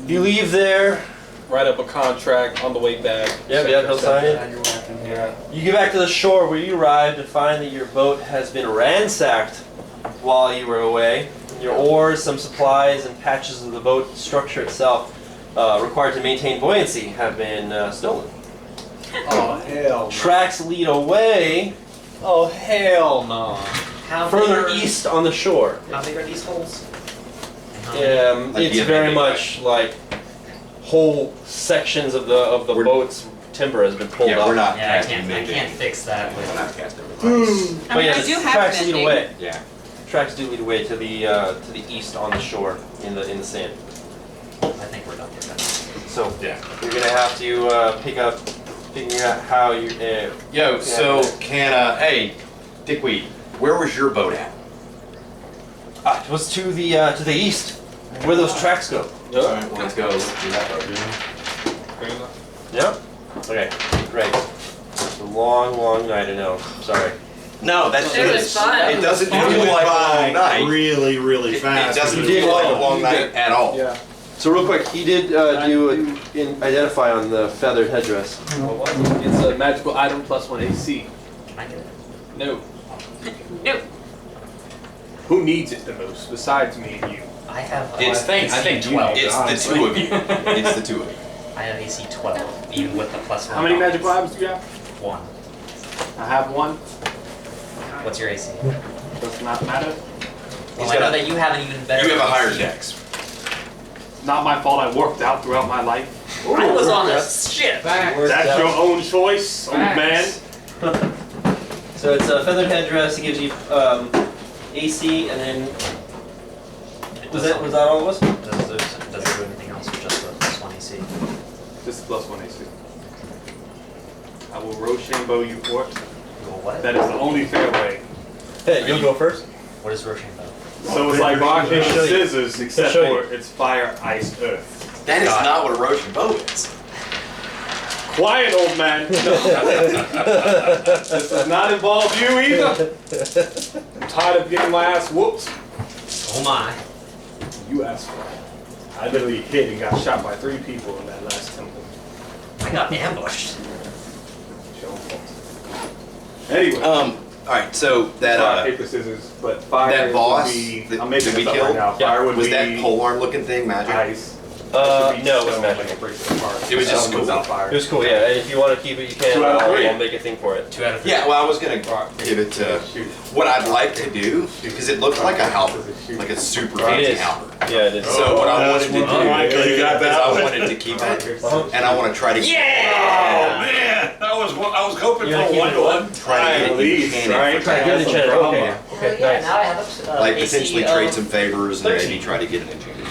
Speaker 14: you leave there.
Speaker 12: Write up a contract on the way back.
Speaker 14: Yeah, he'll sign it.
Speaker 9: Your weapon.
Speaker 12: Yeah.
Speaker 14: You get back to the shore where you arrived and find that your boat has been ransacked while you were away. Your oars, some supplies, and patches of the boat structure itself required to maintain buoyancy have been stolen.
Speaker 12: Oh, hell no.
Speaker 14: Tracks lead away
Speaker 12: Oh, hell no.
Speaker 6: How
Speaker 14: further
Speaker 6: big are-
Speaker 14: east on the shore.
Speaker 6: How big are these holes? And how
Speaker 11: Like
Speaker 14: It's
Speaker 11: the
Speaker 14: very
Speaker 11: Avengers,
Speaker 14: much like whole sections of the
Speaker 11: We're-
Speaker 14: boat's timber has been pulled
Speaker 11: Yeah,
Speaker 14: off.
Speaker 11: we're not
Speaker 6: Yeah, I
Speaker 11: casting
Speaker 6: can't
Speaker 11: midday.
Speaker 6: fix that
Speaker 11: We're
Speaker 6: with.
Speaker 11: not casting with
Speaker 5: I
Speaker 14: But
Speaker 5: mean,
Speaker 14: yeah,
Speaker 5: I
Speaker 14: the
Speaker 5: do have
Speaker 14: tracks lead
Speaker 5: mending.
Speaker 14: away.
Speaker 11: Yeah.
Speaker 14: Tracks do lead away to the east on the shore in the sand.
Speaker 6: I think we're done with that.
Speaker 14: So
Speaker 11: Yeah.
Speaker 14: you're gonna have to figure out how you.
Speaker 11: Yo, so hey, Dickweed, where was your boat at?
Speaker 14: It was to the east, where those tracks go.
Speaker 11: Alright, let's go. Let's do that boat.
Speaker 12: Fair enough.
Speaker 14: Yep. Okay. Great. It's a long night. I know. Sorry.
Speaker 11: No, that's
Speaker 5: It was fun.
Speaker 11: It doesn't feel like a long night.
Speaker 2: Really, really
Speaker 11: It
Speaker 2: fast.
Speaker 11: doesn't
Speaker 14: You did
Speaker 11: feel like a
Speaker 14: well.
Speaker 11: long
Speaker 14: You
Speaker 11: night
Speaker 14: did.
Speaker 11: at all.
Speaker 12: Yeah.
Speaker 14: So real quick, he did identify on the feathered headdress.
Speaker 12: It's a magical item plus 1 AC.
Speaker 6: Can I get it?
Speaker 12: No.
Speaker 5: No.
Speaker 12: Who needs it the most besides me and you?
Speaker 6: I have.
Speaker 11: It's-
Speaker 9: I think
Speaker 6: 12.
Speaker 11: It's the two of you. It's the two of you.
Speaker 6: I have AC 12, even with the plus one.
Speaker 12: How many
Speaker 6: bonus.
Speaker 12: magical items do you have?
Speaker 6: One.
Speaker 12: I have one.
Speaker 6: What's your AC?
Speaker 12: Does not matter.
Speaker 6: Well, I know that you have an even better.
Speaker 11: You have a higher
Speaker 6: AC.
Speaker 11: dex.
Speaker 12: Not my fault. I worked out throughout my life.
Speaker 6: I was on a ship.
Speaker 12: That's your own choice, old man.
Speaker 14: So it's a feathered headdress. It gives you AC, and then was that all it was?
Speaker 6: Does it do anything else or just the plus 1 AC?
Speaker 12: Just plus 1 AC. I will Rochambeau you for it.
Speaker 6: Well, what?
Speaker 12: That is the only fair way.
Speaker 14: Hey, you'll go first.
Speaker 6: What is Rochambeau?
Speaker 12: So it's like rock,
Speaker 14: I'll show
Speaker 12: paper,
Speaker 14: you.
Speaker 12: scissors, except
Speaker 14: show you.
Speaker 12: for it's fire, ice, earth.
Speaker 11: That is not what a Rochambeau is.
Speaker 12: Quiet, old man. This does not involve you either. I'm tired of getting my ass whooped.
Speaker 6: Oh my.
Speaker 12: You asked for it. I literally hit and got shot by 3 people in that last temple.
Speaker 6: I got ambushed.
Speaker 12: It's your own fault. Anyway.
Speaker 11: Alright, so that
Speaker 12: rock, paper, scissors, but fire
Speaker 11: that boss
Speaker 12: would be,
Speaker 11: that,
Speaker 12: I'm making
Speaker 11: that we
Speaker 12: this up right
Speaker 11: killed
Speaker 12: now. Fire would
Speaker 11: was
Speaker 12: be
Speaker 11: that polearm looking thing magic?
Speaker 12: ice.
Speaker 14: No, it wasn't magic.
Speaker 11: It was just cool.
Speaker 14: It was cool, yeah. And if you want to keep it, you can.
Speaker 11: 2 out of 3.
Speaker 14: I'll make a thing for it.
Speaker 6: 2 out of 3.
Speaker 11: Yeah, well, I was gonna give it to what I'd like to do because it looked like a halberd, like a super fancy halberd.
Speaker 14: Yeah, it is.
Speaker 11: So what I wanted to do is
Speaker 2: got that
Speaker 11: I
Speaker 2: one.
Speaker 11: wanted to keep it, and I want to try to
Speaker 2: Oh man, I was hoping
Speaker 14: You
Speaker 2: for
Speaker 14: wanna keep it
Speaker 2: 1-1.
Speaker 11: try to get it enchanted.
Speaker 14: Try to get it enchanted. Okay. Okay.
Speaker 6: Yeah,
Speaker 14: Nice.
Speaker 6: now I have
Speaker 11: Like
Speaker 6: AC
Speaker 11: potentially
Speaker 6: of
Speaker 11: trade some favors and
Speaker 14: 13.
Speaker 11: maybe try to get it enchanted.